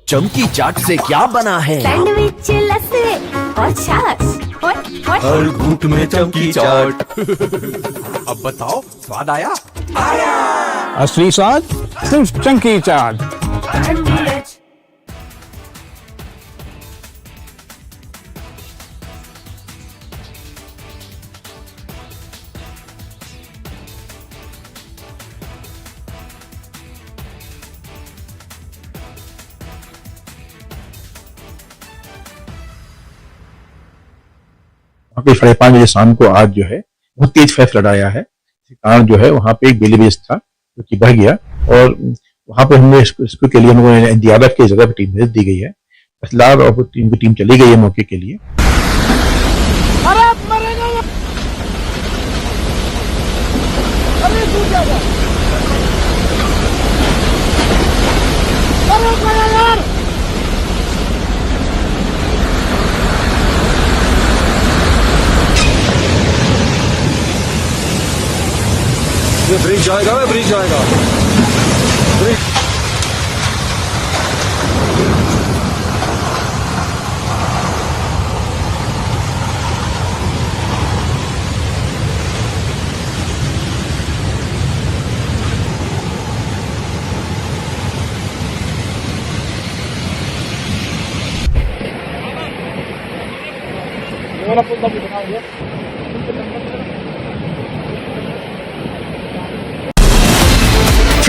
चमकी चाट से क्या बना है? सैंडविच, लस्सी और छाछ। हर घूंट में चमकी चाट। अब बताओ स्वाद आया? आया। असली स्वाद सिर्फ चमकी चाट। वहाँ पे 5:30 बजे शाम को आज जो है बहुत तेज फैसला आया है। इस कारण जो है वहाँ पे एक बेली था जो कि बह गया और वहाँ पे हमने इसको के लिए हम लोगों ने एनडीआरएफ की जगह पे टीम भेज दी गई है। फैसलार और टीम चली गई है मौके के लिए। ये ब्रिज जाएगा, ब्रिज जाएगा।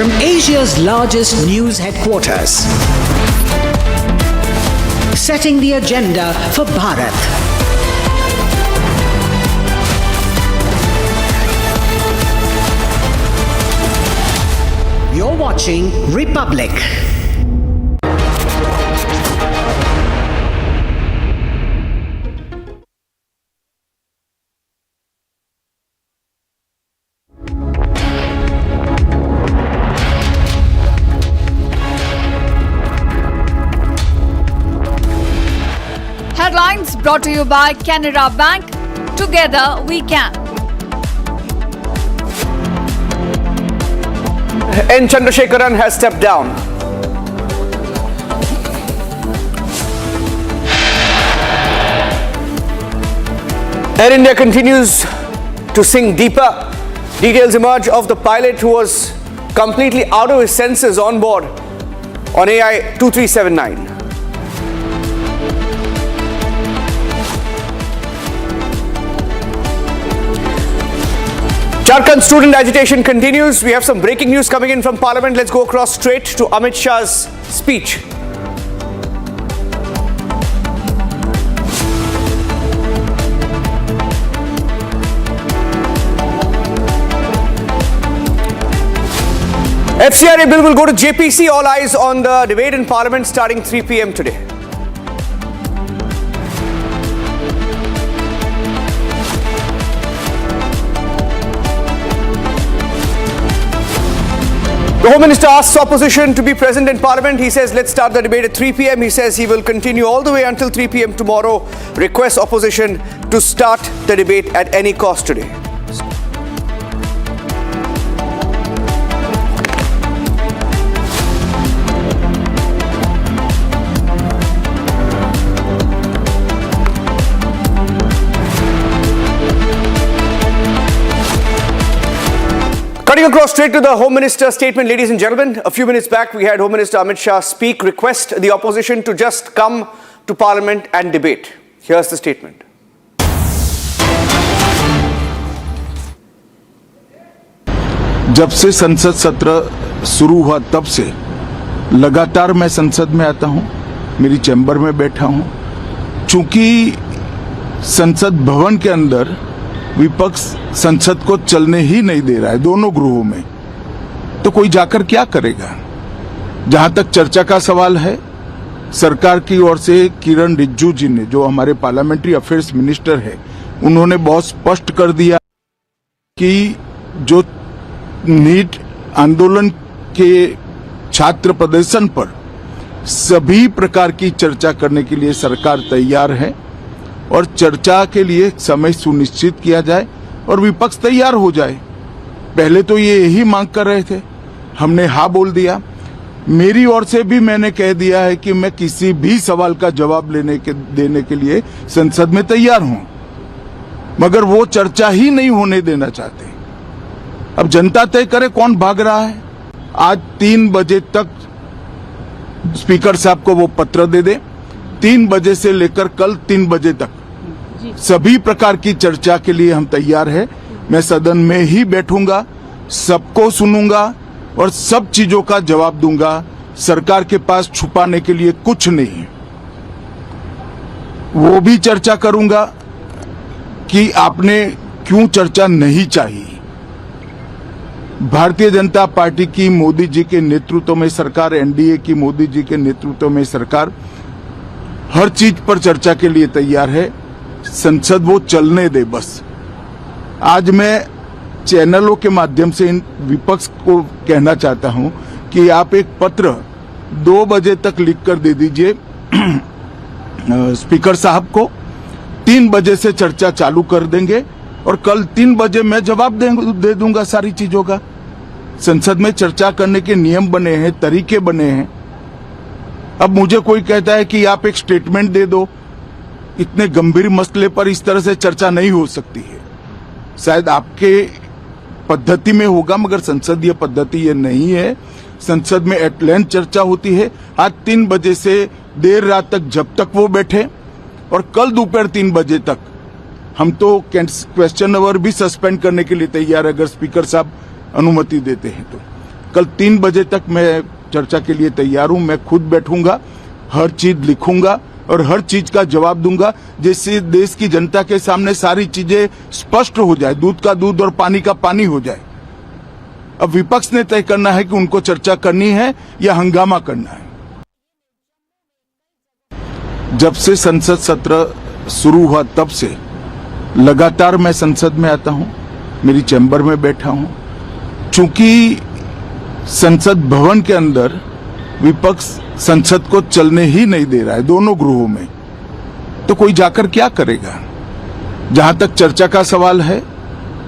From Asia's largest news headquarters, setting the agenda for Bharat. You're watching Republic. Headlines brought to you by Canara Bank. Together we can. N. Chandrasekharan has stepped down. Air India continues to sink deeper. Details emerge of the pilot who was completely out of his senses on board on AI 2379. Jharkhand student agitation continues. We have some breaking news coming in from Parliament. Let's go across straight to Amit Shah's speech. FCRA bill will go to JPC. All eyes on the debate in Parliament starting 3 p.m. today. The Home Minister asks opposition to be present in Parliament. He says, let's start the debate at 3 p.m. He says he will continue all the way until 3 p.m. tomorrow. Requests opposition to start the debate at any cost today. Cutting across straight to the Home Minister's statement, ladies and gentlemen. A few minutes back, we had Home Minister Amit Shah speak, request the opposition to just come to Parliament and debate. Here's the statement. जब से संसद सत्र शुरू हुआ तब से लगातार मैं संसद में आता हूं, मेरी चैम्बर में बैठा हूं। चूंकि संसद भवन के अंदर विपक्ष संसद को चलने ही नहीं दे रहा है दोनों गृहों में, तो कोई जाकर क्या करेगा। जहां तक चर्चा का सवाल है, सरकार की ओर से किरण रिजिजू जी ने, जो हमारे पार्लियामेंट्री अफेयर्स मिनिस्टर है, उन्होंने बहुत स्पष्ट कर दिया कि जो नीट आंदोलन के छात्र प्रदर्शन पर सभी प्रकार की चर्चा करने के लिए सरकार तैयार है और चर्चा के लिए समय सुनिश्चित किया जाए और विपक्ष तैयार हो जाए। पहले तो ये यही मांग कर रहे थे, हमने हाँ बोल दिया। मेरी ओर से भी मैंने कह दिया है कि मैं किसी भी सवाल का जवाब देने के लिए संसद में तैयार हूं, मगर वो चर्चा ही नहीं होने देना चाहते। अब जनता तय करे कौन भाग रहा है। आज 3 बजे तक स्पीकर साहब को वो पत्र दे दे, 3 बजे से लेकर कल 3 बजे तक सभी प्रकार की चर्चा के लिए हम तैयार हैं। मैं सदन में ही बैठूंगा, सबको सुनूंगा और सब चीजों का जवाब दूंगा। सरकार के पास छुपाने के लिए कुछ नहीं है। वो भी चर्चा करूंगा कि आपने क्यों चर्चा नहीं चाहिए। भारतीय जनता पार्टी की मोदी जी के नेतृत्व में सरकार, एनडीए की मोदी जी के नेतृत्व में सरकार हर चीज पर चर्चा के लिए तैयार है। संसद वो चलने दे बस। आज मैं चैनलों के माध्यम से इन विपक्ष को कहना चाहता हूं कि आप एक पत्र 2 बजे तक लिखकर दे दीजिए स्पीकर साहब को। 3 बजे से चर्चा चालू कर देंगे और कल 3 बजे मैं जवाब दे दूंगा सारी चीजों का। संसद में चर्चा करने के नियम बने हैं, तरीके बने हैं। अब मुझे कोई कहता है कि आप एक स्टेटमेंट दे दो, इतने गंभीर मसले पर इस तरह से चर्चा नहीं हो सकती है। शायद आपके पद्धति में होगा, मगर संसदीय पद्धति ये नहीं है। संसद में एट लेंथ चर्चा होती है। आज 3 बजे से देर रात तक, जब तक वो बैठे, और कल दोपहर 3 बजे तक हम तो क्वेश्चन आवर भी सस्पेंड करने के लिए तैयार है, अगर स्पीकर साहब अनुमति देते हैं तो। कल 3 बजे तक मैं चर्चा के लिए तैयार हूं। मैं खुद बैठूंगा, हर चीज लिखूंगा और हर चीज का जवाब दूंगा, जिससे देश की जनता के सामने सारी चीजें स्पष्ट हो जाए, दूध का दूध और पानी का पानी हो जाए। अब विपक्ष ने तय करना है कि उनको चर्चा करनी है या हंगामा करना है। जब से संसद सत्र शुरू हुआ तब से लगातार मैं संसद में आता हूं, मेरी चैम्बर में बैठा हूं। चूंकि संसद भवन के अंदर विपक्ष संसद को चलने ही नहीं दे रहा है, दोनों गृहों में, तो कोई जाकर क्या करेगा। जहां तक चर्चा का सवाल है,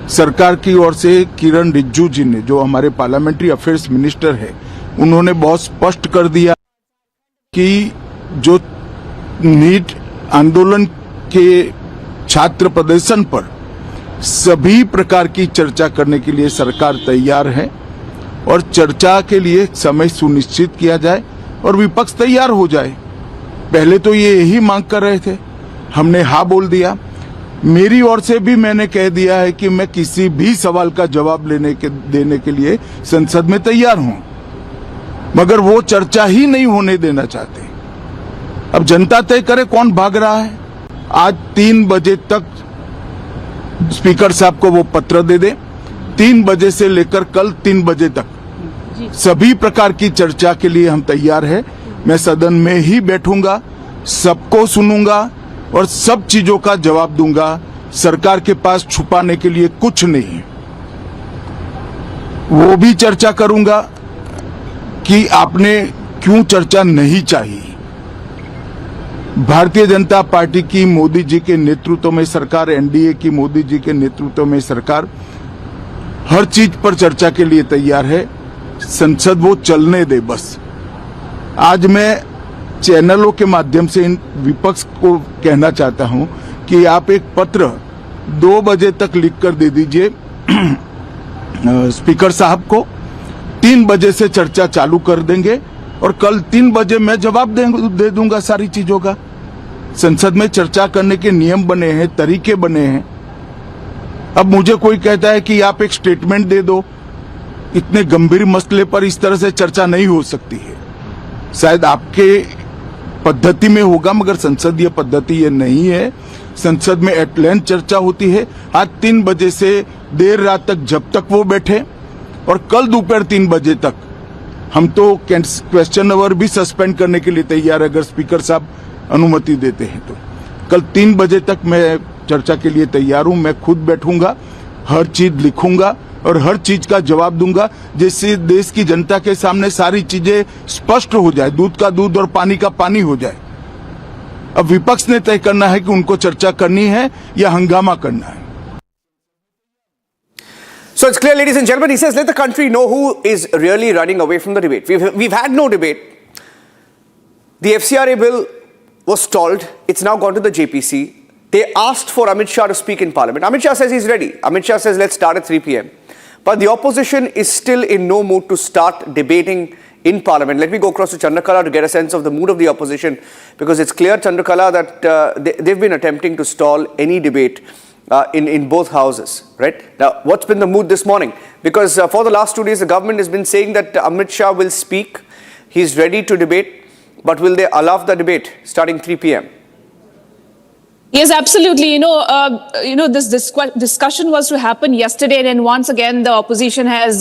सरकार की ओर से किरण रिजिजू जी ने, जो हमारे पार्लियामेंट्री अफेयर्स मिनिस्टर है, उन्होंने बहुत स्पष्ट कर दिया कि जो नीट आंदोलन के छात्र प्रदर्शन पर सभी प्रकार की चर्चा करने के लिए सरकार तैयार है और चर्चा के लिए समय सुनिश्चित किया जाए और विपक्ष तैयार हो जाए। पहले तो ये यही मांग कर रहे थे, हमने हाँ बोल दिया। मेरी ओर से भी मैंने कह दिया है कि मैं किसी भी सवाल का जवाब देने के लिए संसद में तैयार हूं, मगर वो चर्चा ही नहीं होने देना चाहते। अब जनता तय करे कौन भाग रहा है। आज 3 बजे तक स्पीकर साहब को वो पत्र दे दे, 3 बजे से लेकर कल 3 बजे तक सभी प्रकार की चर्चा के लिए हम तैयार हैं। मैं सदन में ही बैठूंगा, सबको सुनूंगा और सब चीजों का जवाब दूंगा। सरकार के पास छुपाने के लिए कुछ नहीं है। वो भी चर्चा करूंगा कि आपने क्यों चर्चा नहीं चाहिए। भारतीय जनता पार्टी की मोदी जी के नेतृत्व में सरकार, एनडीए की मोदी जी के नेतृत्व में सरकार हर चीज पर चर्चा के लिए तैयार है। संसद वो चलने दे बस। आज मैं चैनलों के माध्यम से इन विपक्ष को कहना चाहता हूं कि आप एक पत्र 2 बजे तक लिखकर दे दीजिए स्पीकर साहब को। 3 बजे से चर्चा चालू कर देंगे और कल 3 बजे मैं जवाब दे दूंगा सारी चीजों का। संसद में चर्चा करने के नियम बने हैं, तरीके बने हैं। अब मुझे कोई कहता है कि आप एक स्टेटमेंट दे दो, इतने गंभीर मसले पर इस तरह से चर्चा नहीं हो सकती है। शायद आपके पद्धति में होगा, मगर संसदीय पद्धति ये नहीं है। संसद में एट लेंथ चर्चा होती है। आज 3 बजे से देर रात तक, जब तक वो बैठे, और कल दोपहर 3 बजे तक हम तो क्वेश्चन आवर भी सस्पेंड करने के लिए तैयार है, अगर स्पीकर साहब अनुमति देते हैं तो। कल 3 बजे तक मैं चर्चा के लिए तैयार हूं। मैं खुद बैठूंगा, हर चीज लिखूंगा और हर चीज का जवाब दूंगा, जिससे देश की जनता के सामने सारी चीजें स्पष्ट हो जाए, दूध का दूध और पानी का पानी हो जाए। अब विपक्ष ने तय करना है कि उनको चर्चा करनी है या हंगामा करना है। So it's clear, ladies and gentlemen, he says, let the country know who is really running away from the debate. We've had no debate. The FCRA bill was stalled. It's now gone to the JPC. They asked for Amit Shah to speak in Parliament. Amit Shah says he's ready. Amit Shah says, let's start at 3 p.m. But the opposition is still in no mood to start debating in Parliament. Let me go across to Chandrakala to get a sense of the mood of the opposition, because it's clear, Chandrakala, that they've been attempting to stall any debate in both houses, right? Now, what's been the mood this morning? Because for the last 2 days, the government has been saying that Amit Shah will speak. He's ready to debate, but will they allow the debate starting 3 p.m.? Yes, absolutely. This discussion was to happen yesterday, and then once again the opposition has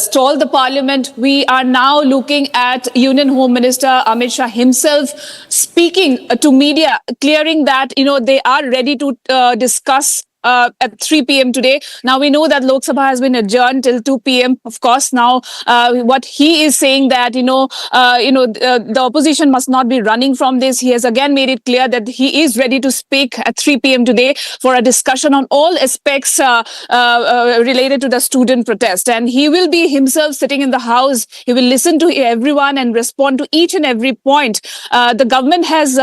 stalled the parliament. We are now looking at Union Home Minister Amit Shah himself speaking to media, clearing that they are ready to discuss at 3 p.m. today. Now we know that Lok Sabha has been adjourned till 2 p.m. Of course, now what he is saying that the opposition must not be running from this. He has again made it clear that he is ready to speak at 3 p.m. today for a discussion on all aspects related to the student protest, and he will be himself sitting in the house. He will listen to everyone and respond to each and every point. The government has,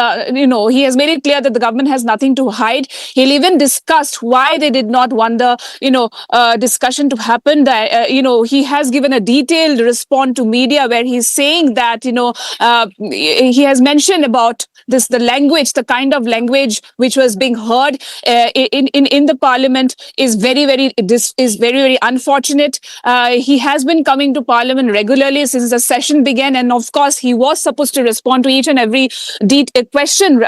he has made it clear that the government has nothing to hide. He'll even discuss why they did not want the discussion to happen. He has given a detailed response to media where he's saying that he has mentioned about the language, the kind of language which was being heard in the parliament is very unfortunate. He has been coming to parliament regularly since the session began, and of course he was supposed to respond to each and every question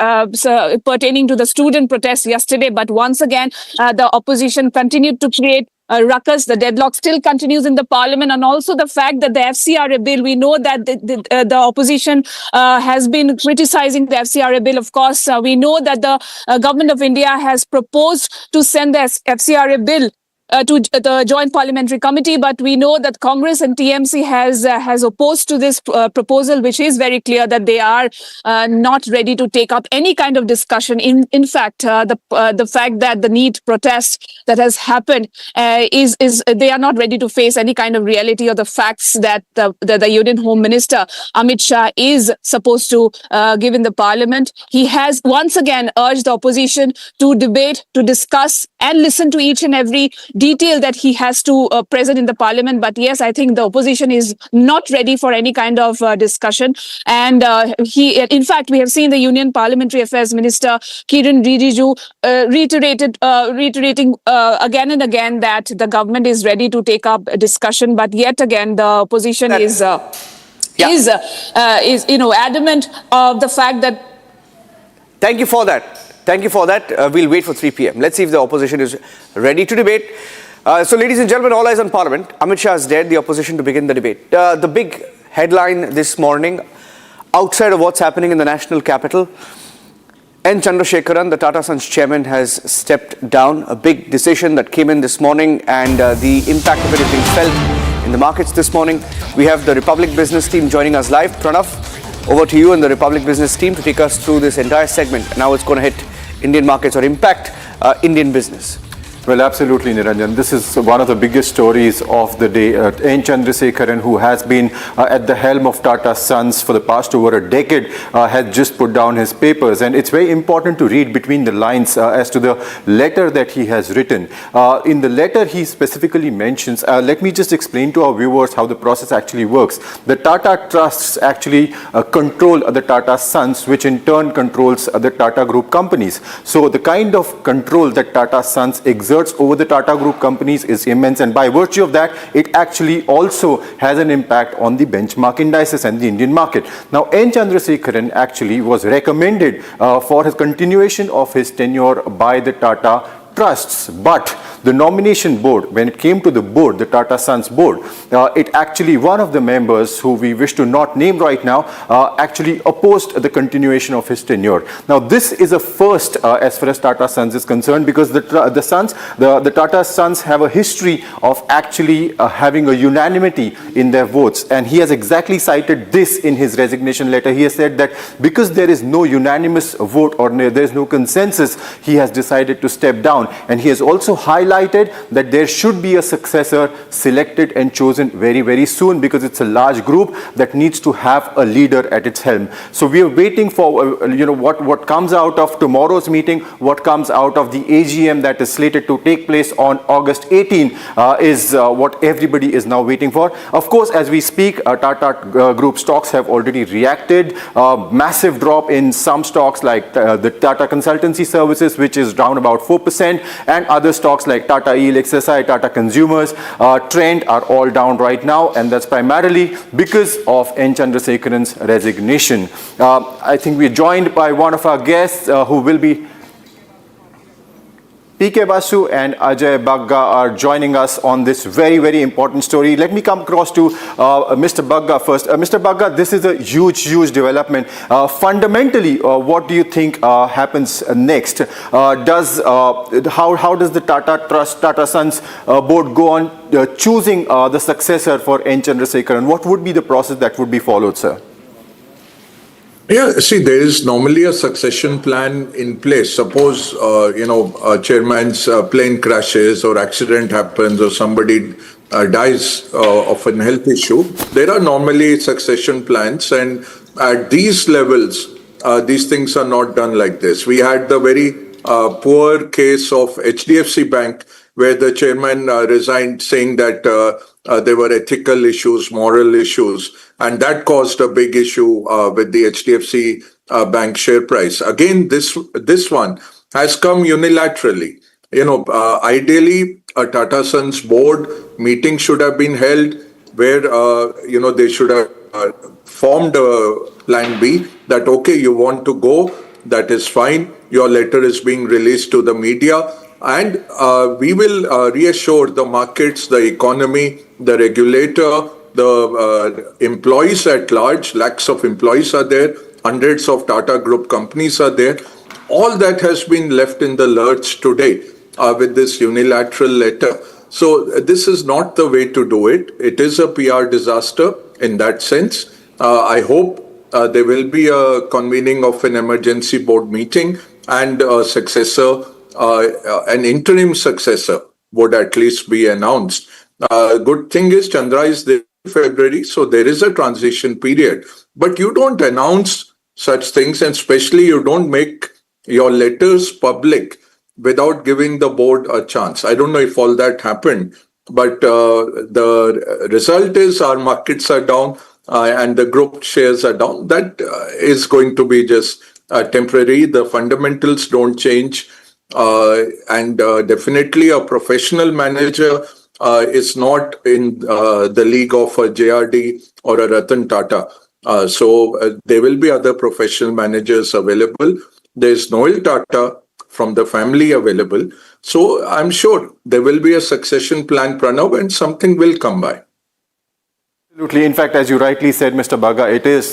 pertaining to the student protest yesterday, but once again the opposition continued to create ruckus. The deadlock still continues in the parliament, and also the fact that the FCRA bill, we know that the opposition has been criticizing the FCRA bill. Of course, we know that the government of India has proposed to send the FCRA bill to the Joint Parliamentary Committee, but we know that Congress and TMC has opposed to this proposal, which is very clear that they are not ready to take up any kind of discussion. In fact, the fact that the NEET protest that has happened is they are not ready to face any kind of reality or the facts that the Union Home Minister Amit Shah is supposed to give in the Parliament. He has once again urged the opposition to debate, to discuss, and listen to each and every detail that he has to present in the parliament. But yes, I think the opposition is not ready for any kind of discussion. And in fact, we have seen the Union Parliamentary Affairs Minister Kiran Rijiju reiterating again and again that the government is ready to take up a discussion. But yet again, the opposition is adamant of the fact that. Thank you for that. Thank you for that. We'll wait for 3 p.m. Let's see if the opposition is ready to debate. So, ladies and gentlemen, all eyes on Parliament. Amit Shah has dared the opposition to begin the debate. The big headline this morning, outside of what's happening in the national capital, N. Chandrasekaran, the Tata Sons chairman, has stepped down. A big decision that came in this morning, and the impact of it is being felt in the markets this morning. We have the Republic Business team joining us live. Pranav, over to you and the Republic Business team to take us through this entire segment. Now it's going to hit Indian markets or impact Indian business. Well, absolutely, Niranjan. This is one of the biggest stories of the day. N. Chandrasekaran, who has been at the helm of Tata Sons for the past over a decade, has just put down his papers. And it's very important to read between the lines as to the letter that he has written. In the letter, he specifically mentions, let me just explain to our viewers how the process actually works. The Tata Trusts actually control the Tata Sons, which in turn controls the Tata Group companies. So the kind of control that Tata Sons exerts over the Tata Group companies is immense, and by virtue of that, it actually also has an impact on the benchmark indices and the Indian market. Now, N. Chandrasekaran actually was recommended for his continuation of his tenure by the Tata Trusts, but the nomination board, when it came to the board, the Tata Sons board, it actually, one of the members who we wish to not name right now, actually opposed the continuation of his tenure. Now, this is a first as far as Tata Sons is concerned, because the Tata Sons have a history of actually having a unanimity in their votes, and he has exactly cited this in his resignation letter. He has said that because there is no unanimous vote or there is no consensus, he has decided to step down. down. And he has also highlighted that there should be a successor selected and chosen very, very soon, because it's a large group that needs to have a leader at its helm. So we are waiting for what comes out of tomorrow's meeting, what comes out of the AGM that is slated to take place on August 18 is what everybody is now waiting for. Of course, as we speak, Tata Group stocks have already reacted. Massive drop in some stocks like the Tata Consultancy Services, which is down about 4%, and other stocks like Tata ELXSI, Tata Consumers, Trend are all down right now, and that's primarily because of N. Chandrasekaran's resignation. I think we're joined by one of our guests who will be PK Basu and Ajay Bagga are joining us on this very, very important story. Let me come across to Mr. Bagga first. Mr. Bagga, this is a huge, huge development. Fundamentally, what do you think happens next? How does the Tata Trust, Tata Sons board go on choosing the successor for N. Chandrasekaran? What would be the process that would be followed, sir? Yeah, see, there is normally a succession plan in place. Suppose, a chairman's plane crashes or accident happens or somebody dies of a health issue. There are normally succession plans, and at these levels, these things are not done like this. We had the very poor case of HDFC Bank, where the chairman resigned saying that there were ethical issues, moral issues, and that caused a big issue with the HDFC Bank share price. Again, this one has come unilaterally. Ideally, a Tata Sons board meeting should have been held where, they should have formed a plan B that, okay, you want to go, that is fine. Your letter is being released to the media. And we will reassure the markets, the economy, the regulator, the employees at large. Lakhs of employees are there. Hundreds of Tata Group companies are there. All that has been left in the lurch today with this unilateral letter. So this is not the way to do it. It is a PR disaster in that sense. I hope there will be a convening of an emergency board meeting and a successor. An interim successor would at least be announced. Good thing is Chandra is there in February, so there is a transition period. But you don't announce such things, and especially you don't make your letters public without giving the board a chance. I don't know if all that happened, but the result is our markets are down and the group shares are down. That is going to be just temporary. The fundamentals don't change. And definitely a professional manager is not in the league of a JRD or a Ratan Tata. So there will be other professional managers available. There is Noel Tata from the family available. So I'm sure there will be a succession plan, Pranav, and something will come by. Absolutely. In fact, as you rightly said, Mr. Bagga,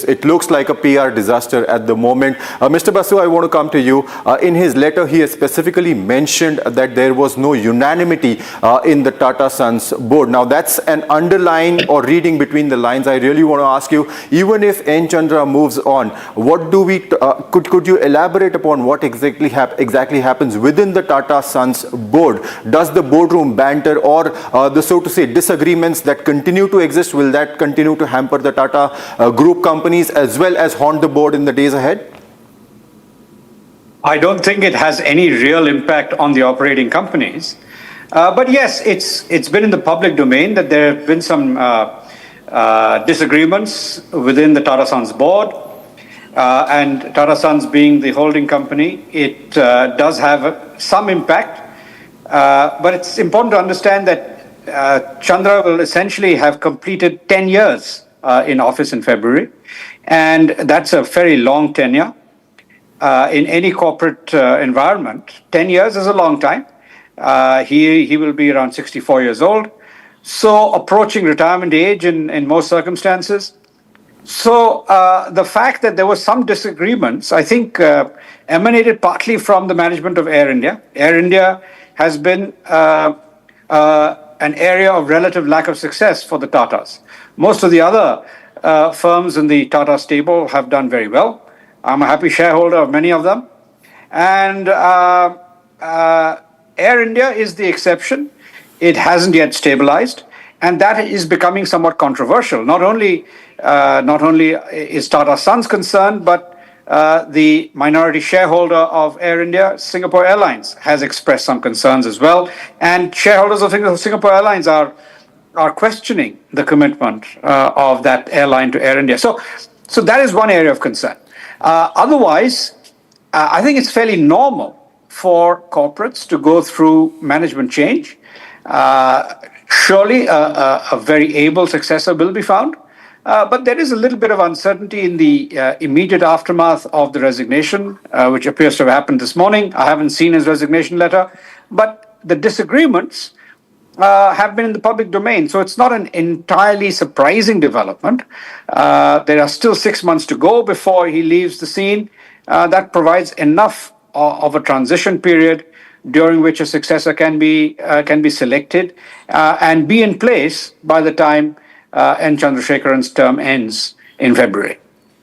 it looks like a PR disaster at the moment. Mr. Basu, I want to come to you. In his letter, he has specifically mentioned that there was no unanimity in the Tata Sons board. Now, that's an underline or reading between the lines. I really want to ask you, even if N. Chandra moves on, what do we could you elaborate upon what exactly happens within the Tata Sons board? Does the boardroom banter or the so to say disagreements that continue to exist, will that continue to hamper the Tata Group companies as well as haunt the board in the days ahead? I don't think it has any real impact on the operating companies. But yes, it's been in the public domain that there have been some disagreements within the Tata Sons board. And Tata Sons being the holding company, it does have some impact. But it's important to understand that Chandra will essentially have completed 10 years in office in February, and that's a very long tenure. In any corporate environment, 10 years is a long time. He will be around 64 years old, so approaching retirement age in most circumstances. So the fact that there were some disagreements, I think, emanated partly from the management of Air India. Air India has been an area of relative lack of success for the Tatas. Most of the other firms in the Tata stable have done very well. I'm a happy shareholder of many of them. And Air India is the exception. It hasn't yet stabilized, and that is becoming somewhat controversial. Not only is Tata Sons concerned, but the minority shareholder of Air India, Singapore Airlines, has expressed some concerns as well. And shareholders of Singapore Airlines are questioning the commitment of that airline to Air India. So that is one area of concern. Otherwise, I think it's fairly normal for corporates to go through management change. Surely a very able successor will be found. But there is a little bit of uncertainty in the immediate aftermath of the resignation, which appears to have happened this morning. I haven't seen his resignation letter, but the disagreements have been in the public domain. So it's not an entirely surprising development. There are still 6 months to go before he leaves the scene. That provides enough of a transition period during which a successor can be selected and be in place by the time N. Chandrasekharan's term ends in February.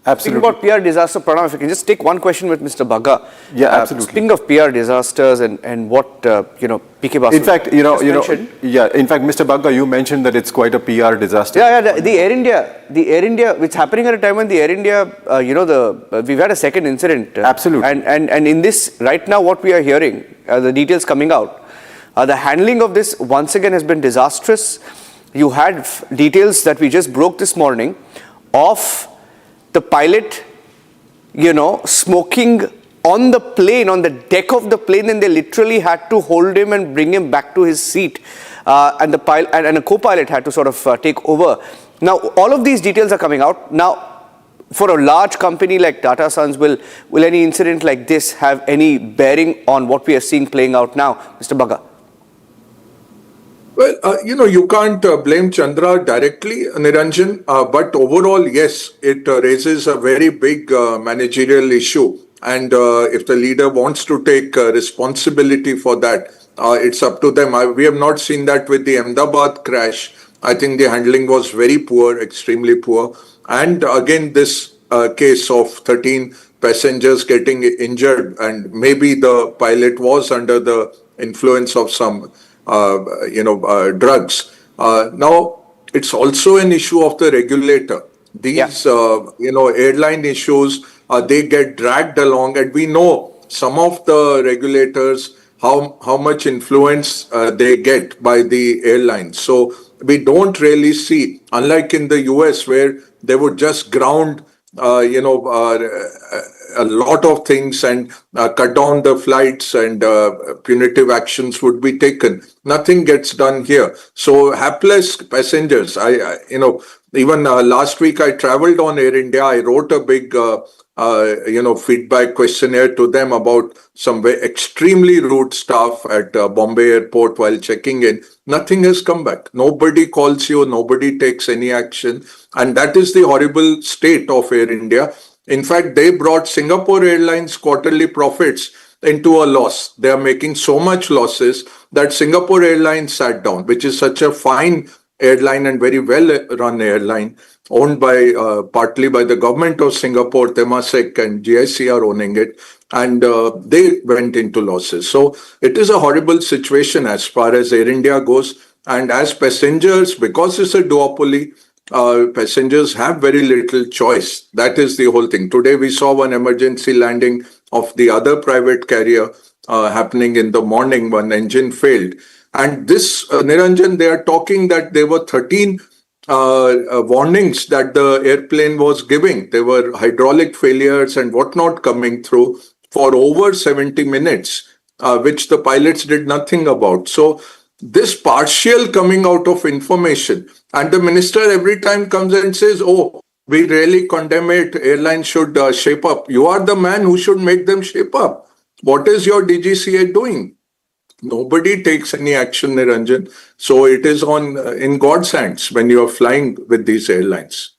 Absolutely. Speaking about PR disaster, Pranav, if you can just take one question with Mr. Bagga. Yeah, absolutely. Speaking of PR disasters and what PK Basu. In fact, in fact, Mr. Bagga, you mentioned that it's quite a PR disaster. Yeah, the Air India, which is happening at a time when the Air India, we've had a second incident. Absolutely. And in this right now, what we are hearing, the details coming out, the handling of this once again has been disastrous. You had details that we just broke this morning of the pilot, smoking on the plane, on the deck of the plane, and they literally had to hold him and bring him back to his seat. And the pilot and a co-pilot had to sort of take over. Now, all of these details are coming out. Now, for a large company like Tata Sons, will any incident like this have any bearing on what we are seeing playing out now, Mr. Bagga? Well, you can't blame Chandra directly, Niranjan, but overall, yes, it raises a very big managerial issue. And if the leader wants to take responsibility for that, it's up to them. We have not seen that with the Ahmedabad crash. I think the handling was very poor, extremely poor. And again, this case of 13 passengers getting injured, and maybe the pilot was under the influence of some drugs. Now, it's also an issue of the regulator. These, airline issues, they get dragged along, and we know some of the regulators, how much influence they get by the airlines. So we don't really see, unlike in the US, where they would just ground a lot of things and cut down the flights, and punitive actions would be taken. Nothing gets done here. So hapless passengers, even last week I traveled on Air India. I wrote a big, feedback questionnaire to them about some extremely rude staff at Bombay airport while checking in. Nothing has come back. Nobody calls you. Nobody takes any action. And that is the horrible state of Air India. In fact, they brought Singapore Airlines quarterly profits into a loss. They are making so much losses that Singapore Airlines sat down, which is such a fine airline and very well run airline, owned by partly by the government of Singapore. Temasek and GIC are owning it, and they went into losses. So it is a horrible situation as far as Air India goes. And as passengers, because it's a duopoly, passengers have very little choice. That is the whole thing. Today we saw one emergency landing of the other private carrier happening in the morning. One engine failed. And this, Niranjan, they are talking that there were 13 warnings that the airplane was giving. There were hydraulic failures and whatnot coming through for over 70 minutes, which the pilots did nothing about. So this partial coming out of information, and the minister every time comes and says, oh, we really condemn it, airlines should shape up. You are the man who should make them shape up. What is your DGCA doing? Nobody takes any action, Niranjan. So it is in God's hands when you are flying with these airlines.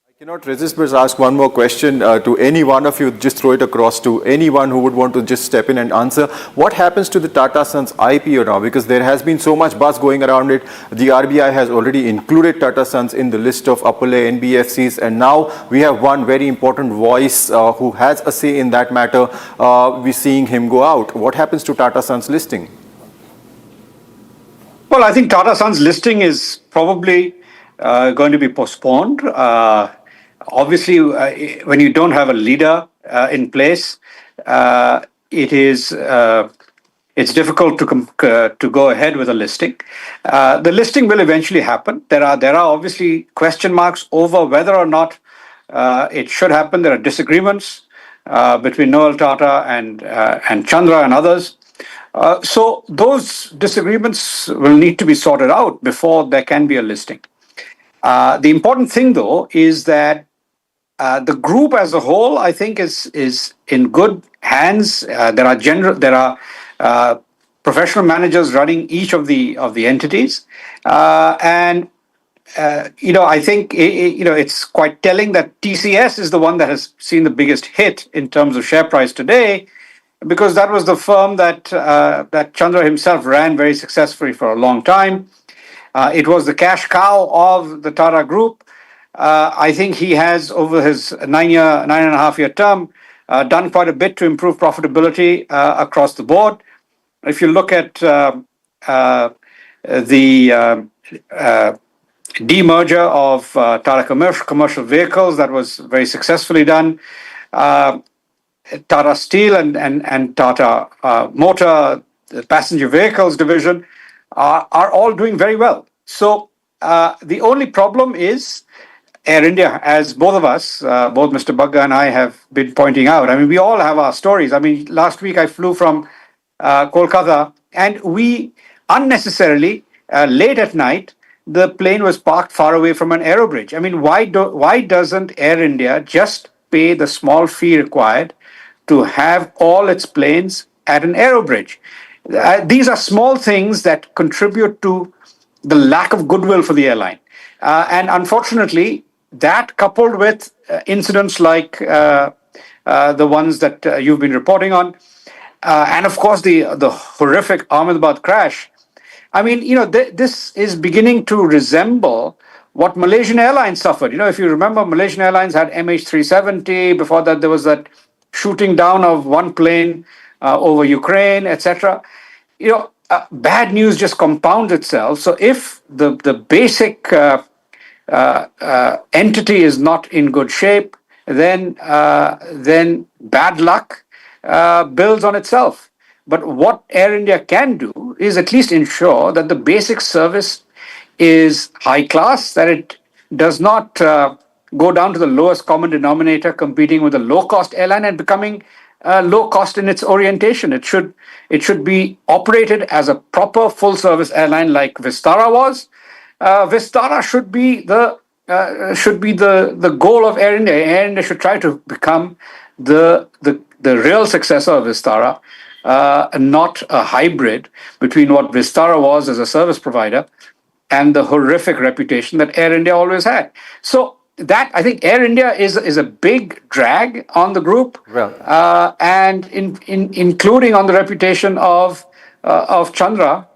I cannot resist but ask one more question to any one of you. Just throw it across to anyone who would want to just step in and answer. What happens to the Tata Sons IPO now? Because there has been so much buzz going around it. The RBI has already included Tata Sons in the list of upper layer NBFCs, and now we have one very important voice who has a say in that matter. We're seeing him go out. What happens to Tata Sons listing? Well, I think Tata Sons listing is probably going to be postponed. Obviously, when you don't have a leader in place, it's difficult to go ahead with a listing. The listing will eventually happen. There are obviously question marks over whether or not it should happen. There are disagreements between Noel Tata and Chandra and others. So those disagreements will need to be sorted out before there can be a listing. The important thing, though, is that the group as a whole, I think, is in good hands. There are professional managers running each of the entities, and I think it's quite telling that TCS is the one that has seen the biggest hit in terms of share price today, because that was the firm that Chandra himself ran very successfully for a long time. It was the cash cow of the Tata Group. I think he has, over his 9.5 year term, done quite a bit to improve profitability across the board. If you look at the demerger of Tata Commercial Vehicles, that was very successfully done. Tata Steel and Tata Motor, the passenger vehicles division, are all doing very well. So the only problem is Air India, as both of us, both Mr. Bagga and I have been pointing out. I mean, we all have our stories. I mean, last week I flew from Kolkata, and we unnecessarily, late at night, the plane was parked far away from an aerobridge. I mean, why doesn't Air India just pay the small fee required to have all its planes at an aerobridge? These are small things that contribute to the lack of goodwill for the airline. And unfortunately, that coupled with incidents like the ones that you've been reporting on, and of course the horrific Ahmedabad crash. I mean, this is beginning to resemble what Malaysian Airlines suffered. If you remember, Malaysian Airlines had MH370. Before that, there was that shooting down of one plane over Ukraine, etc. Bad news just compounds itself. So if the basic entity is not in good shape, then bad luck builds on itself. But what Air India can do is at least ensure that the basic service is high class, that it does not go down to the lowest common denominator, competing with a low-cost airline and becoming low cost in its orientation. It should be operated as a proper full-service airline like Vistara was. Vistara should be the goal of Air India. Air India should try to become the real successor of Vistara, not a hybrid between what Vistara was as a service provider and the horrific reputation that Air India always had. So that, I think, Air India is a big drag on the group, and including on the reputation of Chandra,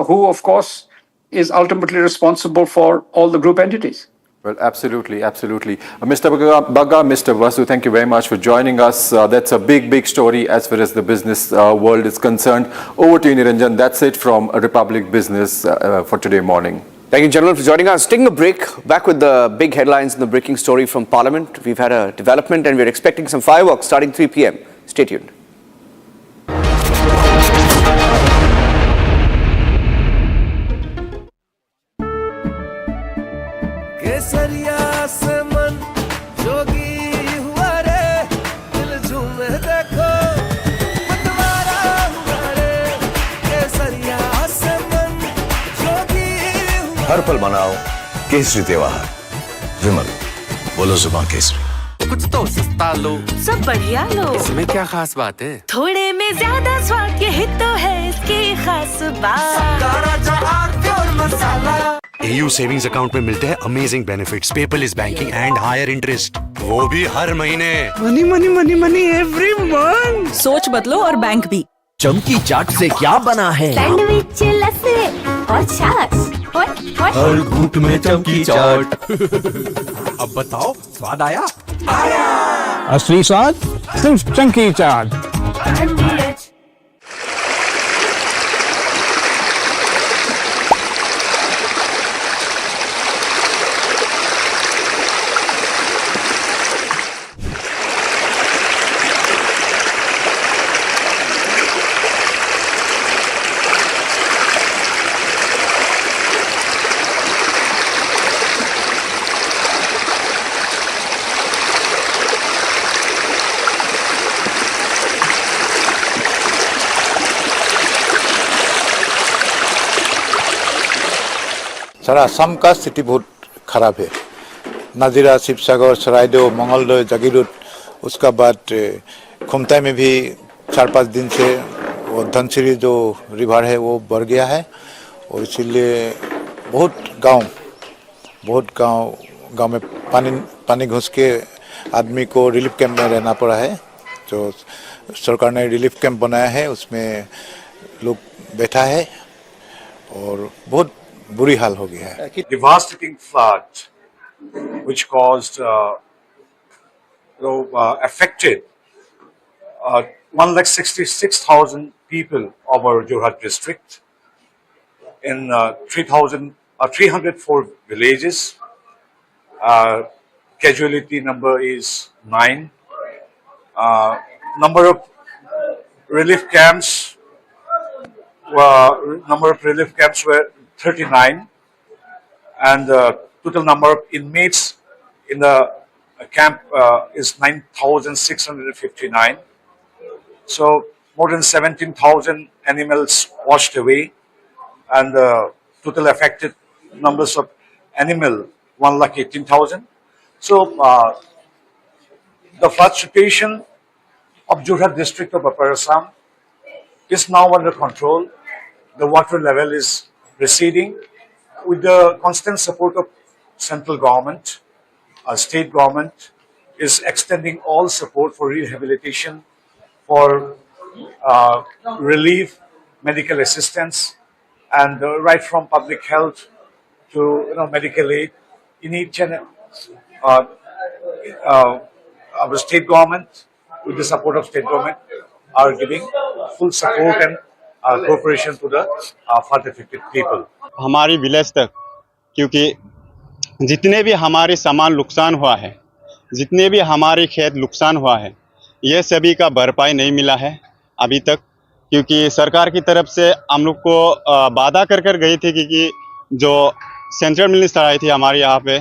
who of course is ultimately responsible for all the group entities. Well, absolutely. Mr. Bagga, Mr. Vasu, thank you very much for joining us. That's a big story as far as the business world is concerned. Over to you, Niranjan. That's it from Republic Business for today morning. Thank you, gentlemen, for joining us. Taking a break, back with the big headlines and the breaking story from Parliament. We've had a development and we're expecting some fireworks starting 3 p.m. Stay tuned. हर पल मनाओ केसरी त्योहार। विमल, बोलो जुबान केसरी। कुछ तो सस्ता लो, सब बढ़िया लो। इसमें क्या खास बात है? थोड़े में ज्यादा स्वाद, यही तो है इसकी खास बात। AU सेविंग्स अकाउंट में मिलते हैं amazing benefits, paperless banking and higher interest, वो भी हर महीने। Money money money money every month. सोच बदलो और बैंक भी। चमकी चाट से क्या बना है? सैंडविच, लस्सी और छाछ। हर घूंट में चमकी चाट। अब बताओ, स्वाद आया? असली स्वाद सिर्फ चमकी चाट। सारा असम का स्थिति बहुत खराब है। नाजिरा, शिवसागर, सरायदेव, मंगलदोई, जागीरोड, उसका बाद खुमताई में भी 4-5 दिन से वो धनसिरी जो रिवर है वो बढ़ गया है और इसीलिए बहुत गांव में पानी घुस के आदमी को रिलीफ कैंप में रहना पड़ा है। जो सरकार ने रिलीफ कैंप बनाया है उसमें लोग बैठा है और बहुत बुरी हाल हो गया है। Devastating flood which caused affected 1,66,000 people over Jorhat district in 304 villages. Casualty number is 9. Number of relief camps were 39, and the total number of inmates in the camp is 9,659. So more than 17,000 animals washed away, and the total affected numbers of animal 1,18,000. So the flood situation of Jorhat district of Upper Assam is now under control. The water level is receding with the constant support of central government. State government is extending all support for rehabilitation, for relief, medical assistance, and right from public health to medical aid in each and our state government, with the support of state government, are giving full support and cooperation to the flood affected people. हमारी village तक, क्योंकि जितने भी हमारे सामान नुकसान हुआ है, जितने भी हमारे खेत नुकसान हुआ है, ये सभी का भरपाई नहीं मिला है अभी तक, क्योंकि सरकार की तरफ से हम लोग को वादा कर गई थी कि जो सेंट्रल मिनिस्टर आए थे हमारे यहाँ पे,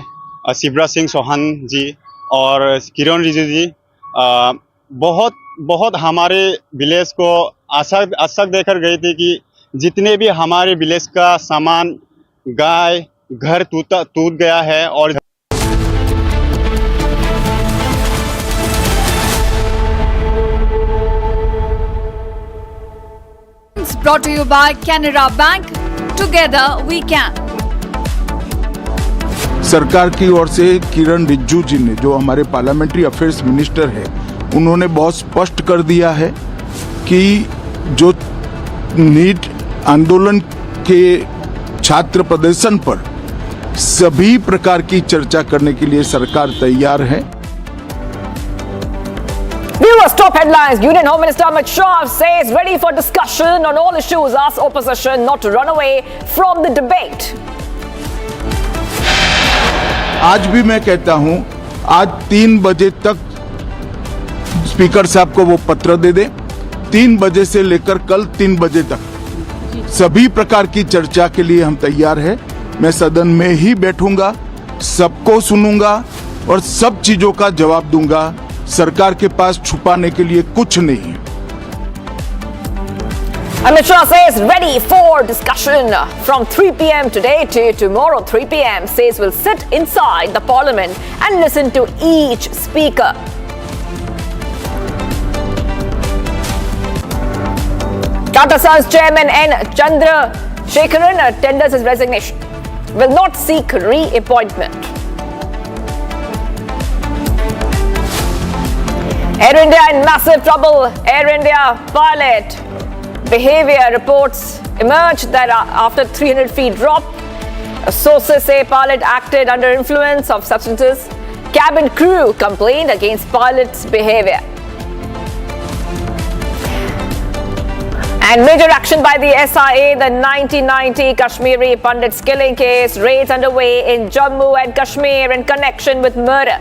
शिवराज सिंह चौहान जी और किरण रिजिजू जी, बहुत हमारे विलेज को आशा देकर गई थी कि जितने भी हमारे विलेज का सामान, गाय, घर टूट गया है। और brought to you by Canara Bank. Together we can. सरकार की ओर से किरण रिजिजू जी ने, जो हमारे पार्लियामेंट्री अफेयर्स मिनिस्टर है, उन्होंने बहुत स्पष्ट कर दिया है कि जो नीट आंदोलन के छात्र प्रदर्शन पर सभी प्रकार की चर्चा करने के लिए सरकार तैयार है। Viewers, top headlines. Union Home Minister Amit Shah says ready for discussion on all issues, asks opposition not to run away from the debate. आज भी मैं कहता हूं, आज 3 बजे तक स्पीकर साहब को वो पत्र दे दे। 3 बजे से लेकर कल 3 बजे तक सभी प्रकार की चर्चा के लिए हम तैयार हैं। मैं सदन में ही बैठूंगा, सबको सुनूंगा और सब चीजों का जवाब दूंगा। सरकार के पास छुपाने के लिए कुछ नहीं है। Amit Shah says ready for discussion from 3 p.m. today to tomorrow 3 p.m. Says will sit inside the parliament and listen to each speaker. Tata Sons Chairman N. Chandrasekaran tenders his resignation. Will not seek re-appointment. Air India in massive trouble. Air India pilot behavior reports emerged that after 300 feet drop, sources say pilot acted under influence of substances. Cabin crew complained against pilot's behavior. And major action by the SIA, the 1990 Kashmiri Pandit's killing case, raids underway in Jammu and Kashmir in connection with murder.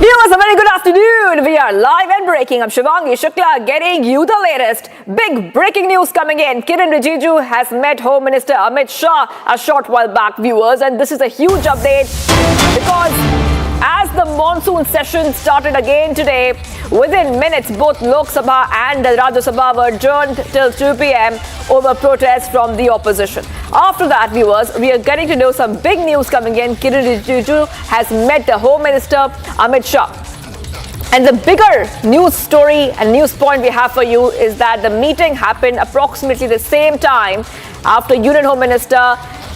Viewers, a very good afternoon. We are live and breaking. I'm Shivangi Shukla getting you the latest. Big breaking news coming in. Kiran Rijiju has met Home Minister Amit Shah a short while back, viewers. And this is a huge update because As the monsoon session started again today, within minutes, both Lok Sabha and the Rajya Sabha were adjourned till 2 p.m. over protests from the opposition. After that, viewers, we are getting to know some big news coming in. Kiran Rijiju has met the Home Minister Amit Shah. And the bigger news story and news point we have for you is that the meeting happened approximately the same time after Union Home Minister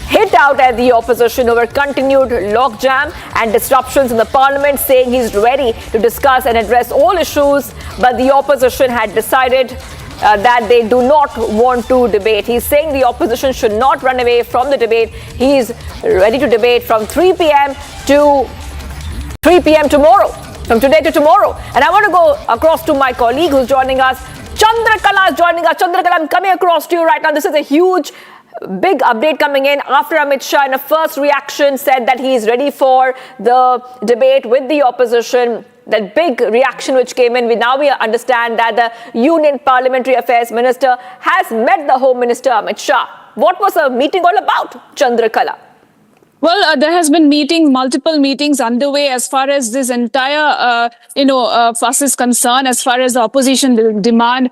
hit out at the opposition over continued logjam and disruptions in the parliament, saying he's ready to discuss and address all issues, but the opposition had decided that they do not want to debate. He's saying the opposition should not run away from the debate. He's ready to debate from 3 p.m. to 3 p.m. tomorrow, from today to tomorrow. And I want to go across to my colleague who's joining us. Chandrakala is joining us. Chandrakala, I'm coming across to you right now. This is a huge big update coming in after Amit Shah in a first reaction said that he is ready for the debate with the opposition. That big reaction which came in, we understand that the Union Parliamentary Affairs Minister has met the Home Minister Amit Shah. What was the meeting all about, Chandrakala? Well, there has been multiple meetings underway as far as this entire, fuss is concerned, as far as the opposition demand,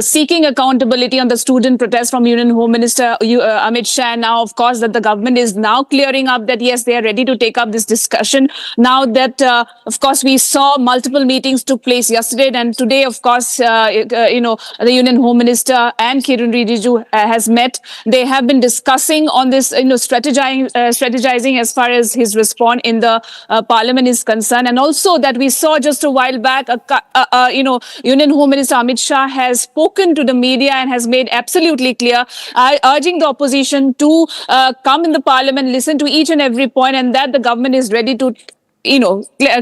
seeking accountability on the student protest from Union Home Minister Amit Shah. Now, of course, that the government is now clearing up that, yes, they are ready to take up this discussion. Now that, of course, we saw multiple meetings took place yesterday, and today, of course, the Union Home Minister and Kiran Rijiju has met. They have been discussing on this, strategizing as far as his response in the parliament is concerned. And also that we saw just a while back, Union Home Minister Amit Shah has spoken to the media and has made absolutely clear, urging the opposition to come in the parliament, listen to each and every point, and that the government is ready to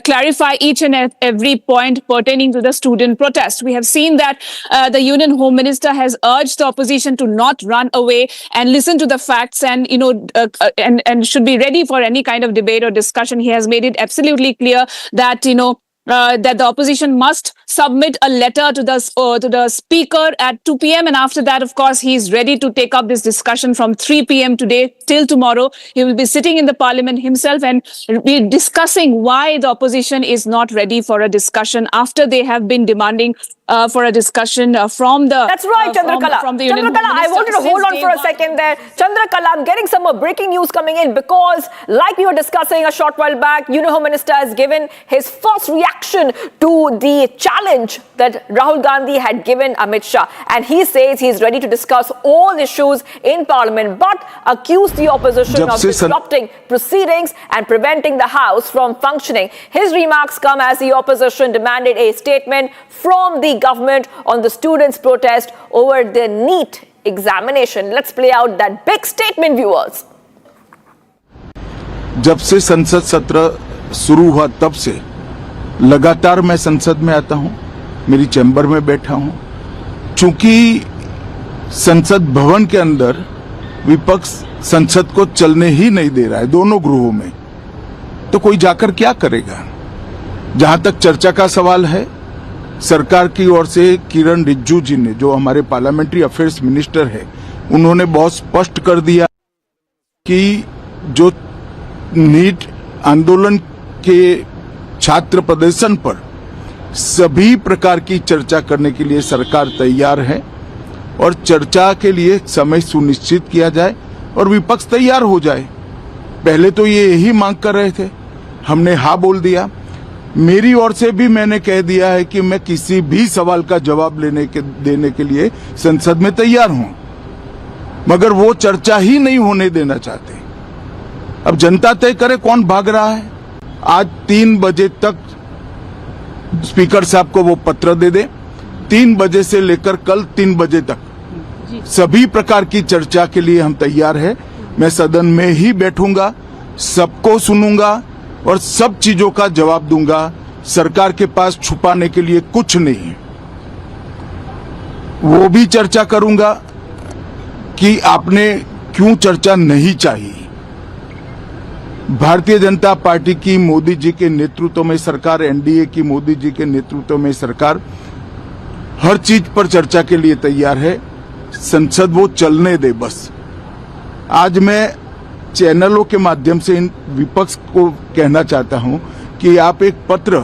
clarify each and every point pertaining to the student protest. We have seen that the Union Home Minister has urged the opposition to not run away and listen to the facts and, and should be ready for any kind of debate or discussion. He has made it absolutely clear that, that the opposition must submit a letter to the speaker at 2 p.m. and after that, of course, he is ready to take up this discussion from 3 p.m. today till tomorrow. He will be sitting in the parliament himself and be discussing why the opposition is not ready for a discussion after they have been demanding for a discussion from the... That's right, Chandrakala. Chandrakala, I wanted to hold on for a second there. Chandrakala, I'm getting some more breaking news coming in because, like we were discussing a short while back, Union Home Minister has given his first reaction to the challenge that Rahul Gandhi had given Amit Shah. And he says he's ready to discuss all issues in Parliament, but accused the opposition of disrupting proceedings and preventing the House from functioning. His remarks come as the opposition demanded a statement from the government on the students' protest over the NEET examination. Let's play out that big statement, viewers. जब से संसद सत्र शुरू हुआ तब से लगातार मैं संसद में आता हूं, मेरी चैम्बर में बैठा हूं। चूंकि संसद भवन के अंदर विपक्ष संसद को चलने ही नहीं दे रहा है, दोनों गृहों में, तो कोई जाकर क्या करेगा? जहां तक चर्चा का सवाल है, सरकार की ओर से किरण रिजिजू जी ने, जो हमारे पार्लियामेंट्री अफेयर्स मिनिस्टर है, उन्होंने बहुत स्पष्ट कर दिया कि जो नीट आंदोलन के छात्र प्रदर्शन पर सभी प्रकार की चर्चा करने के लिए सरकार तैयार है और चर्चा के लिए समय सुनिश्चित किया जाए और विपक्ष तैयार हो जाए। पहले तो ये यही मांग कर रहे थे, हमने हाँ बोल दिया। मेरी ओर से भी मैंने कह दिया है कि मैं किसी भी सवाल का जवाब देने के लिए संसद में तैयार हूं, मगर वो चर्चा ही नहीं होने देना चाहते। अब जनता तय करे कौन भाग रहा है। आज 3 बजे तक स्पीकर साहब को वो पत्र दे दे, 3 बजे से लेकर कल 3 बजे तक सभी प्रकार की चर्चा के लिए हम तैयार हैं। मैं सदन में ही बैठूंगा, सबको सुनूंगा और सब चीजों का जवाब दूंगा। सरकार के पास छुपाने के लिए कुछ नहीं है। वो भी चर्चा करूंगा कि आपने क्यों चर्चा नहीं चाहिए। भारतीय जनता पार्टी की मोदी जी के नेतृत्व में सरकार, एनडीए की मोदी जी के नेतृत्व में सरकार हर चीज पर चर्चा के लिए तैयार है। संसद वो चलने दे बस। आज मैं चैनलों के माध्यम से इन विपक्ष को कहना चाहता हूं कि आप एक पत्र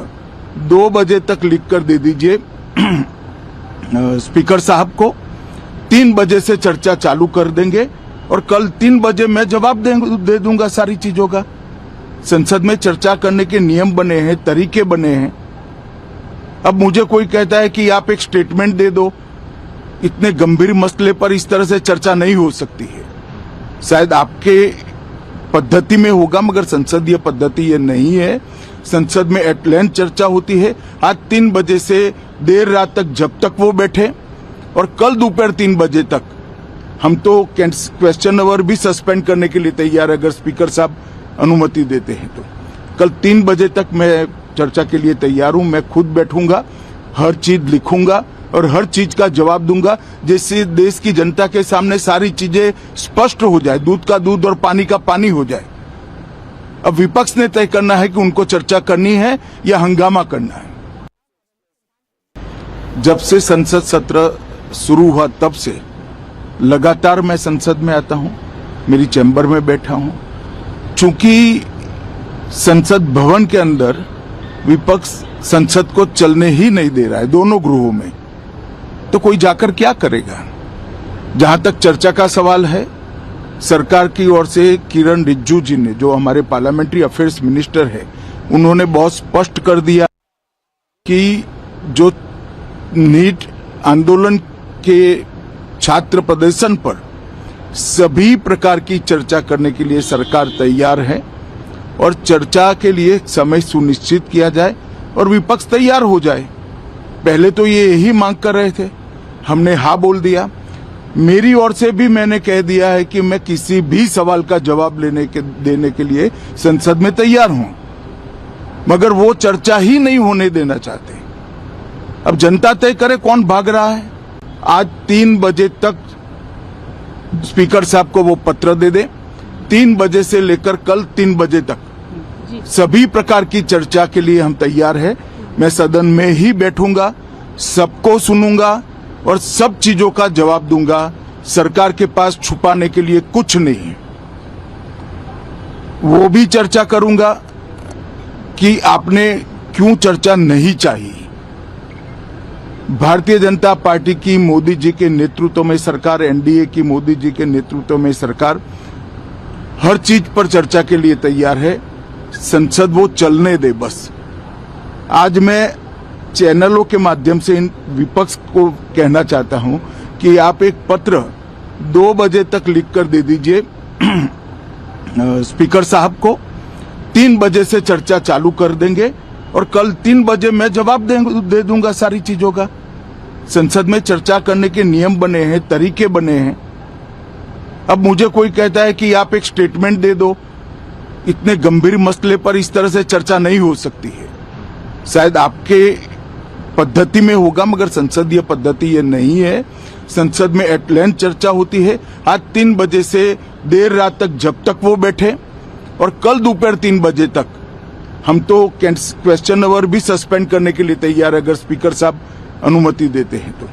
2 बजे तक लिख कर दे दीजिए स्पीकर साहब को। 3 बजे से चर्चा चालू कर देंगे और कल 3 बजे मैं जवाब दे दूंगा सारी चीजों का। संसद में चर्चा करने के नियम बने हैं, तरीके बने हैं। अब मुझे कोई कहता है कि आप एक स्टेटमेंट दे दो, इतने गंभीर मसले पर इस तरह से चर्चा नहीं हो सकती है। शायद आपके पद्धति में होगा, मगर संसदीय पद्धति ये नहीं है। संसद में एट लेंथ चर्चा होती है। आज 3 बजे से देर रात तक, जब तक वो बैठे, और कल दोपहर 3 बजे तक हम तो क्वेश्चन आवर भी सस्पेंड करने के लिए तैयार है, अगर स्पीकर साहब अनुमति देते हैं तो। कल 3 बजे तक मैं चर्चा के लिए तैयार हूं। मैं खुद बैठूंगा, हर चीज लिखूंगा और हर चीज का जवाब दूंगा, जिससे देश की जनता के सामने सारी चीजें स्पष्ट हो जाए, दूध का दूध और पानी का पानी हो जाए। अब विपक्ष ने तय करना है कि उनको चर्चा करनी है या हंगामा करना है। जब से संसद सत्र शुरू हुआ तब से लगातार मैं संसद में आता हूं, मेरी चैम्बर में बैठा हूं। चूंकि संसद भवन के अंदर विपक्ष संसद को चलने ही नहीं दे रहा है, दोनों गृहों में, तो कोई जाकर क्या करेगा। जहां तक चर्चा का सवाल है, सरकार की ओर से किरण रिजिजू जी ने, जो हमारे पार्लियामेंट्री अफेयर्स मिनिस्टर है, उन्होंने बहुत स्पष्ट कर दिया कि जो नीट आंदोलन के छात्र प्रदर्शन पर सभी प्रकार की चर्चा करने के लिए सरकार तैयार है और चर्चा के लिए समय सुनिश्चित किया जाए और विपक्ष तैयार हो जाए। पहले तो ये यही मांग कर रहे थे, हमने हाँ बोल दिया। मेरी ओर से भी मैंने कह दिया है कि मैं किसी भी सवाल का जवाब देने के लिए संसद में तैयार हूं, मगर वो चर्चा ही नहीं होने देना चाहते। अब जनता तय करे कौन भाग रहा है। आज 3 बजे तक स्पीकर साहब को वो पत्र दे दे। 3 बजे से लेकर कल 3 बजे तक सभी प्रकार की चर्चा के लिए हम तैयार हैं। मैं सदन में ही बैठूंगा, सबको सुनूंगा और सब चीजों का जवाब दूंगा। सरकार के पास छुपाने के लिए कुछ नहीं है। वो भी चर्चा करूंगा कि आपने क्यों चर्चा नहीं चाहिए। भारतीय जनता पार्टी की मोदी जी के नेतृत्व में सरकार, एनडीए की मोदी जी के नेतृत्व में सरकार हर चीज पर चर्चा के लिए तैयार है। संसद वो चलने दे बस। आज मैं चैनलों के माध्यम से इन विपक्ष को कहना चाहता हूं कि आप एक पत्र 2 बजे तक लिख कर दे दीजिए स्पीकर साहब को। 3 बजे से चर्चा चालू कर देंगे और कल 3 बजे मैं जवाब दे दूंगा सारी चीजों का। संसद में चर्चा करने के नियम बने हैं, तरीके बने हैं। अब मुझे कोई कहता है कि आप एक स्टेटमेंट दे दो, इतने गंभीर मसले पर इस तरह से चर्चा नहीं हो सकती है। शायद आपके पद्धति में होगा, मगर संसदीय पद्धति ये नहीं है। संसद में एट लेंथ चर्चा होती है। आज 3 बजे से देर रात तक, जब तक वो बैठे, और कल दोपहर 3 बजे तक हम तो क्वेश्चन आवर भी सस्पेंड करने के लिए तैयार है, अगर स्पीकर साहब अनुमति देते हैं तो।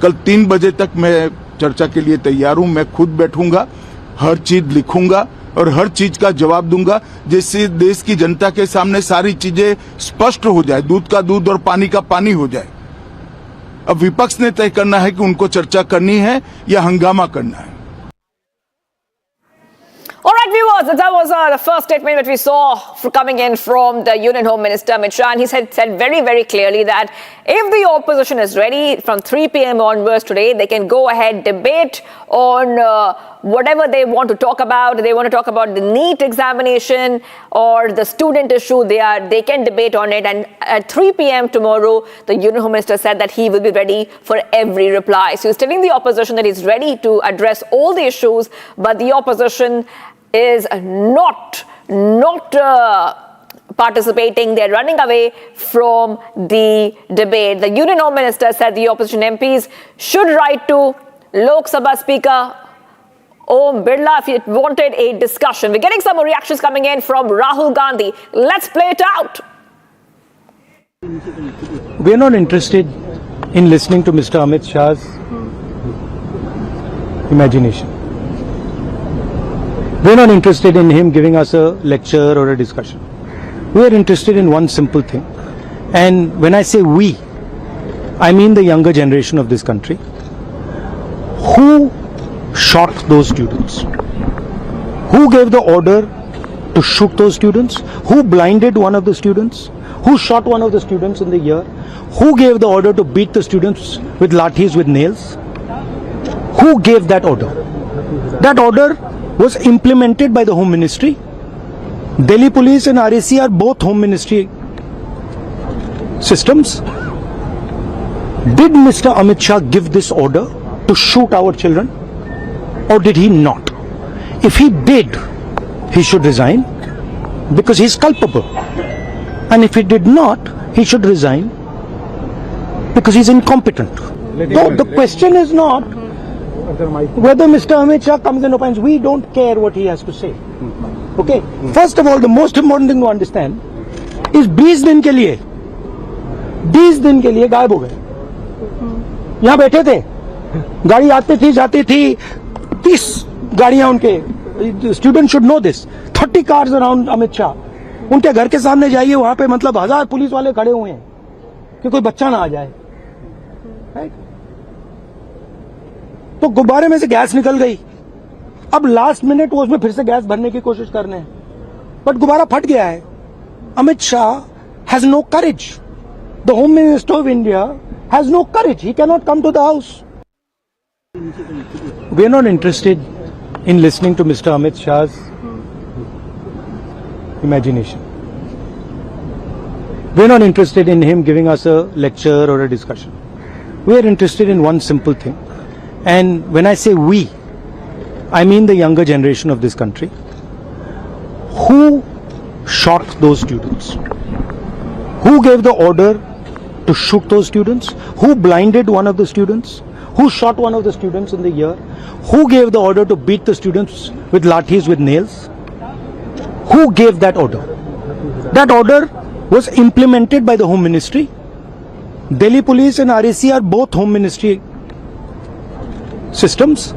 कल 3 बजे तक मैं चर्चा के लिए तैयार हूं। मैं खुद बैठूंगा, हर चीज लिखूंगा और हर चीज का जवाब दूंगा, जिससे देश की जनता के सामने सारी चीजें स्पष्ट हो जाए, दूध का दूध और पानी का पानी हो जाए। अब विपक्ष ने तय करना है कि उनको चर्चा करनी है या हंगामा करना है। All right, viewers, that was the first statement that we saw coming in from the Union Home Minister Amit Shah, and he said very, very clearly that if the opposition is ready from 3 p.m. onwards today, they can go ahead, debate on whatever they want to talk about. They want to talk about the NEET examination or the student issue. They can debate on it, and at 3 p.m. tomorrow, the Union Home Minister said that he will be ready for every reply. So he's telling the opposition that he's ready to address all the issues, but the opposition is not participating. They're running away from the debate. The Union Home Minister said the opposition MPs should write to Lok Sabha Speaker Om Birla if he wanted a discussion. We're getting some more reactions coming in from Rahul Gandhi. Let's play it out. We're not interested in listening to Mr. Amit Shah's imagination. We're not interested in him giving us a lecture or a discussion. We're interested in one simple thing. And when I say we, I mean the younger generation of this country. Who shot those students? Who gave the order to shoot those students? Who blinded one of the students? Who shot one of the students in the ear? Who gave the order to beat the students with lathis, with nails? Who gave that order? That order was implemented by the Home Ministry. Delhi Police and RAC are both Home Ministry systems. Did Mr. Amit Shah give this order to shoot our children, or did he not? If he did, he should resign because he is culpable. And if he did not, he should resign because he is incompetent. So the question is not whether Mr. Amit Shah comes and opines. We don't care what he has to say. Okay? First of all, the most important thing to understand is 20 दिन के लिए गायब हो गए. यहाँ बैठे थे, गाड़ी आती थी जाती थी, 30 गाड़ियां उनके. Student should know this. 30 cars around Amit Shah. उनके घर के सामने जाइए, वहां पे मतलब 1000 पुलिस वाले खड़े हुए हैं कि कोई बच्चा ना आ जाए. तो गुब्बारे में से गैस निकल गई. अब लास्ट मिनट वो उसमें फिर से गैस भरने की कोशिश कर रहे हैं, बट गुब्बारा फट गया है. Amit Shah has no courage. The home minister of India has no courage. He cannot come to the house. We are not interested in listening to Mr. Amit Shah's imagination. We are not interested in him giving us a lecture or a discussion. We are interested in one simple thing. And when I say we, I mean the younger generation of this country. Who shot those students? Who gave the order to shoot those students? Who blinded one of the students? Who shot one of the students in the ear? Who gave the order to beat the students with lathis, with nails? Who gave that order? That order was implemented by the Home Ministry. Delhi Police and RAC are both Home Ministry systems.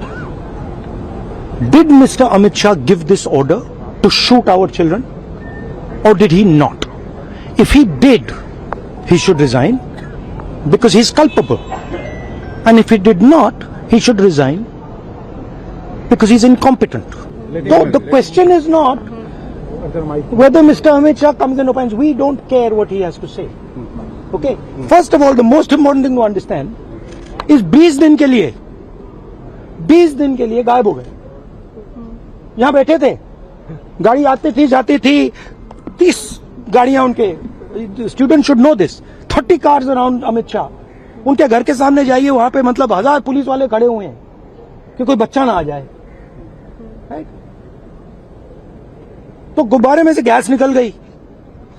Did Mr. Amit Shah give this order to shoot our children, or did he not? If he did, he should resign because he is culpable. And if he did not, he should resign because he is incompetent. So the question is not whether Mr. Amit Shah comes and opines. We don't care what he has to say. Okay? First of all, the most important thing to understand is 20 दिन के लिए गायब हो गए. यहाँ बैठे थे, गाड़ी आती थी जाती थी, 30 गाड़ियां उनके. Student should know this. 30 cars around Amit Shah. उनके घर के सामने जाइए, वहां पे मतलब 1000 पुलिस वाले खड़े हुए हैं कि कोई बच्चा ना आ जाए. तो गुब्बारे में से गैस निकल गई.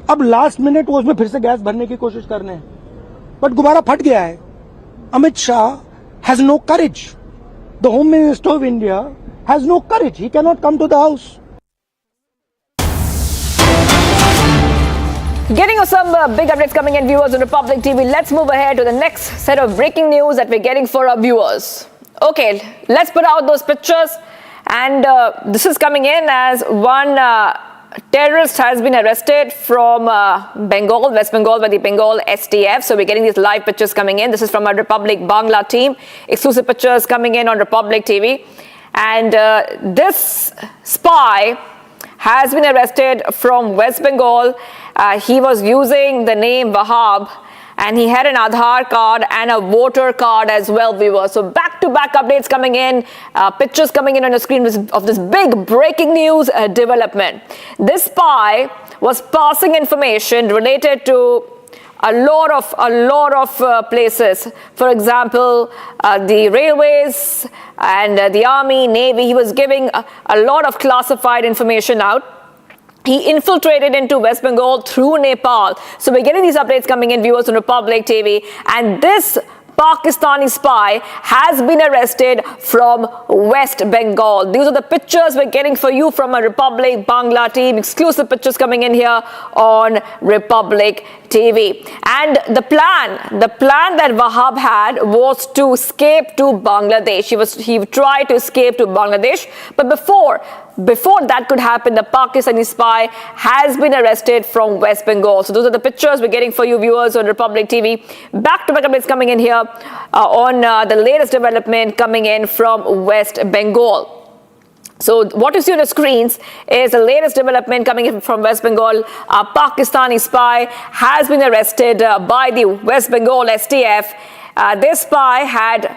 अब लास्ट मिनट वो उसमें फिर से गैस भरने की कोशिश कर रहे हैं, बट गुब्बारा फट गया है. Amit Shah has no courage. The home minister of India has no courage. He cannot come to the house. Getting us some big updates coming in, viewers on Republic TV. Let's move ahead to the next set of breaking news that we're getting for our viewers. Okay, let's put out those pictures. And this is coming in as one terrorist has been arrested from Bengal, West Bengal, by the Bengal STF. So we're getting these live pictures coming in. This is from our Republic Bangla team. Exclusive pictures coming in on Republic TV. And this spy has been arrested from West Bengal. He was using the name Wahab, and he had an Aadhaar card and a voter card as well, viewers. So back-to-back updates coming in, pictures coming in on the screen of this big breaking news development. This spy was passing information related to a lot of places. For example, the railways and the army, navy. He was giving a lot of classified information out. He infiltrated into West Bengal through Nepal. So we're getting these updates coming in, viewers on Republic TV. And this Pakistani spy has been arrested from West Bengal. These are the pictures we're getting for you from a Republic Bangla team. Exclusive pictures coming in here on Republic TV. And the plan that Wahab had was to escape to Bangladesh. He tried to escape to Bangladesh, but before that could happen, the Pakistani spy has been arrested from West Bengal. So those are the pictures we're getting for you viewers on Republic TV. Back-to-back updates coming in here on the latest development coming in from West Bengal. So what you see on the screens is the latest development coming in from West Bengal. A Pakistani spy has been arrested by the West Bengal STF. This spy had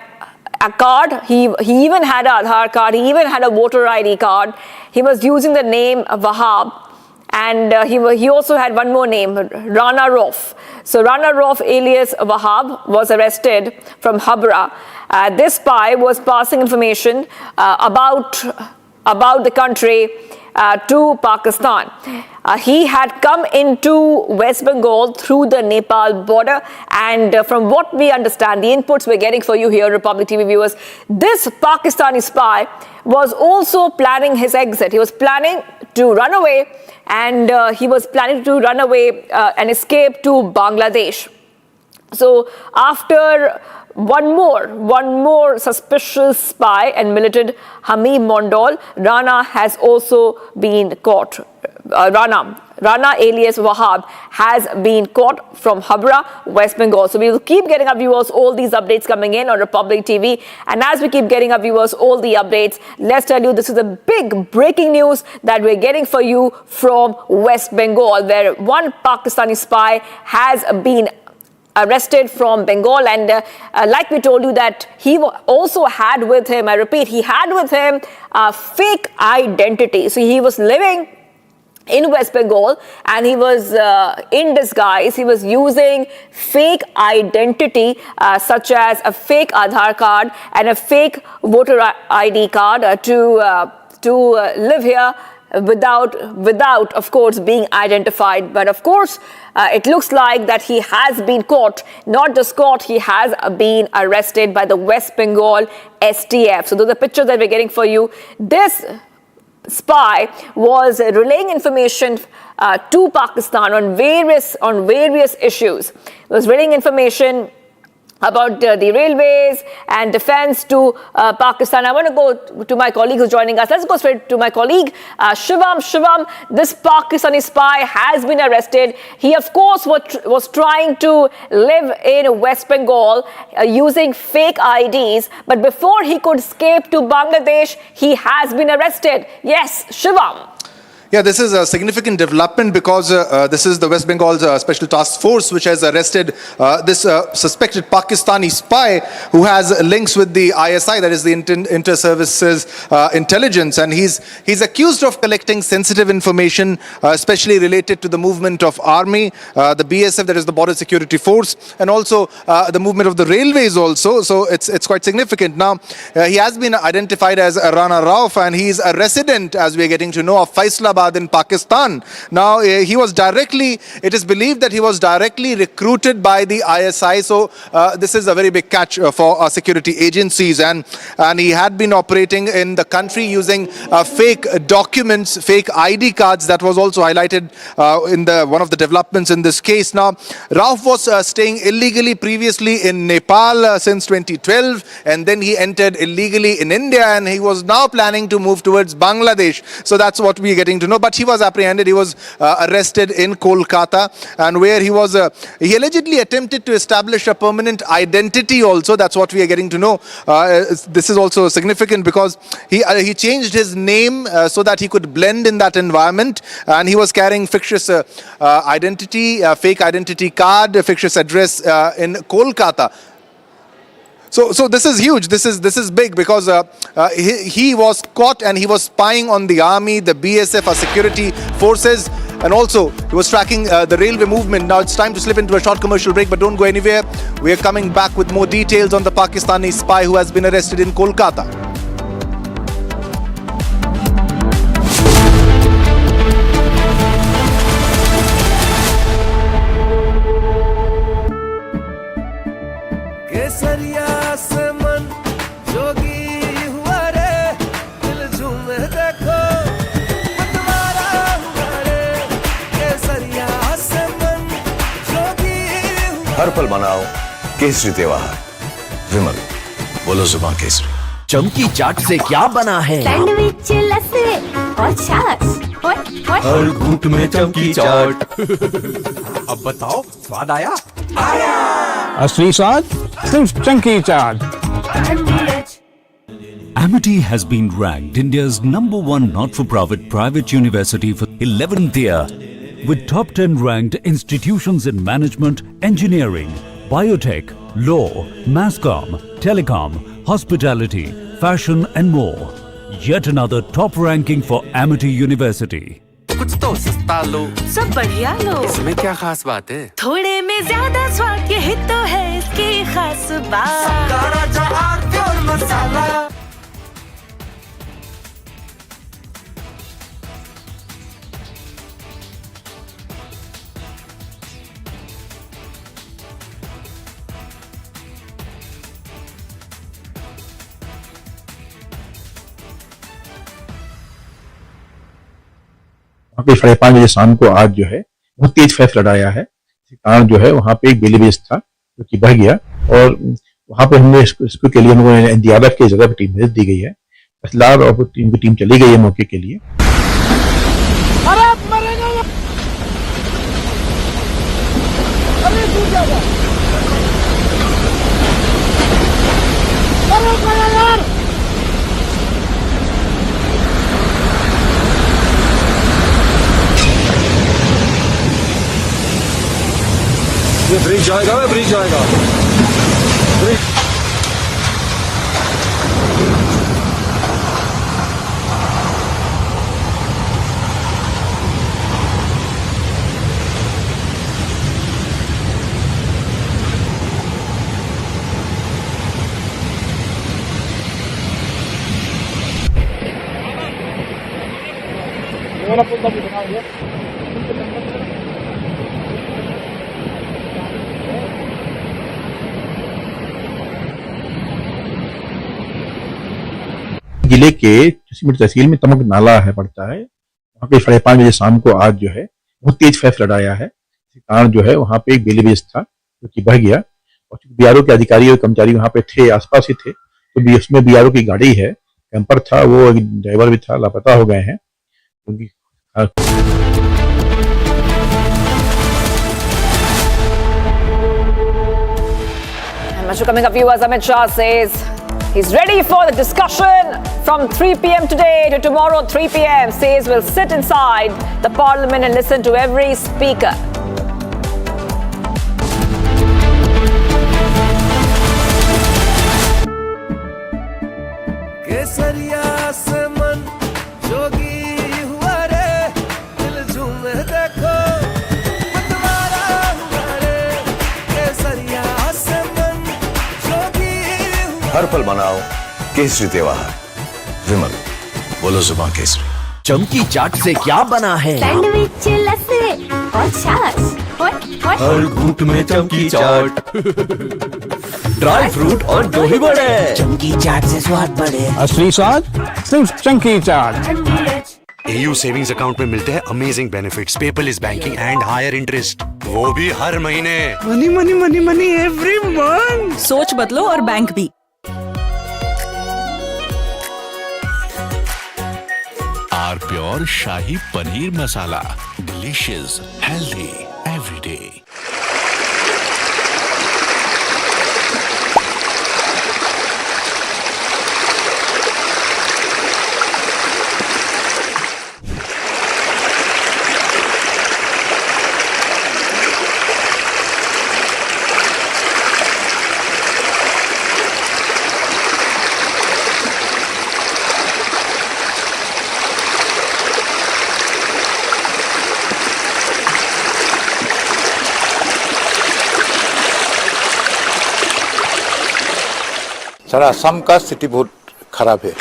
a card. He even had an Aadhaar card. He even had a voter ID card. He was using the name Wahab. And he also had one more name, Rana Rauf. So Rana Rauf alias Wahab was arrested from Habra. This spy was passing information about the country to Pakistan. He had come into West Bengal through the Nepal border, and from what we understand, the inputs we're getting for you here, Republic TV viewers, this Pakistani spy was also planning his exit. He was planning to run away, and he was planning to run away and escape to Bangladesh. So after one more suspicious spy and militant, Hamid Mondal, Rana has also been caught. Rana alias Wahab has been caught from Habra, West Bengal. So we will keep getting our viewers all these updates coming in on Republic TV. And as we keep getting our viewers all the updates, let's tell you this is a big breaking news that we're getting for you from West Bengal, where one Pakistani spy has been arrested from Bengal, and like we told you that he also had with him, I repeat, he had with him a fake identity. So he was living in West Bengal and he was in disguise. He was using fake identity such as a fake Aadhaar card and a fake voter ID card to live here without of course being identified. But of course it looks like that he has been caught. Not just caught, he has been arrested by the West Bengal STF. So those are the pictures that we're getting for you. This spy was relaying information to Pakistan on various issues. It was relaying information about the railways and defense to Pakistan. I want to go to my colleague who's joining us. Let's go straight to my colleague, Shivam. Shivam, this Pakistani spy has been arrested. He, of course, was trying to live in West Bengal using fake IDs. But before he could escape to Bangladesh, he has been arrested. Yes, Shivam. Yeah, this is a significant development because this is the West Bengal's Special Task Force which has arrested this suspected Pakistani spy who has links with the ISI, that is the Inter-Services Intelligence, and he's accused of collecting sensitive information, especially related to the movement of army, the BSF, that is the Border Security Force, and also the movement of the railways also. So it's quite significant. Now, he has been identified as Rana Rauf, and he's a resident, as we are getting to know, of Faisalabad in Pakistan. Now, it is believed that he was directly recruited by the ISI. So this is a very big catch for our security agencies, and he had been operating in the country using fake documents, fake ID cards. That was also highlighted in one of the developments in this case. Now, Rauf was staying illegally previously in Nepal since 2012, and then he entered illegally in India, and he was now planning to move towards Bangladesh. So that's what we are getting to know. But he was apprehended. He was arrested in Kolkata, and where he allegedly attempted to establish a permanent identity also. That's what we are getting to know. This is also significant because he changed his name so that he could blend in that environment, and he was carrying fictitious identity, fake identity card, fictitious address in Kolkata. So this is huge. This is big because he was caught and he was spying on the army, the BSF, our security forces, and also he was tracking the railway movement. Now it's time to slip into a short commercial break, but don't go anywhere. We are coming back with more details on the Pakistani spy who has been arrested in Kolkata. हर पल मनाओ केसरी त्योहार। विमल, बोलो जुबान केसरी। चमकी चाट से क्या बना है? सैंडविच, लस्सी और छाछ। हर घूंट में चमकी चाट। अब बताओ, स्वाद आया? असली स्वाद सिर्फ chunky chaat. Amity has been ranked India's #1 not-for-profit private university for 11th year, with top 10 ranked institutions in management, engineering, biotech, law, mass-comm, telecom, hospitality, fashion and more. Yet another top ranking for Amity University. कुछ तो सस्ता लो, सब बढ़िया लो। इसमें क्या खास बात है? थोड़े में ज्यादा स्वाद, यही तो है इसकी खास बात। राजा आरती और मसाला। वहाँ पे 5:30 बजे शाम को आज जो है बहुत तेज फैसला आया है। इस कारण जो है वहाँ पे एक बेली था जो कि बह गया और वहाँ पे हमने इसको के लिए हम लोगों ने NDRF की जगह पे टीम भेज दी गई है। फिलहाल और टीम चली गई है मौके के लिए। ये ब्रिज जाएगा, ब्रिज जाएगा। ब्रिज जिले के जोशीमठ तहसील में तमक नाला है पड़ता है, वहाँ पे 5:30 बजे शाम को आज जो है बहुत तेज फैसला आया है। इस कारण जो है वहाँ पे एक बेली था जो कि बह गया और BRO के अधिकारी और कर्मचारी वहाँ पे थे, आसपास ही थे, तो उसमें BRO की गाड़ी है, कैंपर था, वो ड्राइवर भी था, लापता हो गए हैं क्योंकि Coming up, viewers, Amit Shah says he's ready for the discussion from 3 p.m. today to tomorrow 3 p.m. Says we'll sit inside the parliament and listen to every speaker. हर पल मनाओ केसरी त्योहार। विमल, बोलो जुबान केसरी। चमकी चाट से क्या बना है? सैंडविच, लस्सी और छाछ। हर घूंट में चमकी चाट। ड्राई फ्रूट और दही बड़े। चमकी चाट से स्वाद बढ़े। असली स्वाद सिर्फ chunky chaat. AU savings account में मिलते हैं amazing benefits, paperless banking and higher interest, वो भी हर महीने। Money money money money every month. सोच बदलो और बैंक भी। R pure shahi paneer masala, delicious, healthy everyday. सारा असम का स्थिति बहुत खराब है।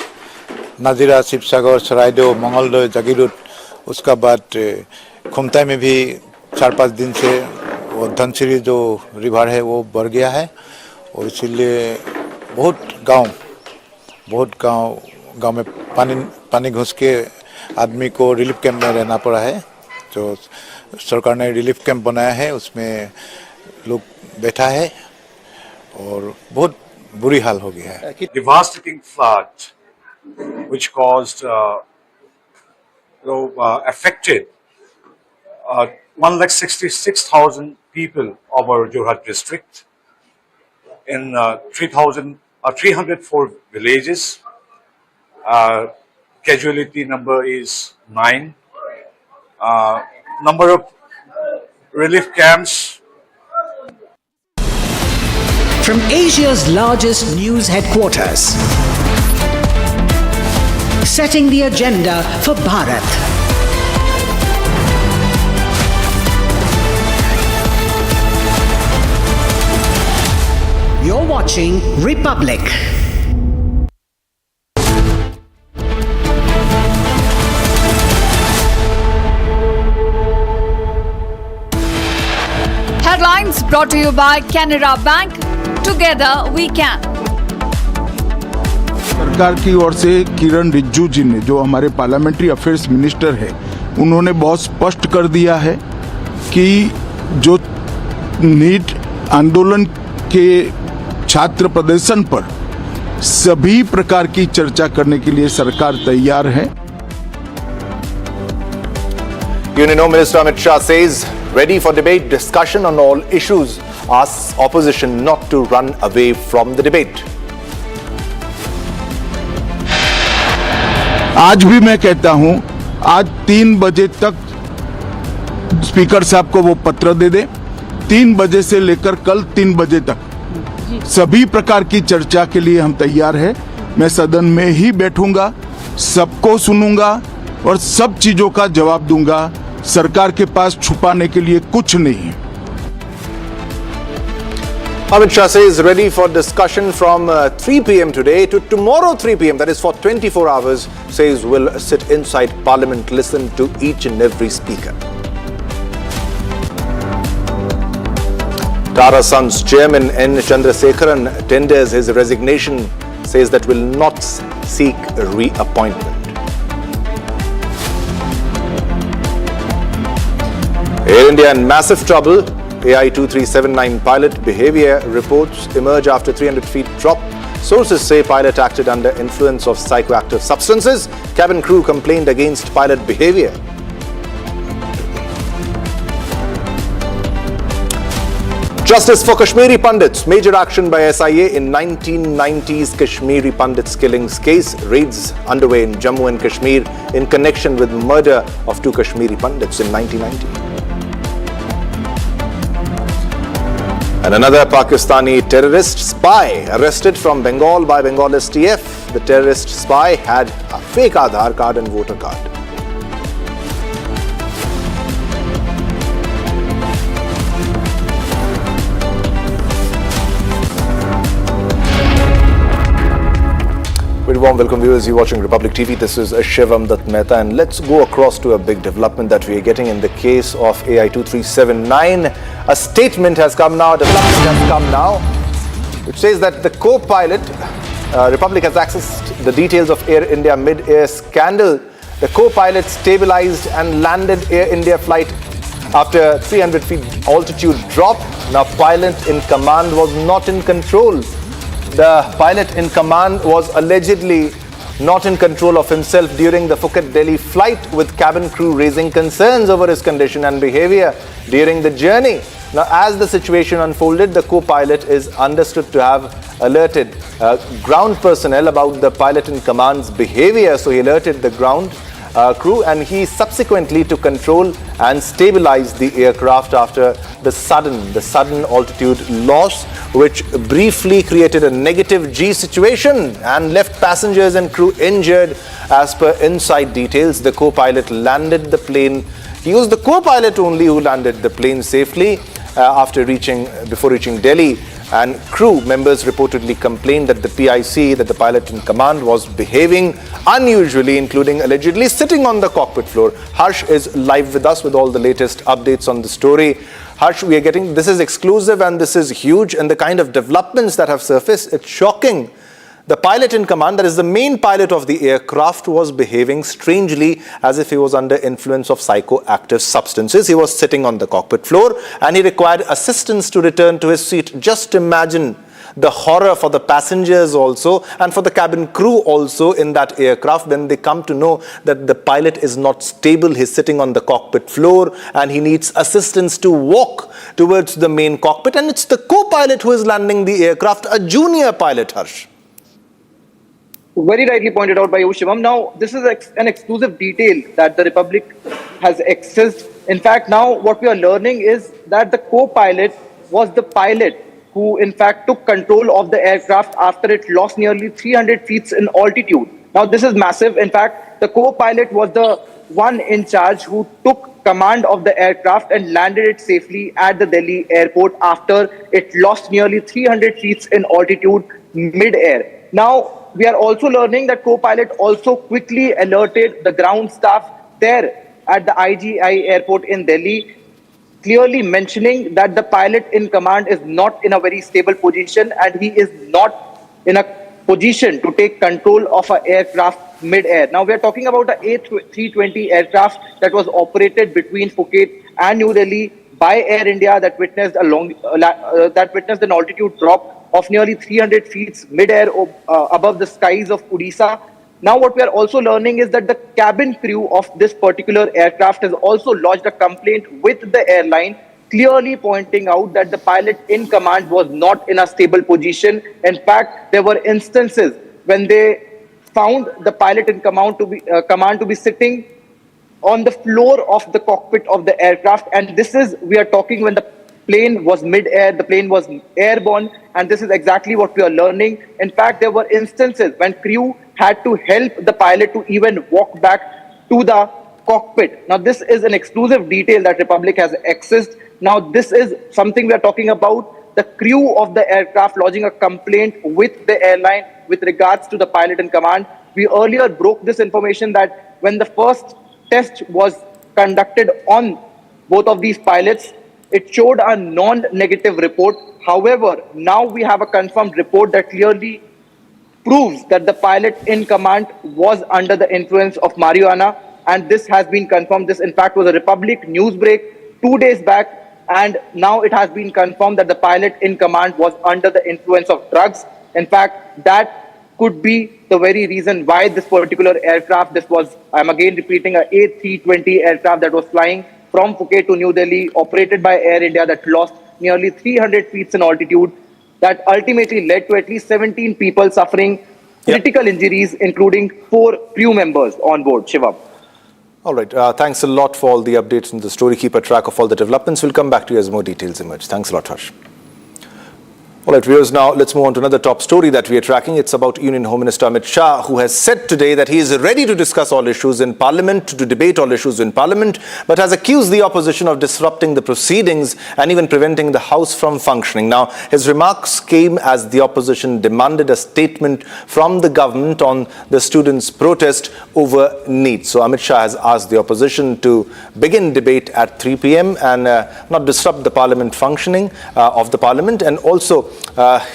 नाजिरा, शिवसागर, सरायदेव, मंगलदय, जागीरोड, उसका बाद खुमताई में भी 4-5 दिन से वो धनसिरी जो रिवर है वो बढ़ गया है और इसीलिए बहुत गांव में पानी घुस के आदमी को रिलीफ कैंप में रहना पड़ा है। जो सरकार ने रिलीफ कैंप बनाया है उसमें लोग बैठा है और बहुत बुरी हाल हो गया है. Devastating flood, which caused, affected 166,000 people of our Jorhat district in 304 villages. Casualty number is 9. Number of relief camps. From Asia's largest news headquarters, setting the agenda for Bharat. You're watching Republic. Headlines brought to you by Canara Bank. Together we can. सरकार की ओर से किरण रिजिजू जी ने, जो हमारे parliamentary affairs minister है, उन्होंने बहुत स्पष्ट कर दिया है कि जो नीट आंदोलन के छात्र प्रदर्शन पर सभी प्रकार की चर्चा करने के लिए सरकार तैयार है. Union Home Minister Amit Shah says ready for debate, discussion on all issues, asks opposition not to run away from the debate. आज भी मैं कहता हूं, आज 3 बजे तक स्पीकर साहब को वो पत्र दे दे. 3 बजे से लेकर कल 3 बजे तक सभी प्रकार की चर्चा के लिए हम तैयार हैं. मैं सदन में ही बैठूंगा, सबको सुनूंगा और सब चीजों का जवाब दूंगा. सरकार के पास छुपाने के लिए कुछ नहीं है. Amit Shah says ready for discussion from 3 p.m. today to tomorrow 3 p.m. That is for 24 hours. Says will sit inside Parliament, listen to each and every speaker. Tata Sons Chairman N. Chandrasekharan tenders his resignation. Says that will not seek reappointment. Air India in massive trouble. AI 2379 pilot behavior reports emerge after 300 feet drop. Sources say pilot acted under influence of psychoactive substances. Cabin crew complained against pilot behavior. Justice for Kashmiri Pandits. Major action by SIA in 1990s Kashmiri Pandits killings case. Raids underway in Jammu and Kashmir in connection with murder of 2 Kashmiri Pandits in 1990. And another Pakistani terrorist spy arrested from Bengal by Bengal STF. The terrorist spy had a fake Aadhaar card and voter card. Very warm welcome viewers, you're watching Republic TV. This is Shivam Dutt Mehta, and let's go across to a big development that we are getting in the case of AI 2379. A statement has come now, which says that the co-pilot, Republic has accessed the details of Air India mid-air scandal. The co-pilot stabilized and landed Air India flight after 300 feet altitude drop. Now pilot in command was not in control. The pilot in command was allegedly not in control of himself during the Phuket-Delhi flight, with cabin crew raising concerns over his condition and behavior during the journey. Now, as the situation unfolded, the co-pilot is understood to have alerted ground personnel about the pilot in command's behavior. So he alerted the ground crew, and he subsequently took control and stabilized the aircraft after the sudden altitude loss, which briefly created a negative G situation and left passengers and crew injured. As per inside details, the co-pilot landed the plane. He was the co-pilot only who landed the plane safely before reaching Delhi. And crew members reportedly complained that the PIC, that the pilot in command, was behaving unusually, including allegedly sitting on the cockpit floor. Harsh is live with us with all the latest updates on the story. Harsh, this is exclusive and this is huge, and the kind of developments that have surfaced, it's shocking The pilot in command, that is the main pilot of the aircraft, was behaving strangely as if he was under influence of psychoactive substances. He was sitting on the cockpit floor and he required assistance to return to his seat. Just imagine the horror for the passengers also and for the cabin crew also in that aircraft when they come to know that the pilot is not stable. He's sitting on the cockpit floor and he needs assistance to walk towards the main cockpit, and it's the co-pilot who is landing the aircraft, a junior pilot, Harsh. Very rightly pointed out by you, Shivam. Now, this is an exclusive detail that the Republic has accessed. In fact, now what we are learning is that the co-pilot was the pilot who in fact took control of the aircraft after it lost nearly 300 feet in altitude. Now, this is massive. In fact, the co-pilot was the one in charge who took command of the aircraft and landed it safely at the Delhi airport after it lost nearly 300 feet in altitude mid-air. Now, we are also learning that co-pilot also quickly alerted the ground staff there at the IGI airport in Delhi, clearly mentioning that the pilot in command is not in a very stable position and he is not in a position to take control of an aircraft mid-air. Now, we are talking about an A320 aircraft that was operated between Phuket and New Delhi by Air India that witnessed an altitude drop of nearly 300 feet mid-air above the skies of Odisha. Now, what we are also learning is that the cabin crew of this particular aircraft has also lodged a complaint with the airline, clearly pointing out that the pilot in command was not in a stable position. In fact, there were instances when they found the pilot in command to be sitting on the floor of the cockpit of the aircraft, and this is, we are talking when the plane was mid-air, the plane was airborne, and this is exactly what we are learning. In fact, there were instances when crew had to help the pilot to even walk back to the cockpit. Now, this is an exclusive detail that Republic has accessed. Now, this is something we are talking about, the crew of the aircraft lodging a complaint with the airline with regards to the pilot in command. We earlier broke this information that when the first test was conducted on both of these pilots, it showed a non-negative report. However, now we have a confirmed report that clearly proves that the pilot in command was under the influence of marijuana, and this has been confirmed. This, in fact, was a Republic news break 2 days back, and now it has been confirmed that the pilot in command was under the influence of drugs. In fact, that could be the very reason why this particular aircraft, this was, I'm again repeating, a A320 aircraft that was flying from Phuket to New Delhi, operated by Air India, that lost nearly 300 feet in altitude, that ultimately led to at least 17 people suffering critical injuries, including 4 crew members on board. Shivam. All right. Thanks a lot for all the updates in the story. Keep a track of all the developments. We'll come back to you as more details emerge. Thanks a lot, Harsh. All right, viewers, now let's move on to another top story that we are tracking. It's about Union Home Minister Amit Shah, who has said today that he is ready to discuss all issues in Parliament, to debate all issues in Parliament, but has accused the opposition of disrupting the proceedings and even preventing the House from functioning. Now, his remarks came as the opposition demanded a statement from the government on the students' protest over NEET. So Amit Shah has asked the opposition to begin debate at 3 p.m. and not disrupt the Parliament functioning of the Parliament, and also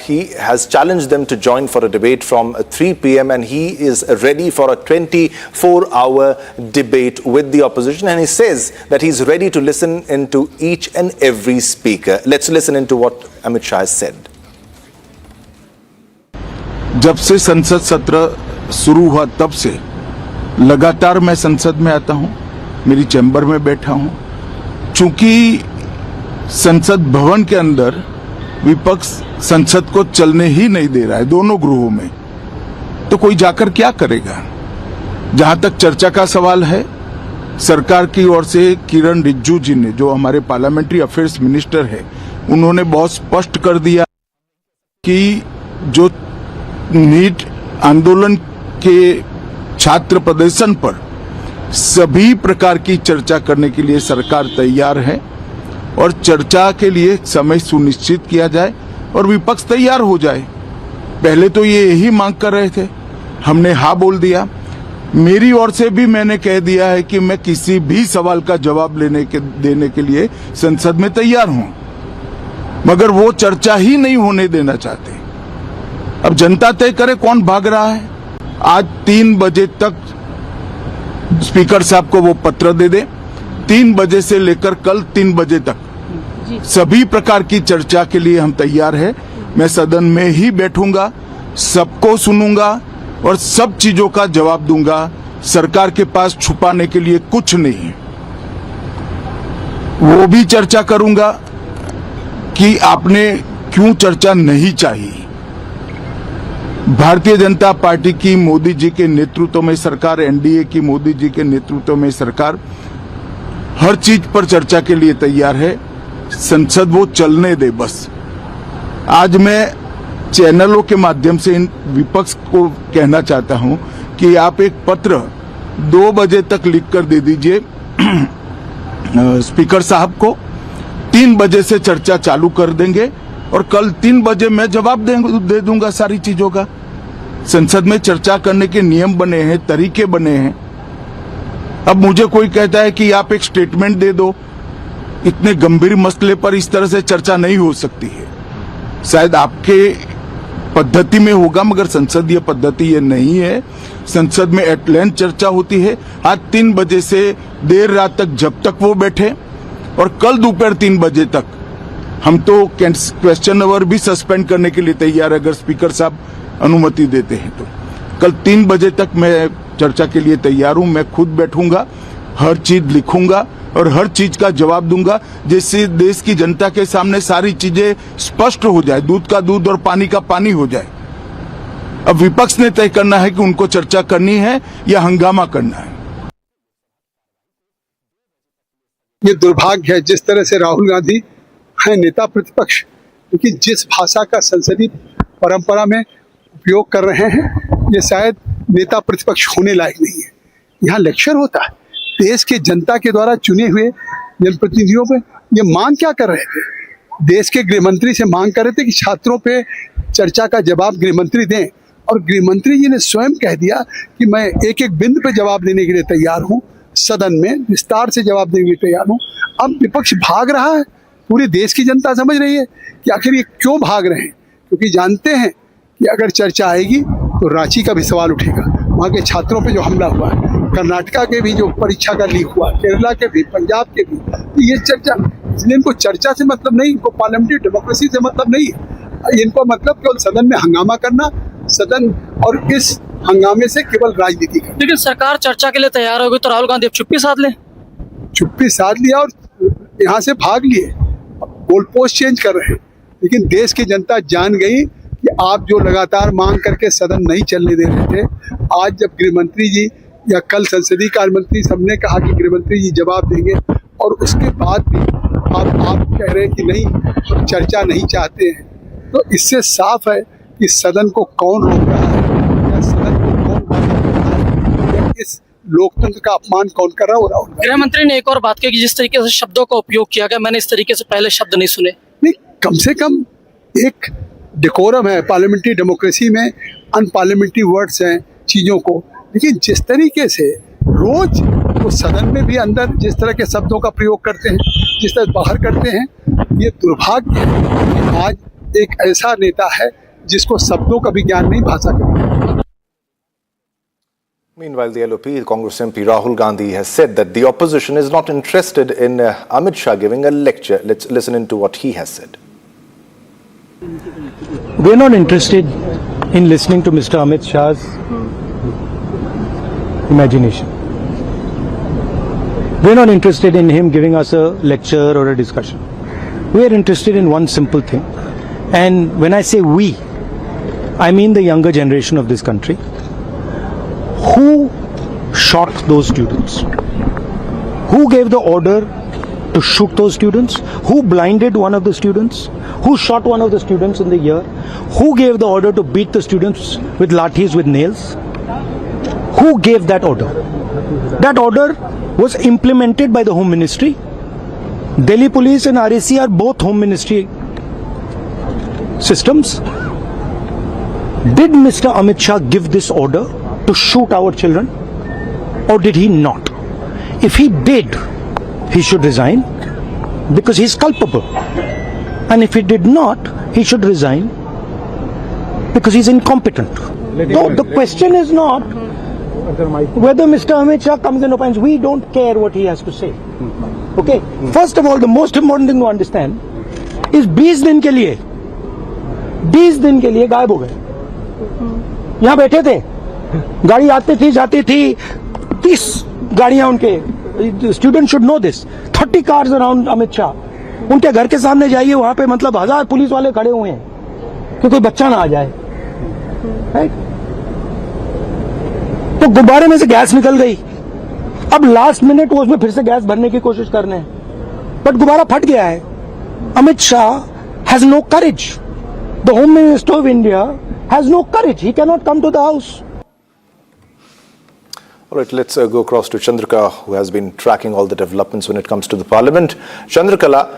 he has challenged them to join for a debate from 3 p.m. and he is ready for a 24-hour debate with the opposition, and he says that he's ready to listen into each and every speaker. Let's listen into what Amit Shah has said. जब से संसद सत्र शुरू हुआ तब से लगातार मैं संसद में आता हूं, मेरी चैम्बर में बैठा हूं। चूंकि संसद भवन के अंदर विपक्ष संसद को चलने ही नहीं दे रहा है दोनों गृहों में, तो कोई जाकर क्या करेगा। जहां तक चर्चा का सवाल है, सरकार की ओर से किरण रिजिजू जी ने, जो हमारे पार्लियामेंट्री अफेयर्स मिनिस्टर है, उन्होंने बहुत स्पष्ट कर दिया कि जो नीट आंदोलन के छात्र प्रदर्शन पर सभी प्रकार की चर्चा करने के लिए सरकार तैयार है और चर्चा के लिए समय सुनिश्चित किया जाए और विपक्ष तैयार हो जाए। पहले तो ये यही मांग कर रहे थे, हमने हाँ बोल दिया। मेरी ओर से भी मैंने कह दिया है कि मैं किसी भी सवाल का जवाब देने के लिए संसद में तैयार हूं, मगर वो चर्चा ही नहीं होने देना चाहते। अब जनता तय करे कौन भाग रहा है। आज 3 बजे तक स्पीकर साहब को वो पत्र दे दे, 3 बजे से लेकर कल 3 बजे तक सभी प्रकार की चर्चा के लिए हम तैयार हैं। मैं सदन में ही बैठूंगा, सबको सुनूंगा और सब चीजों का जवाब दूंगा। सरकार के पास छुपाने के लिए कुछ नहीं है। वो भी चर्चा करूंगा कि आपने क्यों चर्चा नहीं चाहिए। भारतीय जनता पार्टी की मोदी जी के नेतृत्व में सरकार, एनडीए की मोदी जी के नेतृत्व में सरकार हर चीज पर चर्चा के लिए तैयार है। संसद वो चलने दे बस। आज मैं चैनलों के माध्यम से इन विपक्ष को कहना चाहता हूं कि आप एक पत्र 2 बजे तक लिखकर दे दीजिए स्पीकर साहब को। 3 बजे से चर्चा चालू कर देंगे और कल 3 बजे मैं जवाब दे दूंगा सारी चीजों का। संसद में चर्चा करने के नियम बने हैं, तरीके बने हैं। अब मुझे कोई कहता है कि आप एक स्टेटमेंट दे दो, इतने गंभीर मसले पर इस तरह से चर्चा नहीं हो सकती है। शायद आपके पद्धति में होगा, मगर संसदीय पद्धति ये नहीं है। संसद में एट लेंथ चर्चा होती है। आज 3 बजे से देर रात तक, जब तक वो बैठे, और कल दोपहर 3 बजे तक हम तो क्वेश्चन आवर भी सस्पेंड करने के लिए तैयार है, अगर स्पीकर साहब अनुमति देते हैं तो। कल 3 बजे तक मैं चर्चा के लिए तैयार हूं। मैं खुद बैठूंगा, हर चीज लिखूंगा और हर चीज का जवाब दूंगा, जिससे देश की जनता के सामने सारी चीजें स्पष्ट हो जाए, दूध का दूध और पानी का पानी हो जाए। अब विपक्ष ने तय करना है कि उनको चर्चा करनी है या हंगामा करना है। ये दुर्भाग्य है जिस तरह से राहुल गांधी है नेता प्रतिपक्ष, क्योंकि जिस भाषा का संसदीय परंपरा में उपयोग कर रहे हैं, ये शायद नेता प्रतिपक्ष होने लायक नहीं है। यहाँ लेक्चर होता है। देश के जनता के द्वारा चुने हुए जनप्रतिनिधियों पे ये मांग क्या कर रहे थे? देश के गृह मंत्री से मांग कर रहे थे कि छात्रों पे चर्चा का जवाब गृह मंत्री दें, और गृह मंत्री जी ने स्वयं कह दिया कि मैं एक एक बिंदु पे जवाब देने के लिए तैयार हूँ, सदन में विस्तार से जवाब देने के लिए तैयार हूँ। अब विपक्ष भाग रहा है। पूरे देश की जनता समझ रही है कि आखिर ये क्यों भाग रहे हैं, क्योंकि जानते हैं कि अगर चर्चा आएगी तो रांची का भी सवाल उठेगा, वहाँ के छात्रों पे जो हमला हुआ है, कर्नाटका के भी जो परीक्षा का लीक हुआ, केरला के भी, पंजाब के भी, तो ये चर्चा, इसलिए इनको चर्चा से मतलब नहीं, इनको पार्लियामेंट्री डेमोक्रेसी से मतलब नहीं है। इनको मतलब केवल सदन में हंगामा करना, सदन, और इस हंगामे से केवल राजनीति करना। लेकिन सरकार चर्चा के लिए तैयार होगी तो राहुल गांधी अब चुप्पी साध ले। चुप्पी साध लिया और यहाँ से भाग लिए, गोल पोस्ट चेंज कर रहे हैं। लेकिन देश की जनता जान गई कि आप जो लगातार मांग करके सदन नहीं चलने दे रहे थे, आज जब गृह मंत्री जी या कल संसदीय कार्य मंत्री सबने कहा कि गृह मंत्री जी जवाब देंगे, और उसके बाद भी आप कह रहे हैं कि नहीं, हम चर्चा नहीं चाहते हैं, तो इससे साफ है कि सदन को कौन रोक रहा है, या सदन को कौन रोक रहा है, या इस लोकतंत्र का अपमान कौन कर रहा है। राहुल गृह मंत्री ने एक और बात की कि जिस तरीके से शब्दों का उपयोग किया गया, मैंने इस तरीके से पहले शब्द नहीं सुने। नहीं, कम से कम एक डेकोरम है पार्लियामेंट्री डेमोक्रेसी में, अनपार्लियामेंट्री वर्ड्स हैं चीजों को। लेकिन जिस तरीके से रोज वो सदन में भी अंदर जिस तरह के शब्दों का प्रयोग करते हैं, जिस तरह बाहर करते हैं, ये दुर्भाग्य है कि आज एक ऐसा नेता है जिसको शब्दों का भी ज्ञान नहीं, भाषा का। Meanwhile, the LOP, Congress MP Rahul Gandhi has said that the opposition is not interested in Amit Shah giving a lecture. Let's listen into what he has said. We're not interested in listening to Mr. Amit Shah's imagination. We're not interested in him giving us a lecture or a discussion. We're interested in one simple thing. And when I say we, I mean the younger generation of this country. Who shot those students? Who gave the order to shoot those students? Who blinded one of the students? Who shot one of the students in the ear? Who gave the order to beat the students with lathis, with nails? Who gave that order? That order was implemented by the Home Ministry. Delhi Police and RAC are both Home Ministry systems. Did Mr. Amit Shah give this order to shoot our children, or did he not? If he did, he should resign because he is culpable. And if he did not, he should resign because he's incompetent. So the question is not whether Mr. Amit Shah comes and opines. We don't care what he has to say. Okay? First of all, the most important thing to understand is 20 दिन के लिए गायब हो गए. यहाँ बैठे थे, गाड़ी आती थी जाती थी, 30 गाड़ियां उनके. Students should know this. 30 cars around Amit Shah. उनके घर के सामने जाइए, वहां पे मतलब 1000 पुलिस वाले खड़े हुए हैं कि कोई बच्चा ना आ जाए. Right? तो गुब्बारे में से गैस निकल गई. अब लास्ट मिनट वो उसमें फिर से गैस भरने की कोशिश कर रहे हैं, बट गुब्बारा फट गया है. Amit Shah has no courage. The Home Minister of India has no courage. He cannot come to the house. All right, let's go across to Chandrika, who has been tracking all the developments when it comes to the Parliament. Chandrikala,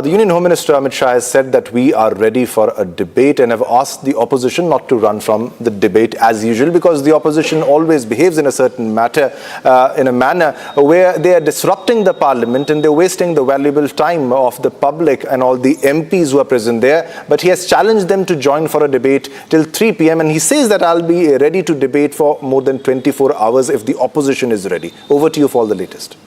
the Union Home Minister Amit Shah has said that we are ready for a debate and have asked the opposition not to run from the debate as usual, because the opposition always behaves in a certain in a manner where they are disrupting the Parliament and they're wasting the valuable time of the public and all the MPs who are present there. But he has challenged them to join for a debate till 3 p.m. and he says that I'll be ready to debate for more than 24 hours if the opposition is ready. Over to you for all the latest.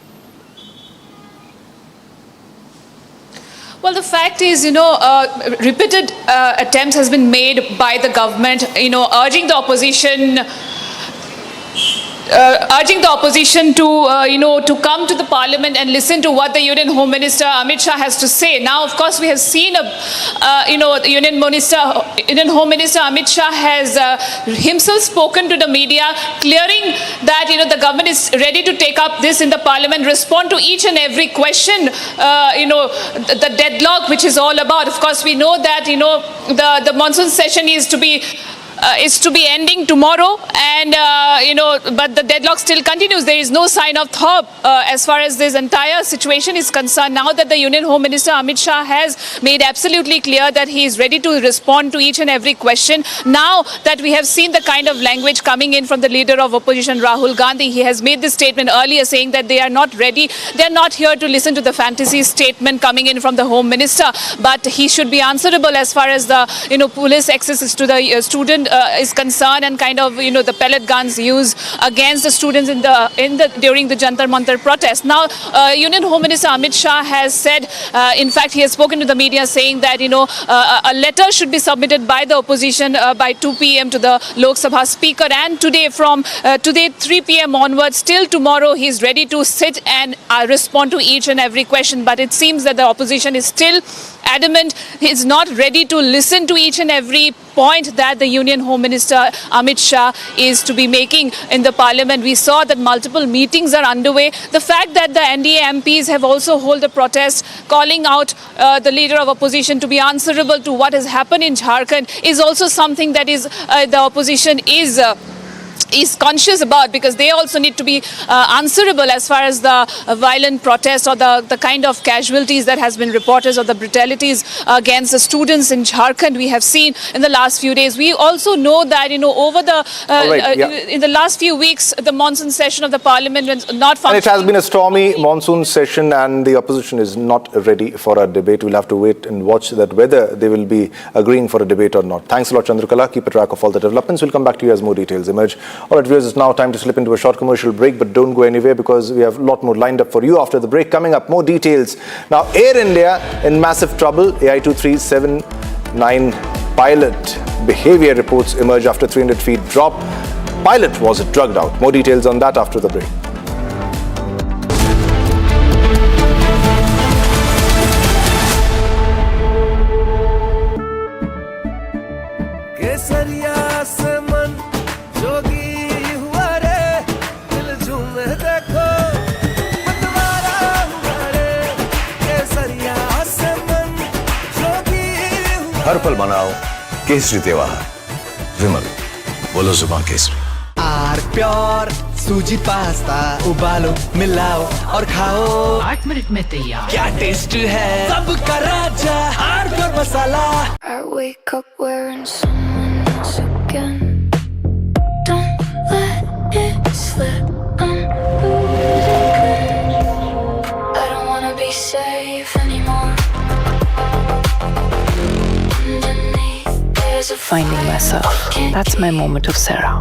Well, the fact is, repeated attempts has been made by the government, urging the opposition to come to the Parliament and listen to what the Union Home Minister Amit Shah has to say. Now, of course, we have seen the Union Home Minister Amit Shah has himself spoken to the media, clearing that the government is ready to take up this in the Parliament, respond to each and every question. The deadlock, which is all about. Of course, we know that the monsoon session is to be ending tomorrow, and but the deadlock still continues. There is no sign of thaw as far as this entire situation is concerned. Now that the Union Home Minister Amit Shah has made absolutely clear that he is ready to respond to each and every question, now that we have seen the kind of language coming in from the leader of opposition Rahul Gandhi, he has made this statement earlier saying that they are not ready, they are not here to listen to the fantasy statement coming in from the Home Minister, but he should be answerable as far as the police access to the student is concerned, and kind of the pellet guns used against the students during the Jantar Mantar protest. Now, Union Home Minister Amit Shah has said, in fact, he has spoken to the media saying that a letter should be submitted by the opposition by 2 p.m. to the Lok Sabha Speaker, and today from today 3 p.m. onwards till tomorrow he is ready to sit and respond to each and every question. But it seems that the opposition is still adamant, he is not ready to listen to each and every point that the Union Home Minister Amit Shah is to be making in the Parliament. We saw that multiple meetings are underway. The fact that the NDA MPs have also held a protest calling out the leader of opposition to be answerable to what has happened in Jharkhand is also something that is the opposition is conscious about, because they also need to be answerable as far as the violent protest or the kind of casualties that has been reported, or the brutalities against the students in Jharkhand we have seen in the last few days. We also know that over the in the last few weeks the monsoon session of the Parliament was not functioning. And it has been a stormy monsoon session and the opposition is not ready for a debate. We'll have to wait and watch that whether they will be agreeing for a debate or not. Thanks a lot, Chandrikala. Keep a track of all the developments. We'll come back to you as more details emerge. All right, viewers, it's now time to slip into a short commercial break, but don't go anywhere because we have a lot more lined up for you after the break. Coming up, more details. Now, Air India in massive trouble. AI2379 pilot behavior reports emerge after 300 feet drop. Pilot was drugged out. More details on that after the break. हर पल मनाओ केसरी त्योहार। विमल, बोलो जुबान केसरी। R pure सूजी pasta उबालो मिलाओ और खाओ 8 मिनट में तैयार। क्या टेस्ट है सबका राजा R pure masala. I wake up wearing someone else again. Don't let it slip. I'm losing control. I don't wanna be safe anymore. Finding myself. That's my moment of Sarah.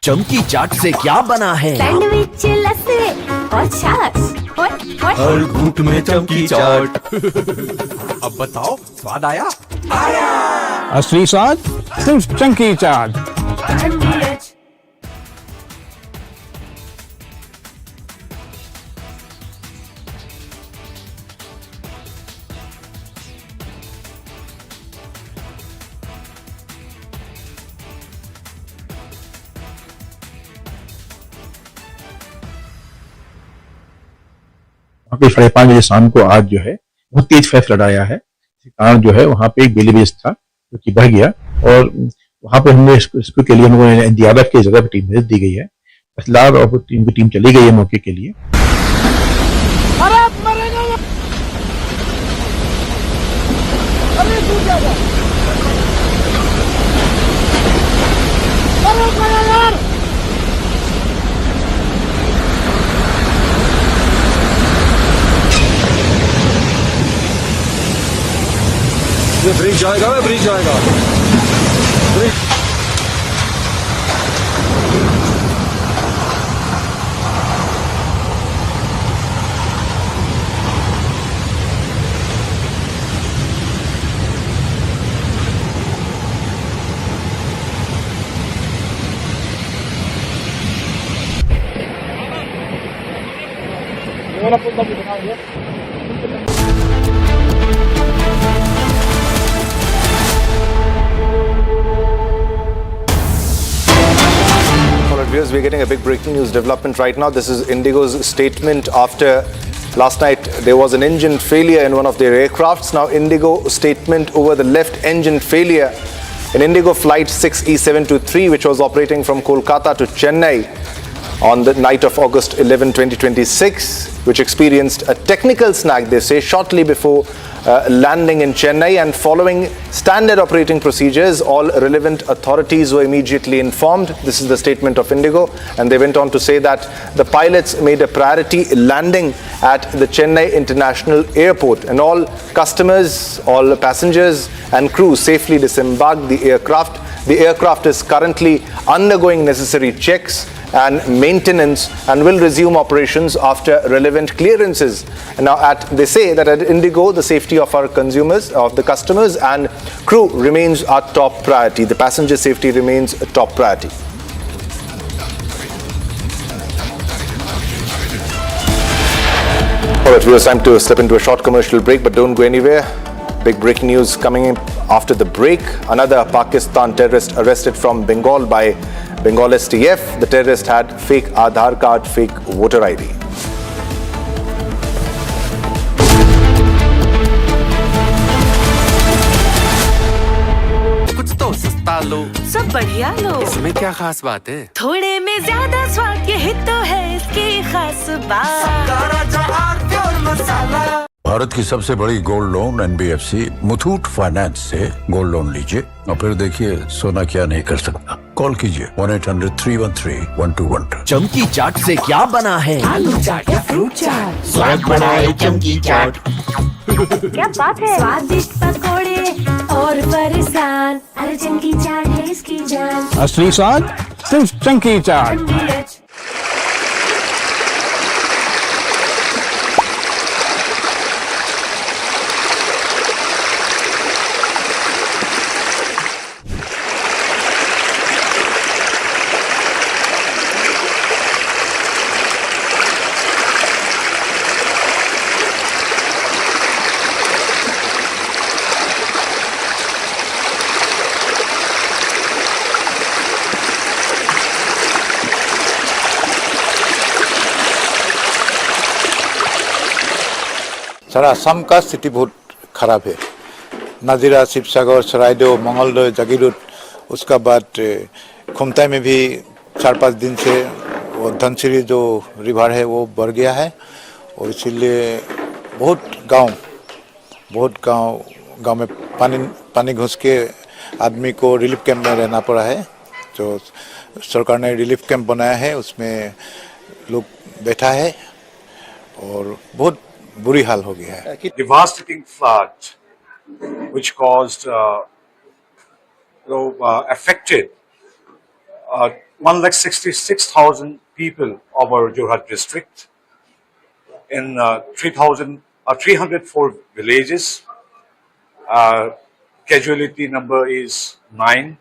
चमकी चाट से क्या बना है? सैंडविच लस्सी और छाछ हर घूंट में चमकी चाट। अब बताओ स्वाद आया? असली स्वाद सिर्फ चंकी चाट। वहाँ पे 5:30 बजे शाम को आज जो है बहुत तेज फैसला आया है। कारण जो है वहाँ पे एक बेलीबेज था जो कि बह गया और वहाँ पे हमने इसको के लिए हम लोगों ने एनडीआरएफ की जगह पे टीम भेज दी गई है। फिलहाल और टीम चली गई है मौके के लिए। ये ब्रिज जाएगा, ब्रिज जाएगा, bridge. Viewers, we're getting a big breaking news development right now. This is Indigo's statement after last night there was an engine failure in one of their aircrafts. Now Indigo statement over the left engine failure in Indigo flight 6E723, which was operating from Kolkata to Chennai on the night of August 11, 2026, which experienced a technical snag, they say, shortly before landing in Chennai, and following standard operating procedures, all relevant authorities were immediately informed. This is the statement of Indigo, and they went on to say that the pilots made a priority landing at the Chennai International Airport, and all customers, all passengers and crew safely disembarked the aircraft. The aircraft is currently undergoing necessary checks and maintenance and will resume operations after relevant clearances. And now they say that at Indigo, the safety of our consumers, of the customers and crew remains our top priority. The passenger safety remains a top priority. All right, it's time to step into a short commercial break, but don't go anywhere. Big breaking news coming in after the break. Another Pakistan terrorist arrested from Bengal by Bengal STF. The terrorist had fake Aadhaar card, fake voter ID. कुछ तो सस्ता लो, सब बढ़िया लो। इसमें क्या खास बात है? थोड़े में ज्यादा स्वाद, यही तो है इसकी खास बात। भारत की सबसे बड़ी gold loan NBFC Muthoot finance से गोल्ड लोन लीजिए और फिर देखिए सोना क्या नहीं कर सकता। कॉल कीजिए 1-800-313-1212। चमकी चाट से क्या बना है? आलू चाट या फ्रूट चाट, स्वाद बनाए चमकी चाट। क्या बात है? स्वादिष्ट पकोड़े और फरसान, अरे चमकी चाट है इसकी जान। असली स्वाद सिर्फ चंकी चाट। सारा असम का स्थिति बहुत खराब है। नाजिरा, शिवसागर, सरायदेव, मंगलदय, जागीरोड, उसका बाद खुमताई में भी 4-5 दिन से वो धनसिरी जो रिवर है वो बढ़ गया है और इसीलिए बहुत गांव में पानी घुस के आदमी को रिलीफ कैंप में रहना पड़ा है। जो सरकार ने रिलीफ कैंप बनाया है उसमें लोग बैठा है और बहुत बुरी हाल हो गया है। Devastating flood which caused affected 166,000 people of our Jorhat district in 304 villages. Casualty number is 9.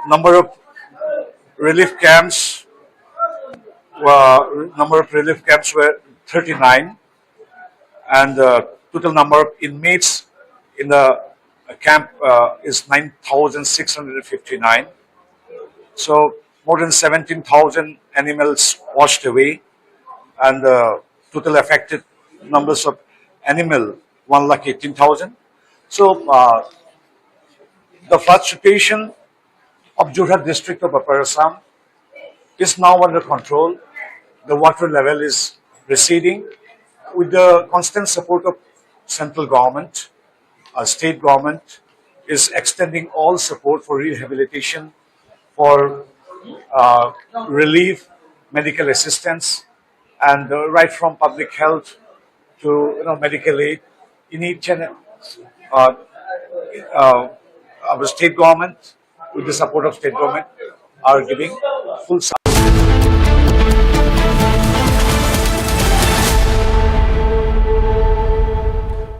Number of relief camps were 39, and total number of inmates in the camp is 9,659. So more than 17,000 animals washed away, and total affected numbers of animal 1,18,000. So the flood situation of Jorhat district of Upper Assam is now under control. The water level is receding with the constant support of central government. State government is extending all support for rehabilitation, for relief, medical assistance, and right from public health to medical aid in each and our state government, with the support of state government, are giving full support.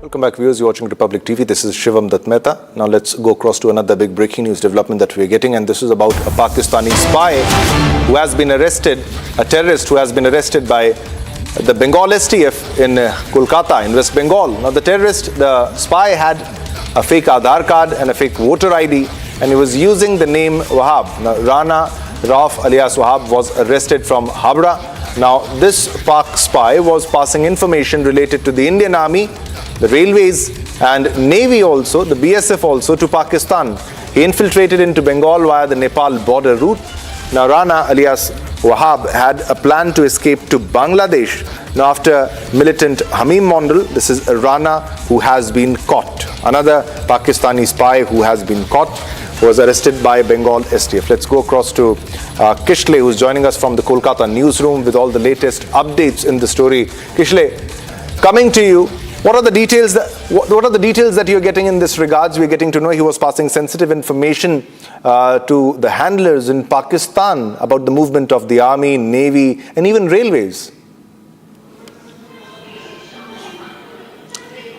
Welcome back, viewers. You're watching Republic TV. This is Shivam Dutt Mehta. Now let's go across to another big breaking news development that we're getting, and this is about a Pakistani spy who has been arrested, a terrorist who has been arrested by the Bengal STF in Kolkata in West Bengal. Now the spy had a fake Aadhaar card and a fake voter ID, and he was using the name Wahab. Now Rana Rauf alias Wahab was arrested from Habra. Now this Pak spy was passing information related to the Indian Army, the railways and Navy also, the BSF also, to Pakistan. He infiltrated into Bengal via the Nepal border route. Now Rana alias Wahab had a plan to escape to Bangladesh. Now after militant Hamim Mondal, this is Rana who has been caught. Another Pakistani spy who has been caught was arrested by Bengal STF. Let's go across to Kishle, who's joining us from the Kolkata newsroom with all the latest updates in the story. Kishle, coming to you. What are the details that you're getting in this regards? We're getting to know he was passing sensitive information to the handlers in Pakistan about the movement of the army, navy, and even railways.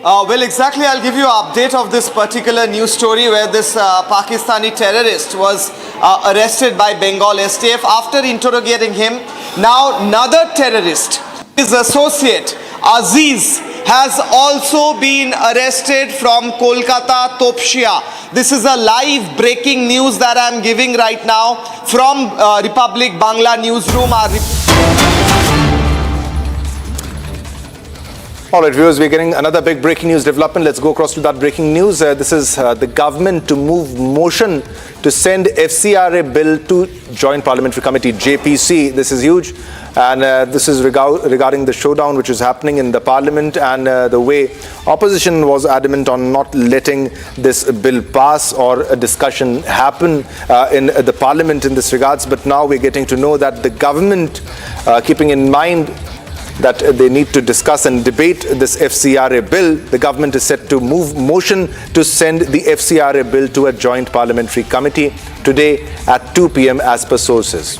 Well, exactly. I'll give you an update of this particular news story where this Pakistani terrorist was arrested by Bengal STF. After interrogating him, now another terrorist, his associate, Aziz, has also been arrested from Kolkata Topshia. This is a live breaking news that I'm giving right now from Republic Bangla newsroom. All right, viewers, we're getting another big breaking news development. Let's go across to that breaking news. This is the government to move motion to send FCRA bill to Joint Parliamentary Committee, JPC. This is huge. And this is regarding the showdown which is happening in the parliament and the way opposition was adamant on not letting this bill pass or a discussion happen in the parliament in this regards. But now we're getting to know that the government, keeping in mind that they need to discuss and debate this FCRA bill, the government is set to move motion to send the FCRA bill to a joint parliamentary committee today at 2 p.m. as per sources.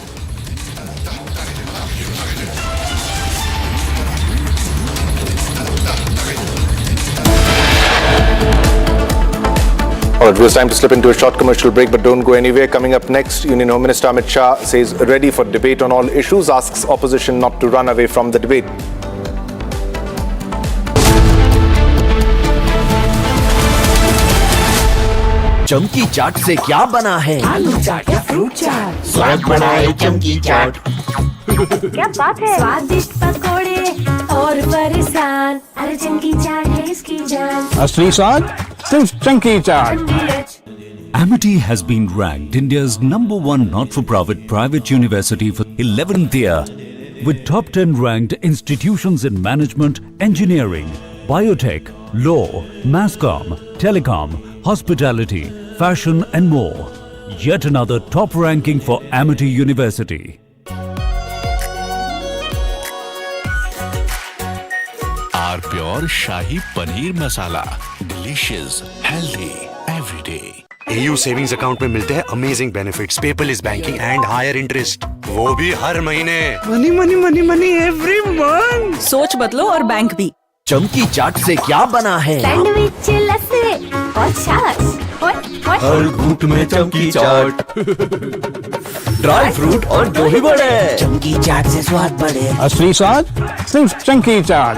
All right, it was time to slip into a short commercial break, but don't go anywhere. Coming up next, Union Home Minister Amit Shah says ready for debate on all issues, asks opposition not to run away from the debate. चमकी चाट से क्या बना है? आलू चाट या fruit चाट, स्वाद बनाए चमकी चाट। क्या बात है? स्वादिष्ट पकोड़े और फरसान, अरे चमकी चाट है इसकी जान। असली स्वाद सिर्फ चमकी चाट। Amity has been ranked India's #1 not-for-profit private university for 11th year, with top 10 ranked institutions in management, engineering, biotech, law, masscom, telecom, hospitality, fashion and more. Yet another top ranking for Amity University. Our pure Shahi Paneer Masala. Delicious, healthy, every day. AU savings account में मिलते हैं amazing benefits, paperless banking and higher interest, वो भी हर महीने। Money money money money every month. सोच बदलो और बैंक भी। चमकी चाट से क्या बना है? सैंडविच, लस्सी और छाछ। हर घूंट में चमकी चाट। ड्राई फ्रूट और दही बड़े। चमकी चाट से स्वाद बढ़े। असली स्वाद सिर्फ चंकी चाट।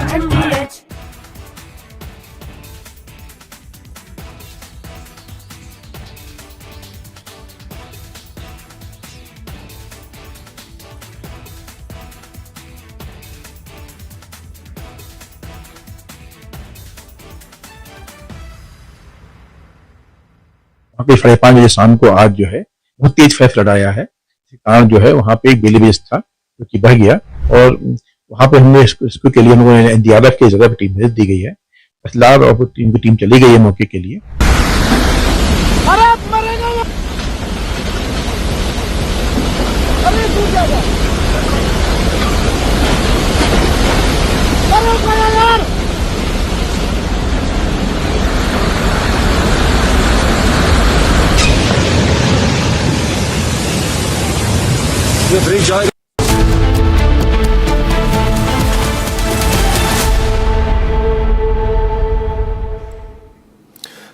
वहाँ पे 5:30 बजे शाम को आज जो है बहुत तेज फैसला आया है। कारण जो है वहाँ पे एक बेलीबेज था जो कि बह गया और वहाँ पे हमने इसको के लिए हम लोगों ने NDRF की जगह पे टीम भेज दी गई है। फिलहाल और टीम चली गई है मौके के लिए। ये ब्रिज जाएगा।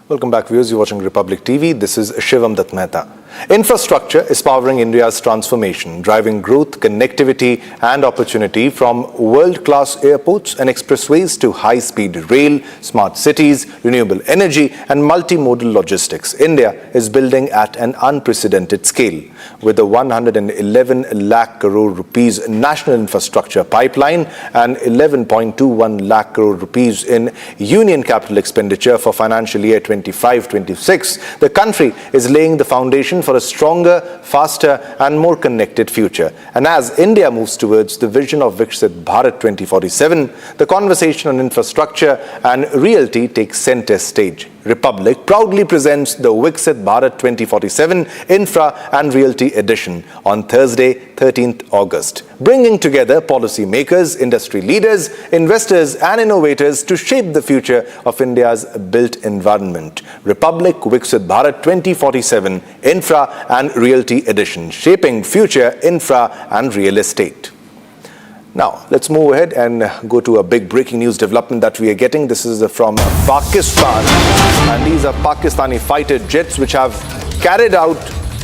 Welcome back, viewers. You're watching Republic TV. This is Shivam Dutt Mehta. Infrastructure is powering India's transformation, driving growth, connectivity and opportunity from world-class airports and expressways to high-speed rail, smart cities, renewable energy and multimodal logistics. India is building at an unprecedented scale. With a 111 lakh crore rupees national infrastructure pipeline and 11.21 lakh crore rupees in union capital expenditure for financial year 25-26, the country is laying the foundation for a stronger, faster and more connected future. And as India moves towards the vision of Viksit Bharat 2047, the conversation on infrastructure and realty takes center stage. Republic proudly presents the Viksit Bharat 2047 Infra and Realty Edition on Thursday, 13th August, bringing together policymakers, industry leaders, investors and innovators to shape the future of India's built environment. Republic Viksit Bharat 2047 Infra and Realty Edition, shaping future infra and real estate. Now, let's move ahead and go to a big breaking news development that we are getting. This is from Pakistan, and these are Pakistani fighter jets which have carried out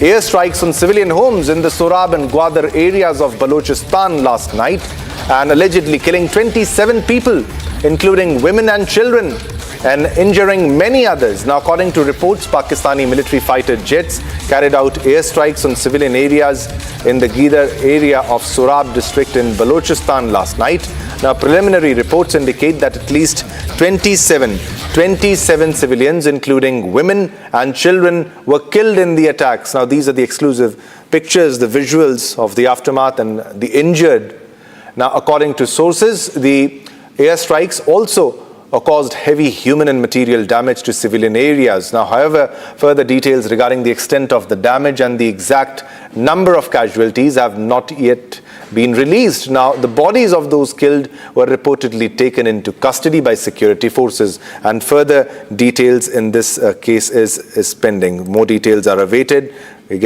airstrikes on civilian homes in the Sorab and Gwadar areas of Balochistan last night and allegedly killing 27 people, including women and children, and injuring many others. Now, according to reports, Pakistani military fighter jets carried out airstrikes on civilian areas in the Gidar area of Sorab district in Balochistan last night. Now, preliminary reports indicate that at least 27 civilians, including women and children, were killed in the attacks. Now, these are the exclusive pictures, the visuals of the aftermath and the injured. Now, according to sources, the airstrikes also caused heavy human and material damage to civilian areas. Now, however, further details regarding the extent of the damage and the exact number of casualties have not yet been released. Now, the bodies of those killed were reportedly taken into custody by security forces, and further details in this case is pending. More details are awaited. We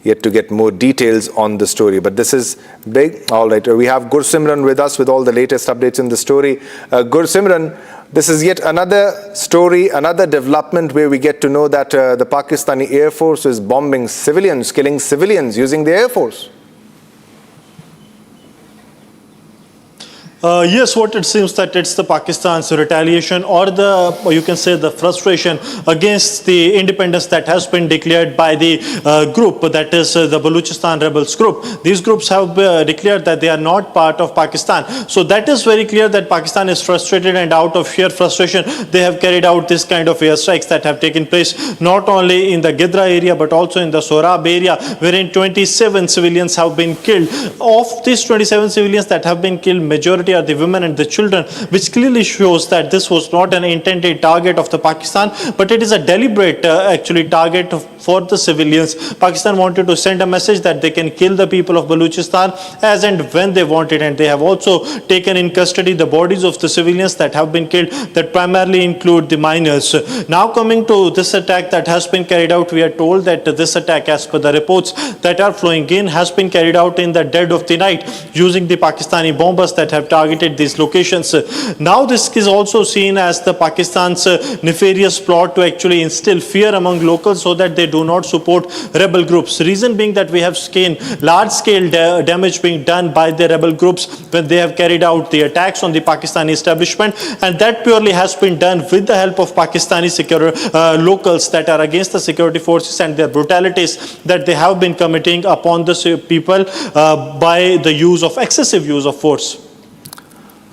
yet to get more details on the story, but this is big. All right, we have Gursimran with us with all the latest updates in the story. Gursimran, this is yet another story, another development where we get to know that the Pakistani Air Force is bombing civilians, killing civilians using the Air Force. Yes, what it seems that it's the Pakistan's retaliation, or you can say the frustration against the independence that has been declared by the group, that is the Balochistan rebels group. These groups have declared that they are not part of Pakistan. So that is very clear that Pakistan is frustrated, and out of sheer frustration, they have carried out this kind of airstrikes that have taken place not only in the Gidra area but also in the Sorab area, wherein 27 civilians have been killed. Of these 27 civilians that have been killed, majority minority are the women and the children, which clearly shows that this was not an intended target of the Pakistan, but it is a deliberate actually target for the civilians. Pakistan wanted to send a message that they can kill the people of Baluchistan as and when they want it, and they have also taken in custody the bodies of the civilians that have been killed, that primarily include the minors. Now coming to this attack that has been carried out, we are told that this attack, as per the reports that are flowing in, has been carried out in the dead of the night using the Pakistani bombers that have targeted these locations. Now this is also seen as the Pakistan's nefarious plot to actually instill fear among locals so that they do not support rebel groups. Reason being that we have seen large-scale damage being done by the rebel groups when they have carried out the attacks on the Pakistani establishment, and that purely has been done with the help of Pakistani locals that are against the security forces and their brutalities that they have been committing upon the people by the excessive use of force.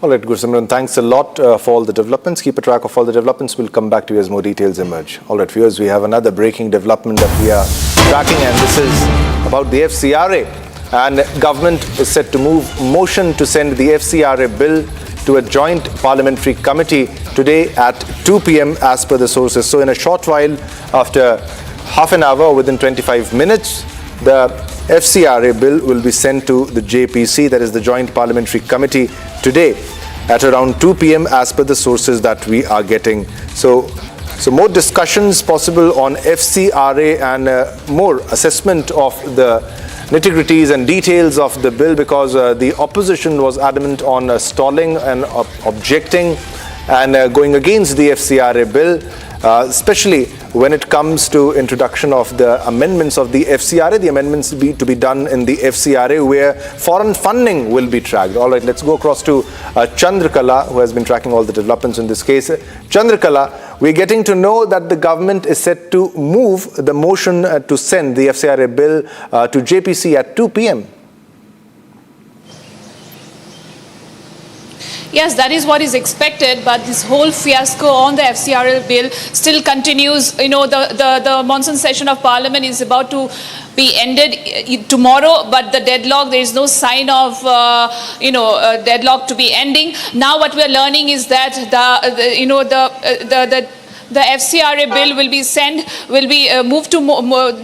All right, Goswami, thanks a lot for all the developments. Keep a track of all the developments. We'll come back to you as more details emerge. All right, viewers, we have another breaking development that we are tracking, and this is about the FCRA. And government is set to move motion to send the FCRA bill to a joint parliamentary committee today at 2 p.m. as per the sources. So in a short while, after half an hour, within 25 minutes, the FCRA bill will be sent to the JPC, that is the Joint Parliamentary Committee, today at around 2 p.m. as per the sources that we are getting. So more discussions possible on FCRA and more assessment of the nitty-gritties and details of the bill, because the opposition was adamant on stalling and objecting and going against the FCRA bill, especially when it comes to introduction of the amendments of the FCRA, the amendments to be done in the FCRA where foreign funding will be tracked. All right, let's go across to Chandrakala, who has been tracking all the developments in this case. Chandrakala, we're getting to know that the government is set to move the motion to send the FCRA bill to JPC at 2 p.m. Yes, that is what is expected, but this whole fiasco on the FCRA bill still continues. You know, the monsoon session of Parliament is about to be ended tomorrow, but the deadlock, there is no sign of, deadlock to be ending. Now what we are learning is that the FCRA bill will be moved to,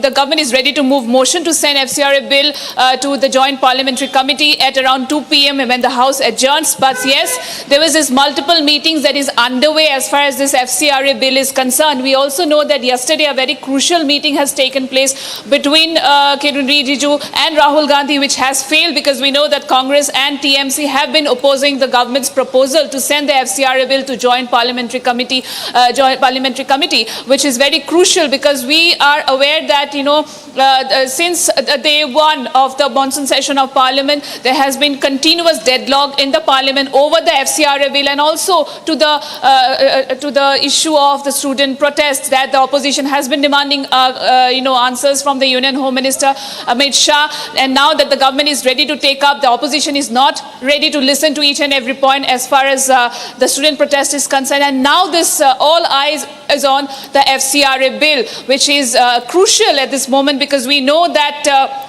the government is ready to move motion to send FCRA bill to the Joint Parliamentary Committee at around 2 p.m. when the House adjourns. But yes, there was this multiple meetings that is underway as far as this FCRA bill is concerned. We also know that yesterday a very crucial meeting has taken place between Kiran Rijiju and Rahul Gandhi, which has failed because we know that Congress and TMC have been opposing the government's proposal to send the FCRA bill to Joint Parliamentary Committee, which is very crucial because we are aware that, since day one of the monsoon session of Parliament, there has been continuous deadlock in the Parliament over the FCRA bill, and also to the issue of the student protests that the opposition has been demanding, answers from the Union Home Minister Amit Shah. And now that the government is ready to take up, the opposition is not ready to listen to each and every point as far as the student protest is concerned. And now this all eyes is on the FCRA bill, which is crucial at this moment because we know that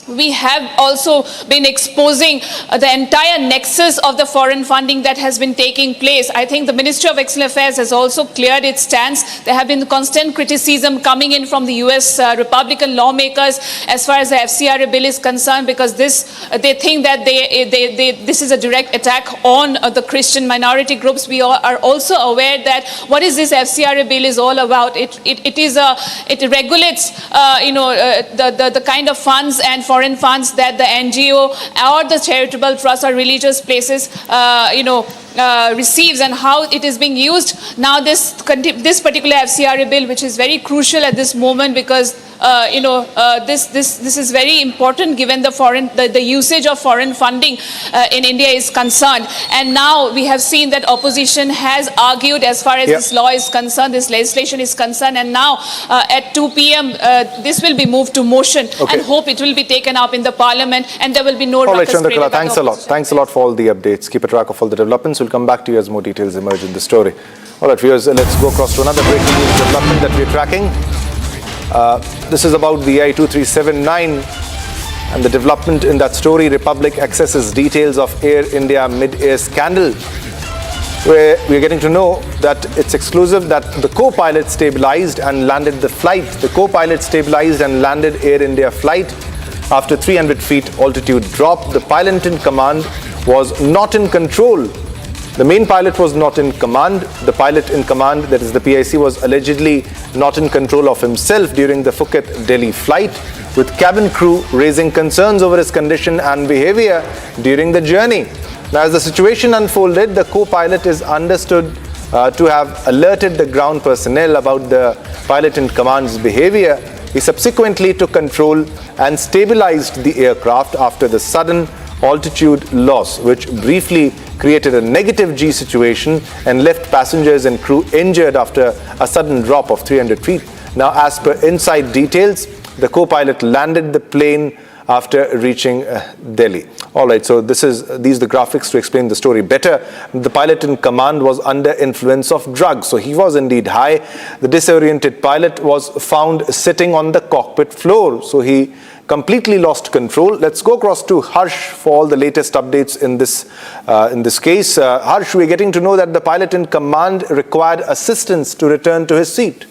we have also been exposing the entire nexus of the foreign funding that has been taking place. I think the Ministry of External Affairs has also cleared its stance. There have been constant criticism coming in from the US Republican lawmakers as far as the FCRA bill is concerned, because they think that this is a direct attack on the Christian minority groups. We are also aware that what is this FCRA bill is all about. It regulates the kind of funds and foreign funds that the NGO or the charitable trust or religious places receives and how it is being used. Now this particular FCRA bill, which is very crucial at this moment because this is very important given the usage of foreign funding in India is concerned. And now we have seen that opposition has argued as far as this law is concerned, this legislation is concerned, and now at 2 p.m. This will be moved to motion and hope it will be taken up in the Parliament and there will be no ruckus created by the thanks a lot. Thanks a lot for all the updates. Keep a track of all the developments. We'll come back to you as more details emerge in the story. All right, viewers, let's go across to another breaking news development that we're tracking. This is about the I-2379 And the development in that story, Republic accesses details of Air India mid-air scandal, where we're getting to know that it's exclusive that the co-pilot stabilized and landed the flight. The co-pilot stabilized and landed Air India flight after 300 feet altitude drop. The pilot in command was not in control. The main pilot was not in command. The pilot in command, that is the PIC, was allegedly not in control of himself during the Phuket-Delhi flight, with cabin crew raising concerns over his condition and behavior during the journey. Now, as the situation unfolded, the co-pilot is understood to have alerted the ground personnel about the pilot in command's behavior. He subsequently took control and stabilized the aircraft after the sudden altitude loss, which briefly created a negative G situation and left passengers and crew injured after a sudden drop of 300 feet. Now, as per inside details, the co-pilot landed the plane after reaching Delhi. All right, so these are the graphics to explain the story better. The pilot in command was under influence of drugs, so he was indeed high. The disoriented pilot was found sitting on the cockpit floor, so he completely lost control. Let's go across to Harsh for all the latest updates in this case. Harsh, we're getting to know that the pilot in command required assistance to return to his seat.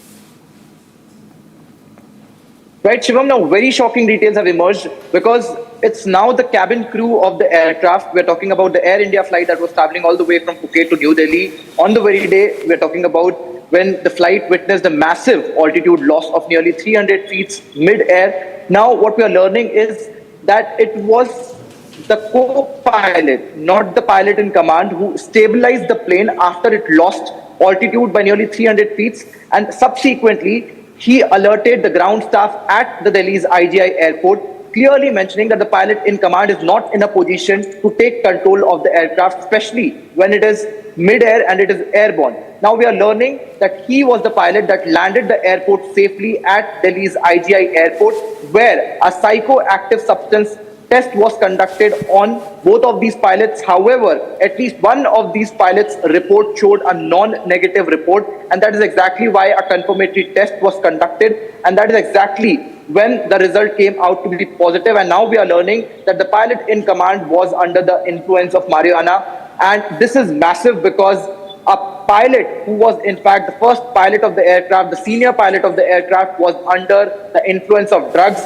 Right, Shivam, now very shocking details have emerged because it's now the cabin crew of the aircraft. We're talking about the Air India flight that was traveling all the way from Phuket to New Delhi. On the very day, we're talking about when the flight witnessed a massive altitude loss of nearly 300 feet mid-air. Now, what we are learning is that it was the co-pilot, not the pilot in command, who stabilized the plane after it lost altitude by nearly 300 feet, and subsequently he alerted the ground staff at the Delhi's IGI airport, clearly mentioning that the pilot in command is not in a position to take control of the aircraft, especially when it is mid-air and it is airborne. Now we are learning that he was the pilot that landed the airport safely at Delhi's IGI airport, where a psychoactive substance test was conducted on both of these pilots. However, at least one of these pilots' report showed a non-negative report, and that is exactly why a confirmatory test was conducted, and that is exactly when the result came out to be positive. And now we are learning that the pilot in command was under the influence of marijuana, and this is massive because a pilot who was in fact the first pilot of the aircraft, the senior pilot of the aircraft, was under the influence of drugs.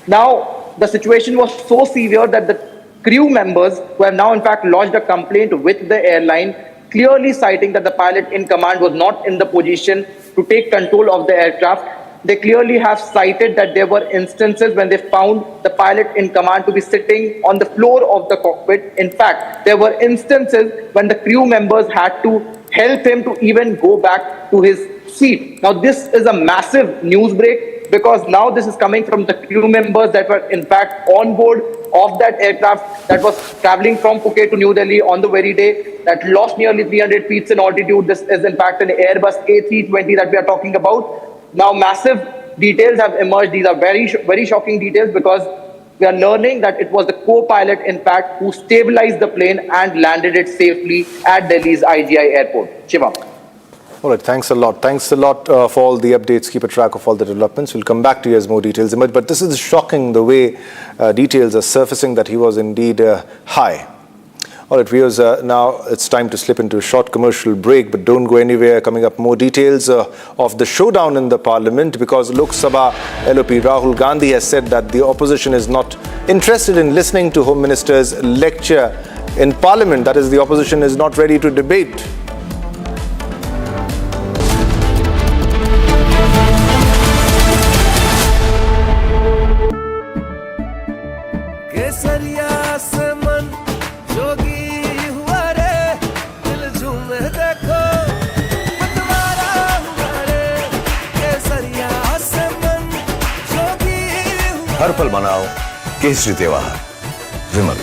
Now, the situation was so severe that the crew members, who have now in fact lodged a complaint with the airline, clearly citing that the pilot in command was not in the position to take control of the aircraft. They clearly have cited that there were instances when they found the pilot in command to be sitting on the floor of the cockpit. In fact, there were instances when the crew members had to help him to even go back to his seat. Now, this is a massive news break, because now this is coming from the crew members that were in fact on board of that aircraft that was traveling from Phuket to New Delhi on the very day, that lost nearly 300 feet in altitude. This is in fact an Airbus A320 that we are talking about. Now massive details have emerged. These are very shocking details, because we are learning that it was the co-pilot in fact who stabilized the plane and landed it safely at Delhi's IGI airport. Shiva. All right, thanks a lot. Thanks a lot for all the updates. Keep a track of all the developments. We'll come back to you as more details emerge. But this is shocking, the way details are surfacing that he was indeed high. All right, viewers, now it's time to slip into a short commercial break, but don't go anywhere. Coming up, more details of the showdown in the parliament, because Lok Sabha LOP Rahul Gandhi has said that the opposition is not interested in listening to Home Minister's lecture in parliament. That is, the opposition is not ready to debate. हर पल मनाओ केसरी त्योहार। विमल,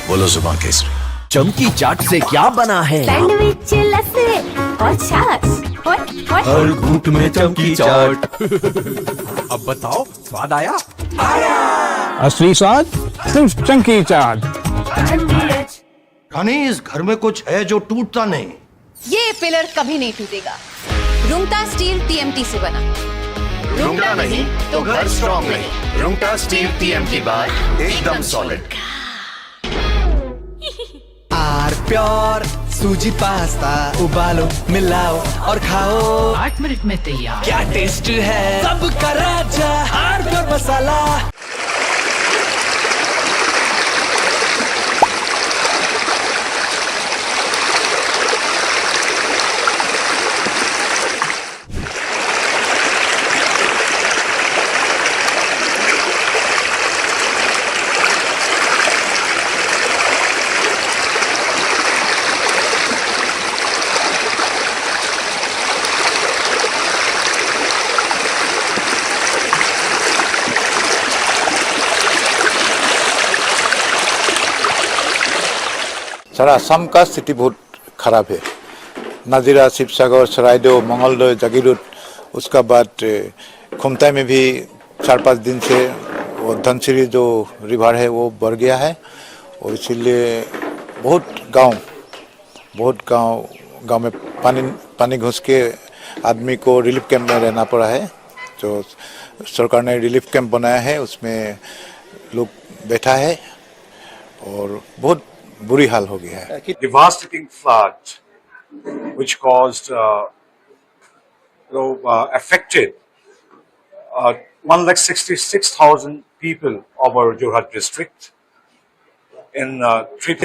बोलो जुबान केसरी। चमकी चाट से क्या बना है? सैंडविच, लस्सी और छाछ। हर घूंट में चमकी चाट। अब बताओ, स्वाद आया? आया। असली स्वाद सिर्फ चमकी चाट। रानी, इस घर में कुछ है जो टूटता नहीं। ये पिलर कभी नहीं टूटेगा। रुंगटा स्टील TMT से बना। रुंगटा नहीं तो घर स्ट्रॉन्ग नहीं, रुंगटा स्टील टीएम की बात एकदम सॉलिड। आर प्योर सूजी पास्ता उबालो मिलाओ और खाओ 8 मिनट में तैयार। क्या टेस्ट है सबका राजा आर प्योर मसाला। सारा असम का स्थिति बहुत खराब है। नाजिरा, शिवसागर, सरायदेव, मंगलदोय, जागीरोड, उसका बाद खुमताई में भी 4-5 दिन से वो धनसिरी जो रिवर है वो बढ़ गया है और इसीलिए बहुत गांव में पानी घुस के आदमी को रिलीफ कैंप में रहना पड़ा है। तो सरकार ने रिलीफ कैंप बनाया है, उसमें लोग बैठा है और बहुत बुरी हाल हो गया है। Devastating flood, which caused, affected 1,66,000 people of our Jorhat district in 3.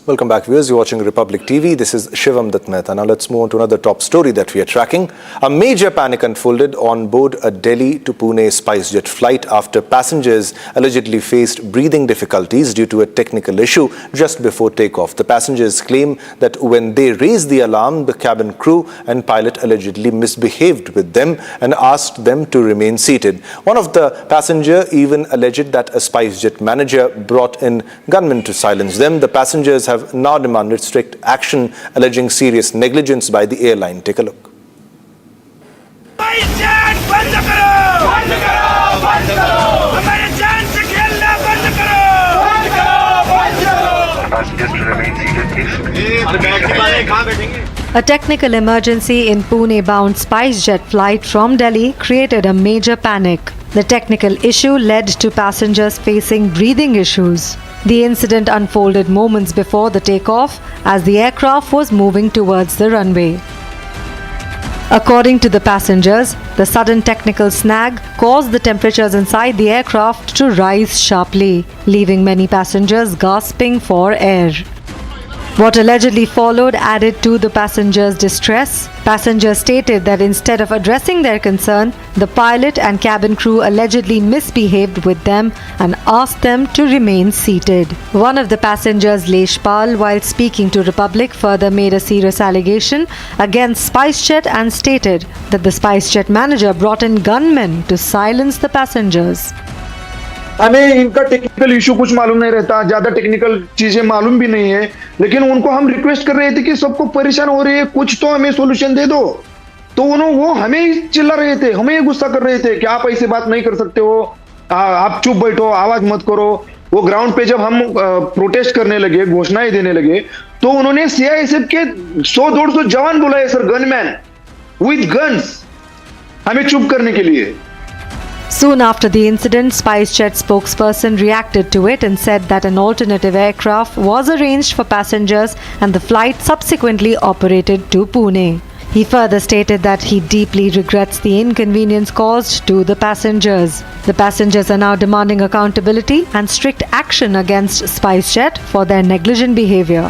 Welcome back, viewers. You're watching Republic TV. This is Shivam Dutt Mehta. Now let's move on to another top story that we are tracking. A major panic unfolded on board a Delhi to Pune SpiceJet flight after passengers allegedly faced breathing difficulties due to a technical issue just before takeoff. The passengers claim that when they raised the alarm, the cabin crew and pilot allegedly misbehaved with them and asked them to remain seated. One of the passengers even alleged that a SpiceJet manager brought in gunmen to silence them. The passengers have now demanded strict action, alleging serious negligence by the airline. Take a look. A technical emergency in Pune-bound SpiceJet flight from Delhi created a major panic. The technical issue led to passengers facing breathing issues. The incident unfolded moments before the takeoff as the aircraft was moving towards the runway. According to the passengers, the sudden technical snag caused the temperatures inside the aircraft to rise sharply, leaving many passengers gasping for air. What allegedly followed added to the passengers' distress. Passengers stated that instead of addressing their concern, the pilot and cabin crew allegedly misbehaved with them and asked them to remain seated. One of the passengers, Leshpal, while speaking to Republic, further made a serious allegation against SpiceJet and stated that the SpiceJet manager brought in gunmen to silence the passengers. हमें इनका technical issue कुछ मालूम नहीं रहता, ज्यादा technical चीजें मालूम भी नहीं है, लेकिन उनको हम रिक्वेस्ट कर रहे थे कि सबको परेशान हो रही है, कुछ तो हमें सॉल्यूशन दे दो। तो वो हमें चिल्ला रहे थे, हमें गुस्सा कर रहे थे कि आप ऐसे बात नहीं कर सकते हो, आप चुप बैठो, आवाज मत करो। वो ग्राउंड पे जब हम प्रोटेस्ट करने लगे, घोषणाएं देने लगे, तो उन्होंने सीआईएसएफ के 100-150 जवान बुलाए सर, गनमैन विद गन्स, हमें चुप करने के लिए। Soon after the incident, SpiceJet spokesperson reacted to it and said that an alternative aircraft was arranged for passengers and the flight subsequently operated to Pune. He further stated that he deeply regrets the inconvenience caused to the passengers. The passengers are now demanding accountability and strict action against SpiceJet for their negligent behavior.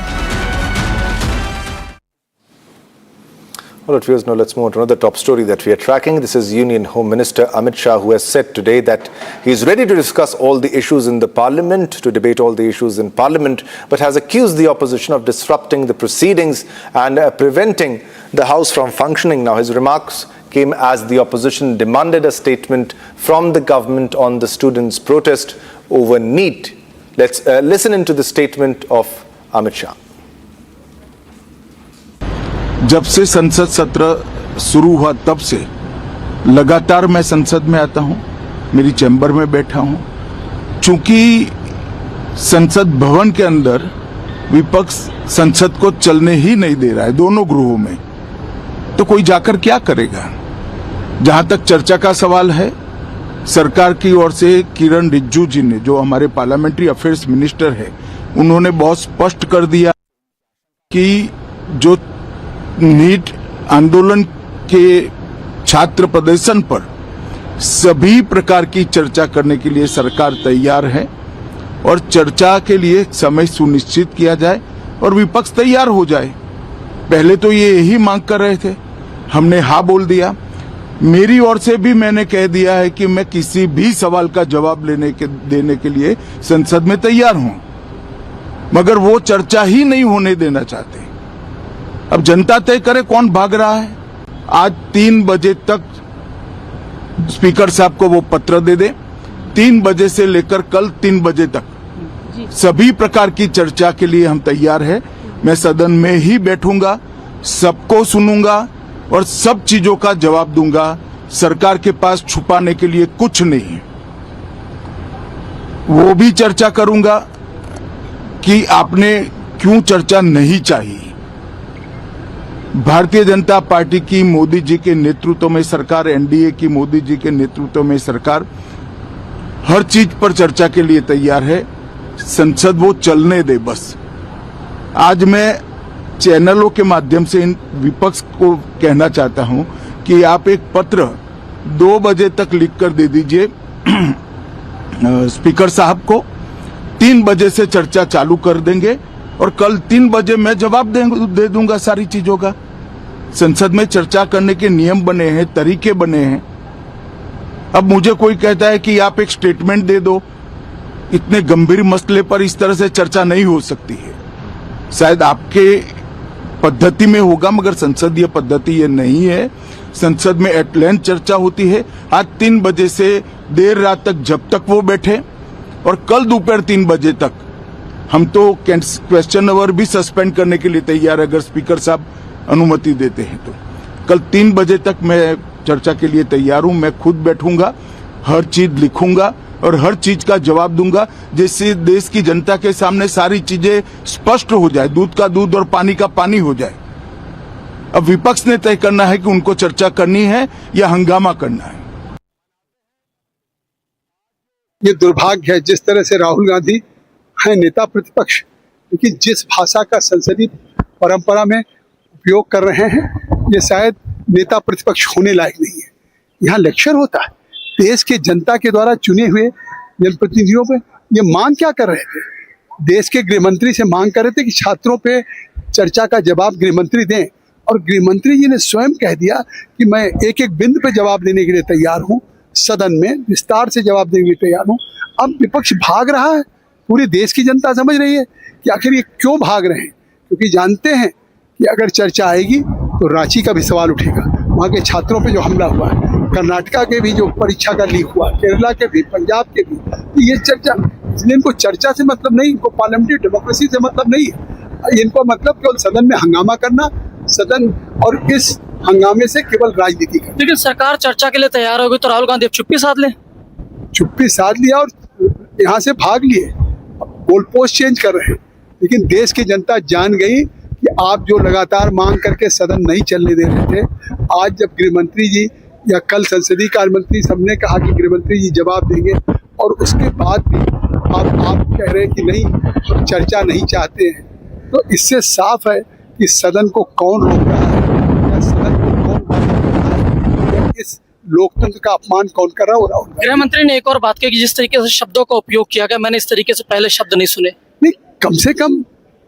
All right, viewers, now let's move on to another top story that we are tracking. This is Union Home Minister Amit Shah, who has said today that he is ready to discuss all the issues in the parliament, to debate all the issues in parliament, but has accused the opposition of disrupting the proceedings and preventing the House from functioning. Now, his remarks came as the opposition demanded a statement from the government on the students' protest over NEET. Let's listen into the statement of Amit Shah. जब से संसद सत्र शुरू हुआ तब से लगातार मैं संसद में आता हूं, मेरी चैम्बर में बैठा हूं। चूंकि संसद भवन के अंदर विपक्ष संसद को चलने ही नहीं दे रहा है, दोनों गृहों में, तो कोई जाकर क्या करेगा? जहां तक चर्चा का सवाल है, सरकार की ओर से किरण रिजिजू जी ने, जो हमारे पार्लियामेंट्री अफेयर्स मिनिस्टर है, उन्होंने बहुत स्पष्ट कर दिया कि जो नीट आंदोलन के छात्र प्रदर्शन पर सभी प्रकार की चर्चा करने के लिए सरकार तैयार है और चर्चा के लिए समय सुनिश्चित किया जाए और विपक्ष तैयार हो जाए। पहले तो ये यही मांग कर रहे थे, हमने हाँ बोल दिया। मेरी ओर से भी मैंने कह दिया है कि मैं किसी भी सवाल का जवाब देने के लिए संसद में तैयार हूं, मगर वो चर्चा ही नहीं होने देना चाहते। अब जनता तय करे कौन भाग रहा है। आज 3 बजे तक स्पीकर साहब को वो पत्र दे दे, 3 बजे से लेकर कल 3 बजे तक सभी प्रकार की चर्चा के लिए हम तैयार हैं। मैं सदन में ही बैठूंगा, सबको सुनूंगा और सब चीजों का जवाब दूंगा। सरकार के पास छुपाने के लिए कुछ नहीं है। वो भी चर्चा करूंगा कि आपने क्यों चर्चा नहीं चाहिए। भारतीय जनता पार्टी की मोदी जी के नेतृत्व में सरकार, एनडीए की मोदी जी के नेतृत्व में सरकार हर चीज पर चर्चा के लिए तैयार है। संसद वो चलने दे बस। आज मैं चैनलों के माध्यम से इन विपक्ष को कहना चाहता हूं कि आप एक पत्र 2 बजे तक लिख कर दे दीजिए स्पीकर साहब को। 3 बजे से चर्चा चालू कर देंगे और कल 3 बजे मैं जवाब दे दूंगा सारी चीजों का। संसद में चर्चा करने के नियम बने हैं, तरीके बने हैं। अब मुझे कोई कहता है कि आप एक स्टेटमेंट दे दो, इतने गंभीर मसले पर इस तरह से चर्चा नहीं हो सकती है। शायद आपके पद्धति में होगा, मगर संसदीय पद्धति ये नहीं है। संसद में एट लेंथ चर्चा होती है। आज 3 बजे से देर रात तक जब तक वो बैठे और कल दोपहर 3 बजे तक हम तो क्वेश्चन आवर भी सस्पेंड करने के लिए तैयार है, अगर स्पीकर साहब अनुमति देते हैं तो। कल 3 बजे तक मैं चर्चा के लिए तैयार हूं। मैं खुद बैठूंगा, हर चीज लिखूंगा और हर चीज का जवाब दूंगा, जिससे देश की जनता के सामने सारी चीजें स्पष्ट हो जाए, दूध का दूध और पानी का पानी हो जाए। अब विपक्ष ने तय करना है कि उनको चर्चा करनी है या हंगामा करना है। ये दुर्भाग्य है जिस तरह से राहुल गांधी है नेता प्रतिपक्ष, लेकिन जिस भाषा का संसदीय परंपरा में उपयोग कर रहे हैं, ये शायद नेता प्रतिपक्ष होने लायक नहीं है। यहाँ लेक्चर होता है। देश के जनता के द्वारा चुने हुए जनप्रतिनिधियों पे ये मांग क्या कर रहे थे? देश के गृह मंत्री से मांग कर रहे थे कि छात्रों पे चर्चा का जवाब गृह मंत्री दें, और गृह मंत्री जी ने स्वयं कह दिया कि मैं एक एक बिंदु पे जवाब देने के लिए तैयार हूँ, सदन में विस्तार से जवाब देने के लिए तैयार हूँ। अब विपक्ष भाग रहा है। पूरे देश की जनता समझ रही है कि आखिर ये क्यों भाग रहे हैं, क्योंकि जानते हैं कि अगर चर्चा आएगी तो रांची का भी सवाल उठेगा, वहाँ के छात्रों पे जो हमला हुआ है, कर्नाटका के भी जो परीक्षा का लीक हुआ, केरला के भी, पंजाब के भी, तो ये चर्चा, इसलिए इनको चर्चा से मतलब नहीं, इनको पार्लियामेंट्री डेमोक्रेसी से मतलब नहीं है। इनको मतलब केवल सदन में हंगामा करना, सदन और इस हंगामे से केवल राजनीति करना। लेकिन सरकार चर्चा के लिए तैयार होगी तो राहुल गांधी अब चुप्पी साध ले। चुप्पी साध लिया और यहाँ से भाग लिए, गोल पोस्ट चेंज कर रहे हैं। लेकिन देश की जनता जान गई कि आप जो लगातार मांग करके सदन नहीं चलने दे रहे थे, आज जब गृह मंत्री जी या कल संसदीय कार्य मंत्री सबने कहा कि गृह मंत्री जी जवाब देंगे, और उसके बाद भी आप कह रहे हैं कि नहीं, हम चर्चा नहीं चाहते हैं, तो इससे साफ है कि सदन को कौन रोक रहा है या सदन को कौन बाधित कर रहा है, या इस लोकतंत्र का अपमान कौन कर रहा है। गृह मंत्री ने एक और बात की कि जिस तरीके से शब्दों का उपयोग किया गया, मैंने इस तरीके से पहले शब्द नहीं सुने। नहीं, कम से कम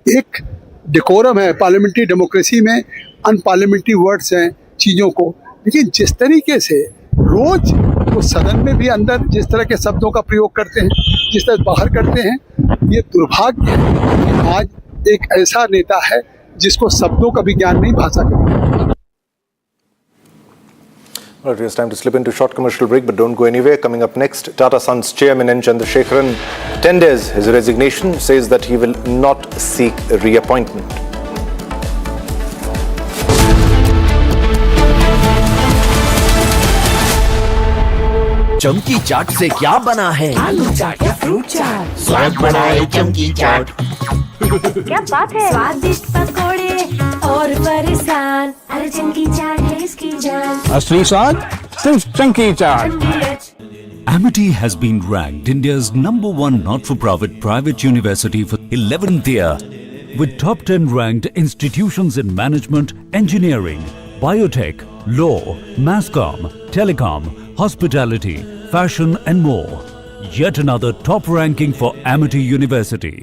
एक डेकोरम है पार्लियामेंट्री डेमोक्रेसी में, अनपार्लियामेंट्री वर्ड्स हैं चीज़ों को, लेकिन जिस तरीके से रोज वो सदन में भी अंदर जिस तरह के शब्दों का प्रयोग करते हैं, जिस तरह बाहर करते हैं, ये दुर्भाग्य है कि आज एक ऐसा नेता है जिसको शब्दों का भी ज्ञान नहीं, भाषा का। All right, it's time to slip into a short commercial break, but don't go anywhere. Coming up next, Tata Sons chairman N. Chandrasekharan tenders his resignation, says that he will not seek reappointment. चमकी चाट से क्या बना है? आलू चाट या fruit चाट, स्वाद बनाए चमकी चाट। क्या बात है? स्वादिष्ट पकोड़े और फरसान, अरे चंकी चाट है इसकी जान। असली स्वाद सिर्फ chunky chaat. Amity has been ranked India's #1 not-for-profit private university for 11th year, with top 10 ranked institutions in management, engineering, biotech, law, masscom, telecom, hospitality, fashion and more. Yet another top ranking for Amity University.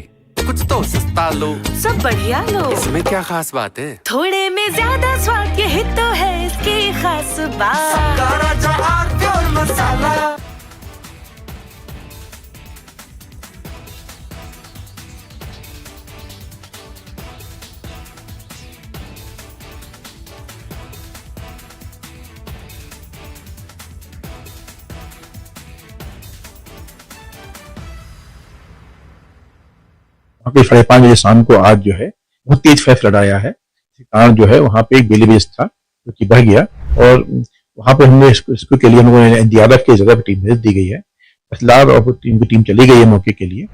कुछ तो सस्ता लो, सब बढ़िया लो। इसमें क्या खास बात है? थोड़े में ज्यादा स्वाद, यही तो है इसकी खास बात। राजा और प्योर मसाला। वहाँ पे 5:30 बजे शाम को आज जो है बहुत तेज फैसला आया है। इसी कारण जो है वहाँ पे एक बेलीबेज था जो कि बह गया और वहाँ पे हमने इसको के लिए हम लोगों ने NDRF की जगह पे टीम भेज दी गई है। फिलहाल और टीम की टीम चली गई है मौके के लिए।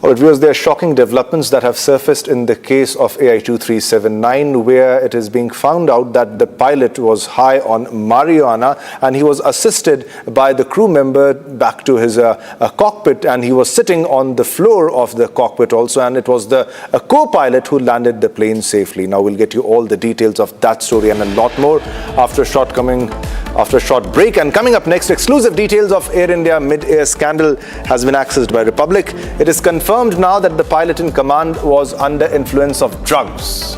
All right, viewers, there are shocking developments that have surfaced in the case of AI 2379, where it is being found out that the pilot was high on marijuana and he was assisted by the crew member back to his cockpit, and he was sitting on the floor of the cockpit also, and it was the co-pilot who landed the plane safely. Now we'll get you all the details of that story and a lot more after a short break. And coming up next, exclusive details of Air India mid-air scandal has been accessed by Republic. It is confirmed now that the pilot in command was under influence of drugs.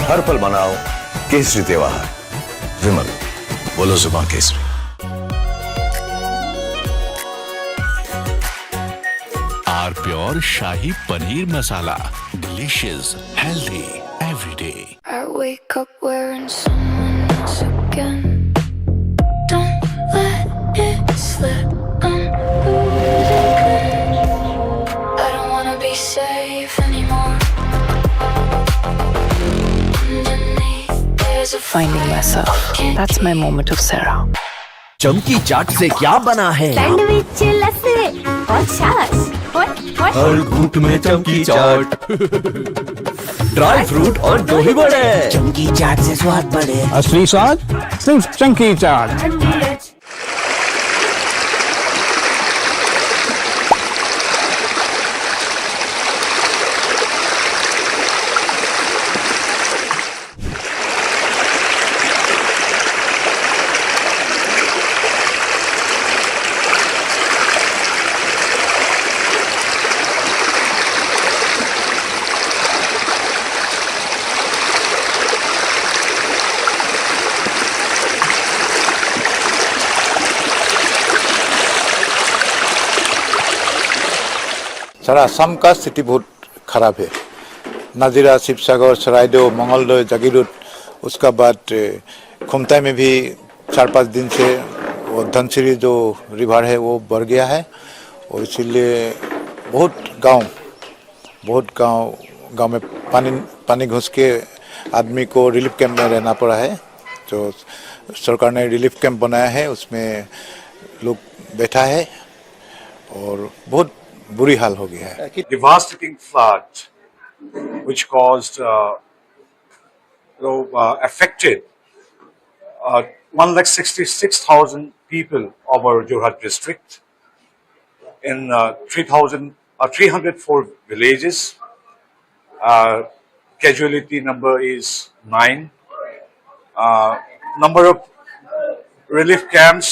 हर पल मनाओ केसरी त्योहार, विमल बोलो जुबान केसरी। R pure shahi paneer masala, delicious, healthy every day. I wake up wearing someone else again. Don't let it slip. I'm losing. I don't wanna be safe anymore. Finding myself. That's my moment of Sarah. चमकी चाट से क्या बना है? Sandwich, लस्सी और छाछ। हर घूंट में चमकी चाट। ड्राई फ्रूट और दही बड़े। चमकी चाट से स्वाद बढ़े। असली स्वाद सिर्फ चंकी चाट। सारा असम का स्थिति बहुत खराब है। नाजिरा, शिवसागर, सरायदेव, मंगलदोय, जागीरोड, उसका बाद खुमताई में भी 4-5 दिन से वो धनसिरी जो रिवर है वो बढ़ गया है और इसीलिए बहुत गांव में पानी घुस के आदमी को रिलीफ कैंप में रहना पड़ा है। तो सरकार ने रिलीफ कैंप बनाया है, उसमें लोग बैठा है और बहुत बुरी हाल हो गया है। Devastating flood, which caused, affected 166,000 people of our Jorhat district in 304 villages. Casualty number is 9. Number of relief camps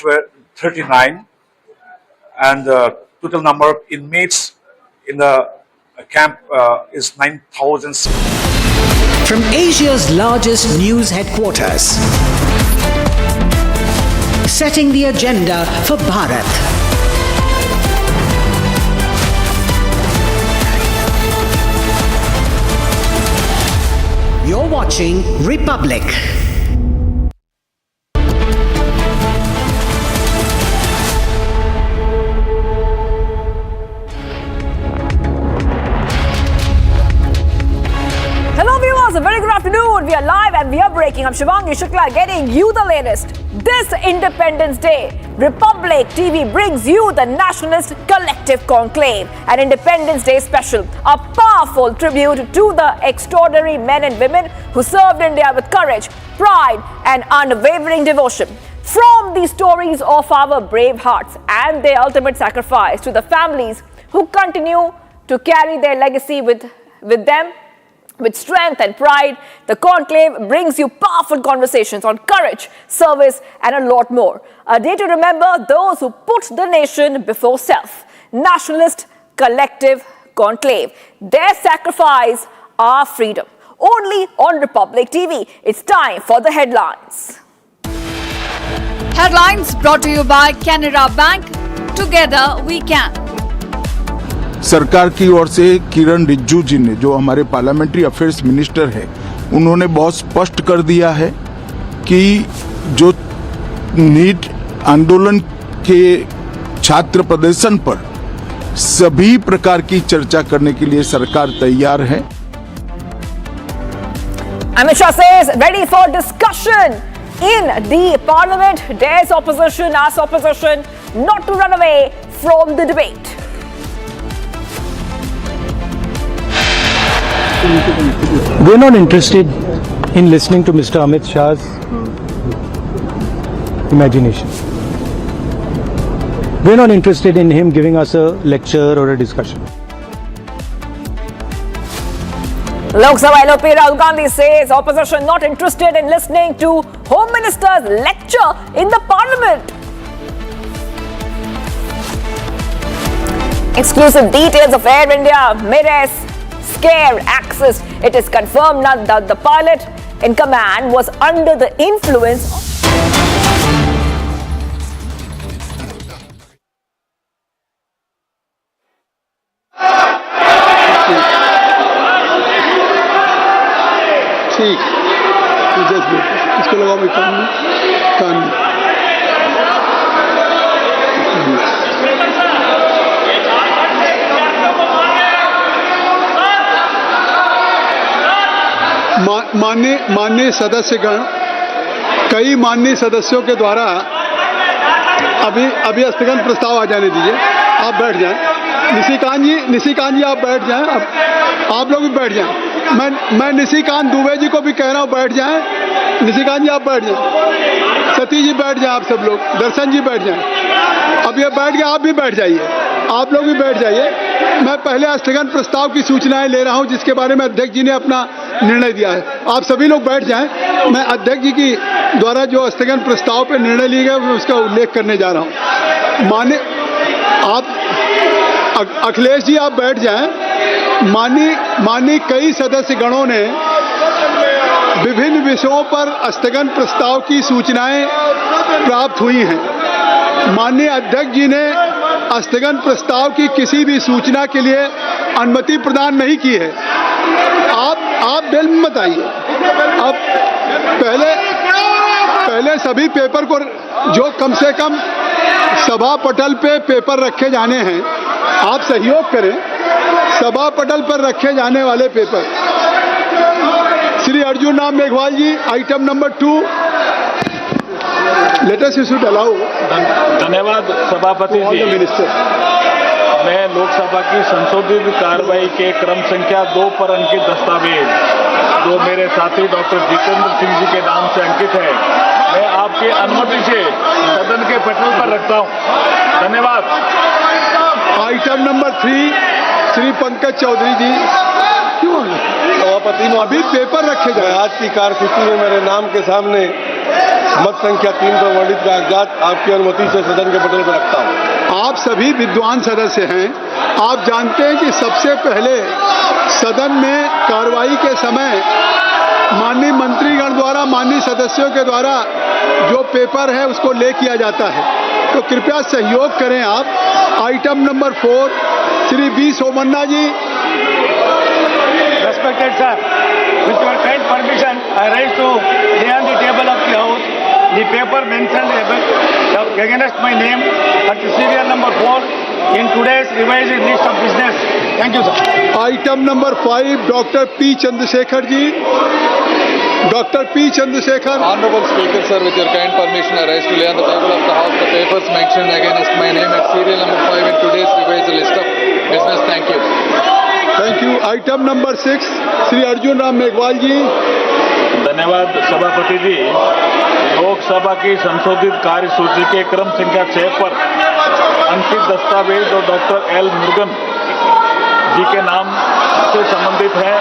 were 39, and the total number of inmates in the camp is 9,000. From Asia's largest news headquarters, setting the agenda for Bharat. You're watching Republic. Hello viewers, a very good afternoon. We are live and we are breaking. I'm Shivangi Shukla getting you the latest. This Independence Day, Republic TV brings you the Nationalist Collective Conclave, an Independence Day special, a powerful tribute to the extraordinary men and women who served India with courage, pride and unwavering devotion. From the stories of our brave hearts and their ultimate sacrifice to the families who continue to carry their legacy with them, with strength and pride, the conclave brings you powerful conversations on courage, service, and a lot more. A day to remember those who put the nation before self. Nationalist Collective Conclave. Their sacrifice, our freedom. Only on Republic TV. It's time for the headlines. Headlines brought to you by Canara Bank. Together we can. सरकार की ओर से किरण रिजिजू जी ने, जो हमारे parliamentary affairs minister है, उन्होंने बहुत स्पष्ट कर दिया है कि जो नीट आंदोलन के छात्र प्रदर्शन पर सभी प्रकार की चर्चा करने के लिए सरकार तैयार है. Amit Shah says ready for discussion in the parliament. Dares opposition, asks opposition not to run away from the debate. We're not interested in listening to Mr. Amit Shah's imagination. We're not interested in him giving us a lecture or a discussion. Lok Sabha LOP Rahul Gandhi says opposition not interested in listening to Home Minister's lecture in the parliament. Exclusive details of Air India mid-air scare access. It is confirmed now that the pilot in command was under the influence ठीक इसको लगाओ भाई कान में माननीय सदस्यगण, कई माननीय सदस्यों के द्वारा अभी स्थगन प्रस्ताव आ जाने दीजिए. आप बैठ जाएं. निशिकांत जी आप बैठ जाएं. आप लोग भी बैठ जाएं. मैं निशिकांत दुबे जी को भी कह रहा हूं बैठ जाएं. निशिकांत जी आप बैठ जाएं. सतीश जी बैठ जाएं. आप सब लोग, दर्शन जी बैठ जाएं. अब ये बैठ गए, आप भी बैठ जाइए. आप लोग भी बैठ जाइए. मैं पहले स्थगन प्रस्ताव की सूचनाएं ले रहा हूं जिसके बारे में अध्यक्ष जी ने अपना निर्णय दिया है. आप सभी लोग बैठ जाएं. मैं अध्यक्ष जी की द्वारा जो स्थगन प्रस्ताव पे निर्णय लिए गए मैं उसका उल्लेख करने जा रहा हूं. अखिलेश जी आप बैठ जाएं. माननीय कई सदस्य गणों ने विभिन्न विषयों पर स्थगन प्रस्ताव की सूचनाएं प्राप्त हुई हैं. माननीय अध्यक्ष जी ने स्थगन प्रस्ताव की किसी भी सूचना के लिए अनुमति प्रदान नहीं की है. आप बिल में मत आइए. अब पहले सभी पेपर को, जो कम से कम सभा पटल पे पेपर रखे जाने हैं, आप सहयोग करें. सभा पटल पर रखे जाने वाले paper. Shri Arjun Ram Meghwal ji, item number 2. Let us should allow. धन्यवाद सभापति जी. मैं लोकसभा की संशोधित कार्रवाई के क्रम संख्या 2 पर अंकित दस्तावेज, जो मेरे साथी डॉक्टर जितेंद्र सिंह जी के नाम से अंकित है, मैं आपकी अनुमति से सदन के पटल पर रखता हूं. धन्यवाद. आइटम नंबर 3, श्री पंकज चौधरी जी. क्यों सभापति, अभी पेपर रखे गए. आज की कार्यसूची में मेरे नाम के सामने मत संख्या 3 पर वर्णित कागजात आपकी अनुमति से सदन के पटल पर रखता हूं. आप सभी विद्वान सदस्य हैं, आप जानते हैं कि सबसे पहले सदन में कार्रवाई के समय माननीय मंत्रीगण द्वारा, माननीय सदस्यों के द्वारा जो पेपर है उसको ले किया जाता है, तो कृपया सहयोग करें आप। Item number 4 Shri B Somanna ji. Respected sir, with your kind permission, I rise to lay on the table of the House the paper mentioned against my name at serial number 4 in today's revised list of business. Thank you, sir. Item number 5 doctor P Chandrashekhar ji. Doctor P Chandrashekhar. Honorable Speaker, sir, with your kind permission, I rise to lay on the table of the House the papers mentioned against my name at serial number 5 in today's revised list of business. Thank you. Thank you. Item number 6 Shri Arjun Ram Meghwal ji. धन्यवाद सभापति जी। लोकसभा की संशोधित कार्य सूची के क्रम संख्या 6 पर अंकित दस्तावेज और डॉक्टर एल मुरुगन जी के नाम से संबंधित है,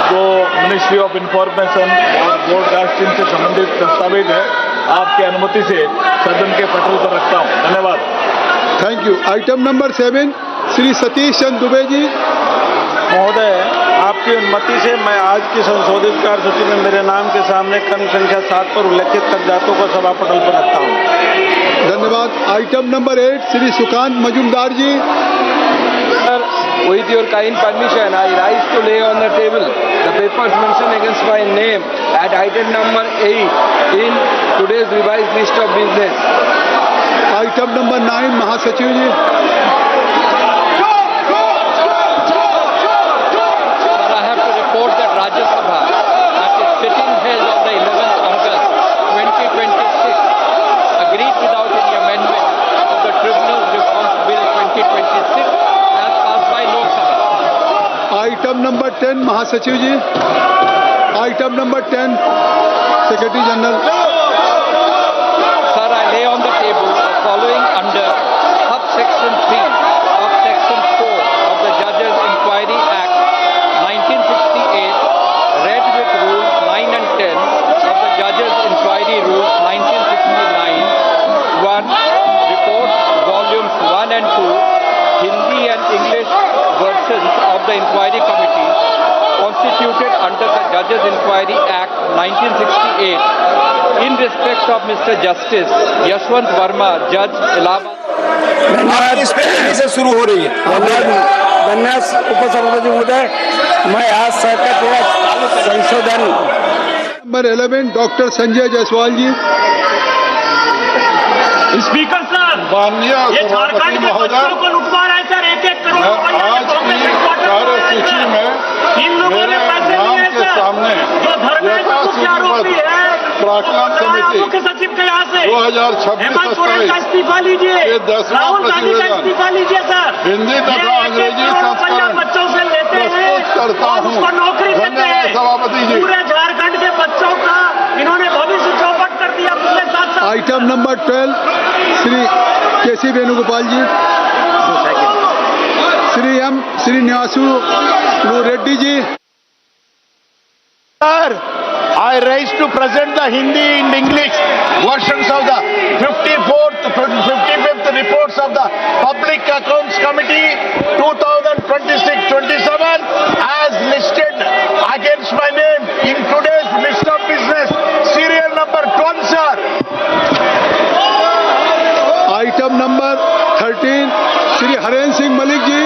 जो मिनिस्ट्री ऑफ इंफॉर्मेशन और ब्रॉडकास्टिंग से संबंधित दस्तावेज है, आपकी अनुमति से सदन के पटल पर रखता हूं। धन्यवाद। Thank you. Item number 7 Shri Satish Chandra Dubey ji. महोदय, आपकी अनुमति से मैं आज की संशोधित कार्य सूची में मेरे नाम के सामने क्रम संख्या 7 पर उल्लेखित कागजातों को सभा पटल पर रखता हूं। धन्यवाद। Item number 8 Shri Sukanta Majumdar ji. Sir, with your kind permission, I rise to lay on the table the papers mentioned against my name at item number 8 in today's revised list of business. Item number 9 महासचिव जी। Rajya Sabha at its sitting held on the 11th August 2026 agreed without any amendment to the Tribunals Reforms Bill 2026 as passed by Lok Sabha. Item number 10 महासचिव जी। Item number 10 secretary general. Sir, I lay on the table the following under subsection 3 of section 4 of the Judges Inquiry Act 1968, read with rules 9 and 10 of the Judges Inquiry Rules 1969, 1. Reports volumes 1 and 2, Hindi and English versions of the Inquiry Committee, constituted under the Judges Inquiry Act 1968, in respect of Mr. Justice Yashwant Verma, Judge Allahabad. इस पहले से शुरू हो रही है। धन्यवाद उपसभापति महोदय। मैं आज सहकार संशोधन नंबर 11 डॉक्टर संजय जायसवाल जी। स्पीकर सर, ये झारखंड के बच्चों को लुटवा रहे सर, 1-1 करोड़ सूची में इन लोगों ने पैसे लिए सर, जो धर्मेंद्र मुख्य आरोपी है, प्राक्कलन समिति मुख्य सचिव के यहाँ से 2026-27 का इस्तीफा लीजिए, ये 10वां राहुल गांधी का इस्तीफा लीजिए सर। हिंदी तथा अंग्रेजी संस्करण बच्चों से लेते हैं करता और हूँ। उसको नौकरी देते हैं। सभापति जी, पूरे झारखंड के बच्चों का इन्होंने भविष्य चौपट कर दिया पिछले 7 साल। Item number 12 Shri KC Venugopal ji. Shri Nivasu Reddy ji. Sir, I rise to present the Hindi and English versions of the 55th reports of the Public Accounts Committee 2026-27 as listed against my name in today's list of business, serial number 12, sir. Item number 13 Shri Harendra Singh Malik ji.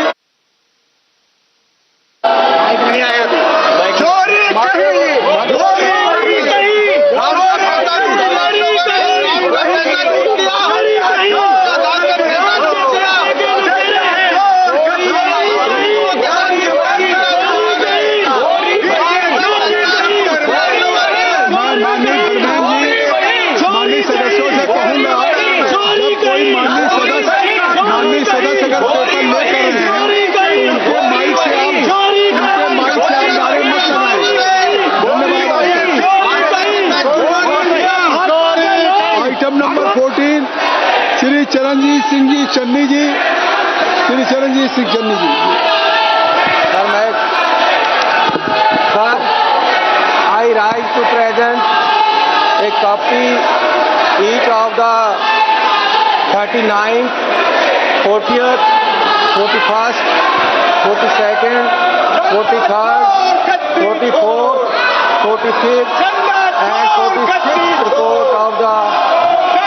माननीय सदस्य अगर paper लेकर रहे हैं तो उनको mic से आप नारे मत लगाएं। Item number 14 Shri Charanjit Singh ji Channi ji. Shri Charanjit Singh Channi ji. Sir, I rise to present a copy each of the 39th, 40th, 41st, 42nd, 43rd, 44th, 45th and 46th report of the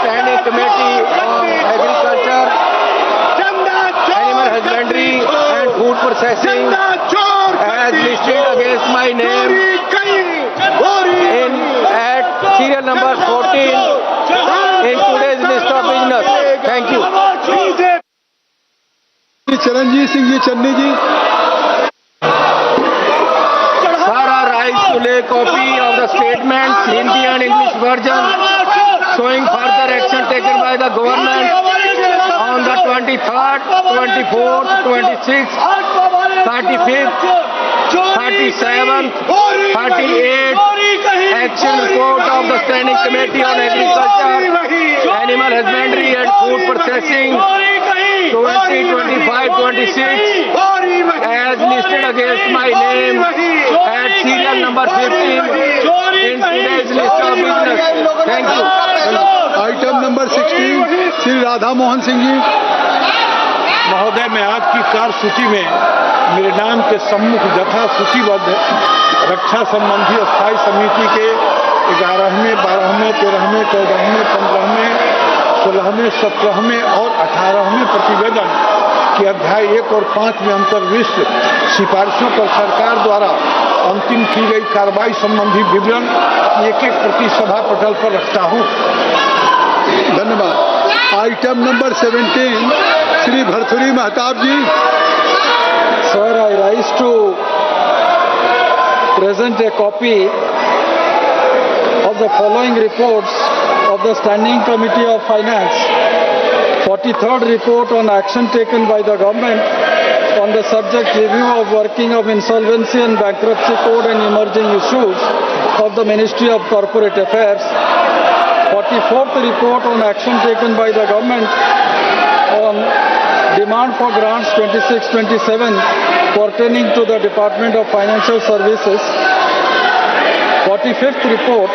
Standing Committee on Agriculture, Animal Husbandry and Food Processing as listed against my name at serial number 14 in today's list of business. Thank you. Charanjit Singh ji Channi ji Sara rise to lay copy of the statements, Hindi and English version, showing further action taken by the government on the 23rd, 24th, 26th, 35th, 37th, 38th action report of the Standing Committee on Agriculture, Animal Husbandry and Food Processing 2025-26 as listed against my name at serial number 15 in today's list of business. Thank you. Item number 16 Shri Radha Mohan Singh ji महोदय, मैं आपकी कार्यसूची में मेरे नाम के सम्मुख यथा सूचीबद्ध रक्षा संबंधी स्थायी समिति के 11वें, 12वें, 13वें, 14वें, 15वें, 16वें, 17वें और 18वें प्रतिवेदन के अध्याय 1 और 5 में अंतर्विष्ट सिफारिशों पर सरकार द्वारा अंतिम की गई कार्रवाई संबंधी विवरण एक प्रति सभा पटल पर रखता हूँ। धन्यवाद। Item number 17 Shri Bhartruhari Mahtab ji Sir, I rise to present a copy of the following reports of the Standing Committee of Finance. 43rd report on action taken by the government on the subject review of working of insolvency and bankruptcy code and emerging issues of the Ministry of Corporate Affairs. 44th report on action taken by the government on demand for grants 26-27 pertaining to the Department of Financial Services. 45th report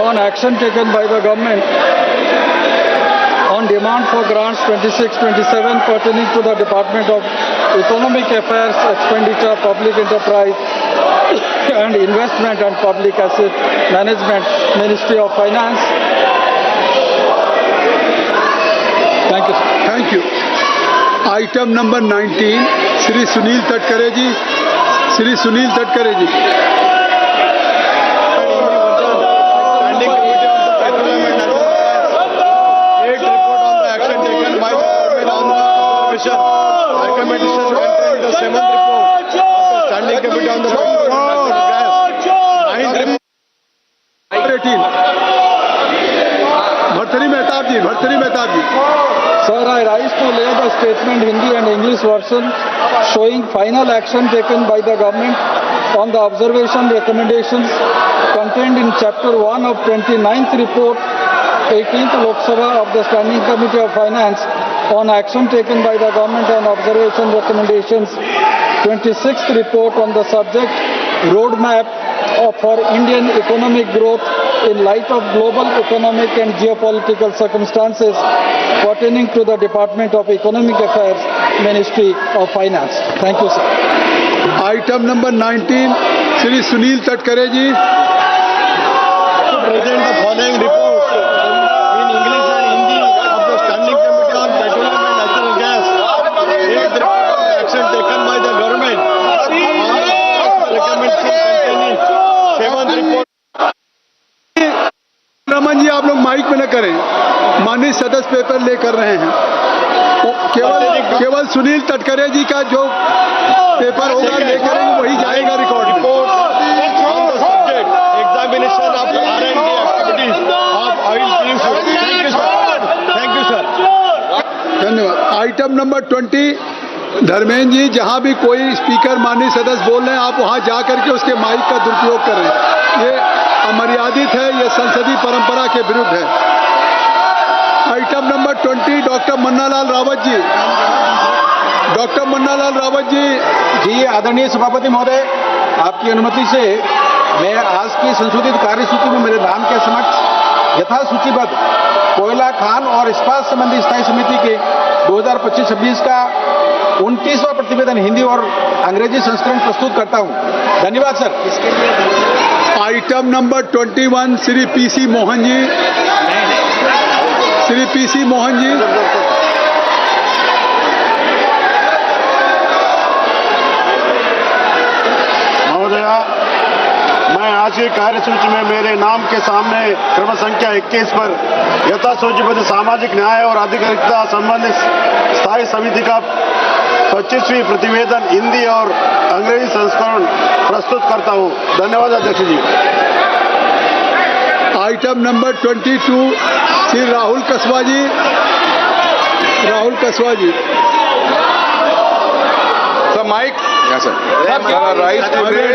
on action taken by the government on demand for grants 26-27 pertaining to the Department of Economic Affairs, Expenditure, Public Enterprise and Investment and Public Asset Management, Ministry of Finance. Thank you. Thank you. Item number 19 Shri Sunil Tatkare ji Shri Sunil Tatkare ji Bhartruhari Mahtab ji Sir, I rise to lay the statement Hindi and English version showing final action taken by the government on the observation recommendations contained in Chapter 1 of 29th report, 18th Lok Sabha of the Standing Committee of Finance on action taken by the government on observation recommendations, 26th report on the subject roadmap for Indian economic growth in light of global economic and geopolitical circumstances pertaining to the Department of Economic Affairs, Ministry of Finance. Thank you, sir. Item number 19 Shri Sunil Tatkare ji Present the following reports in English and Hindi of the Standing Committee on Petroleum and Natural Gas. Eighth report on the action taken by the government on the recommendation containing 7th report. Raman ji आप लोग mic में न करें, माननीय सदस्य paper लेकर रहे हैं। केवल सुनील तटकरे जी का जो पेपर होगा लेकर वही जाएगा रिकॉर्ड में। Examination of R&D activities of oil fields. Thank you, sir. धन्यवाद। आइटम नंबर 20 धर्मेंद्र जी, जहां भी कोई स्पीकर माननीय सदस्य बोल रहे हैं आप वहां जा करके उसके माइक का दुरुपयोग कर रहे हैं, ये अमर्यादित है, ये संसदीय परंपरा के विरुद्ध है। Item number 20 doctor Mannalal Rawat ji. Doctor Mannalal Rawat ji. जी, आदरणीय सभापति महोदय, आपकी अनुमति से मैं आज की संशोधित कार्यसूची में मेरे नाम के समक्ष यथा सूचीबद्ध कोयला खान और इस्पात संबंधी स्थायी समिति के 2025-26 का 29वां प्रतिवेदन हिंदी और अंग्रेजी संस्करण प्रस्तुत करता हूं। धन्यवाद sir. Item number 21 Shri PC Mohan ji. Shri PC Mohan ji. महोदया, मैं आज की कार्यसूची में मेरे नाम के सामने क्रम संख्या 21 पर यथासूचीबद्ध सामाजिक न्याय और अधिकारिता संबंधित स्थायी समिति का 25वीं प्रतिवेदन हिंदी और अंग्रेजी संस्करण प्रस्तुत करता हूं। धन्यवाद अध्यक्ष जी। Item number 22 Shri Rahul Kaswan ji. Rahul Kaswan ji. Sir mic. Yes, sir. Rise today,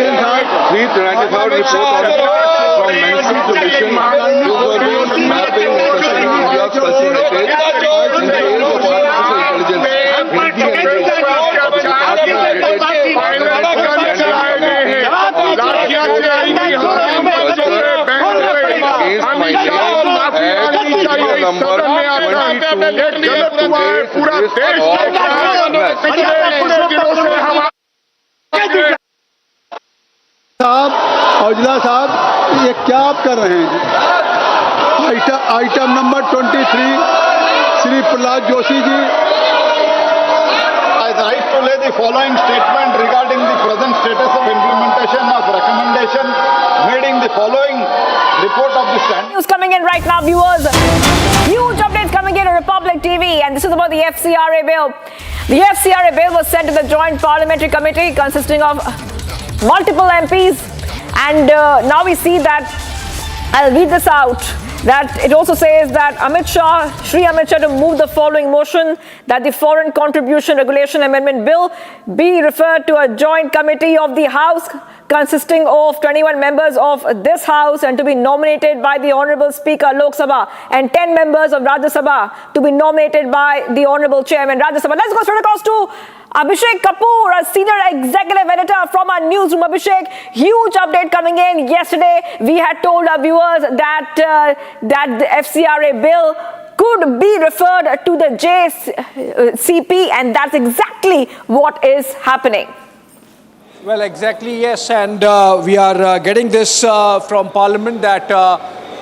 395 report on from Mansi Commission to the mapping concerning India's cultural heritage in the area of artificial intelligence. साहब, औजला साहब, ये क्या आप कर रहे हैं? Item number 23 Shri Pralhad Joshi ji. I write to lay the following statement regarding the present status of implementation of recommendation made in the following report of the standing. News coming in right now, viewers. Huge updates coming in on Republic TV, and this is about the FCRA bill. The FCRA bill was sent to the Joint Parliamentary Committee consisting of multiple MPs, and now we see that, I'll read this out, that it also says that Shri Amit Shah to move the following motion, that the Foreign Contribution Regulation Amendment Bill be referred to a joint committee of the House consisting of 21 members of this House and to be nominated by the Honorable Speaker Lok Sabha and 10 members of Rajya Sabha to be nominated by the Honorable Chairman Rajya Sabha. Let's go straight across to Abhishek Kapoor, a senior executive editor from our newsroom. Abhishek, huge update coming in. Yesterday, we had told our viewers that the FCRA bill could be referred to the JCP, and that's exactly what is happening. Well, exactly, yes, and we are getting this from Parliament that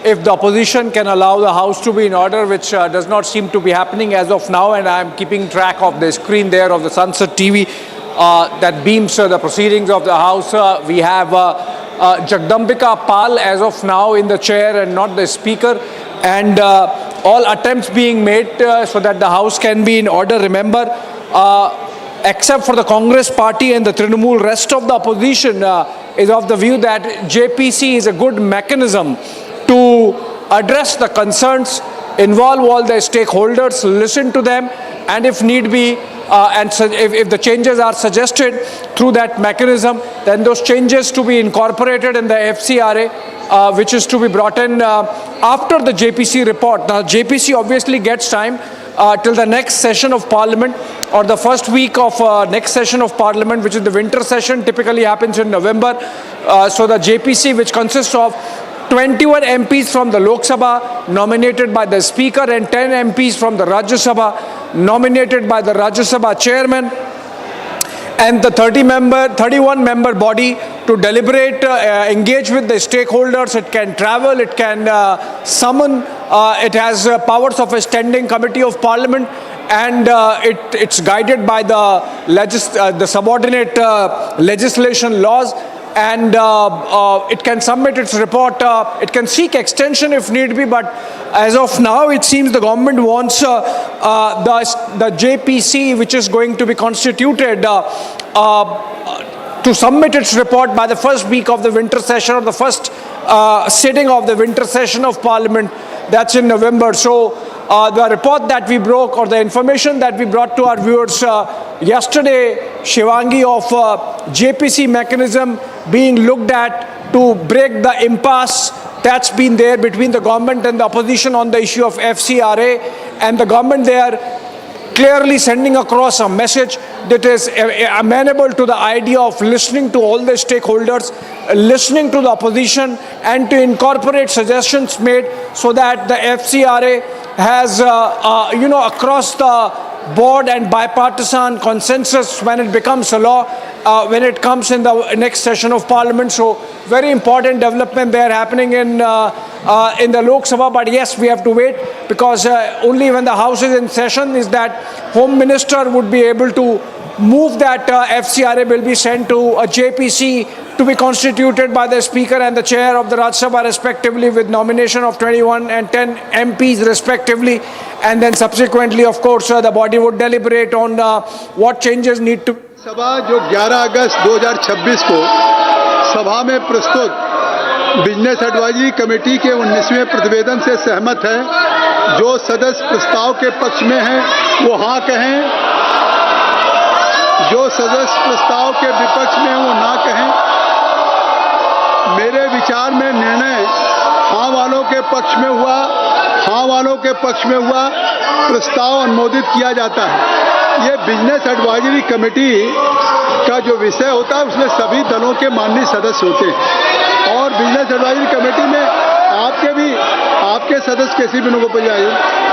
if the opposition can allow the House to be in order, which does not seem to be happening as of now, and I'm keeping track of the screen there of the Sunset TV that beams the proceedings of the House. We have Jagdambika Pal as of now in the chair and not the Speaker, and all attempts being made so that the House can be in order. Remember, except for the Congress party and the Trinamool, rest of the opposition is of the view that JPC is a good mechanism to address the concerns, involve all the stakeholders, listen to them, and if need be, if the changes are suggested through that mechanism, then those changes to be incorporated in the FCRA, which is to be brought in after the JPC report. Now, JPC obviously gets time till the next session of Parliament or the first week of next session of Parliament, which is the winter session, typically happens in November. So the JPC, which consists of 21 MPs from the Lok Sabha nominated by the Speaker and 10 MPs from the Rajya Sabha nominated by the Rajya Sabha Chairman, and the 31 member body to deliberate, engage with the stakeholders. It can travel, it can summon, it has powers of a standing committee of Parliament, and it's guided by the subordinate legislation laws, and it can submit its report. It can seek extension if need be, but as of now it seems the government wants the JPC, which is going to be constituted, to submit its report by the first week of the winter session or the first sitting of the winter session of Parliament. That's in November. So the report that we broke, or the information that we brought to our viewers yesterday, Shivangi, of JPC mechanism being looked at to break the impasse that's been there between the government and the opposition on the issue of FCRA, and the government there clearly sending across a message that is amenable to the idea of listening to all the stakeholders, listening to the opposition, and to incorporate suggestions made so that the FCRA has, across the broad and bipartisan consensus when it becomes a law, when it comes in the next session of Parliament. So very important development there happening in the Lok Sabha. But yes, we have to wait, because only when the House is in session is that Home Minister would be able to move that FCRA will be sent to a JPC to be constituted by the Speaker and the Chair of the Rajya Sabha respectively, with nomination of 21 and 10 MPs respectively, and then subsequently of course the body would deliberate on what changes need to. सभा जो 11 अगस्त 2026 को सभा में प्रस्तुत business advisory committee के 19वें प्रतिवेदन से सहमत है। जो सदस्य प्रस्ताव के पक्ष में हैं वो हाँ कहें, जो सदस्य प्रस्ताव के विपक्ष में वो ना कहें। मेरे विचार में निर्णय हाँ वालों के पक्ष में हुआ, हाँ वालों के पक्ष में हुआ, प्रस्ताव अनुमोदित किया जाता है। ये बिजनेस एडवाइजरी कमेटी का जो विषय होता है उसमें सभी दलों के माननीय सदस्य होते हैं, और बिजनेस एडवाइजरी कमेटी में आपके सदस्य कैसी भी को जाए,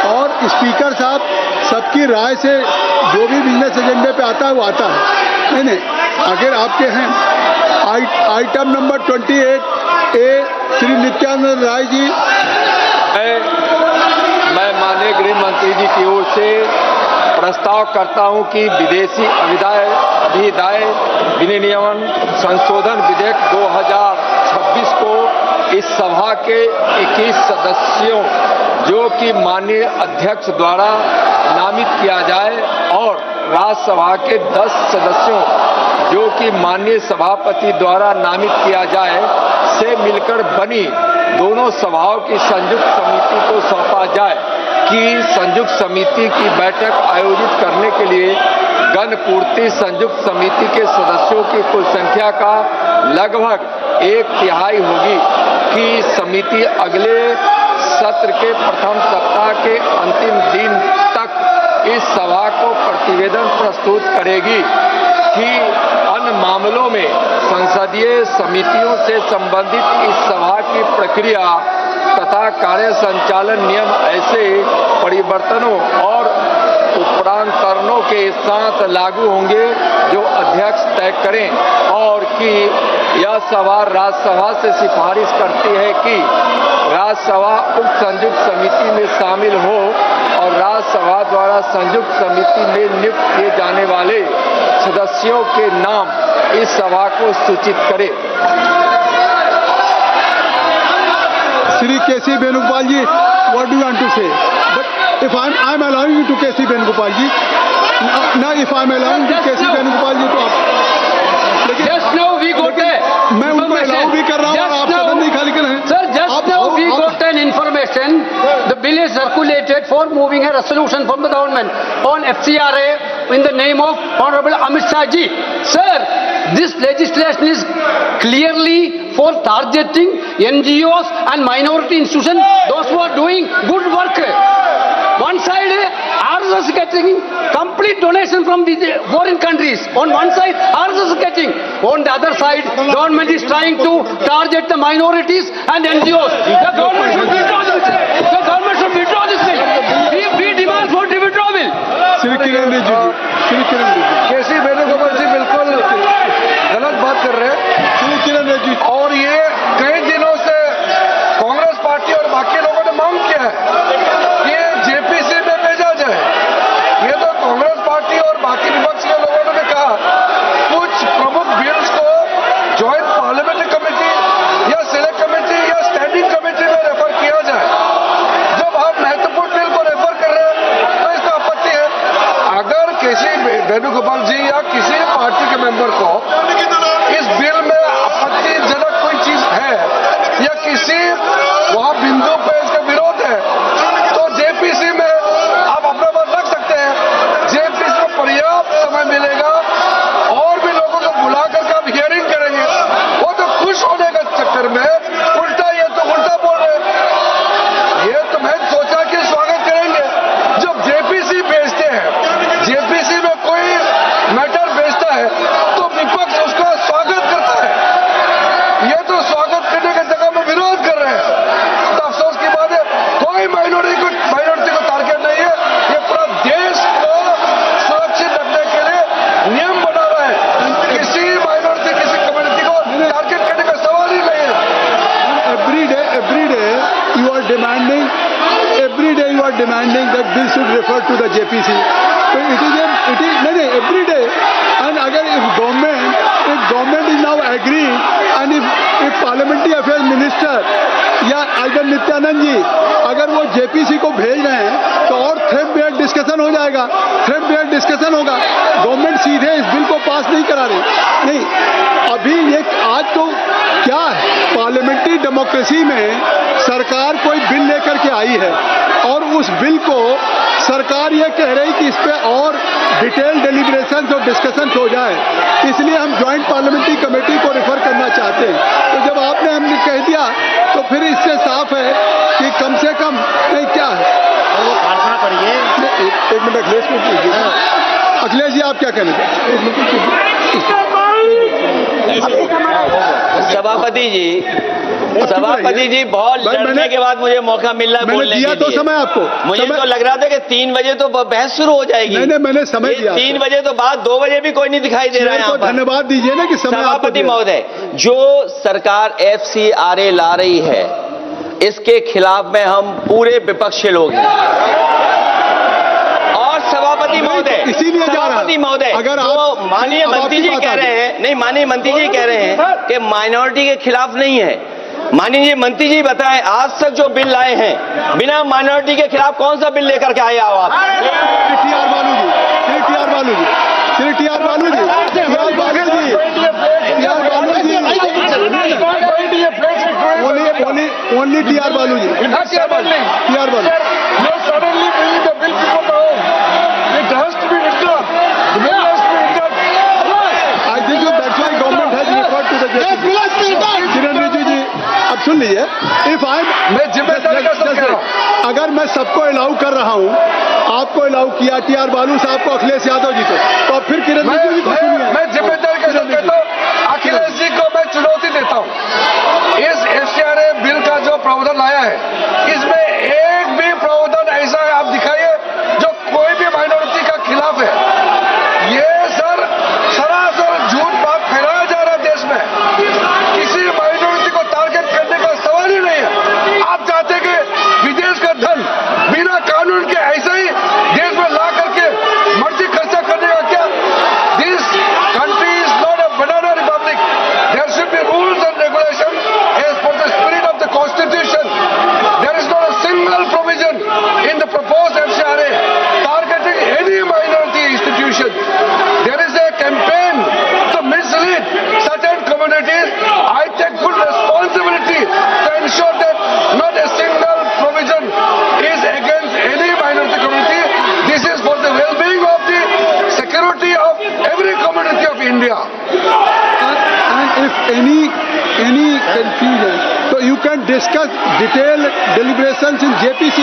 और स्पीकर साहब सबकी राय से जो भी बिजनेस एजेंडे पे आता है वो आता है। नहीं, अगर आपके हैं item number 28A Shri Nityanand Rai ji. मैं माननीय गृह मंत्री जी की ओर से प्रस्ताव करता हूं कि विदेशी अभिदाय विनियमन संशोधन विधेयक 2026 को इस सभा के 21 सदस्यों जो कि माननीय अध्यक्ष द्वारा नामित किया जाए, और राज्यसभा के 10 सदस्यों जो कि माननीय सभापति द्वारा नामित किया जाए से मिलकर बनी दोनों सभाओं की संयुक्त समिति को सौंपा जाए, कि संयुक्त समिति की बैठक आयोजित करने के लिए गणपूर्ति संयुक्त समिति के सदस्यों की कुल संख्या का लगभग 1/3 होगी, कि समिति अगले सत्र के प्रथम सप्ताह के अंतिम दिन तक इस सभा को प्रतिवेदन प्रस्तुत करेगी, कि अन्य मामलों में संसदीय समितियों से संबंधित इस सभा की प्रक्रिया तथा कार्य संचालन नियम ऐसे परिवर्तनों और उपरांतरणों के साथ लागू होंगे जो अध्यक्ष तय करें, और कि यह सभा राज्यसभा से सिफारिश करती है कि राज्यसभा उक्त संयुक्त समिति में शामिल हो, और राज्यसभा द्वारा संयुक्त समिति में नियुक्त किए जाने वाले सदस्यों के नाम इस सभा को सूचित करे। Shri K.C. Venugopal ji, what do you want to say? But if I'm allowing you to K.C. Venugopal ji, now if I'm allowing to K.C. Venugopal ji, तो आप just now we got मैं उनको allow भी कर रहा हूँ और आप सदन नहीं खाली कर रहे हैं। Sir, just now we got an information. The bill is circulated for moving a resolution from the government on FCRA in the name of Honorable Amit Shah ji. Sir, this legislation is clearly for targeting NGOs and minority institutions, those who are doing good work. One side, RSS is getting complete donation from the foreign countries. On one side, RSS is getting. On the other side, government is trying to target the minorities and NGOs. The government should withdraw this bill. The government should withdraw this bill. We demand for the withdrawal bill. Shri Kiran Rijiju, Shri Kiran Rijiju, केसी वेणुगोपाल जी बिल्कुल गलत बात कर रहे हैं। श्री किरण रिजिजू, और ये कई दिनों से कांग्रेस पार्टी और बाकी लोगों ने मांग किया है कि जेपीसी में भेजा जाए। ये तो कांग्रेस पार्टी और बाकी विपक्ष के लोगों ने कहा कुछ प्रमुख बिल्स को ज्वाइंट पार्लियामेंट्री कमेटी या सिलेक्ट कमेटी या स्टैंडिंग कमेटी में रेफर किया जाए। जब आप महत्वपूर्ण बिल को रेफर कर रहे हैं तो इसका आपत्ति है। अगर किसी वेणुगोपाल जी या किसी पार्टी के मेंबर को इस बिल में आपत्तिजनक कोई चीज है या किसी वहां बिंदु पे इसका विरोध है तो जेपीसी में आप अपना मत रख सकते हैं। जेपीसी में पर्याप्त समय मिलेगा और भी लोगों को बुला करके आप हियरिंग करेंगे। वो तो खुश होने के चक्कर में उल्टा ये तो उल्टा बोल रहे हैं। ये तो मैं सोचा कि स्वागत करेंगे। जब जेपीसी भेजते हैं, जेपीसी में कोई मैटर भेजता है तो विपक्ष that bill should refer to the JPC. So it is every day. And अगर if government is now agreeing, and if parliamentary affairs minister या अगर नित्यानंद जी अगर वो JPC को भेज रहे हैं तो और थ्रेड बेस्ड डिस्कशन हो जाएगा, थ्रेड बेस्ड डिस्कशन होगा. गवर्नमेंट सीधे इस बिल को पास नहीं करा रही. नहीं, अभी ये आज तो क्या है, पार्लियामेंट्री डेमोक्रेसी में सरकार कोई बिल लेकर के आई है और उस बिल को सरकार ये कह रही कि इस पे और डिटेल डेलिब्रेशन और डिस्कशन हो जाए, इसलिए हम ज्वाइंट पार्लियामेंट्री कमेटी को रेफर करना चाहते हैं. तो जब आपने हमने कह दिया तो फिर इससे साफ है कि कम से कम नहीं क्या है. वो प्रार्थना करिए. एक मिनट अखिलेश को पूछिए. अखिलेश जी आप क्या कहना चाहते हैं? सभापति जी बहुत लड़ने के बाद मुझे मौका मिल रहा है बोलने के लिए. तो समय आपको मुझे तो लग रहा था कि 3 बजे तो बहस शुरू हो जाएगी. नहीं, मैंने समय दिया. 3 बजे तो बाद 2 बजे भी कोई नहीं दिखाई दे रहा है. धन्यवाद दीजिए ना कि समय. सभापति महोदय, जो सरकार FCRA ला रही है इसके खिलाफ में हम पूरे विपक्ष के लोग हैं. और सभापति महोदय, इसीलिए सभापति महोदय, अगर माननीय मंत्री जी कह रहे हैं, नहीं माननीय मंत्री जी कह रहे हैं कि माइनॉरिटी के खिलाफ नहीं है. माननीय मंत्री जी बताएं, आज तक जो बिल लाए हैं बिना माइनॉरिटी के खिलाफ कौन सा बिल लेकर के आए आप? श्री टी आर बालू जी, ओनली टी आर बालू जी. I think that's why government has referred to the JPC. किरण रिजिजू जी अब सुन लीजिए. मैं जिम्मेदारी का साथ कह रहा हूं. अगर मैं सबको अलाउ कर रहा हूं, आपको अलाउ किया, TR बालू साहब को, अखिलेश यादव जी को, तो अब फिर किरण रिजिजू जी को सुनिए. मैं जिम्मेदारी के साथ कहता हूं, अखिलेश जी को मैं चुनौती देता हूं. इस FCRA बिल का जो प्रावधान लाया है, इसमें एक भी प्रावधान ऐसा है आप दिखाइए जो कोई भी माइनॉरिटी का खिलाफ है. ये सर सरासर झूठ बात फैलाया जा रहा है देश में. किसी माइनॉरिटी को टारगेट करने का सवाल ही नहीं है. आप चाहते हैं कि विदेश का धन बिना कानून के ऐसा ही देश में ला करके मर्जी खर्चा करने का क्या? This country is not a banana republic. There should be rules and regulation as per the spirit of the constitution. There is not a single provision in the proposed FCRA targeting any minority institution. There is a campaign to mislead certain communities. I take full responsibility to ensure that not a single provision is against any minority community. This is for the well-being of the security of every community of India. And if any confusion, so you can discuss detailed deliberations in JPC.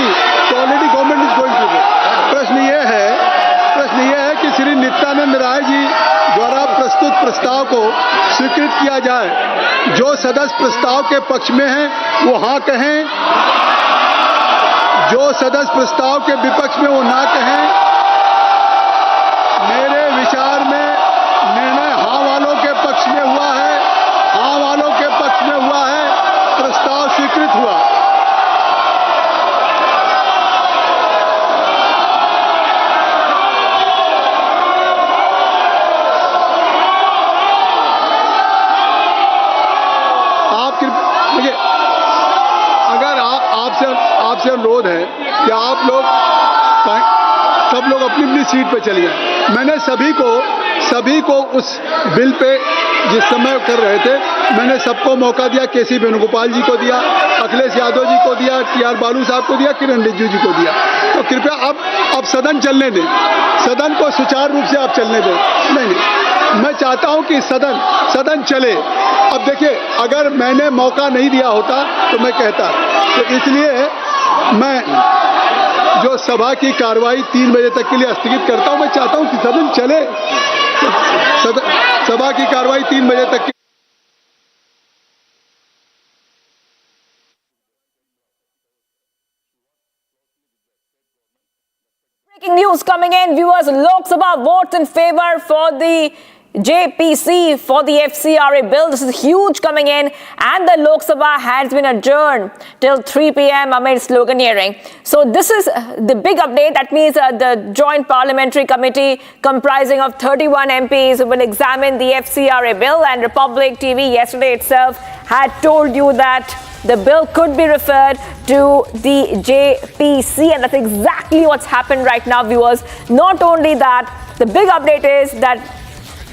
So already government is going to do. प्रश्न ये है कि श्री नित्यानंद राय जी द्वारा प्रस्तुत प्रस्ताव को स्वीकृत किया जाए. जो सदस्य प्रस्ताव के पक्ष में हैं वो हाँ कहें, जो सदस्य प्रस्ताव के विपक्ष में वो ना कहें. मेरे विचार में निर्णय हाँ वालों के पक्ष में हुआ है. हाँ वालों के पक्ष में हुआ है. प्रस्ताव स्वीकृत हुआ. आपसे अनुरोध है कि आप लोग सब लोग अपनी अपनी सीट पे चलिए. मैंने सभी को उस बिल पे जिस समय कर रहे थे मैंने सबको मौका दिया. KC वेणुगोपाल जी को दिया, अखिलेश यादव जी को दिया, TR बालू साहब को दिया, किरण रिजिजू जी को दिया. तो कृपया अब सदन चलने दें. सदन को सुचारू रूप से आप चलने दें. नहीं, मैं चाहता हूं कि सदन चले. अब देखिए, अगर मैंने मौका नहीं दिया होता तो मैं कहता. तो इसलिए मैं जो सभा की कार्रवाई 3 बजे तक के लिए स्थगित करता हूं. मैं चाहता हूं कि सदन चले. सभा की कार्रवाई 3 बजे तक. Breaking news coming in, viewers. Lok Sabha votes in favor for the JPC for the FCRA bill. This is huge coming in, and the Lok Sabha has been adjourned till 3 p.m. amid sloganeering. So this is the big update. That means the Joint Parliamentary Committee comprising of 31 MPs will examine the FCRA bill, and Republic TV yesterday itself had told you that the bill could be referred to the JPC, and that's exactly what's happened right now, viewers. Not only that, the big update is that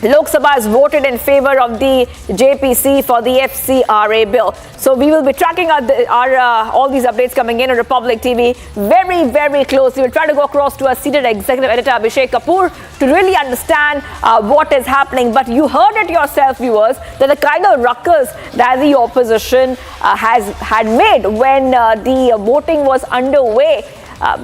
Lok Sabha has voted in favor of the JPC for the FCRA bill. So we will be tracking all these updates coming in on Republic TV very, very closely. We'll try to go across to our senior executive editor Abhishek Kapoor to really understand what is happening. But you heard it yourself, viewers, that the kind of ruckus that the opposition had made when the voting was underway.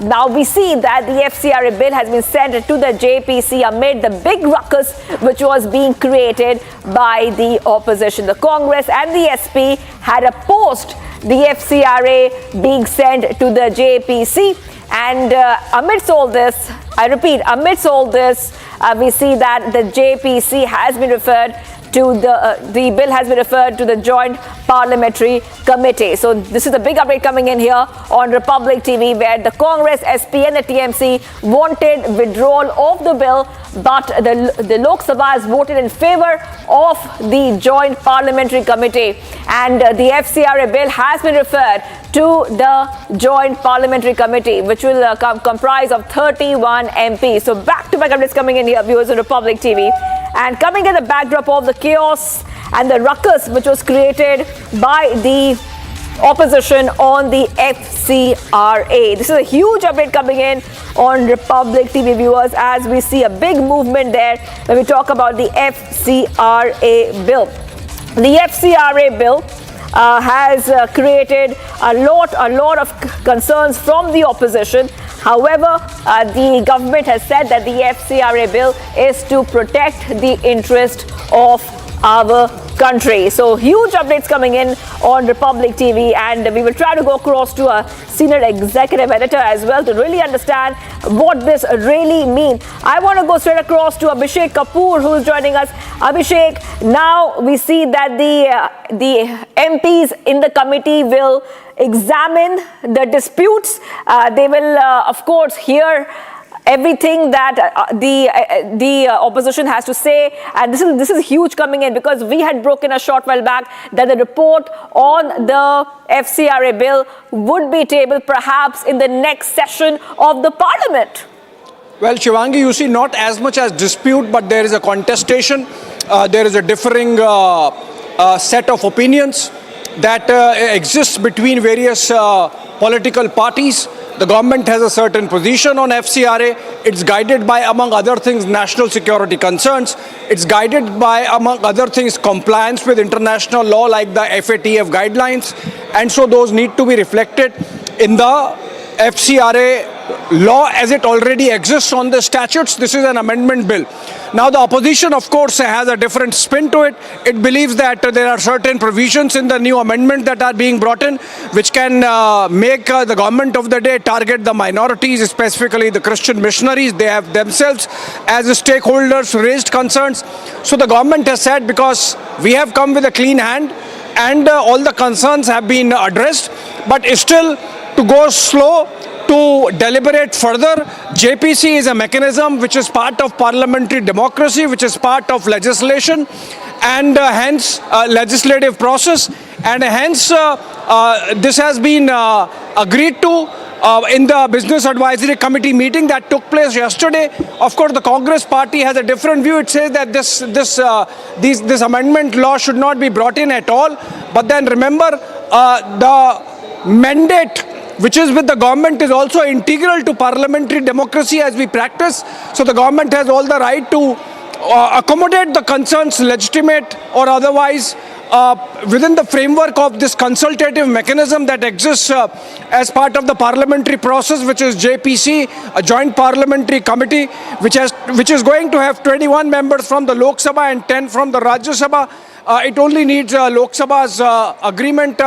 Now we see that the FCRA bill has been sent to the JPC amid the big ruckus which was being created by the opposition. The Congress and the SP had opposed the FCRA being sent to the JPC. And amidst all this, I repeat, amidst all this, we see that the JPC has been referred to the bill has been referred to the Joint Parliamentary Committee. So this is a big update coming in here on Republic TV, where the Congress, SP and the TMC wanted withdrawal of the bill, but the Lok Sabha has voted in favor of the Joint Parliamentary Committee, and the FCRA bill has been referred to the Joint Parliamentary Committee, which will comprise of 31 MPs. So back-to-back updates coming in here, viewers, on Republic TV. And coming in the backdrop of the chaos and the ruckus which was created by the opposition on the FCRA. This is a huge update coming in on Republic TV, viewers, as we see a big movement there when we talk about the FCRA bill. The FCRA bill has created a lot of concerns from the opposition. However, the government has said that the FCRA bill is to protect the interest of our country. So huge updates coming in on Republic TV, and we will try to go across to a senior executive editor as well to really understand what this really means. I want to go straight across to Abhishek Kapoor, who is joining us. Abhishek, now we see that the MPs in the committee will examine the disputes. They will, of course, hear everything that the opposition has to say, and this is huge coming in, because we had broken a short while back that the report on the FCRA bill would be tabled perhaps in the next session of the Parliament. Well, Shivangi, you see, not as much as dispute, but there is a contestation. There is a differing set of opinions that exists between various political parties. The government has a certain position on FCRA. It's guided by, among other things, national security concerns. It's guided by, among other things, compliance with international law like the FATF guidelines. And so those need to be reflected in the FCRA law as it already exists on the statutes. This is an amendment bill. Now, the opposition, of course, has a different spin to it. It believes that there are certain provisions in the new amendment that are being brought in, which can make the government of the day target the minorities, specifically the Christian missionaries. They have themselves, as stakeholders, raised concerns. So the government has said, because we have come with a clean hand and all the concerns have been addressed, but still to go slow, to deliberate further. JPC is a mechanism which is part of parliamentary democracy, which is part of legislation, and hence legislative process, and hence this has been agreed to in the Business Advisory Committee meeting that took place yesterday. Of course, the Congress party has a different view. It says that this amendment law should not be brought in at all. But then remember, the mandate which is with the government is also integral to parliamentary democracy as we practice. So the government has all the right to accommodate the concerns, legitimate or otherwise, within the framework of this consultative mechanism that exists as part of the parliamentary process, which is JPC, a Joint Parliamentary Committee, which is going to have 21 members from the Lok Sabha and 10 from the Rajya Sabha. It only needs Lok Sabha's agreement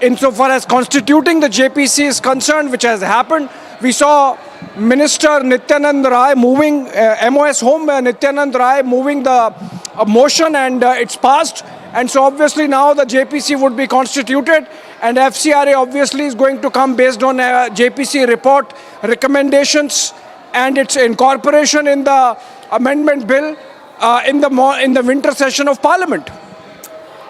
insofar as constituting the JPC is concerned, which has happened. We saw Minister Nityanand Rai moving, MOS Home Nityanand Rai moving the motion, and it's passed. And so obviously now the JPC would be constituted, and FCRA obviously is going to come based on JPC report recommendations and its incorporation in the amendment bill in the winter session of Parliament.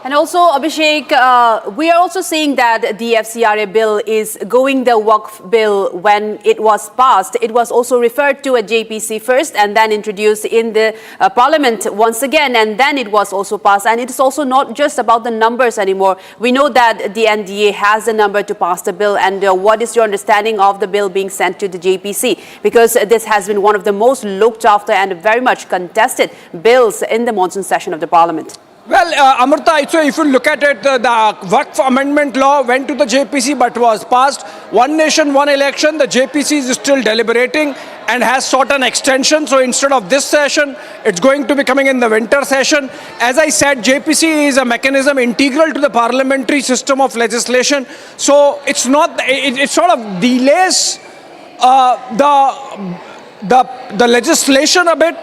And also, Abhishek, we are also seeing that the FCRA bill is going the Waqf bill. When it was passed, it was also referred to at JPC first and then introduced in the Parliament once again, and then it was also passed. And it is also not just about the numbers anymore. We know that the NDA has a number to pass the bill, and what is your understanding of the bill being sent to the JPC? Because this has been one of the most looked after and very much contested bills in the monsoon session of the Parliament. Well, Amrita, so if you look at it, the Waqf amendment law went to the JPC but was passed. One nation, one election. The JPC is still deliberating and has sought an extension. So instead of this session, it's going to be coming in the winter session. As I said, JPC is a mechanism integral to the parliamentary system of legislation. So it's not, it sort of delays the legislation a bit,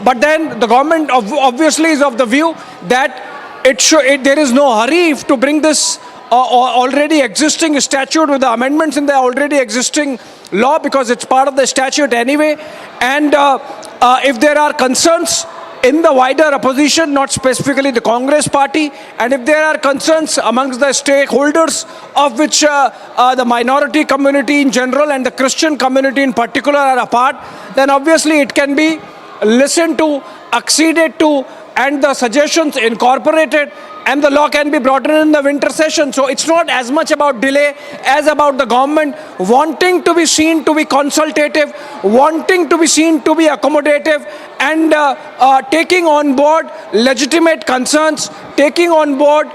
but then the government obviously is of the view that there is no hurry to bring this already existing statute with the amendments in the already existing law, because it's part of the statute anyway. And if there are concerns in the wider opposition, not specifically the Congress party, and if there are concerns amongst the stakeholders, of which the minority community in general and the Christian community in particular are a part, then obviously it can be listened to, acceded to, and the suggestions incorporated, and the law can be brought in the winter session. So it's not as much about delay as about the government wanting to be seen to be consultative, wanting to be seen to be accommodative, and taking on board legitimate concerns, taking on board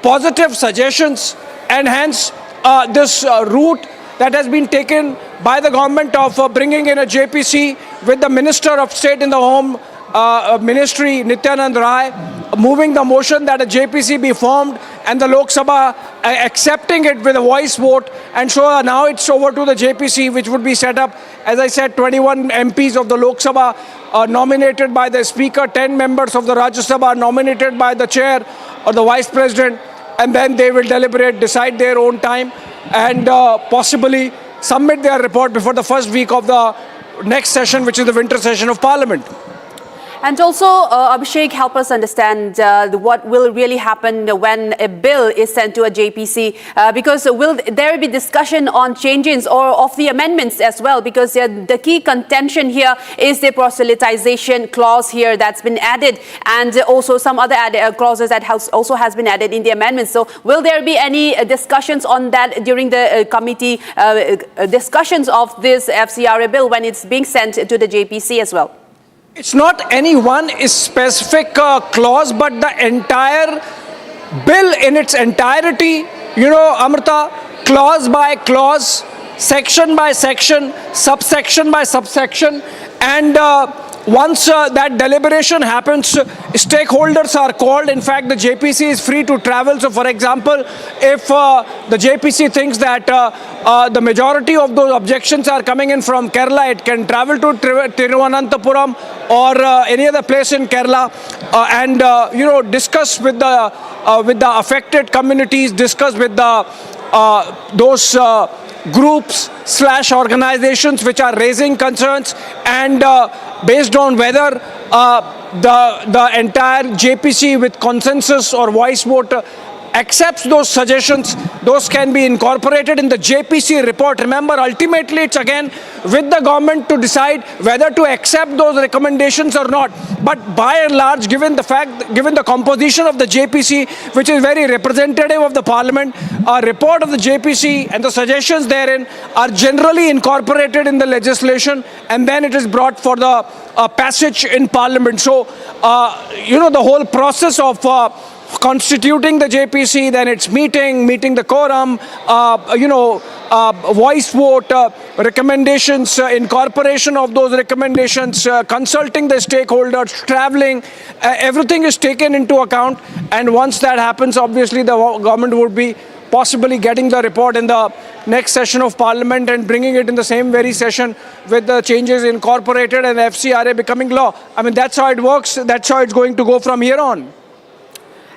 positive suggestions, and hence this route that has been taken by the government of bringing in a JPC with the Minister of State in the Home Ministry, Nityanand Rai, moving the motion that a JPC be formed, and the Lok Sabha accepting it with a voice vote. And so now it's over to the JPC, which would be set up, as I said, 21 MPs of the Lok Sabha nominated by the Speaker, 10 members of the Rajya Sabha nominated by the Chair or the Vice President, and then they will deliberate, decide their own time, and possibly submit their report before the first week of the next session, which is the winter session of Parliament. And also, Abhishek, help us understand what will really happen when a bill is sent to a JPC, because will there be discussion on changes or of the amendments as well? Because the key contention here is the proselytization clause here that's been added, and also some other clauses that also has been added in the amendments. So will there be any discussions on that during the committee discussions of this FCRA bill when it's being sent to the JPC as well? It's not any one specific clause, but the entire bill in its entirety, you know, Amrita, clause by clause, section by section, subsection by subsection, and once that deliberation happens, stakeholders are called. In fact, the JPC is free to travel. So, for example, if the JPC thinks that the majority of those objections are coming in from Kerala, it can travel to Thiruvananthapuram or any other place in Kerala and you know, discuss with the affected communities, discuss with the those groups / organizations which are raising concerns, and based on whether the entire JPC with consensus or voice vote accepts those suggestions, those can be incorporated in the JPC report. Remember, ultimately it's again with the government to decide whether to accept those recommendations or not. But by and large, given the composition of the JPC, which is very representative of the Parliament, a report of the JPC and the suggestions therein are generally incorporated in the legislation, and then it is brought for the passage in Parliament. So, you know, the whole process of constituting the JPC, then it's meeting the quorum, you know, voice vote, recommendations, incorporation of those recommendations, consulting the stakeholders, traveling, everything is taken into account. And once that happens, obviously the government would be possibly getting the report in the next session of Parliament and bringing it in the same very session with the changes incorporated and FCRA becoming law. I mean, that's how it works. That's how it's going to go from here on.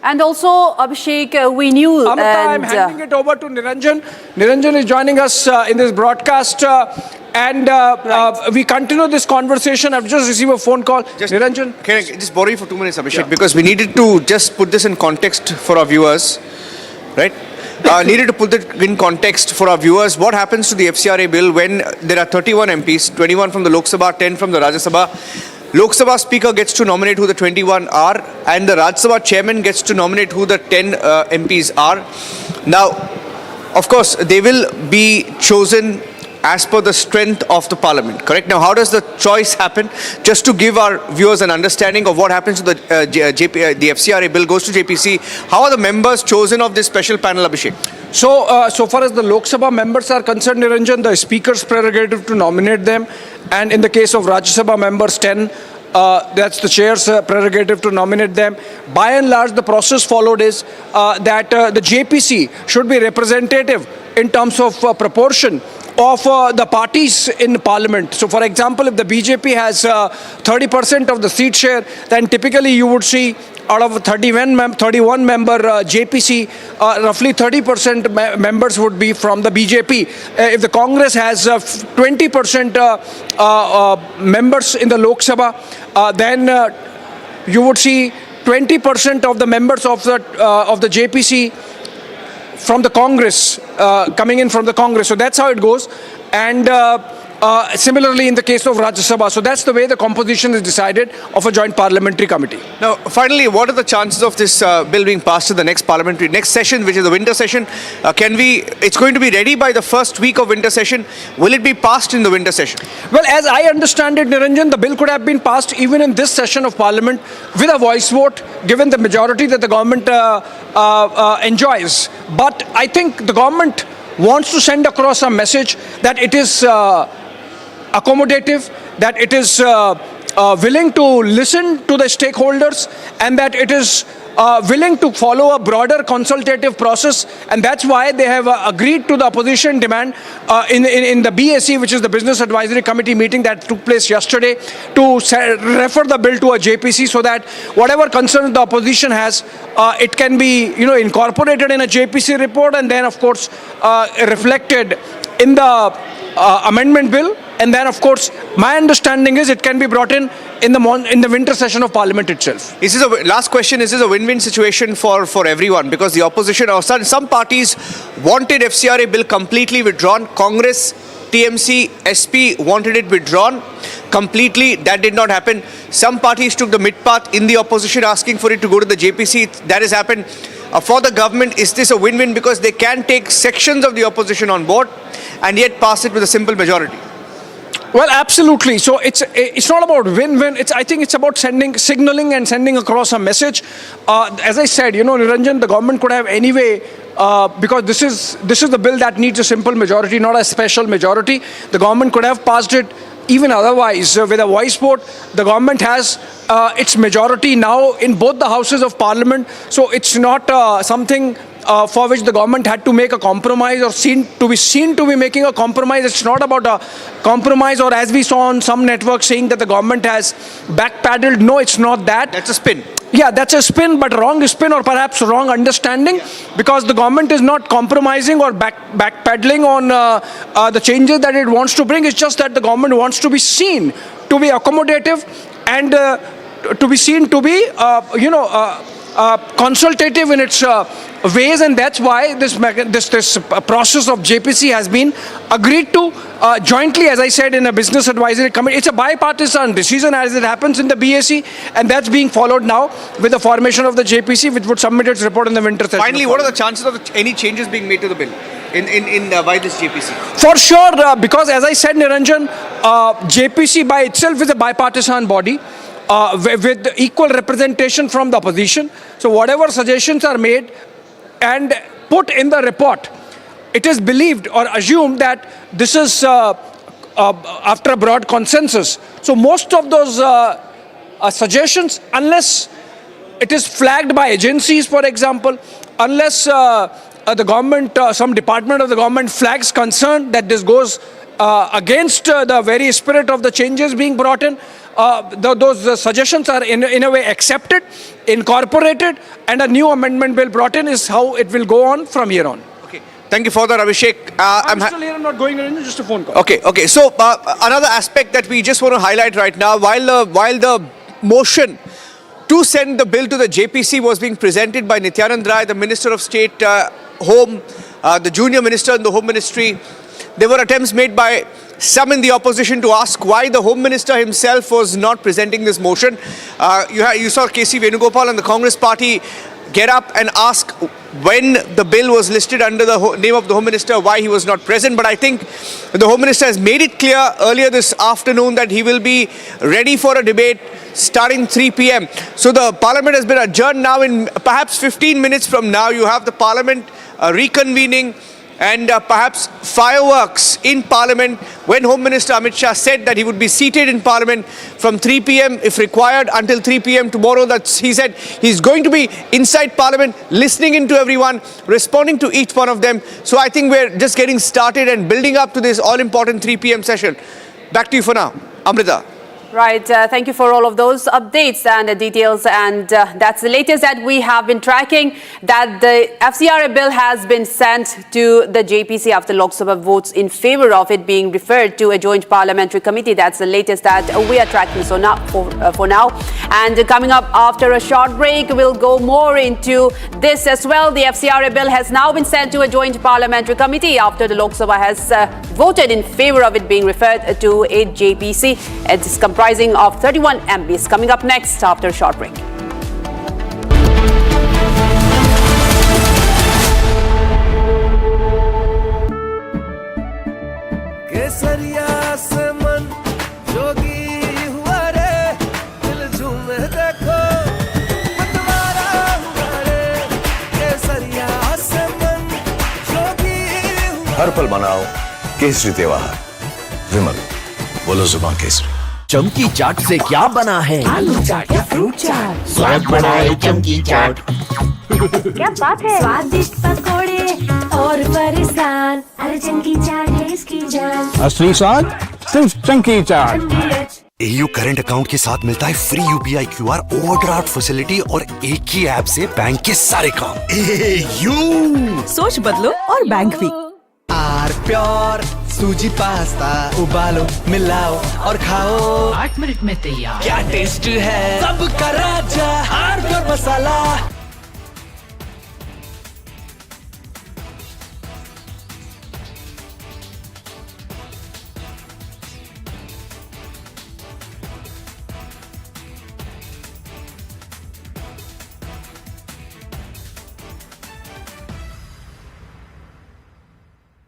And also, Abhishek, we knew... Amita, I'm handing it over to Niranjan. Niranjan is joining us in this broadcast. We continue this conversation. I've just received a phone call. Niranjan? Can I just borrow you for 2 minutes, Abhishek? Because we needed to just put this in context for our viewers. Right? Needed to put it in context for our viewers. What happens to the FCRA bill when there are 31 MPs, 21 from the Lok Sabha, 10 from the Rajya Sabha? Lok Sabha Speaker gets to nominate who the 21 are, and the Rajya Sabha Chairman gets to nominate who the 10 MPs are. Now, of course, they will be chosen as per the strength of the Parliament, correct? Now, how does the choice happen? Just to give our viewers an understanding of what happens to the FCRA bill goes to JPC, how are the members chosen of this special panel, Abhishek? So far as the Lok Sabha members are concerned, Niranjan, the Speaker's prerogative to nominate them, and in the case of Rajya Sabha members, 10, that's the Chair's prerogative to nominate them. By and large, the process followed is that the JPC should be representative in terms of proportion of the parties in Parliament. So, for example, if the BJP has 30% of the seat share, then typically you would see out of 31 member JPC, roughly 30% members would be from the BJP. If the Congress has 20% members in the Lok Sabha, then you would see 20% of the members of the JPC from the Congress, coming in from the Congress. So that's how it goes. And similarly in the case of Rajya Sabha. So that's the way the composition is decided of a joint parliamentary committee. Now, finally, what are the chances of this bill being passed in the next session, which is the winter session? It's going to be ready by the first week of winter session. Will it be passed in the winter session? Well, as I understand it, Niranjan, the bill could have been passed even in this session of Parliament with a voice vote, given the majority that the government enjoys. But I think the government wants to send across a message that it is accommodative, that it is willing to listen to the stakeholders, and that it is willing to follow a broader consultative process, and that's why they have agreed to the opposition demand in the BAC, which is the Business Advisory Committee meeting that took place yesterday, to refer the bill to a JPC so that whatever concerns the opposition has, it can be incorporated in a JPC report and then of course reflected in the amendment bill. And then, of course, my understanding is it can be brought in the winter session of Parliament itself. This is last question. Is this a win-win situation for everyone? Because the opposition, or some parties wanted FCRA bill completely withdrawn. Congress, TMC, SP wanted it withdrawn completely. That did not happen. Some parties took the mid-path in the opposition, asking for it to go to the JPC. That has happened. For the government, is this a win-win? Because they can take sections of the opposition on board and yet pass it with a simple majority. Well, absolutely. So it's not about win-win. I think it's about signaling and sending across a message. As I said, Niranjan, the government could have anyway, because this is the bill that needs a simple majority, not a special majority. The government could have passed it even otherwise with a voice vote. The government has its majority now in both the houses of Parliament. So it's not something for which the government had to make a compromise or seen to be making a compromise. It's not about a compromise, or as we saw on some networks saying that the government has backpedaled. No, it's not that. That's a spin. Yeah, that's a spin, but wrong spin, or perhaps wrong understanding, because the government is not compromising or backpedaling on the changes that it wants to bring. It's just that the government wants to be seen to be accommodative and to be seen to be, consultative in its ways, and that's why this process of JPC has been agreed to jointly, as I said, in a Business Advisory Committee. It's a bipartisan decision, as it happens in the BAC, and that's being followed now with the formation of the JPC, which would submit its report in the winter session. Finally, what are the chances of any changes being made to the bill by this JPC? For sure, because as I said, Niranjan, JPC by itself is a bipartisan body with equal representation from the opposition. So whatever suggestions are made and put in the report, it is believed or assumed that this is after a broad consensus. So most of those suggestions, unless it is flagged by agencies, for example, unless the government, some department of the government flags concern that this goes against the very spirit of the changes being brought in. Those suggestions are in a way accepted, incorporated, and a new amendment bill brought in is how it will go on from here on. Okay, thank you for that, Abhishek. I'm still here, I'm not going anywhere, just a phone call. Okay. So another aspect that we just want to highlight right now, while the motion to send the bill to the JPC was being presented by Nityanand Rai, the Minister of State, Home, the Junior Minister in the Home Ministry, there were attempts made by some in the opposition to ask why the Home Minister himself was not presenting this motion. You saw KC Venugopal and the Congress party get up and ask when the bill was listed under the name of the Home Minister, why he was not present. But I think the Home Minister has made it clear earlier this afternoon that he will be ready for a debate starting 3 p.m. So the Parliament has been adjourned now. In perhaps 15 minutes from now, you have the Parliament reconvening and perhaps fireworks in Parliament when Home Minister Amit Shah said that he would be seated in Parliament from 3 p.m. if required until 3 p.m. tomorrow. He said he's going to be inside Parliament, listening into everyone, responding to each one of them. So I think we're just getting started and building up to this all-important 3 p.m. session. Back to you for now. Amrita. Right, thank you for all of those updates and details, and that's the latest that we have been tracking, that the FCRA bill has been sent to the JPC after Lok Sabha votes in favor of it being referred to a joint parliamentary committee. That's the latest that we are tracking for now. And coming up after a short break, we'll go more into this as well. The FCRA bill has now been sent to a joint parliamentary committee after the Lok Sabha has voted in favor of it being referred to a JPC. It's comprising of 31 MPs. Coming up next after a short break. हर पल मनाओ केसरी त्योहार। विमल, बोलो जुबान केसरी। चमकी चाट से क्या बना है? आलू चाट या फ्रूट चाट, स्वाद बढ़ाए चमकी चाट। क्या बात है? स्वादिष्ट पकोड़े और फरसान, अरे चमकी चाट है इसकी जान। असली स्वाद सिर्फ chunky chaat. AU current account के साथ मिलता है free UPI QR overdraft facility और एक ही ऐप से बैंक के सारे काम। AU सोच बदलो और बैंक भी। आर प्योर सूजी पास्ता उबालो, मिलाओ और खाओ। 8 मिनट में तैयार। क्या टेस्ट है सबका राजा, आर प्योर मसाला।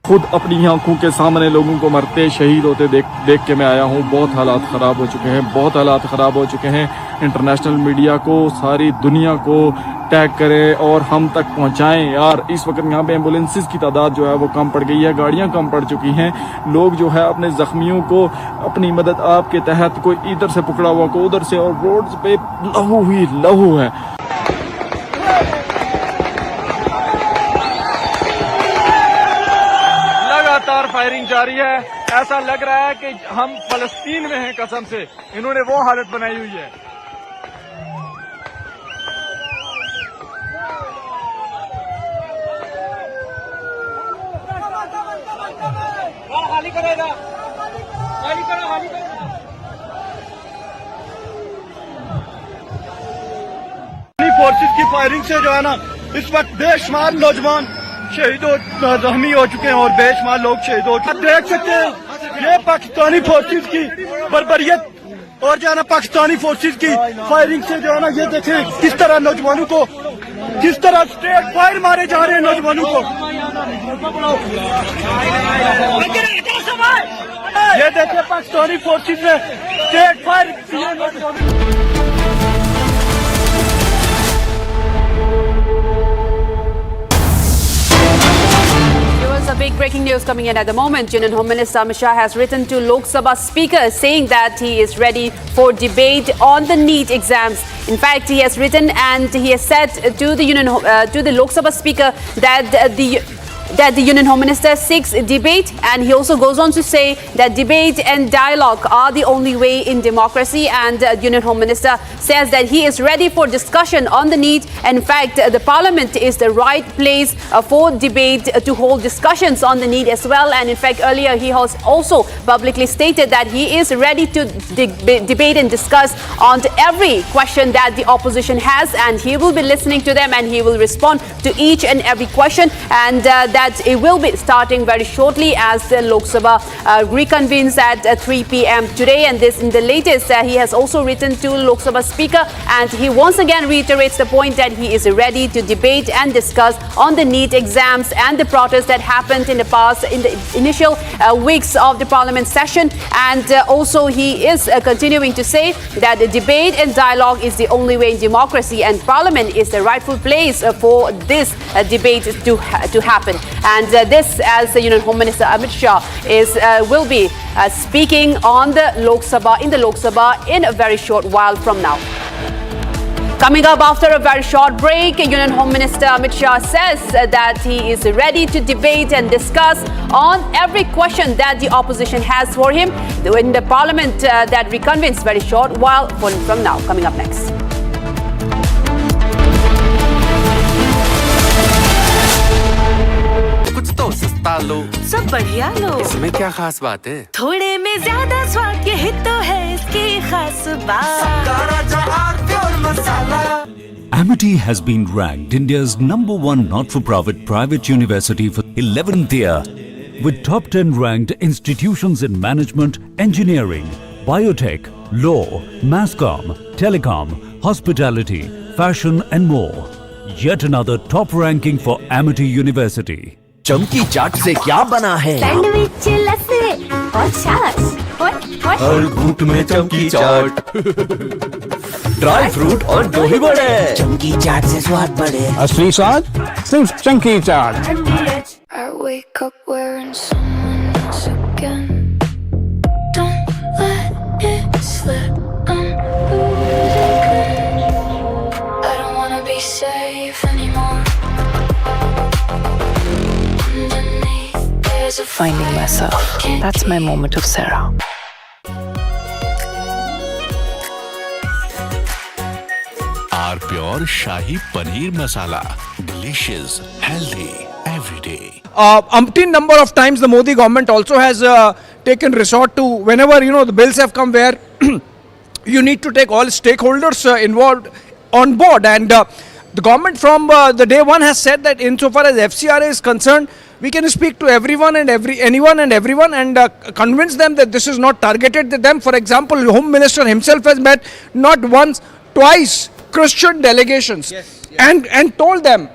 खुद अपनी आंखों के सामने लोगों को मरते शहीद होते देख के मैं आया हूँ। बहुत हालात ख़राब हो चुके हैं, बहुत हालात ख़राब हो चुके हैं। इंटरनेशनल मीडिया को, सारी दुनिया को टैग करें और हम तक पहुँचाएं यार। इस वक्त यहाँ पे एम्बुलेंसेस की तादाद जो है वो कम पड़ गई है, गाड़ियाँ कम पड़ चुकी हैं। लोग जो है अपने ज़ख्मियों को अपनी मदद आपके तहत, कोई इधर से पकड़ा हुआ, कोई उधर से, और रोड पे लहू ही लहू है। लगातार फायरिंग जारी है। ऐसा लग रहा है कि हम फलस्तीन में हैं कसम से। इन्होंने वो हालत बनाई हुई है। खाली करेगा, खाली करो, खाली करो। फोर्सेस की फायरिंग से जो है ना, इस वक्त बेशुमार नौजवान शहीद हो, जख्मी हो चुके हैं और बेशुमार लोग शहीद हो चुके हैं। देख सकते हैं ये पाकिस्तानी फोर्सेस की बर्बरियत और जो है ना पाकिस्तानी फोर्सेस की फायरिंग से जो है ना, ये देखें किस तरह नौजवानों को, किस तरह स्ट्रेट फायर मारे जा रहे हैं नौजवानों को। ये देखें पाकिस्तानी फोर्सेस ने स्ट्रेट फायर किए नौजवानों। some big breaking news coming in at the moment. Union Home Minister Amit Shah has written to Lok Sabha Speaker saying that he is ready for debate on the NEET exams. In fact, he has written and he has said to the Lok Sabha Speaker that the Union Home Minister seeks debate, and he also goes on to say that debate and dialogue are the only way in democracy, and Union Home Minister says that he is ready for discussion on the NEET. And in fact, the Parliament is the right place for debate to hold discussions on the NEET as well. And in fact, earlier he has also publicly stated that he is ready to debate and discuss on every question that the opposition has, and he will be listening to them and he will respond to each and every question, and that it will be starting very shortly as the Lok Sabha reconvenes at 3 p.m. today. And this in the latest, he has also written to Lok Sabha Speaker, and he once again reiterates the point that he is ready to debate and discuss on the NEET exams and the protests that happened in the past, in the initial weeks of the Parliament session. And also he is continuing to say that the debate and dialogue is the only way in democracy, and Parliament is the rightful place for this debate to happen. And this, as the Union Home Minister Amit Shah will be speaking on the Lok Sabha in a very short while from now. Coming up after a very short break, Union Home Minister Amit Shah says that he is ready to debate and discuss on every question that the opposition has for him in the Parliament that reconvenes very short while from now. Coming up next. तो सस्ता लो, सब बढ़िया लो। इसमें क्या खास बात है? थोड़े में ज्यादा स्वाद, यही तो है इसकी खास बात। Amity has been ranked India's #1 not-for-profit private university for 11th year, with top 10 ranked institutions in management, engineering, biotech, law, masscom, telecom, hospitality, fashion and more. Yet another top ranking for Amity University. चमकी चाट से क्या बना है? Sandwich, लस्सी और छाछ। हर घूंट में चमकी चाट, ड्राई फ्रूट और दही बड़े। चमकी चाट से स्वाद बढ़े। असली स्वाद सिर्फ chunky chaat. I wake up wearing someone else again. Don't let it slip. I'm losing. I don't wanna be safe anymore. Finding myself. That's my moment of Sarah. Our pure Shahi Paneer Masala. Delicious, healthy, every day. Umpteen number of times the Modi government also has taken resort to, whenever the bills have come where you need to take all stakeholders involved on board, and the government from the day one has said that insofar as FCRA is concerned, we can speak to anyone and everyone and convince them that this is not targeted at them. For example, the Home Minister himself has met not once, twice Christian delegations and told them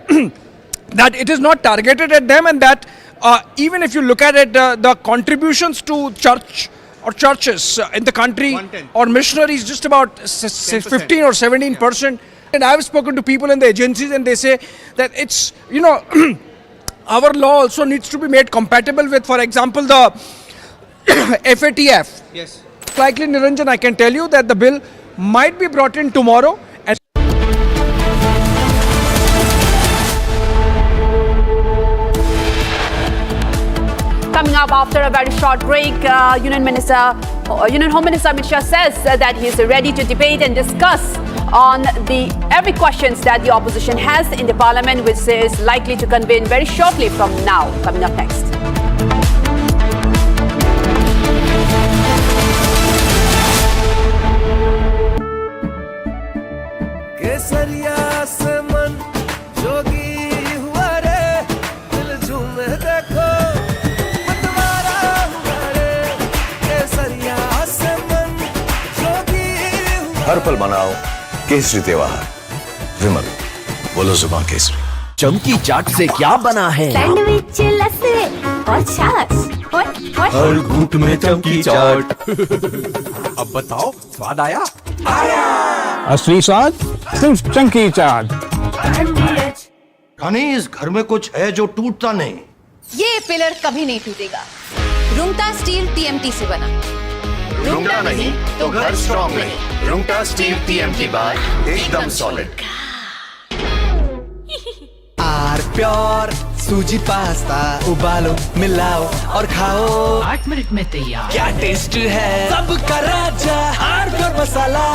that it is not targeted at them, and that even if you look at it, the contributions to church or churches in the country or missionaries just about 15 or 17%. And I have spoken to people in the agencies and they say that it's, our law also needs to be made compatible with, for example, the FATF. Yes. Likely, Niranjan, I can tell you that the bill might be brought in tomorrow. And coming up after a very short break, Union Home Minister Amit Shah says that he is ready to debate and discuss on every questions that the opposition has in the Parliament, which is likely to convene very shortly from now. Coming up next. केसरिया से मन जोगी हुआ रे, दिल झूमे देखो मतवारा हुआ रे। केसरिया से मन जोगी हुआ। हर पल मनाओ केसरी त्योहार। विमल, बोलो जुबान केसरी। चमकी चाट से क्या बना है? सैंडविच, लस्सी और छाछ। हर घूंट में चमकी चाट। अब बताओ, स्वाद आया? असली स्वाद सिर्फ चंकी चाट। यानी इस घर में कुछ है जो टूटता नहीं, ये पिलर कभी नहीं टूटेगा। रुंगटा स्टील TMT से बना। रुंगटा नहीं तो घर स्ट्रॉन्ग नहीं। रुंगटा स्टील TMT बार एकदम सॉलिड। आर प्योर सूजी पास्ता उबालो मिलाओ और खाओ 8 मिनट में तैयार। क्या टेस्ट है सबका राजा आर प्योर मसाला।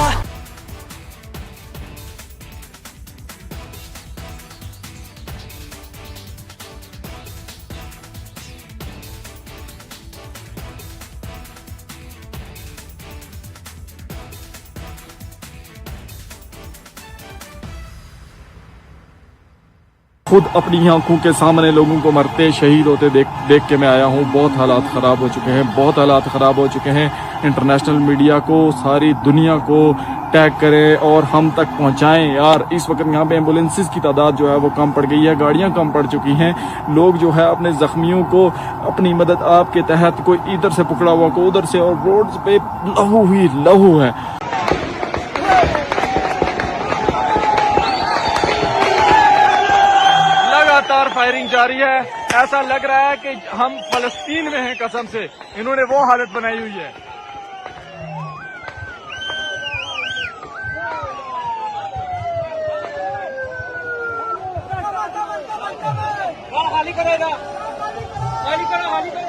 खुद अपनी आंखों के सामने लोगों को मरते शहीद होते देख के मैं आया हूँ। बहुत हालात ख़राब हो चुके हैं, बहुत हालात ख़राब हो चुके हैं। इंटरनेशनल मीडिया को, सारी दुनिया को टैग करें और हम तक पहुँचाएं। यार इस वक्त यहाँ पे एम्बुलेंसेस की तादाद जो है वो कम पड़ गई है, गाड़ियाँ कम पड़ चुकी हैं। लोग जो है अपने ज़ख्मियों को अपनी मदद आपके तहत कोई इधर से पकड़ा हुआ को उधर से, और रोड पे लहू ही लहू है। लगातार फायरिंग जारी है। ऐसा लग रहा है कि हम फलस्तीन में हैं कसम से। इन्होंने वो हालत बनाई हुई है। खाली करेगा, खाली करो, खाली करो।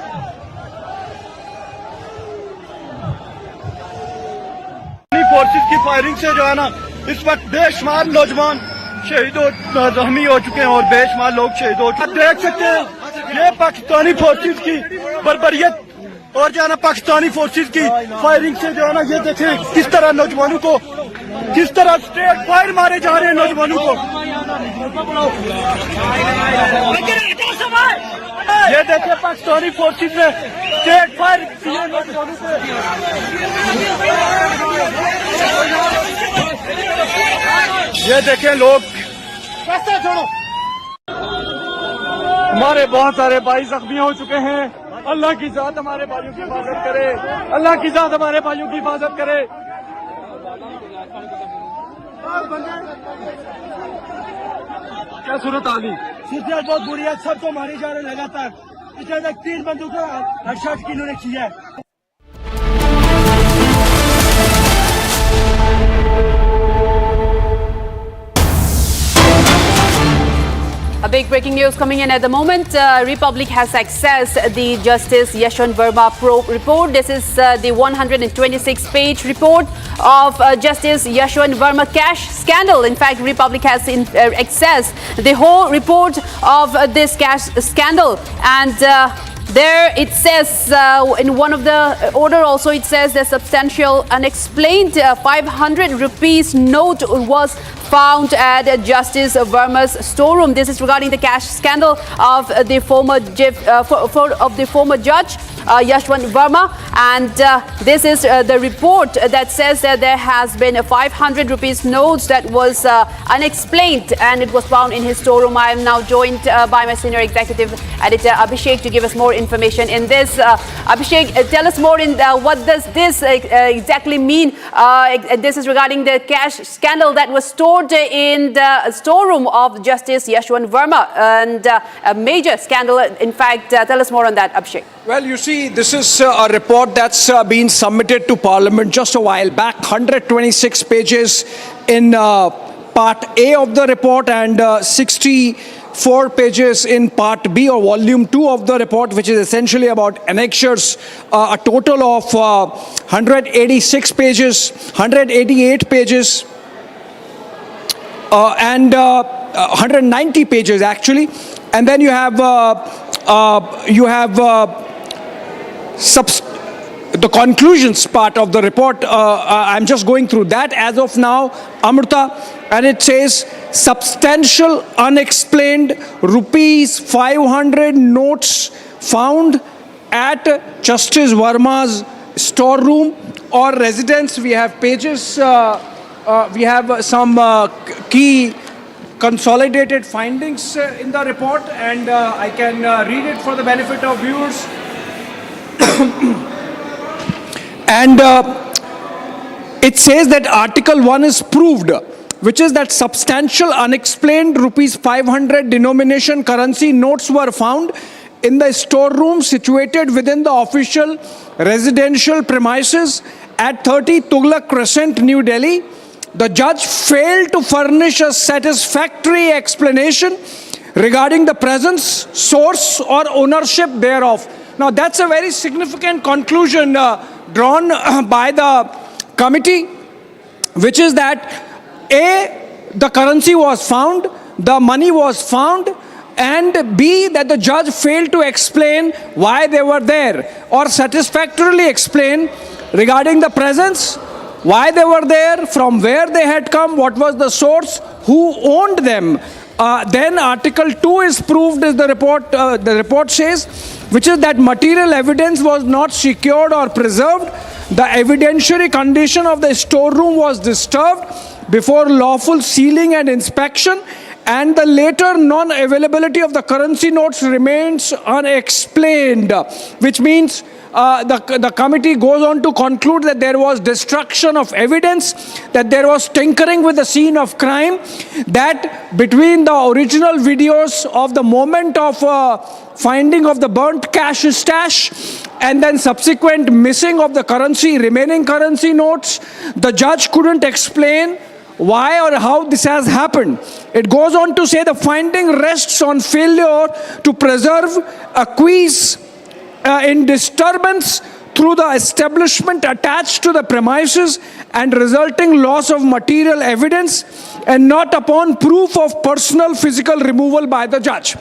फोर्सेस की फायरिंग से जो है ना इस वक्त बेशुमार नौजवान शहीद हो जख्मी हो चुके हैं और बेशुमार लोग शहीद हो चुके हैं। देख सकते हैं ये पाकिस्तानी फोर्सेस की बर्बरियत और जो है ना पाकिस्तानी फोर्सेस की फायरिंग से जो है ना ये देखें किस तरह नौजवानों को, किस तरह स्ट्रेट फायर मारे जा रहे हैं नौजवानों को। ये देखिए पाकिस्तानी फोर्सेस ने स्ट्रेट फायर किए नौजवानों को। ये देखें लोग, छोड़ो। हमारे बहुत सारे भाई जख्मी हो चुके हैं। अल्लाह की जात हमारे भाइयों की हिफाजत करे, अल्लाह की जात हमारे भाइयों की हिफाजत करे। क्या सूरत आली? सूरत बहुत बुरी है, सबको मारे जा रहे हैं लगातार। पिछले तक 3 बंदूकों हेडशॉट की इन्होंने किया है। A big breaking news coming in at the moment. Republic has accessed the Justice Yashwant Verma probe report. This is the 126-page report of Justice Yashwant Verma cash scandal. In fact, Republic has accessed the whole report of this cash scandal. And there it says, in one of the order also, it says the substantial unexplained 500 rupees note was found at Justice Verma's storeroom. This is regarding the cash scandal of the former judge Yashwant Verma, and this is the report that says that there has been a 500 rupees notes that was unexplained, and it was found in his storeroom. I am now joined by my senior executive editor Abhishek to give us more information in this. Abhishek, tell us more in what does this exactly mean? This is regarding the cash scandal that was stored in the storeroom of Justice Yashwant Verma, and a major scandal. In fact, tell us more on that, Abhishek. Well, you see, this is a report that's been submitted to Parliament just a while back. 126 pages in Part A of the report and 64 pages in Part B or Volume 2 of the report, which is essentially about annexures. A total of 186 pages, 188 pages. And 190 pages actually, and then you have the conclusions part of the report. I'm just going through that as of now, Amrita, and it says substantial unexplained rupees 500 notes found at Justice Verma's storeroom or residence. We have pages. We have some key consolidated findings in the report, and I can read it for the benefit of viewers. And it says that Article 1 is proved, which is that substantial unexplained rupees 500 denomination currency notes were found in the storeroom situated within the official residential premises at 30 Tughlaq Crescent, New Delhi. The judge failed to furnish a satisfactory explanation regarding the presence, source or ownership thereof. Now that's a very significant conclusion drawn by the committee, which is that A, the currency was found, the money was found, and B, that the judge failed to explain why they were there or satisfactorily explain regarding the presence, why they were there, from where they had come, what was the source, who owned them. Then Article 2 is proved, as the report says, which is that material evidence was not secured or preserved. The evidentiary condition of the storeroom was disturbed before lawful sealing and inspection, and the later non-availability of the currency notes remains unexplained, which means the committee goes on to conclude that there was destruction of evidence, that there was tinkering with the scene of crime, that between the original videos of the moment of finding of the burnt cash stash and then subsequent missing of the remaining currency notes, the judge couldn't explain why or how this has happened. It goes on to say the finding rests on failure to preserve, acquiesce in disturbance through the establishment attached to the premises and resulting loss of material evidence, and not upon proof of personal physical removal by the judge.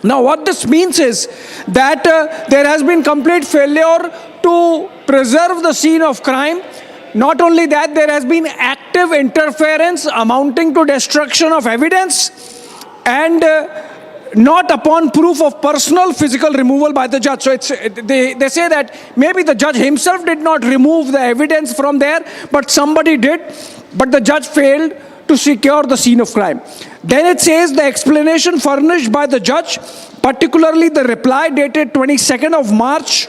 Now what this means is that there has been complete failure to preserve the scene of crime. Not only that, there has been active interference amounting to destruction of evidence, and not upon proof of personal physical removal by the judge. So they say that maybe the judge himself did not remove the evidence from there, but somebody did, but the judge failed to secure the scene of crime. Then it says the explanation furnished by the judge, particularly the reply dated 22nd of March,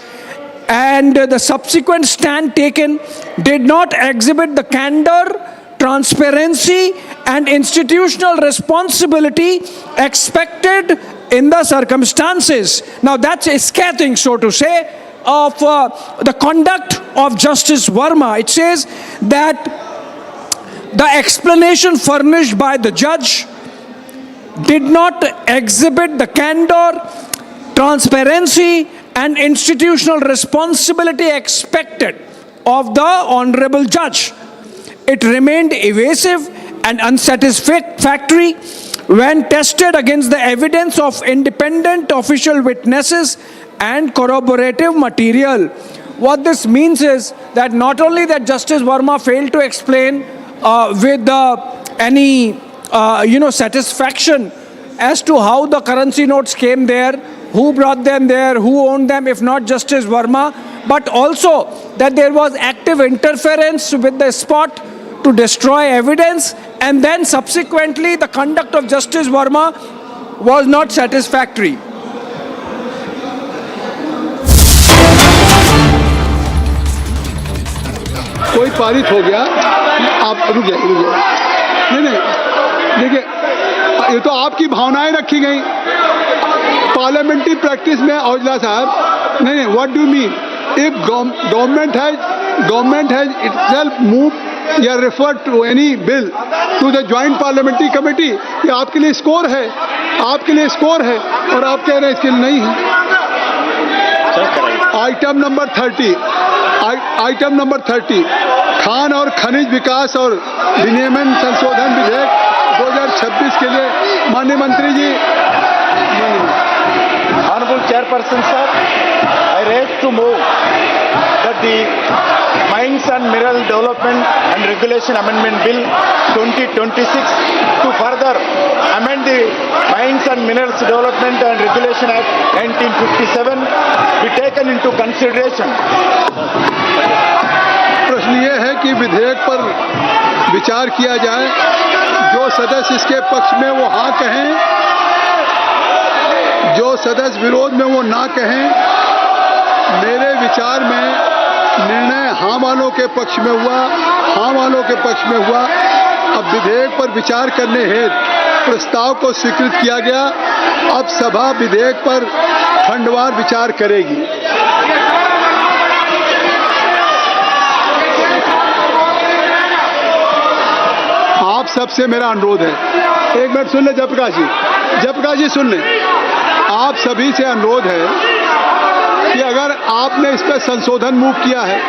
and the subsequent stand taken did not exhibit the candor, transparency and institutional responsibility expected in the circumstances. Now that's a scathing, so to say, of the conduct of Justice Verma. It says that the explanation furnished by the judge did not exhibit the candor, transparency and institutional responsibility expected of the honorable judge. It remained evasive and unsatisfactory when tested against the evidence of independent official witnesses and corroborative material. What this means is that not only that Justice Verma failed to explain with any satisfaction as to how the currency notes came there, who brought them there, who owned them, if not Justice Verma, but also that there was active interference with the spot to destroy evidence, and then subsequently the conduct of Justice Verma was not satisfactory. कोई पारित हो गया, आप रुकिए नहीं देखिए, ये तो आपकी भावनाएं रखी गई पार्लियामेंट्री प्रैक्टिस में। औजला साहब नहीं, what do mean? If government has itself move या refer to any bill to the joint parliamentary committee, ये आपके लिए स्कोर है, आपके लिए स्कोर है, और आप कह रहे हैं इसके लिए नहीं है। आइटम नंबर 30 खान और खनिज विकास और विनियमन संशोधन विधेयक 2026 के लिए माननीय मंत्री जी। Honorable Chairperson sir, I raise to move that the Mines and Mineral Development and Regulation Amendment Bill 2026 to further amend the Mines and Minerals Development and Regulation Act 1957 be taken into consideration. प्रश्न ये है कि विधेयक पर विचार किया जाए, जो सदस्य इसके पक्ष में वो हाँ कहें, जो सदस्य विरोध में वो ना कहें। मेरे विचार में निर्णय हाँ वालों के पक्ष में हुआ, हाँ वालों के पक्ष में हुआ। अब विधेयक पर विचार करने हेतु प्रस्ताव को स्वीकृत किया गया। अब सभा विधेयक पर खंडवार विचार करेगी। आप सबसे मेरा अनुरोध है, एक मिनट सुन ले जयप्रकाश जी सुन ले। आप सभी से अनुरोध है कि अगर आपने इस पर संशोधन मूव किया है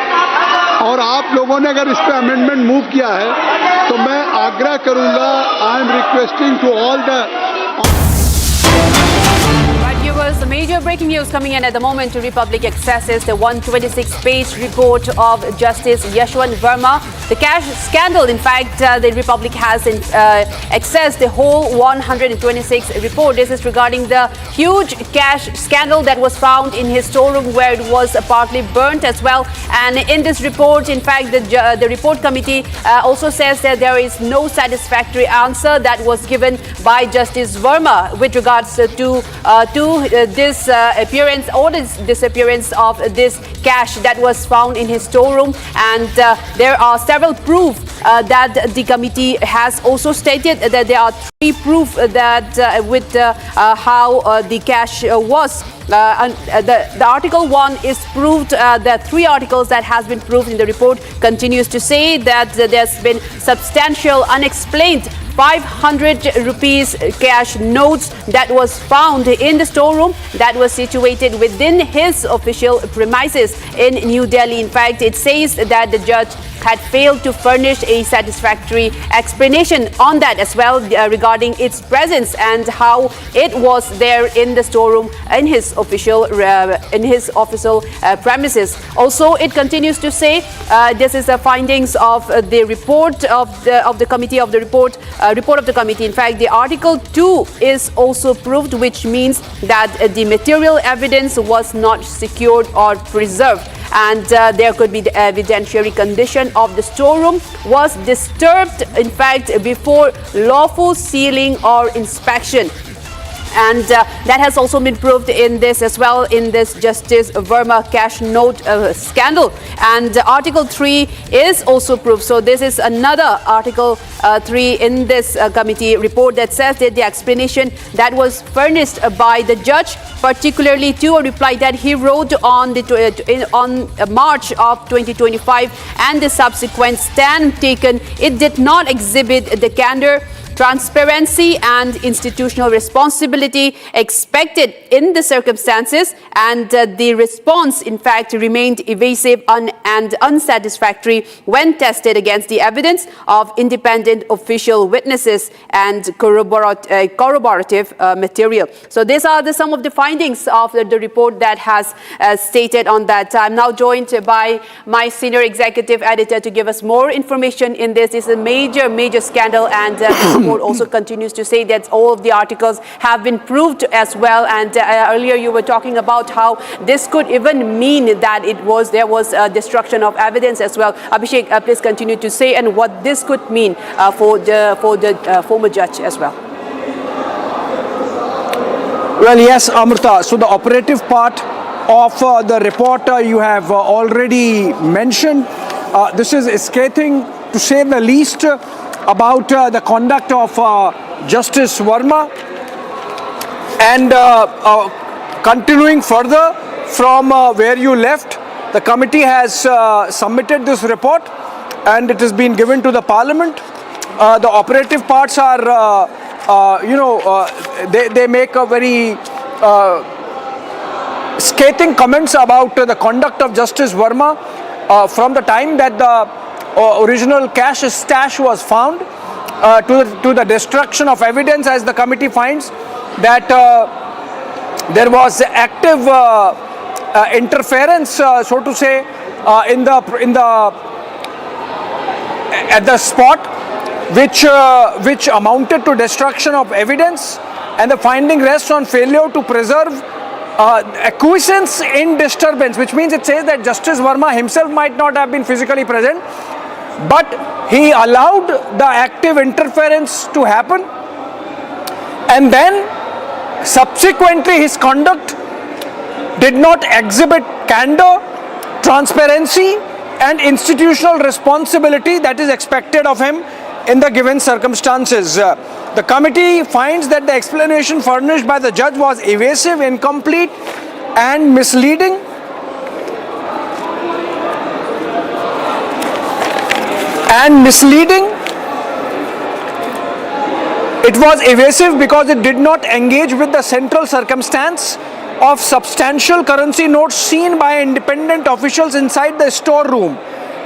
और आप लोगों ने अगर इस पर अमेंडमेंट मूव किया है तो मैं आग्रह करूंगा, I am requesting to all the Viewers, the major breaking news coming in at the moment. Republic accesses the 126-page report of Justice Yashwant Verma. The cash scandal, in fact, the Republic has accessed the whole 126 report. This is regarding the huge cash scandal that was found in his storeroom where it was partly burnt as well. And in this report, in fact, the report committee also says that there is no satisfactory answer that was given by Justice Verma with regards to this appearance or this disappearance of this cash that was found in his storeroom. And there are several proof that the committee has also stated that there are 3 proof that with how the cash was. The article 1 is proved, the 3 articles that has been proved in the report continues to say that there's been substantial unexplained 500 rupees cash notes that was found in the storeroom that was situated within his official premises in New Delhi. In fact, it says that the judge had failed to furnish a satisfactory explanation on that as well regarding its presence and how it was there in the storeroom in his official premises. Also, it continues to say this is the findings of the report of the committee of the report of the committee. In fact, the Article 2 is also proved, which means that the material evidence was not secured or preserved. And there could be the evidentiary condition of the storeroom was disturbed, in fact, before lawful sealing or inspection. And that has also been proved in this as well, in this Justice Verma cash note scandal. And Article 3 is also proved. So this is another Article 3 in this committee report that says that the explanation that was furnished by the judge, particularly to a reply that he wrote on March of 2025 and the subsequent stand taken, it did not exhibit the candor, transparency and institutional responsibility expected in the circumstances, and the response in fact remained evasive and unsatisfactory when tested against the evidence of independent official witnesses and corroborative material. So these are some of the findings of the report that has stated on that. I'm now joined by my senior executive editor to give us more information in this. This is a major scandal, and the report also continues to say that all of the articles have been proved as well. And earlier you were talking about how this could even mean that there was destruction of evidence as well. Abhishek, please continue to say and what this could mean for the former judge as well. Well, yes, Amrita. So the operative part of the report you have already mentioned. This is scathing, to say the least, about the conduct of Justice Verma. And continuing further from where you left, the committee has submitted this report and it has been given to the Parliament. The operative parts are, they make a very scathing comments about the conduct of Justice Verma from the time that the original cash stash was found to the destruction of evidence, as the committee finds that there was active interference, so to say, at the spot, which amounted to destruction of evidence, and the finding rests on failure to preserve acquiescence in disturbance, which means it says that Justice Verma himself might not have been physically present, but he allowed the active interference to happen, and then subsequently his conduct did not exhibit candor, transparency and institutional responsibility that is expected of him in the given circumstances. The committee finds that the explanation furnished by the judge was evasive, incomplete, and misleading. It was evasive because it did not engage with the central circumstance of substantial currency notes seen by independent officials inside the storeroom.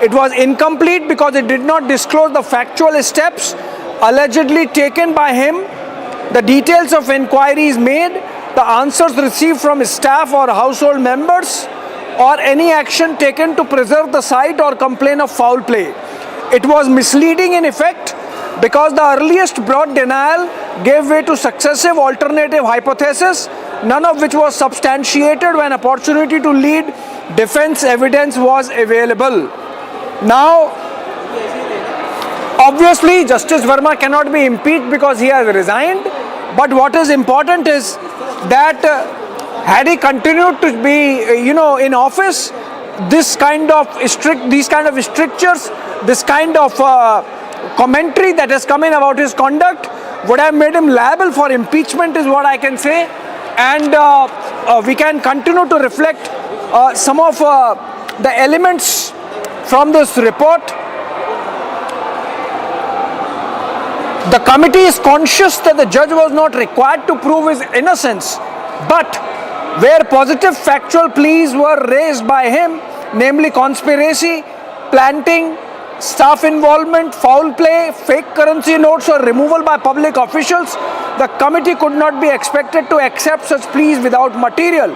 It was incomplete because it did not disclose the factual steps allegedly taken by him, the details of inquiries made, the answers received from his staff or household members, or any action taken to preserve the site or complain of foul play. It was misleading in effect because the earliest broad denial gave way to successive alternative hypotheses, none of which was substantiated when opportunity to lead defense evidence was available. Now, obviously, Justice Verma cannot be impeached because he has resigned, but what is important is that had he continued to be, in office, these kind of strictures, this kind of commentary that has come in about his conduct would have made him liable for impeachment, is what I can say. And we can continue to reflect some of the elements from this report. The committee is conscious that the judge was not required to prove his innocence, but where positive factual pleas were raised by him, namely conspiracy, planting, staff involvement, foul play, fake currency notes, or removal by public officials, the committee could not be expected to accept such pleas without material.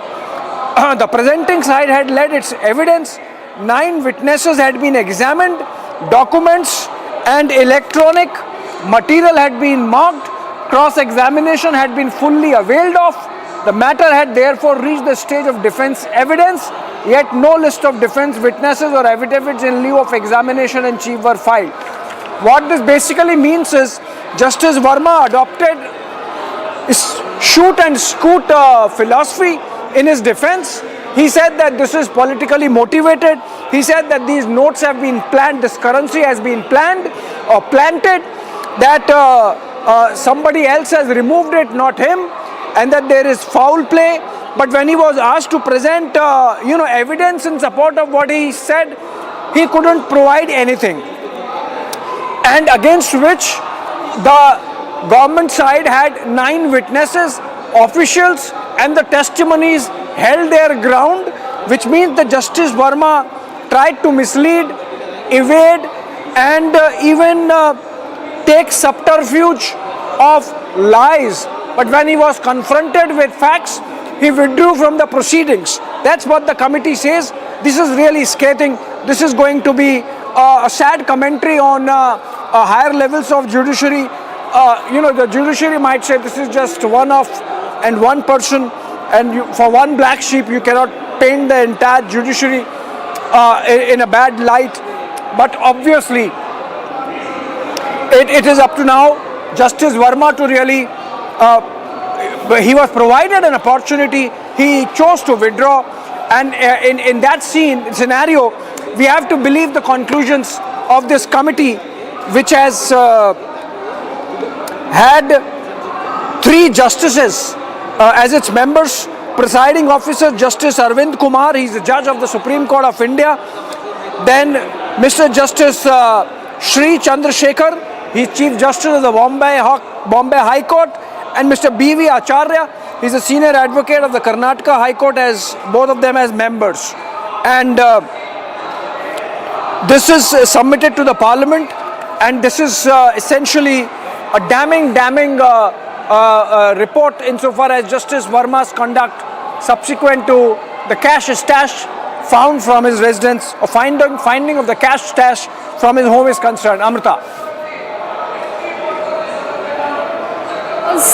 The presenting side had led its evidence, 9 witnesses had been examined, documents and electronic material had been marked, cross-examination had been fully availed of. The matter had therefore reached the stage of defense evidence, yet no list of defense witnesses or affidavits in lieu of examination in chief were filed. What this basically means is Justice Verma adopted shoot and scoot philosophy in his defense. He said that this is politically motivated. He said that these notes have been planned, this currency has been planned or planted, that somebody else has removed it, not him, and that there is foul play. But when he was asked to present evidence in support of what he said, he couldn't provide anything, and against which the government side had 9 witnesses, officials, and the testimonies held their ground, which means that Justice Verma tried to mislead, evade, and even take subterfuge of lies. But when he was confronted with facts, he withdrew from the proceedings. That's what the committee says. This is really scathing. This is going to be a sad commentary on higher levels of judiciary. The judiciary might say this is just one-off and one person, and for one black sheep you cannot paint the entire judiciary in a bad light. But obviously, it is up to now Justice Verma to really, he was provided an opportunity, he chose to withdraw, and in that scenario, we have to believe the conclusions of this committee, which has had 3 justices as its members. Presiding officer Justice Arvind Kumar, he is the judge of the Supreme Court of India. Then Mr. Justice Shri Chandrasekhar, he is Chief Justice of the Bombay High Court, and Mr. B.V. Acharya, he is a senior advocate of the Karnataka High Court, as both of them as members. And this is submitted to the Parliament, and this is essentially a damning report insofar as Justice Verma's conduct subsequent to the cash stash found from his residence, or finding of the cash stash from his home is concerned. Amrita.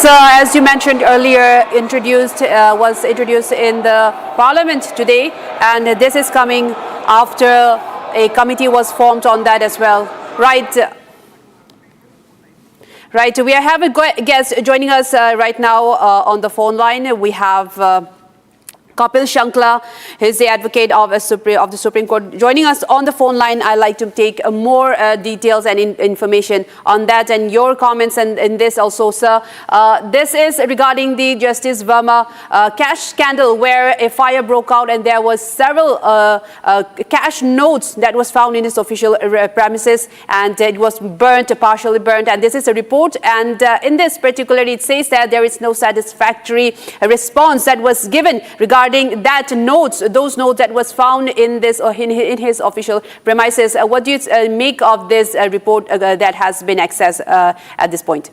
As you mentioned earlier, was introduced in the Parliament today, and this is coming after a committee was formed on that as well. Right. We have a guest joining us right now on the phone line. We have Kapil Shankla, he's the advocate of the Supreme Court. Joining us on the phone line, I'd like to take more details and information on that and your comments in this also, sir. This is regarding the Justice Verma cash scandal where a fire broke out and there was several cash notes that was found in his official premises and it was burnt, partially burnt. And this is a report. And in this particularly, it says that there is no satisfactory response that was given regarding that notes, those notes that was found in this in his official premises. What do you make of this report that has been accessed at this point?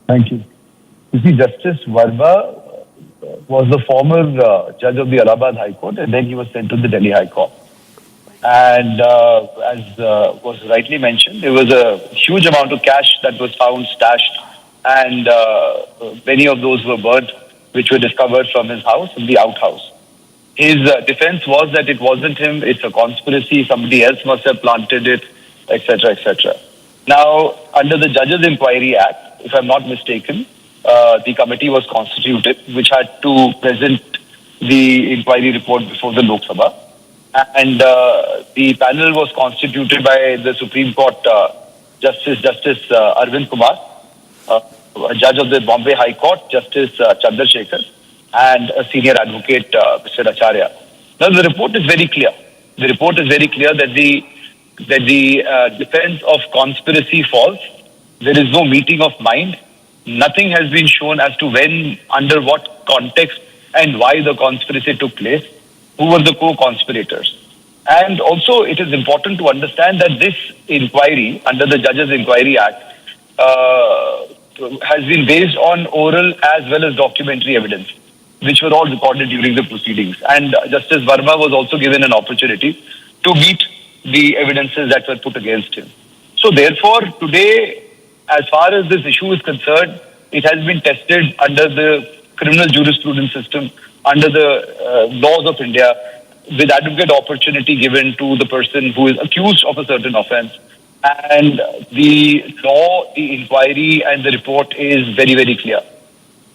Thank you. You see, Justice Verma was the former judge of the Allahabad High Court, and then he was sent to the Delhi High Court. And as was rightly mentioned, there was a huge amount of cash that was found stashed, and many of those were burnt, which were discovered from his house in the outhouse. His defense was that it wasn't him, it's a conspiracy, somebody else must have planted it, etc., etc. Now, under the Judges Inquiry Act, if I'm not mistaken, the committee was constituted, which had to present the inquiry report before the Lok Sabha. And the panel was constituted by the Supreme Court Justice Arvind Kumar, a judge of the Bombay High Court, Justice Chandrasekhar, and a senior advocate, Mr. Acharya. Now, the report is very clear. The report is very clear that the defense of conspiracy falls. There is no meeting of mind. Nothing has been shown as to when, under what context, and why the conspiracy took place. Who were the co-conspirators? And also, it is important to understand that this inquiry, under the Judges Inquiry Act, has been based on oral as well as documentary evidence, which were all recorded during the proceedings. And Justice Verma was also given an opportunity to meet the evidences that were put against him. So therefore, today, as far as this issue is concerned, it has been tested under the criminal jurisprudence system, under the laws of India, with adequate opportunity given to the person who is accused of a certain offence. And the law, the inquiry, and the report is very, very clear.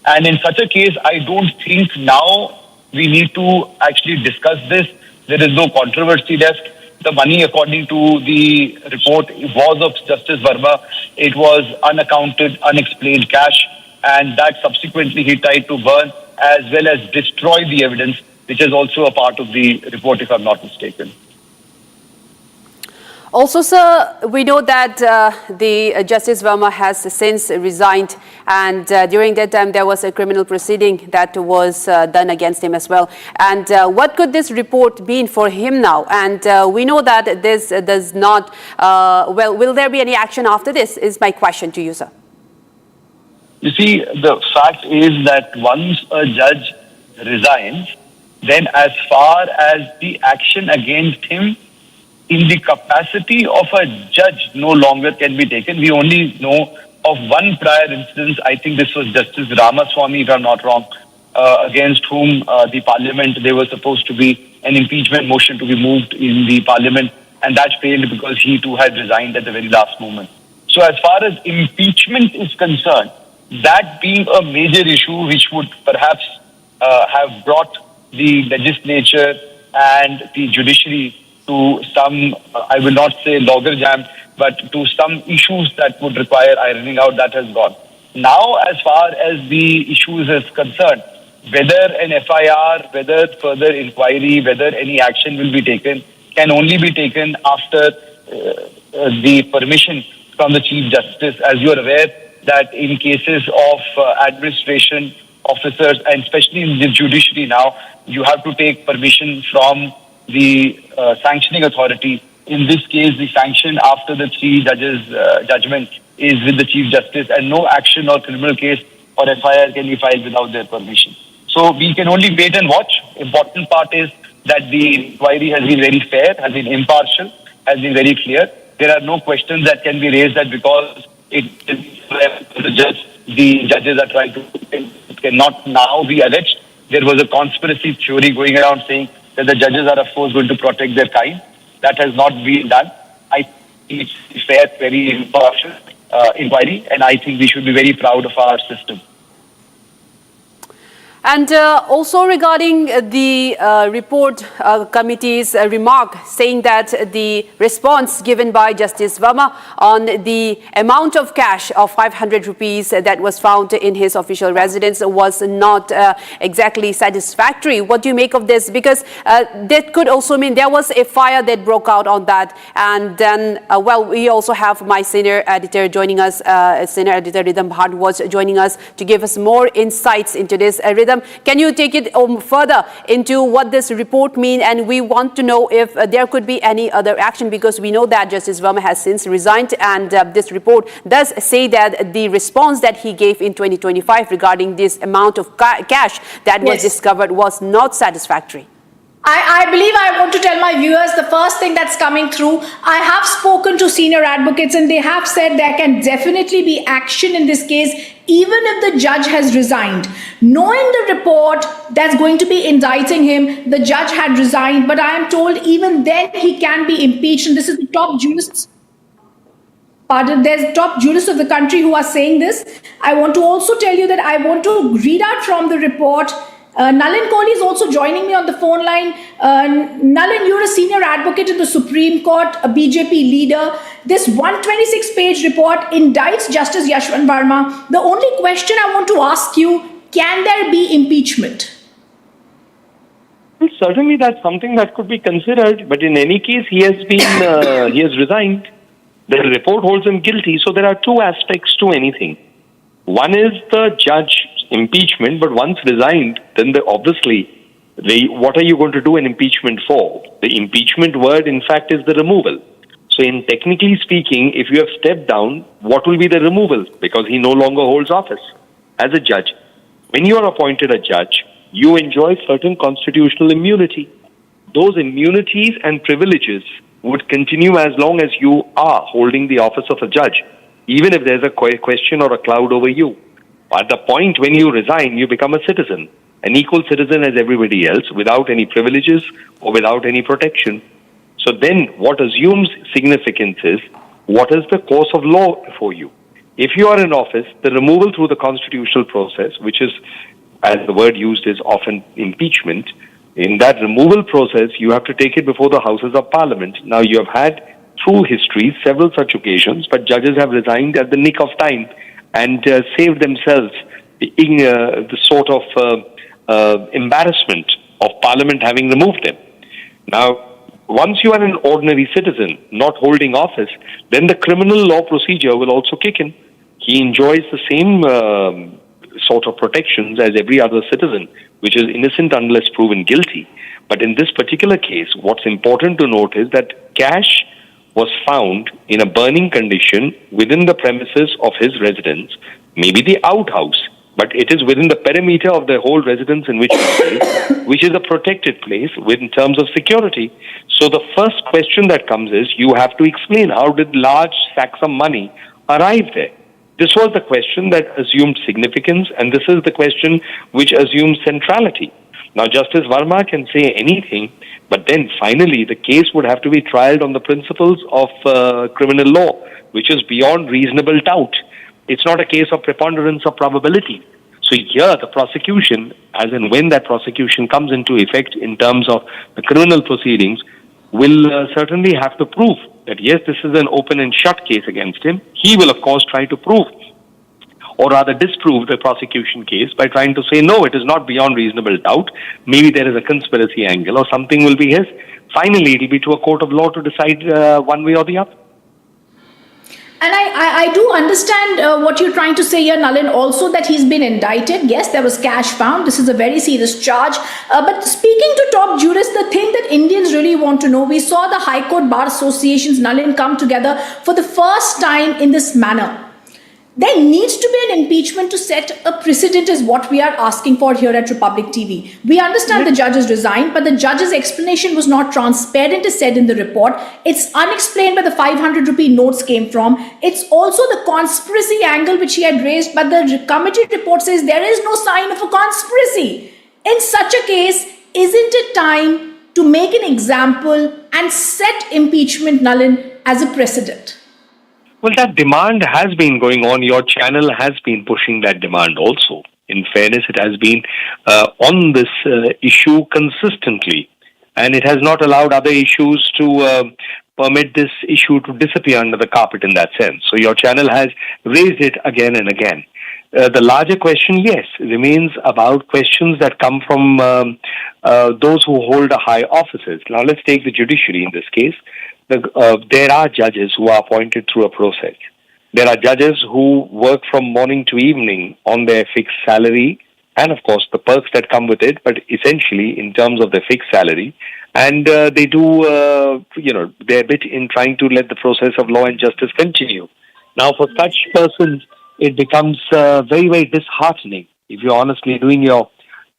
And in such a case, I don't think now we need to actually discuss this. There is no controversy left. The money, according to the report, was of Justice Verma. It was unaccounted, unexplained cash, and that subsequently he tried to burn as well as destroy the evidence, which is also a part of the report, if I'm not mistaken. Also, sir, we know that the Justice Verma has since resigned, and during that time there was a criminal proceeding that was done against him as well. And what could this report mean for him now? And we know that this does not, will there be any action after this, is my question to you, sir. You see, the fact is that once a judge resigns, then as far as the action against him in the capacity of a judge no longer can be taken. We only know of one prior instance. I think this was Justice Ramaswamy, if I'm not wrong, against whom the parliament, there was supposed to be an impeachment motion to be moved in the parliament, and that failed because he too had resigned at the very last moment. So as far as impeachment is concerned, that being a major issue which would perhaps have brought the legislature and the judiciary to some, I will not say logjam, but to some issues that would require ironing out, that has gone. Now, as far as the issues is concerned, whether an FIR, whether further inquiry, whether any action will be taken, can only be taken after the permission from the Chief Justice. As you are aware, that in cases of administration officers, and especially in the judiciary now, you have to take permission from the sanctioning authority. In this case, the sanction after the three judges' judgment is with the Chief Justice, and no action or criminal case or FIR can be filed without their permission. So we can only wait and watch. Important part is that the inquiry has been very fair, has been impartial, has been very clear. There are no questions that can be raised that because it is the judges are trying to, it cannot now be alleged. There was a conspiracy theory going around saying that the judges are, of course, going to protect their kind. That has not been done. I think it's fair, very impartial inquiry, and I think we should be very proud of our system. And also regarding the report committee's remark saying that the response given by Justice Verma on the amount of cash of 500 rupees that was found in his official residence was not exactly satisfactory. What do you make of this? Because that could also mean there was a fire that broke out on that. And then, well, we also have my senior editor joining us, senior editor Rhythm Bhardwaj joining us to give us more insights into this. Rhythm, can you take it further into what this report means? And we want to know if there could be any other action, because we know that Justice Verma has since resigned, and this report does say that the response that he gave in 2025 regarding this amount of cash that was discovered was not satisfactory. I believe I want to tell my viewers the first thing that's coming through. I have spoken to senior advocates and they have said there can definitely be action in this case even if the judge has resigned. Knowing the report that's going to be indicting him, the judge had resigned, but I am told even then he can be impeached, and this is the top jurists. Pardon, there's top jurists of the country who are saying this. I want to also tell you that I want to read out from the report. Nalin Kohli is also joining me on the phone line. Nalin, you're a senior advocate in the Supreme Court, a BJP leader. This 126-page report indicts Justice Yashwant Verma. The only question I want to ask you, can there be impeachment? Well, certainly that's something that could be considered, but in any case, he has been, he has resigned. The report holds him guilty, so there are two aspects to anything. One is the judge impeachment, but once resigned, then obviously, what are you going to do an impeachment for? The impeachment word, in fact, is the removal. So in technically speaking, if you have stepped down, what will be the removal? Because he no longer holds office as a judge. When you are appointed a judge, you enjoy certain constitutional immunity. Those immunities and privileges would continue as long as you are holding the office of a judge, even if there's a question or a cloud over you. At the point when you resign, you become a citizen, an equal citizen as everybody else, without any privileges or without any protection. So then what assumes significance is, what is the course of law for you? If you are in office, the removal through the constitutional process, which is, as the word used is often impeachment, in that removal process, you have to take it before the Houses of Parliament. Now, you have had, through history, several such occasions, but judges have resigned at the nick of time and saved themselves the sort of embarrassment of Parliament having removed them. Now, once you are an ordinary citizen not holding office, then the criminal law procedure will also kick in. He enjoys the same sort of protections as every other citizen, which is innocent unless proven guilty. But in this particular case, what's important to note is that cash was found in a burning condition within the premises of his residence, maybe the outhouse, but it is within the perimeter of the whole residence in which he is, which is a protected place in terms of security. So the first question that comes is, you have to explain, how did large sacks of money arrive there? This was the question that assumed significance, and this is the question which assumes centrality. Now, Justice Verma can say anything, but then finally the case would have to be trialed on the principles of criminal law, which is beyond reasonable doubt. It's not a case of preponderance of probability. So here the prosecution, as and when that prosecution comes into effect in terms of the criminal proceedings, will certainly have to prove that yes, this is an open and shut case against him. He will of course try to prove, or rather disprove, the prosecution case by trying to say, no, it is not beyond reasonable doubt. Maybe there is a conspiracy angle or something will be his. Finally, it will be to a court of law to decide one way or the other. And I do understand what you're trying to say here, Nalin, also that he's been indicted. Yes, there was cash found. This is a very serious charge. But speaking to top jurists, the thing that Indians really want to know, we saw the High Court Bar Associations, Nalin, come together for the first time in this manner. There needs to be an impeachment to set a precedent is what we are asking for here at Republic TV. We understand the judge has resigned, but the judge's explanation was not transparent as said in the report. It's unexplained where the 500 rupee notes came from. It's also the conspiracy angle which he had raised, but the committee report says there is no sign of a conspiracy. In such a case, isn't it time to make an example and set impeachment, Nalin, as a precedent? Well, that demand has been going on. Your channel has been pushing that demand also. in fairness, it has been on this issue consistently, and it has not allowed other issues to permit this issue to disappear under the carpet in that sense. So your channel has raised it again and again. The larger question, yes, remains about questions that come from those who hold high offices. Now, let's take the judiciary in this case. There are judges who are appointed through a process. There are judges who work from morning to evening on their fixed salary and, of course, the perks that come with it, but essentially in terms of their fixed salary. And they do, their bit in trying to let the process of law and justice continue. Now, for such persons, it becomes very, very disheartening if you're honestly doing your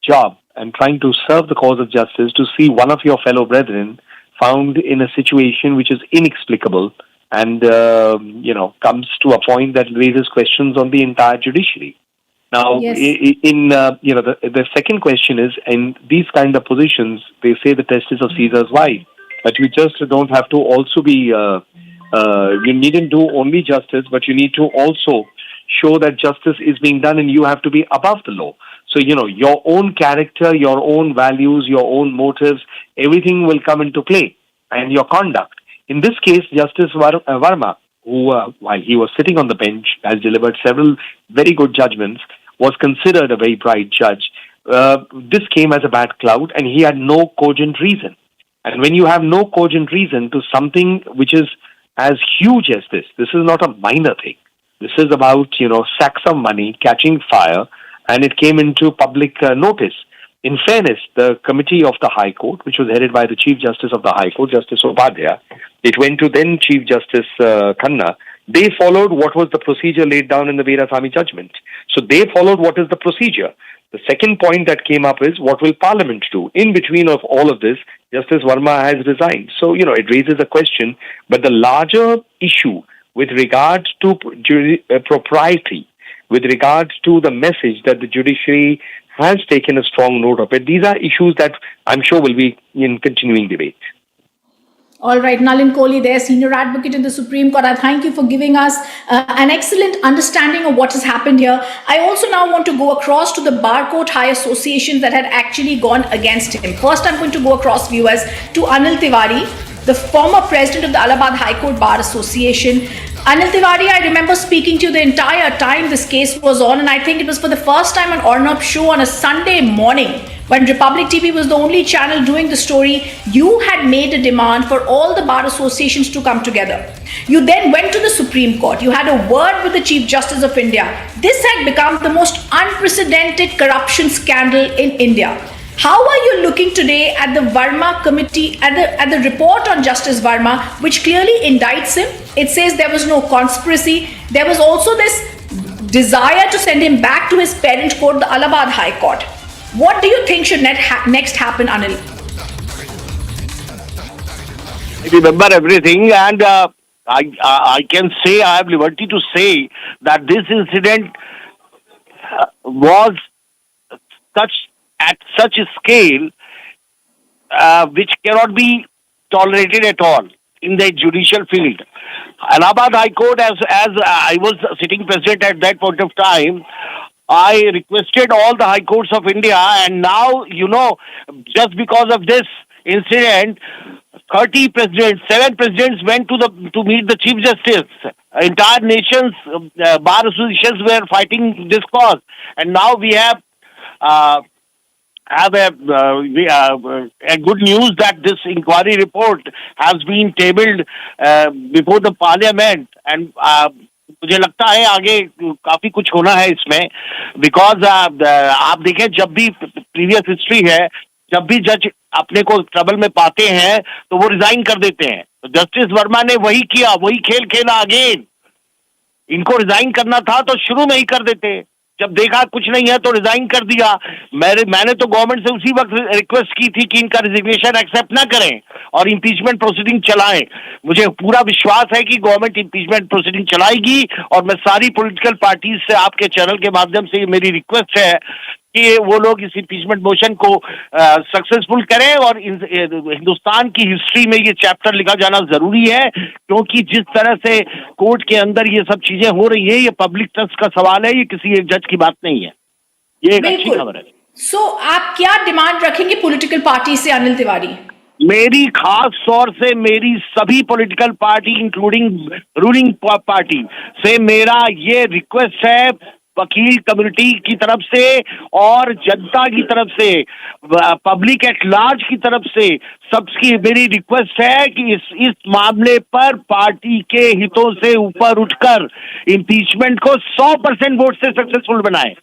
job and trying to serve the cause of justice to see one of your fellow brethren found in a situation which is inexplicable and, comes to a point that raises questions on the entire judiciary. Now, Yes. The second question is, in these kind of positions, they say the test is of Caesar's wife, but you just don't have to also be, you needn't do only justice, but you need to also show that justice is being done and you have to be above the law. So, your own character, your own values, your own motives, everything will come into play, and your conduct. In this case, Justice Verma, who, while he was sitting on the bench, has delivered several very good judgments, was considered a very bright judge. This came as a bad cloud, and he had no cogent reason. And when you have no cogent reason to something which is as huge as this is not a minor thing. This is about, sacks of money, catching fire, and it came into public notice. In fairness, the committee of the High Court, which was headed by the Chief Justice of the High Court, Justice Upadhyaya, it went to then Chief Justice Khanna. They followed what was the procedure laid down in the Veerasamy judgment. So they followed what is the procedure. The second point that came up is, what will Parliament do? In between of all of this, Justice Verma has resigned. So, it raises a question, but the larger issue with regard to propriety, with regard to the message that the judiciary has taken a strong note of it, these are issues that I'm sure will be in continuing debate. All right, Nalin Kohli there, Senior Advocate in the Supreme Court. I thank you for giving us an excellent understanding of what has happened here. I also now want to go across to the Bar Court High Association that had actually gone against him. First, I'm going to go across, viewers, to Anil Tiwari, the former president of the Allahabad High Court Bar Association. Anil Tiwari, I remember speaking to you the entire time this case was on, and I think it was for the first time on Arnab show on a Sunday morning, when Republic TV was the only channel doing the story. You had made a demand for all the bar associations to come together. You then went to the Supreme Court. You had a word with the Chief Justice of India. This had become the most unprecedented corruption scandal in India. How are you looking today at the Verma committee, at the report on Justice Verma, which clearly indicts him? It says there was no conspiracy. There was also this desire to send him back to his parent court, the Allahabad High Court. What do you think should next happen, Anil? I remember everything, and I can say, I have liberty to say that this incident was at such a scale which cannot be tolerated at all in the judicial field. Allahabad High Court, as I was sitting president at that point of time, I requested all the high courts of India, and now, just because of this incident, 30 presidents, 7 presidents went to meet the Chief Justice. Entire nation's bar associations were fighting this cause, and now we have a good news that this inquiry report has been tabled before the Parliament, and मुझे लगता है आगे काफी कुछ होना है इसमें, because आप देखें जब भी प्रीवियस हिस्ट्री है, जब भी जज अपने को ट्रबल में पाते हैं तो वो रिजाइन कर देते हैं. तो जस्टिस वर्मा ने वही किया, वही खेल खेला अगेन. इनको रिजाइन करना था तो शुरू में ही कर देते. जब देखा कुछ नहीं है तो रिजाइन कर दिया. मैंने तो गवर्नमेंट से उसी वक्त रिक्वेस्ट की थी कि इनका रिजिग्नेशन एक्सेप्ट ना करें और इम्पीचमेंट प्रोसीडिंग चलाएं. मुझे पूरा विश्वास है कि गवर्नमेंट इम्पीचमेंट प्रोसीडिंग चलाएगी, और मैं सारी पॉलिटिकल पार्टीज से आपके चैनल के माध्यम से मेरी रिक्वेस्ट है कि वो लोग इस इम्पीचमेंट मोशन को सक्सेसफुल करें, और हिंदुस्तान की हिस्ट्री में ये चैप्टर लिखा जाना जरूरी है, क्योंकि जिस तरह से कोर्ट के अंदर ये सब चीजें हो रही है, ये पब्लिक ट्रस्ट का सवाल है, ये किसी एक जज की बात नहीं है. ये एक अच्छी खबर है। सो आप क्या डिमांड रखेंगे पॉलिटिकल पार्टी से अनिल तिवारी? मेरी खास तौर से मेरी सभी political party including ruling party से मेरा ये रिक्वेस्ट है, वकील कम्युनिटी की तरफ से और जनता की तरफ से, पब्लिक एट लार्ज की तरफ से, सबकी मेरी रिक्वेस्ट है कि इस मामले पर पार्टी के हितों से ऊपर उठकर इम्पीचमेंट को 100% वोट से सक्सेसफुल बनाए।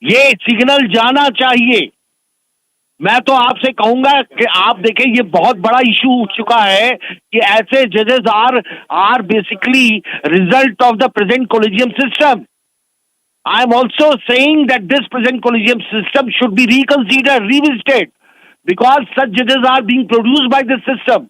ये सिग्नल जाना चाहिए। मैं तो आपसे कहूंगा कि आप देखें, ये बहुत बड़ा इशू उठ चुका है कि ऐसे जजेस are basically result of the present collegium system. I am also saying that this present collegium system should be रिकंसीडर्ड, revisited, because सच जजेस are being produced by this system.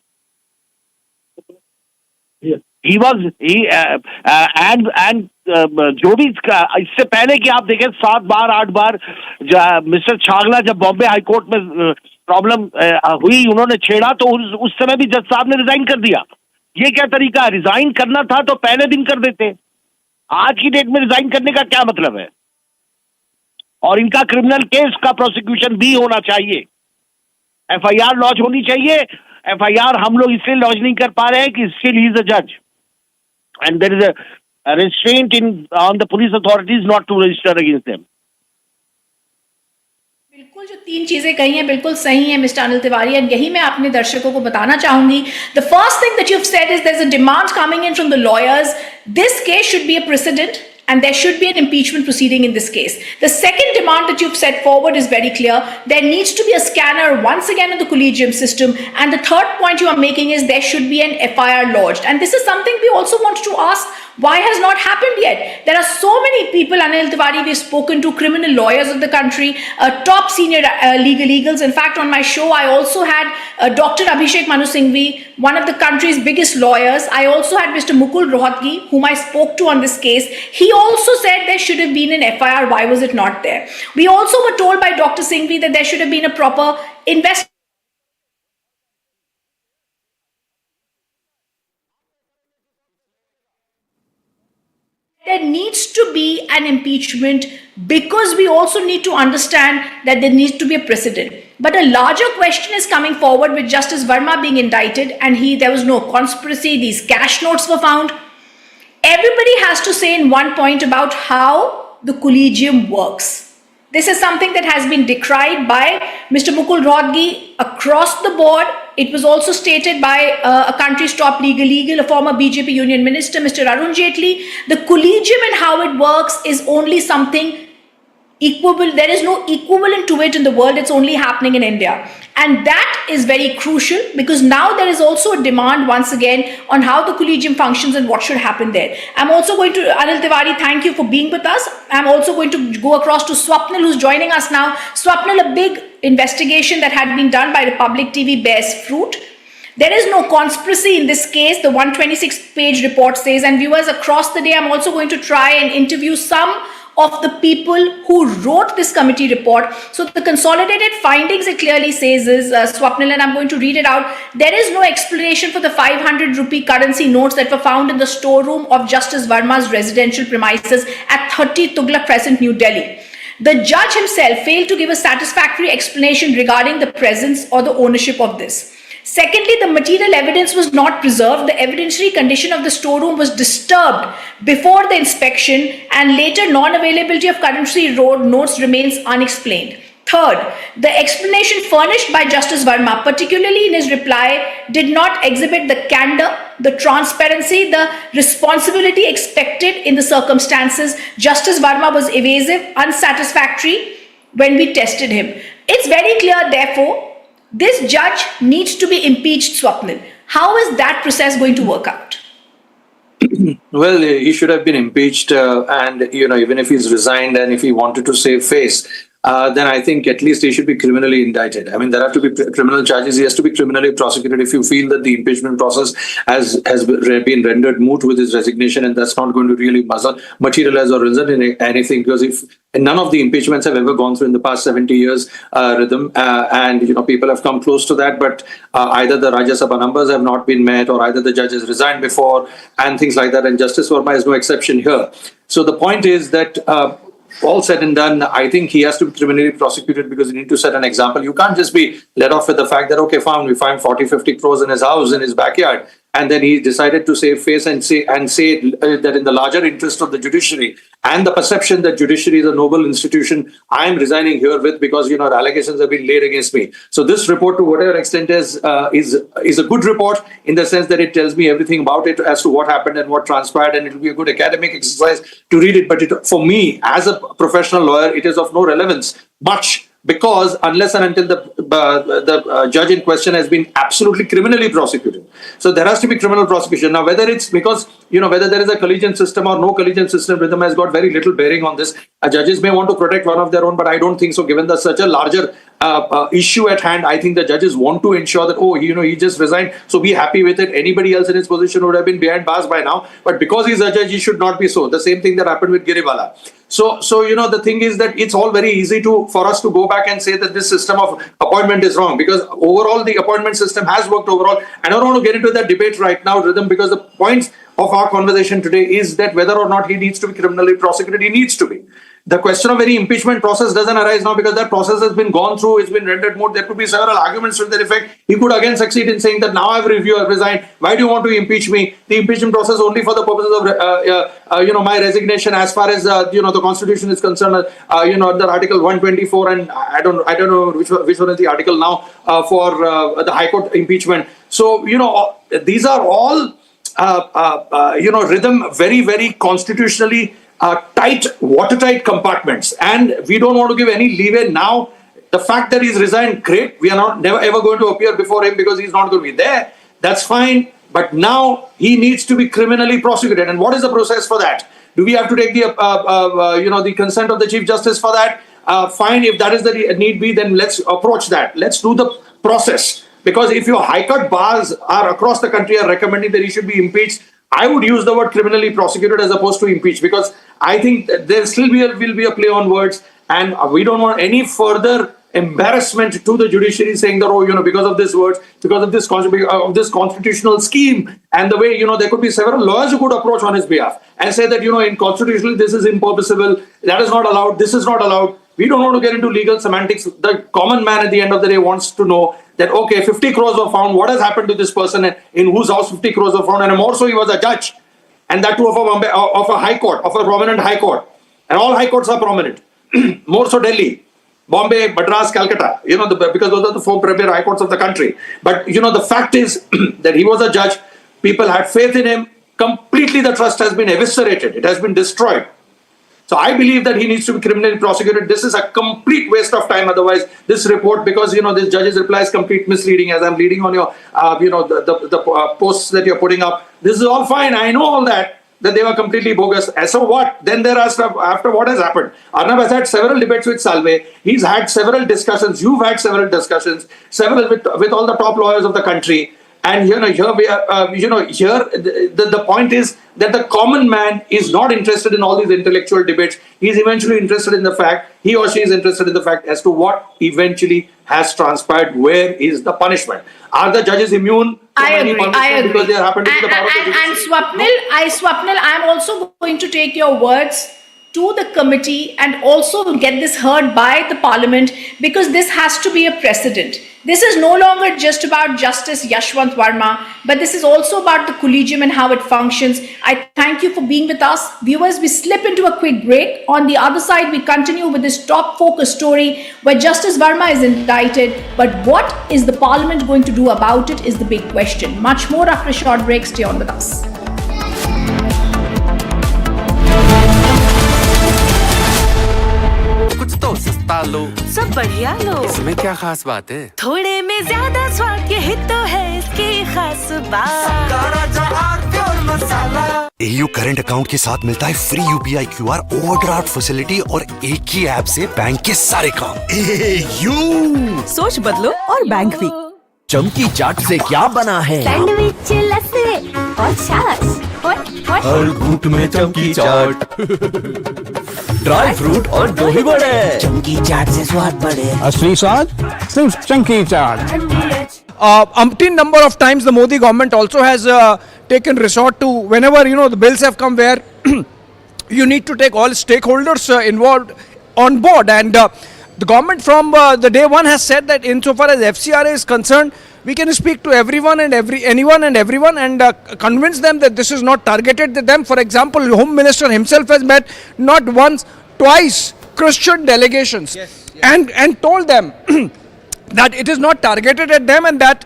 जो भी इससे पहले कि आप देखें 7 बार 8 बार मिस्टर छागला जब बॉम्बे हाईकोर्ट में प्रॉब्लम हुई, उन्होंने छेड़ा तो उस समय भी जज साहब ने रिजाइन कर दिया। ये क्या तरीका है? रिजाइन करना था तो पहले दिन कर देते, आज की डेट में रिजाइन करने का क्या मतलब है? और इनका क्रिमिनल केस का प्रोसिक्यूशन भी होना चाहिए, FIR लॉन्च होनी चाहिए। FIR हम लोग इसलिए लॉन्च नहीं कर पा रहे हैं कि स्टिल ही इज अ जज and there is a restraint on the police authorities not to register against them. बिल्कुल, जो 3 चीजें कही हैं बिल्कुल सही हैं मिस्टर अनिल तिवारी, और यही मैं अपने दर्शकों को बताना चाहूंगी। The first thing that you've said is there's a demand coming in from the lawyers. This case should be a precedent and there should be an impeachment proceeding in this case. The second demand that you've set forward is very clear. There needs to be a scanner once again in the collegium system. And the third point you are making is there should be an FIR lodged. And this is something we also want to ask, why has not happened yet? There are so many people, Anil Tiwari, we've spoken to criminal lawyers of the country, top senior legals. In fact, on my show, I also had Dr. Abhishek Manu Singhvi, one of the country's biggest lawyers. I also had Mr. Mukul Rohatgi, whom I spoke to on this case. He also said there should have been an FIR. Why was it not there? We also were told by Dr. Singhvi that there should have been a proper investigation. There needs to be an impeachment because we also need to understand that there needs to be a precedent. But a larger question is coming forward with Justice Verma being indicted, and there was no conspiracy, these cash notes were found. Everybody has to say in one point about how the collegium works. This is something that has been decried by Mr. Mukul Rohatgi across the board. It was also stated by a country's top legal, a former BJP union minister, Mr. Arun Jaitley. The collegium and how it works is only something equable. There is no equivalent to it in the world. It's only happening in India. And that is very crucial because now there is also a demand once again on how the collegium functions and what should happen there. I'm also going to, Anil Tiwari, thank you for being with us. I'm also going to go across to Swapnil, who's joining us now. Swapnil, a big investigation that had been done by Republic TV bears fruit. There is no conspiracy in this case, the 126-page report says, and viewers across the day, I'm also going to try and interview some of the people who wrote this committee report. So the consolidated findings, it clearly says is, Swapnil, and I'm going to read it out. There is no explanation for the 500 rupee currency notes that were found in the storeroom of Justice Verma's residential premises at 30 Tughlaq Crescent, New Delhi. The judge himself failed to give a satisfactory explanation regarding the presence or the ownership of this. Secondly, the material evidence was not preserved. The evidentiary condition of the storeroom was disturbed before the inspection, and later non-availability of currency notes remains unexplained. Third, the explanation furnished by Justice Verma, particularly in his reply, did not exhibit the candor, the transparency, the responsibility expected in the circumstances. Justice Verma was evasive, unsatisfactory when we tested him. It's very clear, therefore, this judge needs to be impeached, Swapnil. How is that process going to work out? Well, he should have been impeached, and even if he's resigned and if he wanted to save face, then I think at least he should be criminally indicted. I mean, there have to be criminal charges. He has to be criminally prosecuted if you feel that the impeachment process has been rendered moot with his resignation, and that's not going to really materialize or result in anything, because if none of the impeachments have ever gone through in the past 70 years rhythm, and people have come close to that, but either the Rajya Sabha numbers have not been met, or either the judge has resigned before, and things like that, and Justice Verma is no exception here. So the point is that all said and done, I think he has to be criminally prosecuted because you need to set an example. You can't just be let off with the fact that, okay, fine, we find 40, 50 crores in his house, in his backyard. And then he decided to save face and say that in the larger interest of the judiciary and the perception that judiciary is a noble institution, I am resigning herewith because, the allegations have been laid against me. So this report, to whatever extent is a good report in the sense that it tells me everything about it as to what happened and what transpired, and it will be a good academic exercise to read it. But for me, as a professional lawyer, it is of no relevance much, because unless and until the judge in question has been absolutely criminally prosecuted. So there has to be criminal prosecution. Now, whether it's because, whether there is a collegiate system or no collegiate system, rhythm has got very little bearing on this. Judges may want to protect one of their own, but I don't think so. Given such a larger issue at hand, I think the judges want to ensure that, he just resigned, so be happy with it. Anybody else in his position would have been behind bars by now. But because he's a judge, he should not be so. The same thing that happened with Giriwala. So the thing is that it's all very easy for us to go back and say that this system of appointment is wrong, because overall the appointment system has worked overall. I don't want to get into that debate right now, Rhythm, because the points of our conversation today is that whether or not he needs to be criminally prosecuted, he needs to be. The question of any impeachment process doesn't arise now because that process has been gone through, it's been rendered moot. There could be several arguments to that effect. He could again succeed in saying that now I've resigned. Why do you want to impeach me? The impeachment process only for the purposes of my resignation, as far as the Constitution is concerned. Under Article 124, and I don't know which one is the article now for the High Court impeachment. So these are all Rhythm, very, very constitutionally watertight compartments, and we don't want to give any leeway now. The fact that he's resigned, great. We are never ever going to appear before him because he's not going to be there. That's fine. But now he needs to be criminally prosecuted. And what is the process for that? Do we have to take the consent of the Chief Justice for that? Fine. If that is the need be, then let's approach that. Let's do the process. Because if your high court bars are across the country are recommending that he should be impeached, I would use the word criminally prosecuted as opposed to impeached, because I think that there still will be a play on words, and we don't want any further embarrassment to the judiciary saying that, because of these words, because of this constitutional scheme, and the way, there could be several lawyers who could approach on his behalf and say that, in constitutionally this is impermissible, that is not allowed, this is not allowed. We don't want to get into legal semantics. The common man at the end of the day wants to know that, okay, 50 crores were found. What has happened to this person in whose house 50 crores were found? And more so, he was a judge. And that too of a high court, of a prominent high court. And all high courts are prominent. More so Delhi, Bombay, Madras, Calcutta, because those are the four premier high courts of the country. But, the fact is that he was a judge. People had faith in him. Completely the trust has been eviscerated. It has been destroyed. So I believe that he needs to be criminally prosecuted. This is a complete waste of time. Otherwise, this report, because this judge's reply is complete misleading. As I'm reading on your, the posts that you're putting up, this is all fine. I know all that they were completely bogus. And so what? Then there are stuff after what has happened. Arnab has had several debates with Salve. He's had several discussions. You've had several discussions. Several with all the top lawyers of the country. And here we are, the point is that the common man is not interested in all these intellectual debates. He's eventually interested in the fact, he or she is interested in the fact as to what eventually has transpired. Where is the punishment? Are the judges immune? I agree. Because they are happening to the power of the judiciary? And Swapnil, I'm also going to take your words to the committee and also get this heard by the parliament, because this has to be a precedent. This is no longer just about Justice Yashwant Verma, but this is also about the collegium and how it functions. I thank you for being with us. Viewers, we slip into a quick break. On the other side, we continue with this top focus story where Justice Verma is indicted. But what is the parliament going to do about it is the big question. Much more after a short break. Stay on with us. सस्ता लो, सब बढ़िया लो। इसमें क्या खास बात है? थोड़े में ज्यादा स्वाद, यही तो है इसकी खास बात। AU करंट अकाउंट के साथ मिलता है free UPI QR overdraft facility और एक ही ऐप से बैंक के सारे काम। AU सोच बदलो और बैंक भी। चमकी चाट से क्या बना है? सैंडविच, लस्सी और छाछ और हर घूंट में चमकी चाट। ड्राई फ्रूट और दही बड़े, चमकी चाट से स्वाद बढ़े। असली स्वाद सिर्फ चमकी चाट। Umpteen number of times the Modi government also has taken resort to, whenever the bills have come where you need to take all stakeholders involved on board. And the government from the day one has said that insofar as FCRA is concerned, we can speak to everyone and anyone and everyone and convince them that this is not targeted at them. For example, the Home Minister himself has met not once, twice Christian delegations and told them that it is not targeted at them, and that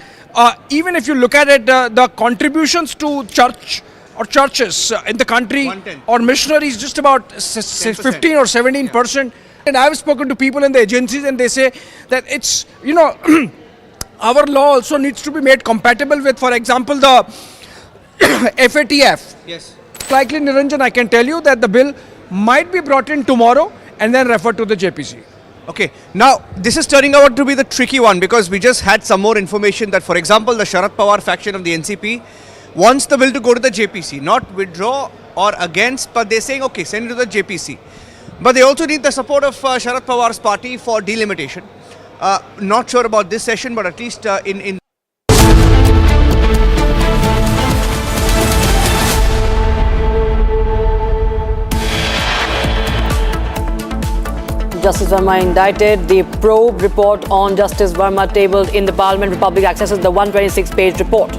even if you look at it, the contributions to church or churches in the country or missionaries just about 15 or 17%. And I've spoken to people in the agencies and they say that it's, you know, our law also needs to be made compatible with, for example, the FATF. Yes. Likely, Niranjan, I can tell you that the bill might be brought in tomorrow and then referred to the JPC. Okay, now this is turning out to be the tricky one, because we just had some more information that, for example, the Sharad Pawar faction of the NCP wants the bill to go to the JPC, not withdraw or against, but they're saying, okay, send it to the JPC. But they also need the support of Sharad Pawar's party for delimitation. Not sure about this session, but at least in Justice Verma indicted. The probe report on Justice Verma tabled in the Parliament. Republic accesses the 126-page report.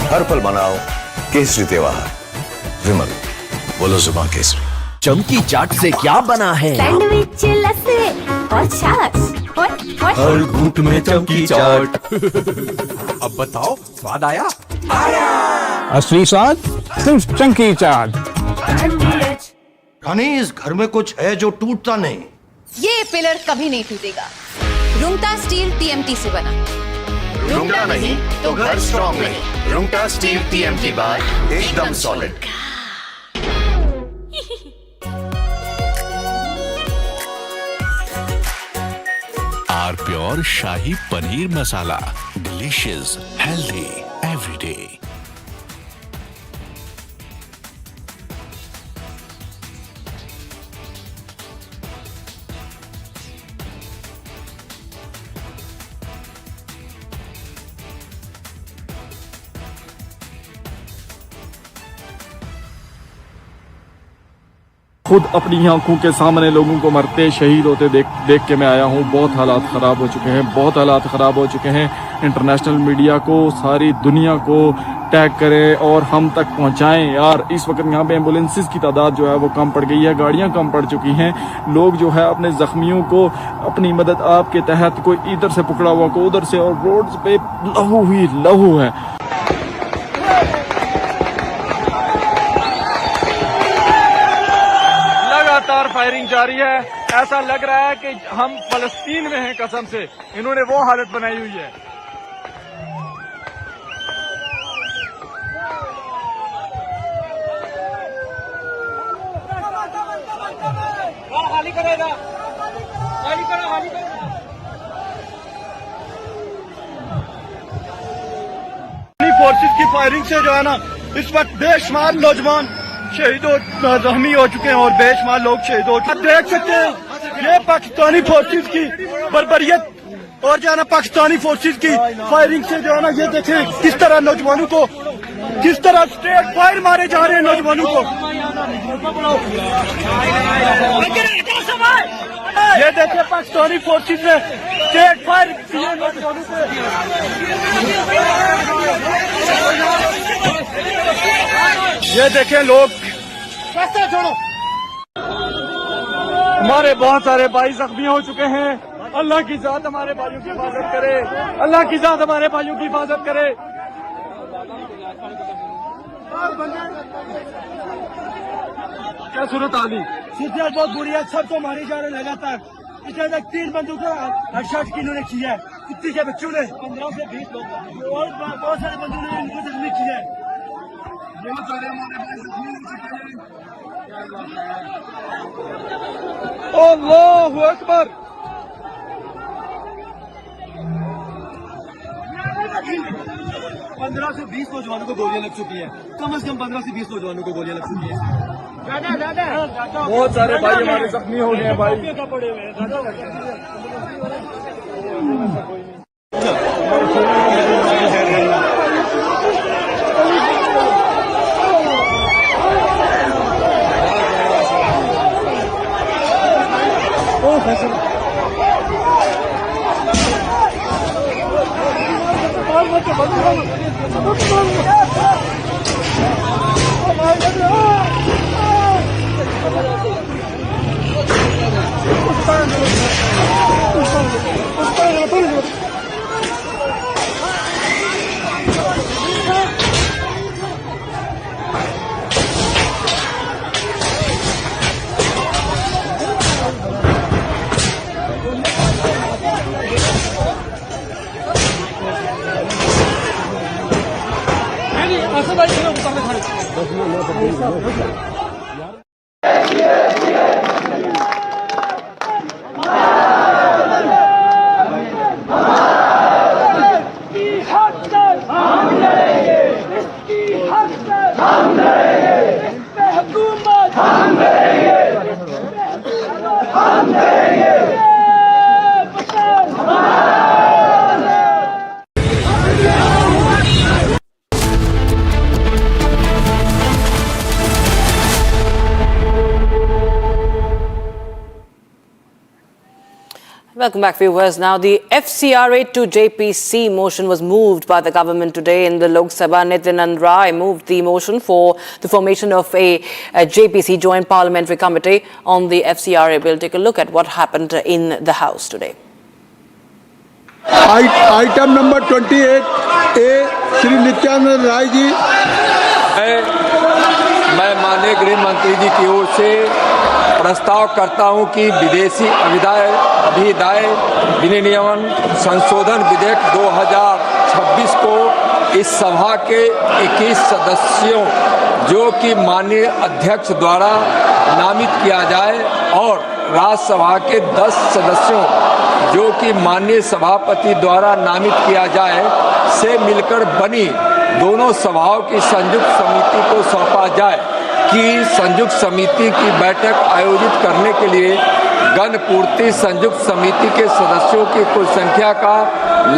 हर पल मनाओ केसरी त्योहार। विमल, बोलो जुबान केसरी। चमकी चाट से क्या बना है? सैंडविच, लस्सी और छाछ। हर घूंट में चमकी चाट। अब बताओ, स्वाद आया? असली स्वाद सिर्फ चंकी चाट। रानी, इस घर में कुछ है जो टूटता नहीं। ये पिलर कभी नहीं टूटेगा। रुंगटा स्टील TMT से बना। रुंगटा नहीं तो घर स्ट्रॉन्ग नहीं। रुंगटा स्टील TMT बार एकदम solid. R pure shahi paneer masala, delicious, healthy everyday. खुद अपनी आंखों के सामने लोगों को मरते शहीद होते देख के मैं आया हूँ। बहुत हालात ख़राब हो चुके हैं, बहुत हालात ख़राब हो चुके हैं। इंटरनेशनल मीडिया को, सारी दुनिया को टैग करें और हम तक पहुँचाएं। यार, इस वक्त यहाँ पे एम्बुलेंसेस की तादाद जो है वो कम पड़ गई है, गाड़ियाँ कम पड़ चुकी हैं। लोग जो है अपने ज़ख्मियों को अपनी मदद आपके तहत, कोई इधर से पकड़ा हुआ को उधर से, और रोड पे लहू ही लहू है। लगातार फायरिंग जारी है। ऐसा लग रहा है कि हम फलस्तीन में हैं, कसम से इन्होंने वो हालत बनाई हुई है। फोर्सेस की फायरिंग से जो है ना, इस वक्त बेशुमार नौजवान शहीद जख्मी हो चुके हैं और बेशुमार लोग शहीद हो चुके हैं। देख सकते हैं ये पाकिस्तानी फोर्सेस की बर्बरियत और जो है ना पाकिस्तानी फोर्सेस की फायरिंग से जो है ना, ये देखें किस तरह नौजवानों को, किस तरह स्ट्रेट फायर मारे जा रहे हैं नौजवानों को। ये देखें पाकिस्तानी फोर्सेस ने स्ट्रेट फायर किए नौजवानों पे। ये देखें लोग, छोड़ो। हमारे बहुत सारे भाई जख्मी हो चुके हैं। अल्लाह की जात हमारे भाइयों की हिफाजत करे, अल्लाह की जात हमारे भाइयों की हिफाजत करे। क्या सूरत आली? सूरत बहुत बुरी है, सबको मारे जा रहे लगातार। पिछले तक 3 बंदूकों हेडशॉट की इन्होंने की है, कुत्ती के बच्चों ने 15 से 20 लोग और बहुत सारे बंदूकों ने इनको जख्मी किया है। अल्लाहु अकबर। 15 से 20 नौजवानों को गोलियां लग चुकी हैं, कम से कम 15 से 20 नौजवानों को गोलियां लग चुकी हैं। बहुत सारे भाई हमारे जख्मी हो गए हैं भाई। Welcome back, viewers. Now, the FCRA to JPC motion was moved by the government today in the Lok Sabha. Nityanand Rai moved the motion for the formation of a JPC, Joint Parliamentary Committee, on the FCRA bill. Take a look at what happened in the House today. Item number 28A, Shri Nityanand Rai ji. मैं माननीय गृह मंत्री जी की ओर से प्रस्ताव करता हूं कि विदेशी अभिदाय विनियमन संशोधन विधेयक 2026 को इस सभा के 21 सदस्यों जो कि माननीय अध्यक्ष द्वारा नामित किया जाए और राज्यसभा के 10 सदस्यों जो कि माननीय सभापति द्वारा नामित किया जाए से मिलकर बनी दोनों सभाओं की संयुक्त समिति को सौंपा जाए कि संयुक्त समिति की बैठक आयोजित करने के लिए गणपूर्ति संयुक्त समिति के सदस्यों की कुल संख्या का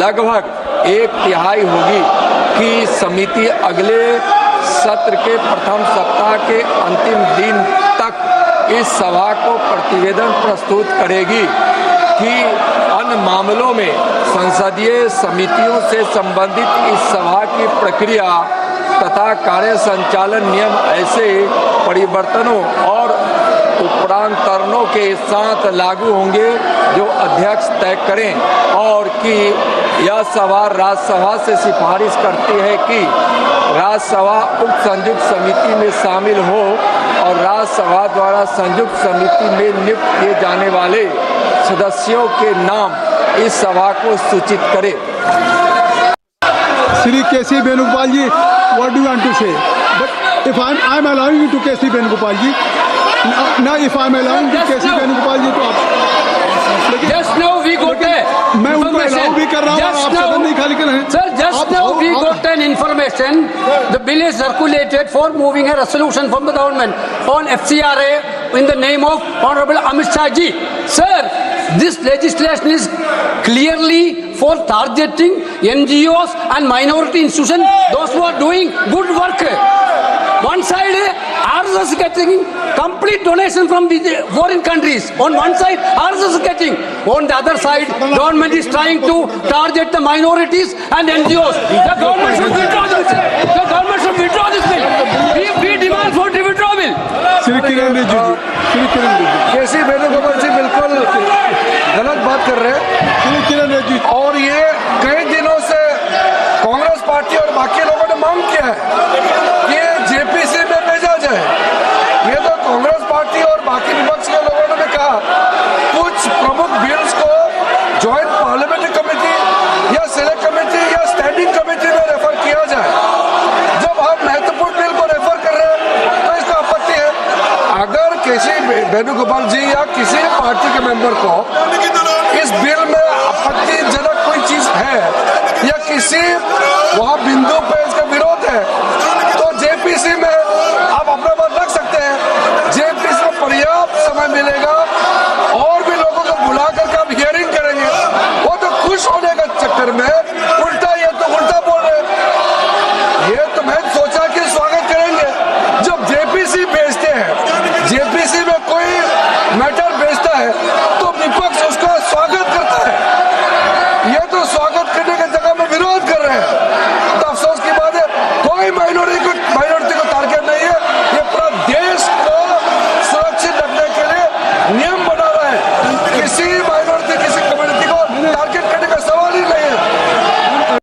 लगभग 1/3 होगी कि समिति अगले सत्र के प्रथम सप्ताह के अंतिम दिन तक इस सभा को प्रतिवेदन प्रस्तुत करेगी कि अन्य मामलों में संसदीय समितियों से संबंधित इस सभा की प्रक्रिया तथा कार्य संचालन नियम ऐसे परिवर्तनों और उपरांतरणों के साथ लागू होंगे जो अध्यक्ष तय करें और कि यह सभा राज्यसभा से सिफारिश करती है कि राज्यसभा उक्त संयुक्त समिति में शामिल हो और राज्यसभा द्वारा संयुक्त समिति में नियुक्त किए जाने वाले सदस्यों के नाम इस सभा को सूचित करे। Shri K.C. Venugopal ji, what do you want to say? But if I'm allowing you to K.C. Venugopal ji, now if I'm allowing to K.C. Venugopal ji to आप Just now we got मैं उनको allow भी कर रहा हूँ और आप सदन नहीं खाली कर रहे हैं। Sir, just now we got an information. The bill is circulated for moving a resolution from the government on FCRA in the name of Honorable Amit Shah ji. Sir, this legislation is clearly for targeting NGOs and minority institutions, those who are doing good work. One side, RSS is getting complete donation from the foreign countries. On one side, RSS is getting. On the other side, government is trying to target the minorities and NGOs. The government should withdraw this bill. The government should withdraw this bill. We demand for the withdrawal bill. Shri Kiran Rijiju, Shri Kiran Rijiju. केसी वेणुगोपाल जी बिल्कुल गलत बात कर रहे हैं और ये कई दिनों से कांग्रेस पार्टी और बाकी लोगों ने मांग किया है कि ये जेपीसी में भेजा जाए। ये तो कांग्रेस पार्टी और बाकी विपक्ष के लोगों ने भी कहा कुछ प्रमुख बिल्स को ज्वाइंट पार्लियामेंट्री कमेटी या सिलेक्ट कमेटी या स्टैंडिंग कमेटी में रेफर किया जाए। जब हम महत्वपूर्ण बिल को रेफर कर रहे हैं तो इसका आपत्ति है। अगर केसी वेणुगोपाल जी या किसी पार्टी के मेंबर को इस बिल में आपत्तिजनक कोई चीज है या जेपीसी वहाँ बिंदु पे इसका विरोध है, तो जेपीसी में आप अपना मत रख सकते हैं। जेपीसी में पर्याप्त समय मिलेगा और भी लोगों को बुला करके आप हियरिंग करेंगे। वो तो खुश होने का चक्कर में उल्टा, ये तो उल्टा बोल रहे हैं। ये तो मैं सोचा कि स्वागत करेंगे। जब जेपीसी भेजते हैं, जेपीसी में कोई मैटर भेजता है तो विपक्ष उसका स्वागत करता है। ये तो स्वागत करने की जगह में विरोध कर रहे हैं। तो अफसोस की बात है, कोई माइनॉरिटी को टारगेट नहीं है। ये पूरा देश को सुरक्षित रखने के लिए नियम बना रहा है। किसी माइनॉरिटी, किसी कम्युनिटी को टारगेट करने का सवाल ही नहीं है।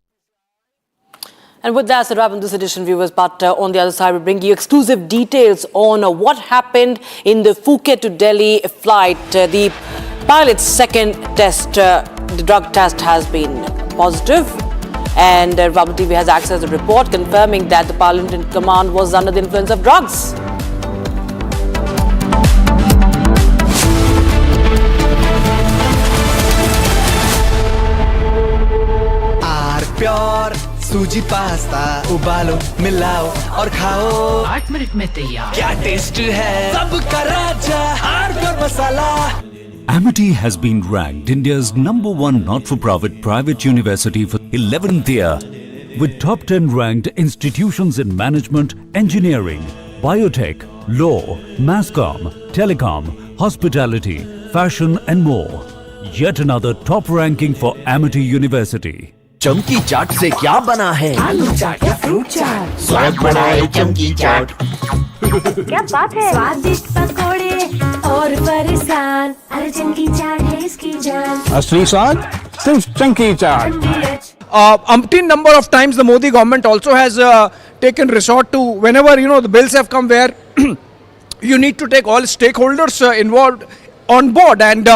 And with that, that's a wrap on this edition, viewers. But on the other side, we bring you exclusive details on what happened in the Phuket to Delhi flight. The pilot's second test, the drug test, has been positive. And Republic TV has accessed a report confirming that the pilot in command was under the influence of drugs. Pure सूजी pasta उबालो, मिलाओ और खाओ, 8 minute में तैयार। क्या taste है सबका राजा, R pure masala. Amity has been ranked India's #1 not-for-profit private university for 11th year, with top 10 ranked institutions in management, engineering, biotech, law, masscom, telecom, hospitality, fashion and more. Yet another top ranking for Amity University. चमकी चाट से क्या बना है? आलू चाट या fruit चाट, स्वाद बनाए चमकी चाट। क्या बात है? स्वादिष्ट पकोड़े और परेशान, अरे चमकी चाट है इसकी जान। असली स्वाद सिर्फ chunky chaat. Umpteen number of times the Modi government also has taken resort to, whenever the bills have come where you need to take all stakeholders involved on board, and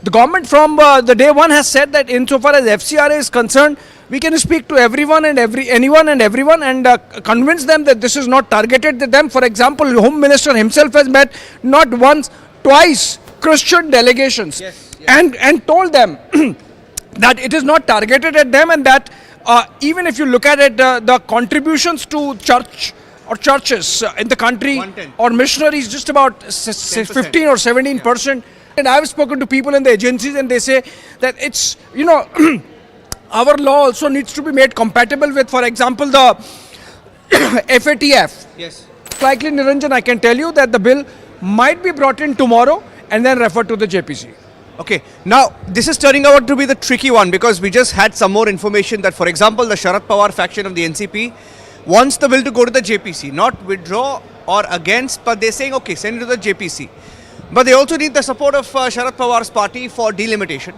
the government from the day one has said that insofar as FCRA is concerned, we can speak to everyone and anyone and everyone and convince them that this is not targeted at them. For example, Home Minister himself has met not once, twice Christian delegations and told them that it is not targeted at them, and that even if you look at it, the contributions to church or churches in the country or missionaries just about 15 or 17%. And I've spoken to people in the agencies and they say that it's, our law also needs to be made compatible with, for example, the FATF. Yes. Likely, Niranjan, I can tell you that the bill might be brought in tomorrow and then referred to the JPC. Okay, now this is turning out to be the tricky one, because we just had some more information that, for example, the Sharad Pawar faction of the NCP wants the bill to go to the JPC, not withdraw or against, but they're saying, okay, send it to the JPC. But they also need the support of Sharad Pawar's party for delimitation.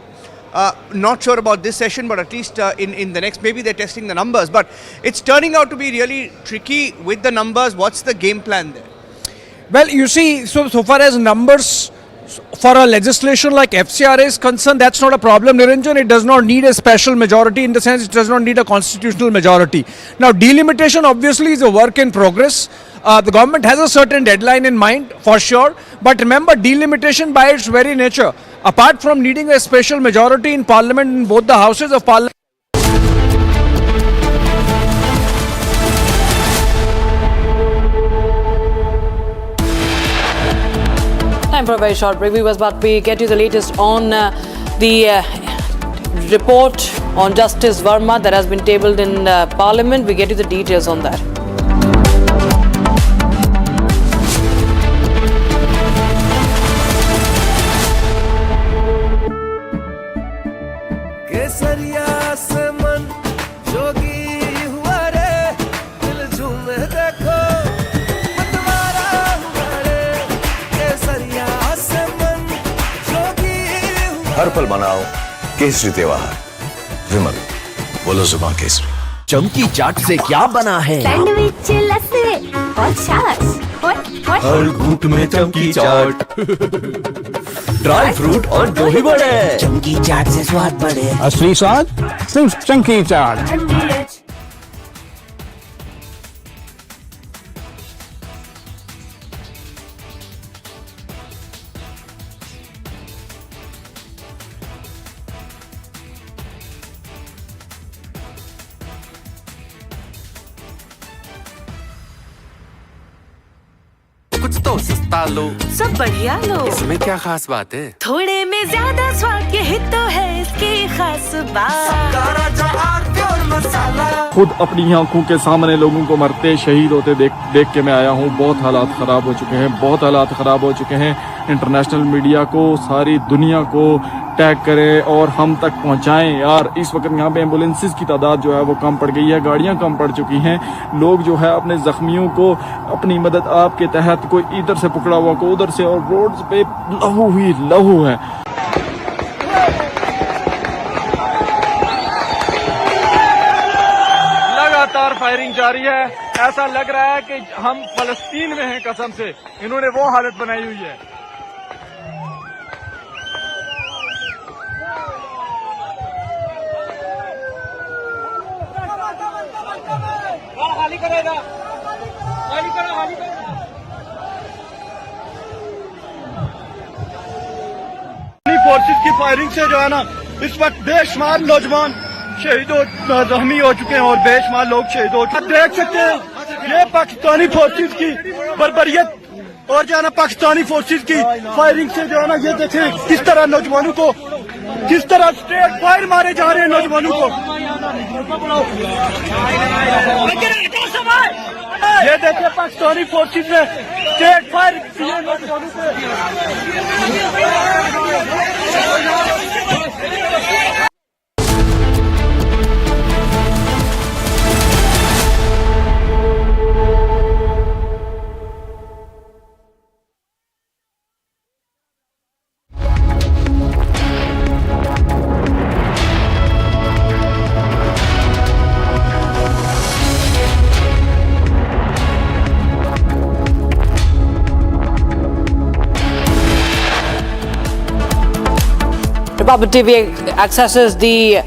Not sure about this session, but at least in the next, maybe they're testing the numbers. But it's turning out to be really tricky with the numbers. What's the game plan there? Well, you see, so far as numbers for a legislation like FCRA is concerned, that's not a problem, Niranjan. It does not need a special majority, in the sense it does not need a constitutional majority. Now, delimitation obviously is a work in progress. The government has a certain deadline in mind, for sure. But remember, delimitation by its very nature, apart from needing a special majority in Parliament, in both the houses of Parliament, Time for a very short break, viewers, but we get you the latest on the report on Justice Verma that has been tabled in Parliament. We get you the details on that. हर पल मनाओ केसरी त्योहार। विमल, बोलो जुबान केसरी। चमकी चाट से क्या बना है? सैंडविच, लस्सी और छाछ। हर घूंट में चमकी चाट। ड्राई फ्रूट और दही बड़े। चमकी चाट से स्वाद बढ़े। असली स्वाद सिर्फ चंकी चाट। कुछ तो सस्ता लो, सब बढ़िया लो। इसमें क्या खास बात है? थोड़े में ज्यादा स्वाद, यही तो है इसकी खास बात। राजा आर प्योर मसाला। खुद अपनी आंखों के सामने लोगों को मरते शहीद होते देख के मैं आया हूँ। बहुत हालात ख़राब हो चुके हैं, बहुत हालात ख़राब हो चुके हैं। इंटरनेशनल मीडिया को, सारी दुनिया को टैग करें और हम तक पहुंचाएं। यार इस वक्त यहाँ पे एम्बुलेंसेस की तादाद जो है वो कम पड़ गई है, गाड़ियाँ कम पड़ चुकी हैं। लोग जो है अपने जख्मियों को अपनी मदद आपके तहत, कोई इधर से पकड़ा हुआ को उधर से, और रोड्स पे लहू ही लहू है। लगातार फायरिंग जारी है, ऐसा लग रहा है कि हम फलस्तीन में हैं कसम से। इन्होंने वो हालत बनाई हुई है। खाली करेगा, खाली करो, खाली करो। फोर्सेस की फायरिंग से जो है ना इस वक्त बेशुमार नौजवान शहीद जख्मी हो चुके हैं और बेशुमार लोग शहीद हो चुके हैं। देख सकते हैं ये पाकिस्तानी फोर्सेस की बर्बरियत और जो है ना पाकिस्तानी फोर्सेस की फायरिंग से जो है ना, ये देखें किस तरह नौजवानों को, किस तरह स्ट्रेट फायर मारे जा रहे हैं नौजवानों को। ये देखिए पाकिस्तानी फोर्सेस ने स्ट्रेट फायर किए नौजवानों पे। Republic TV accesses the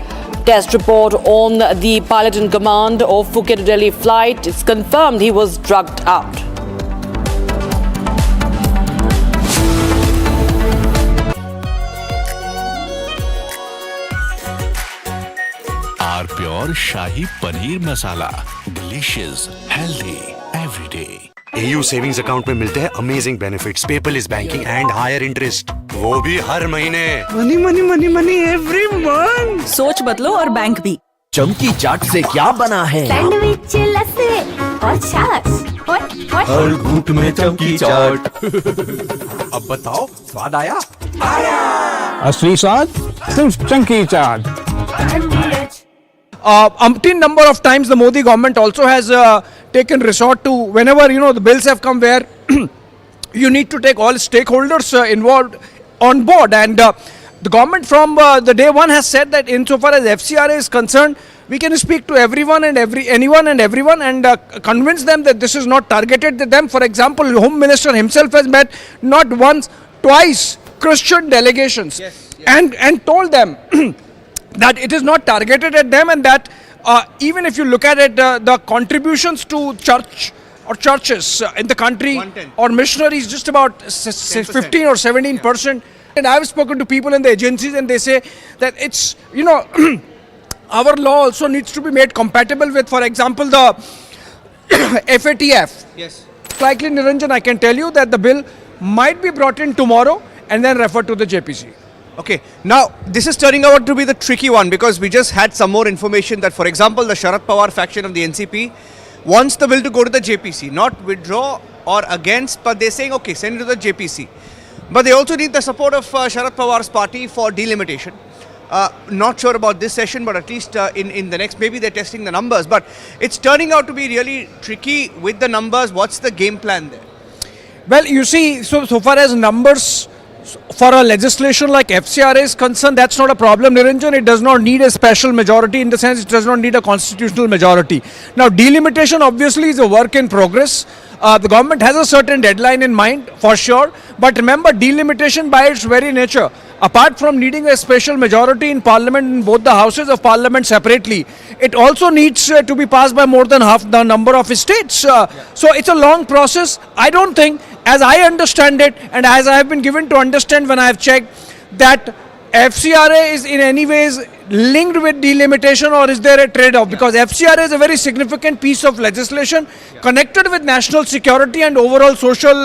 test report on the pilot in command of Phuket to Delhi flight. It's confirmed he was drugged out. R pure shahi paneer masala, delicious, healthy every day. AU savings account में मिलते हैं amazing benefits, paperless banking and higher interest, वो भी हर महीने। Money money money money every month. सोच बदलो और बैंक भी। चमकी चाट से क्या बना है? सैंडविच, लस्सी और छाछ और हर घूंट में चमकी चाट। अब बताओ स्वाद आया? असली स्वाद सिर्फ chunky chaat. Umpteen number of times the Modi government also has taken resort to, whenever the bills have come where you need to take all stakeholders involved on board, and the government from the day one has said that insofar as FCRA is concerned, we can speak to everyone and anyone and everyone and convince them that this is not targeted at them. For example, Home Minister himself has met not once, twice Christian delegations and told them that it is not targeted at them, and that even if you look at it, the contributions to church or churches in the country or missionaries just about 15 or 17%. And I have spoken to people in the agencies and they say that it's, our law also needs to be made compatible with, for example, the FATF. Yes. Likely, Niranjan, I can tell you that the bill might be brought in tomorrow and then referred to the JPC. Okay, now this is turning out to be the tricky one because we just had some more information that, for example, the Sharad Pawar faction of the NCP wants the bill to go to the JPC, not withdraw or against, but they're saying, okay, send it to the JPC. But they also need the support of Sharad Pawar's party for delimitation. Not sure about this session, but at least in the next, maybe they're testing the numbers. But it's turning out to be really tricky with the numbers. What's the game plan there? Well, you see, so far as numbers for a legislation like FCRA is concerned, that's not a problem, Niranjan. It does not need a special majority, in the sense it does not need a constitutional majority. Now, delimitation obviously is a work in progress. The government has a certain deadline in mind, for sure. But remember, delimitation by its very nature, apart from needing a special majority in parliament, in both the houses of parliament separately, it also needs to be passed by more than half the number of states. So it's a long process. I don't think, as I understand it, and as I have been given to understand when I have checked, that FCRA is in any ways linked with delimitation, or is there a trade-off? Because FCRA is a very significant piece of legislation connected with national security and overall social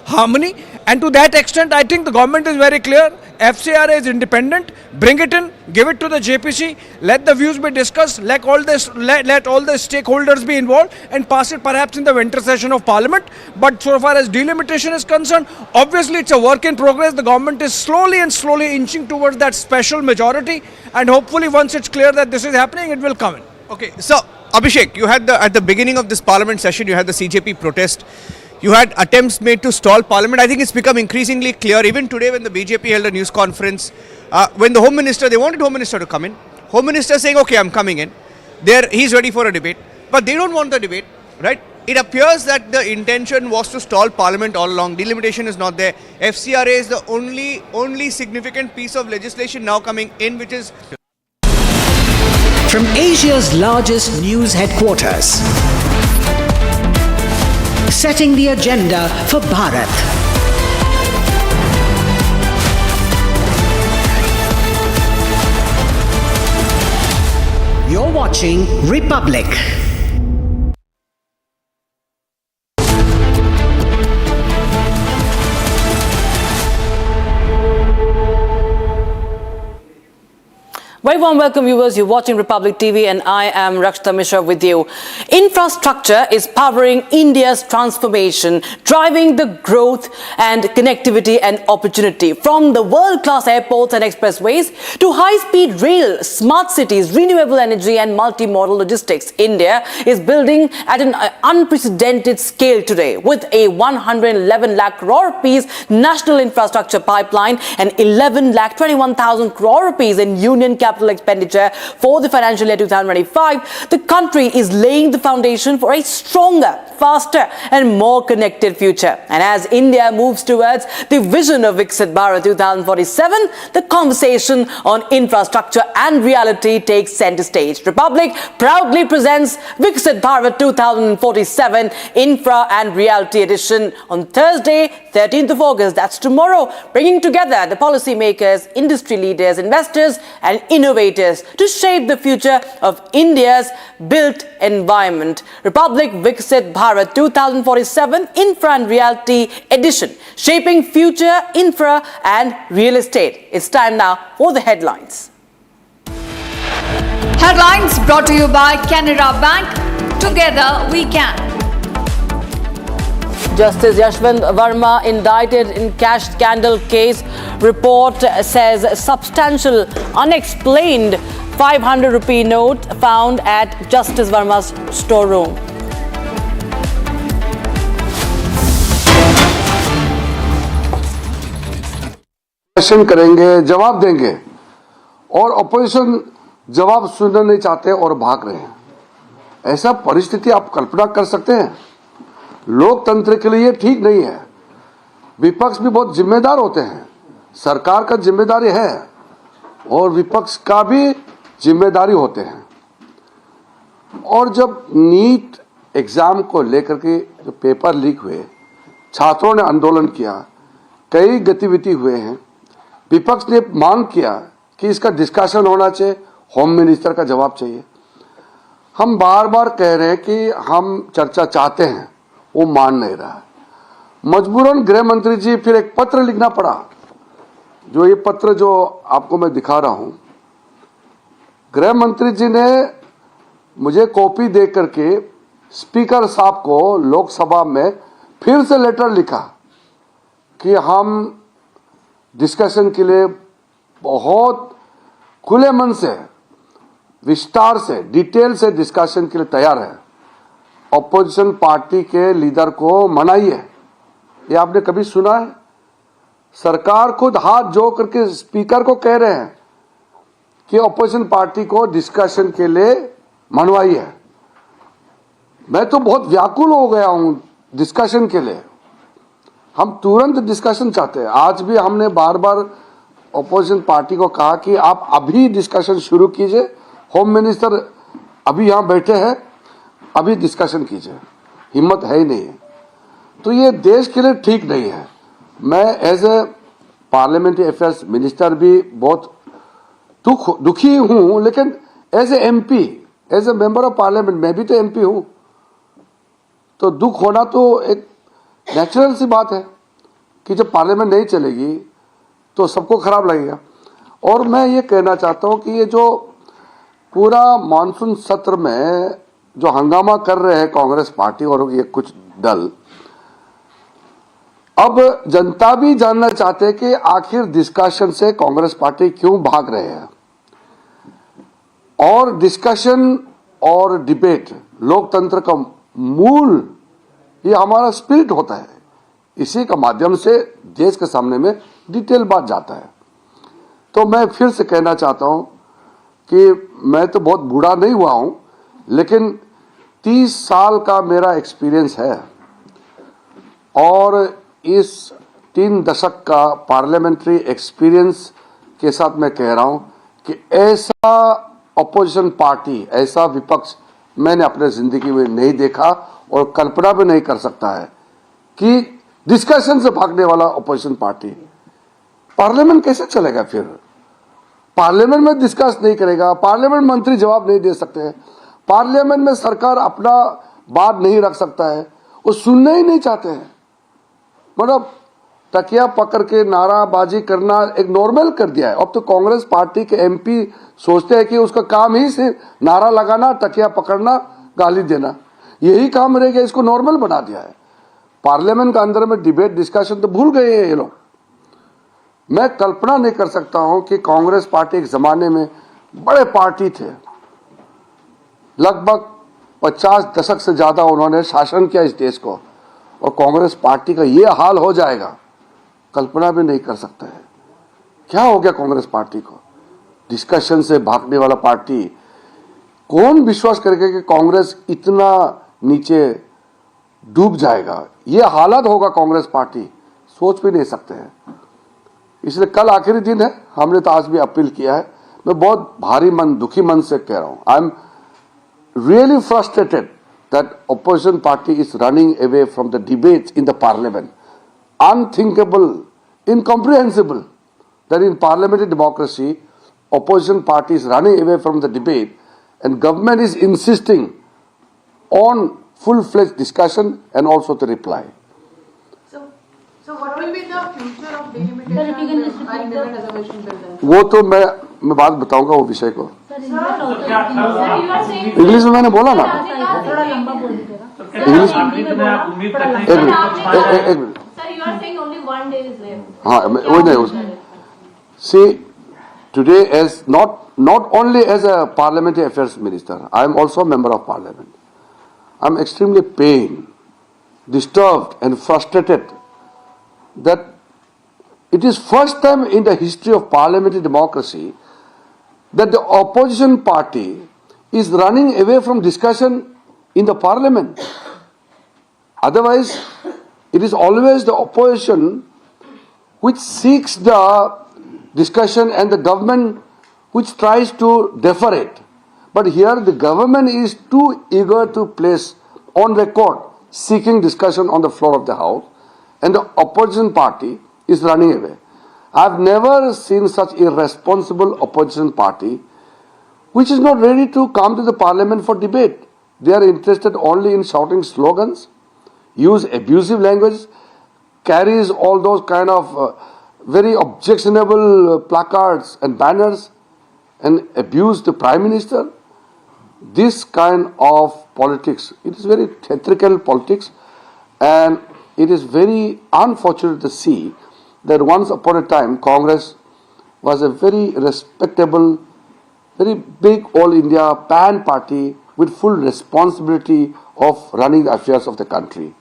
harmony. And to that extent, I think the government is very clear. FCRA is independent. Bring it in, give it to the JPC, let the views be discussed, let all the stakeholders be involved, and pass it perhaps in the winter session of Parliament. But so far as delimitation is concerned, obviously it's a work in progress. The government is slowly inching towards that special majority, and hopefully once it's clear that this is happening, it will come in. Okay, so Abhishek, you had at the beginning of this Parliament session, you had the CJP protest. You had attempts made to stall Parliament. I think it's become increasingly clear, even today when the BJP held a news conference, when the Home Minister, they wanted Home Minister to come in. Home Minister saying, okay, I'm coming in. He's ready for a debate. But they don't want the debate, right? It appears that the intention was to stall Parliament all along. Delimitation is not there. FCRA is the only significant piece of legislation now coming in, which is... From Asia's largest news headquarters, setting the agenda for Bharat. You're watching Republic. Very warm welcome, viewers. You're watching Republic TV and I am Rakshita Mishra with you. Infrastructure is powering India's transformation, driving the growth and connectivity and opportunity. From the world-class airports and expressways to high-speed rail, smart cities, renewable energy and multimodal logistics, India is building at an unprecedented scale today with a 111 lakh crore rupees national infrastructure pipeline and 11 lakh 21,000 crore rupees in union capital expenditure for the financial year 2025, the country is laying the foundation for a stronger, faster and more connected future. And as India moves towards the vision of Viksit Bharat 2047, the conversation on infrastructure and reality takes center stage. Republic proudly presents Viksit Bharat 2047 Infra and Reality Edition on Thursday, 13th of August, that's tomorrow, bringing together the policymakers, industry leaders, investors and innovators to shape the future of India's built environment. Republic Viksit Bharat 2047 Infra and Reality Edition, shaping future infra and real estate. It's time now for the headlines. Headlines brought to you by Canara Bank. Together we can. Justice Yashwant Verma indicted in cash scandal case. Report says substantial unexplained 500 rupee note found at Justice Verma's storeroom. Question करेंगे, जवाब देंगे और opposition जवाब सुनना नहीं चाहते और भाग रहे हैं। ऐसा परिस्थिति आप कल्पना कर सकते हैं? लोकतंत्र के लिए ठीक नहीं है। विपक्ष भी बहुत जिम्मेदार होते हैं, सरकार का जिम्मेदारी है और विपक्ष का भी जिम्मेदारी होते हैं। और जब नीट एग्जाम को लेकर के जो पेपर लीक हुए, छात्रों ने आंदोलन किया, कई गतिविधि हुए हैं, विपक्ष ने मांग किया कि इसका डिस्कशन होना चाहिए, होम मिनिस्टर का जवाब चाहिए। हम बार बार कह रहे हैं कि हम चर्चा चाहते हैं, वो मान नहीं रहा है। मजबूरन गृह मंत्री जी फिर एक पत्र लिखना पड़ा। जो ये पत्र जो आपको मैं दिखा रहा हूं, गृह मंत्री जी ने मुझे कॉपी दे करके स्पीकर साहब को लोकसभा में फिर से लेटर लिखा कि हम डिस्कशन के लिए बहुत खुले मन से, विस्तार से, डिटेल से डिस्कशन के लिए तैयार है। ऑपोजिशन पार्टी के लीडर को मनाइए। ये आपने कभी सुना है? सरकार खुद हाथ जोड़ करके स्पीकर को कह रहे हैं कि ऑपोजिशन पार्टी को डिस्कशन के लिए मनवाइए। मैं तो बहुत व्याकुल हो गया हूं डिस्कशन के लिए। हम तुरंत डिस्कशन चाहते हैं। आज भी हमने बार बार ऑपोजिशन पार्टी को कहा कि आप अभी डिस्कशन शुरू कीजिए, होम मिनिस्टर अभी यहां बैठे हैं, अभी डिस्कशन कीजिए। हिम्मत है ही नहीं। तो ये देश के लिए ठीक नहीं है। मैं as a parliamentary affairs minister भी बहुत दुखी हूं, लेकिन as a MP, as a member of parliament, मैं भी तो एमपी हूं, तो दुख होना तो एक नेचुरल सी बात है कि जब पार्लियामेंट नहीं चलेगी तो सबको खराब लगेगा। और मैं ये कहना चाहता हूं कि ये जो पूरा मानसून सत्र में जो हंगामा कर रहे हैं कांग्रेस पार्टी और ये कुछ दल, अब जनता भी जानना चाहते हैं कि आखिर डिस्कशन से कांग्रेस पार्टी क्यों भाग रहे हैं। और डिस्कशन और डिबेट लोकतंत्र का मूल, ये हमारा स्पिरिट होता है, इसी का माध्यम से देश के सामने में डिटेल बात जाता है। तो मैं फिर से कहना चाहता हूं कि मैं तो बहुत बूढ़ा नहीं हुआ हूं, लेकिन 30 साल का मेरा एक्सपीरियंस है और इस 3 दशक का पार्लियामेंट्री एक्सपीरियंस के साथ मैं कह रहा हूं कि ऐसा अपोजिशन पार्टी, ऐसा विपक्ष मैंने अपने जिंदगी में नहीं देखा और कल्पना भी नहीं कर सकता है कि डिस्कशन से भागने वाला अपोजिशन पार्टी पार्लियामेंट कैसे चलेगा। फिर पार्लियामेंट में डिस्कस नहीं करेगा, पार्लियामेंट मंत्री जवाब नहीं दे सकते हैं, पार्लियामेंट में सरकार अपना बात नहीं रख सकता है, वो सुनना ही नहीं चाहते हैं। मतलब तकिया पकड़ के नाराबाजी करना एक नॉर्मल कर दिया है। अब तो कांग्रेस पार्टी के एमपी सोचते हैं कि उसका काम ही सिर्फ नारा लगाना, तकिया पकड़ना, गाली देना, यही काम रह गया, इसको नॉर्मल बना दिया है। पार्लियामेंट के अंदर में डिबेट डिस्कशन तो भूल गए हैं ये लोग। मैं कल्पना नहीं कर सकता हूं कि कांग्रेस पार्टी एक जमाने में बड़े पार्टी थे, लगभग 50 दशक से ज्यादा उन्होंने शासन किया इस देश को, और कांग्रेस पार्टी का ये हाल हो जाएगा, कल्पना भी नहीं कर सकता है। क्या हो गया कांग्रेस पार्टी को? डिस्कशन से भागने वाला पार्टी, कौन विश्वास करेगा कि कांग्रेस इतना नीचे डूब जाएगा? ये हालत होगा कांग्रेस पार्टी, सोच भी नहीं सकते हैं। इसलिए कल आखिरी दिन है, हमने तो आज भी अपील किया है। मैं बहुत भारी मन, दुखी मन से कह रहा हूं, I am really frustrated that opposition party is running away from the debates in the parliament. Unthinkable, incomprehensible that in parliamentary democracy, opposition party is running away from the debate and government is insisting on full-fledged discussion and also the reply. So what will be the future of delimitation by amendment resolution bill then? वो तो मैं बात बताऊंगा वो विषय को। English में मैंने बोला ना, इंग्लिश एक मिनट। हाँ, वो नहीं। See, today as not only as a parliamentary affairs minister, I am also a member of parliament. I am extremely pained, disturbed and frustrated that it is first time in the history of parliamentary democracy that the opposition party is running away from discussion in the parliament. Otherwise, it is always the opposition which seeks the discussion and the government which tries to defer it. But here the government is too eager to place on record seeking discussion on the floor of the house, and the opposition party is running away. I have never seen such irresponsible opposition party which is not ready to come to the parliament for debate. They are interested only in shouting slogans, use abusive language, carries all those kind of very objectionable placards and banners and abuse the Prime Minister. This kind of politics, it is very theatrical politics, and it is very unfortunate to see that once upon a time Congress was a very respectable, very big all India pan party with full responsibility of running the affairs of the country.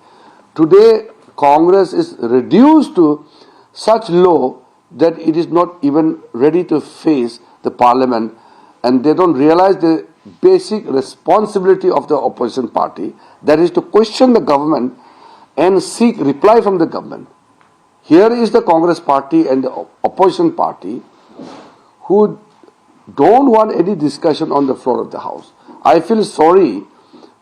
Today Congress is reduced to such low that it is not even ready to face the parliament, and they don't realize the basic responsibility of the opposition party, that is to question the government and seek reply from the government. Here is the Congress party and the opposition party who don't want any discussion on the floor of the house. I feel sorry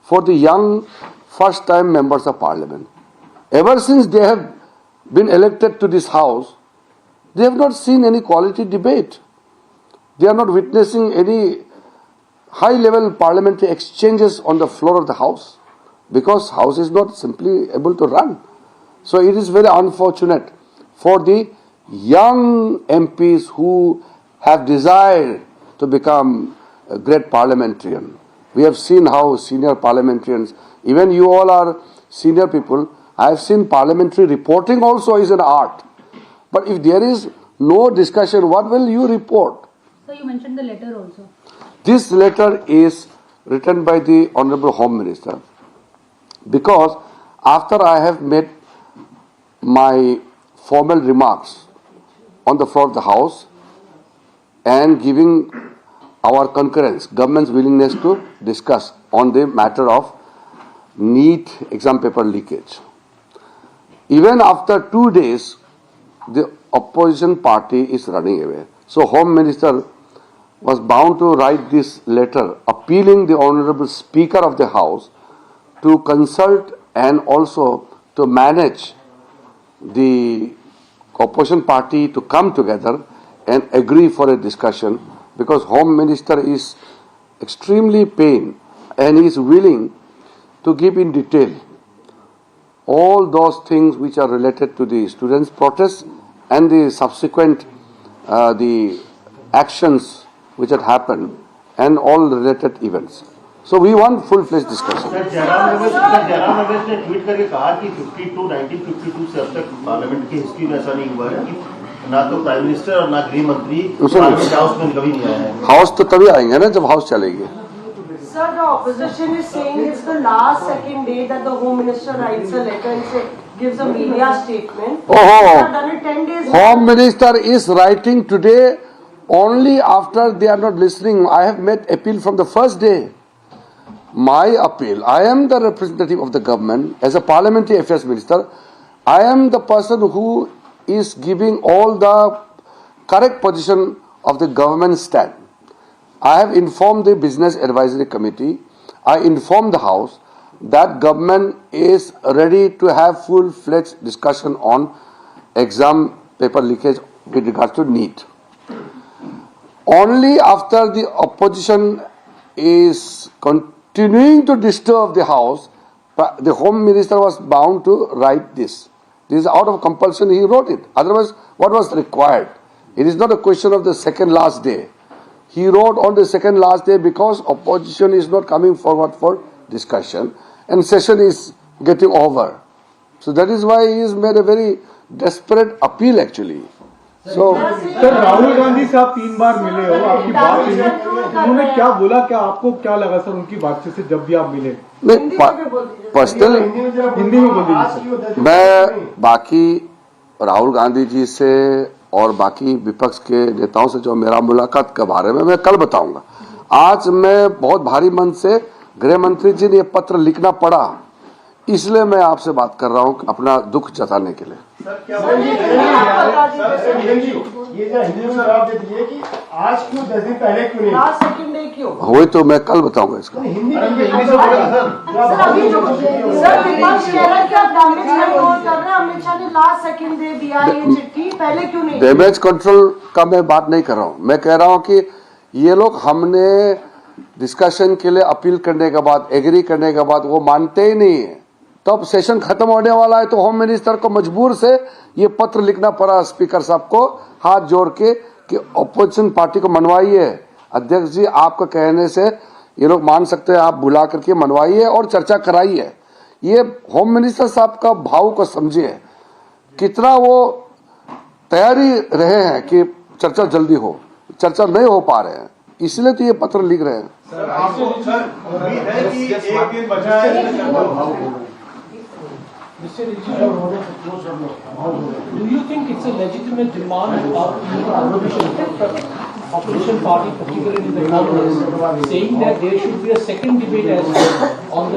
for the young first-time members of parliament. Ever since they have been elected to this house, They have not seen any quality debate. They are not witnessing any high-level parliamentary exchanges on the floor of the House, because House is not simply able to run. So it is very unfortunate for the young MPs who have desired to become a great parliamentarian. We have seen how senior parliamentarians, even you all are senior people, I have seen parliamentary reporting also is an art. But if there is no discussion, what will you report? So you mentioned the letter also. This letter is written by the Honorable Home Minister, because after I have made my formal remarks on the floor of the House and giving our concurrence, government's willingness to discuss on the matter of NEET exam paper leakage. Even after 2 days, the opposition party is running away. So Home Minister was bound to write this letter appealing the Honorable Speaker of the House to consult and also to manage the opposition party to come together and agree for a discussion, because Home Minister is extremely pained and he is willing to give in detail all those things which are related to the students' protests and the subsequent the actions which had happened and all related events. So we want full-fledged discussion. Jairam Ramesh ने tweet करके कहा कि 1952 से अब तक parliament की history में ऐसा नहीं हुआ है कि ना तो प्राइम मिनिस्टर और ना गृह मंत्री पार्लियामेंट हाउस में कभी नहीं आए हैं। हाउस तो तभी आएंगे ना जब हाउस चलेगी। Sir, the opposition is saying it's the last second day that the Home Minister writes a letter and gives a media statement. Oh, done it 10 days. Home Minister is writing today only after they are not listening. I have made appeal from the first day. My appeal, I am the representative of the government as a parliamentary affairs minister. I am the person who is giving all the correct position of the government stand. I have informed the Business Advisory Committee, I informed the House that government is ready to have full-fledged discussion on exam paper leakage with regards to NEET. Only after the opposition is continuing to disturb the House, the Home Minister was bound to write this. This is out of compulsion, he wrote it. Otherwise, what was required? It is not a question of the second last day. He wrote on the second last day because opposition is not coming forward for discussion and session is getting over. So that is why he has made a very desperate appeal actually. So, sir Rahul Gandhi साहब 3 बार मिले हो, आपकी बात हुई, उन्होंने क्या बोला, क्या आपको क्या लगा सर उनकी बातचीत से जब भी आप मिले? नहीं, पर्सनल हिंदी में बोल दीजिए। मैं बाकी राहुल गांधी जी से और बाकी विपक्ष के नेताओं से जो मेरा मुलाकात के बारे में मैं कल बताऊंगा। आज मैं बहुत भारी मन से गृह मंत्री जी ने पत्र लिखना पड़ा, इसलिए मैं आपसे बात कर रहा हूं अपना दुख जताने के लिए। आज क्यों 10 दिन पहले क्यों नहीं? लास्ट सेकंड डे क्यों? वही तो मैं कल बताऊंगा इसका। सर अभी जो सर विपक्ष कह रहा है कि आप डैमेज कंट्रोल कर रहे हैं, अमित शाह ने लास्ट सेकंड दे दिया ये चिट्ठी, पहले क्यों नहीं? डैमेज कंट्रोल का मैं बात नहीं कर रहा हूं, मैं कह रहा हूं कि ये लोग हमने डिस्कशन के लिए अपील करने के बाद, एग्री करने के बाद वो मानते ही नहीं है। तो अब सेशन खत्म होने वाला है तो होम मिनिस्टर को मजबूर से ये पत्र लिखना पड़ा स्पीकर साहब को हाथ जोड़ के कि ऑपोजिशन पार्टी को मनवाइए। अध्यक्ष जी आपका कहने से ये लोग मान सकते हैं, आप बुला करके मनवाइए और चर्चा कराइए। ये होम मिनिस्टर साहब का भाव को समझिए, कितना वो तैयारी रहे हैं कि चर्चा जल्दी हो, चर्चा नहीं हो पा रहे हैं, इसलिए तो ये पत्र लिख रहे हैं। सर आपको सर उम्मीद है कि एक दिन बचा है। Do you think it's a legitimate demand of the opposition party, particularly in the Congress, saying that there should be a second debate as well on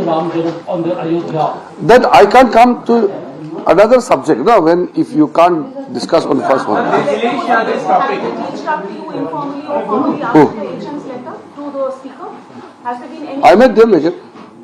the Ayodhya? That I can't come to another subject, no, when if you can't discuss on first one. I met them again.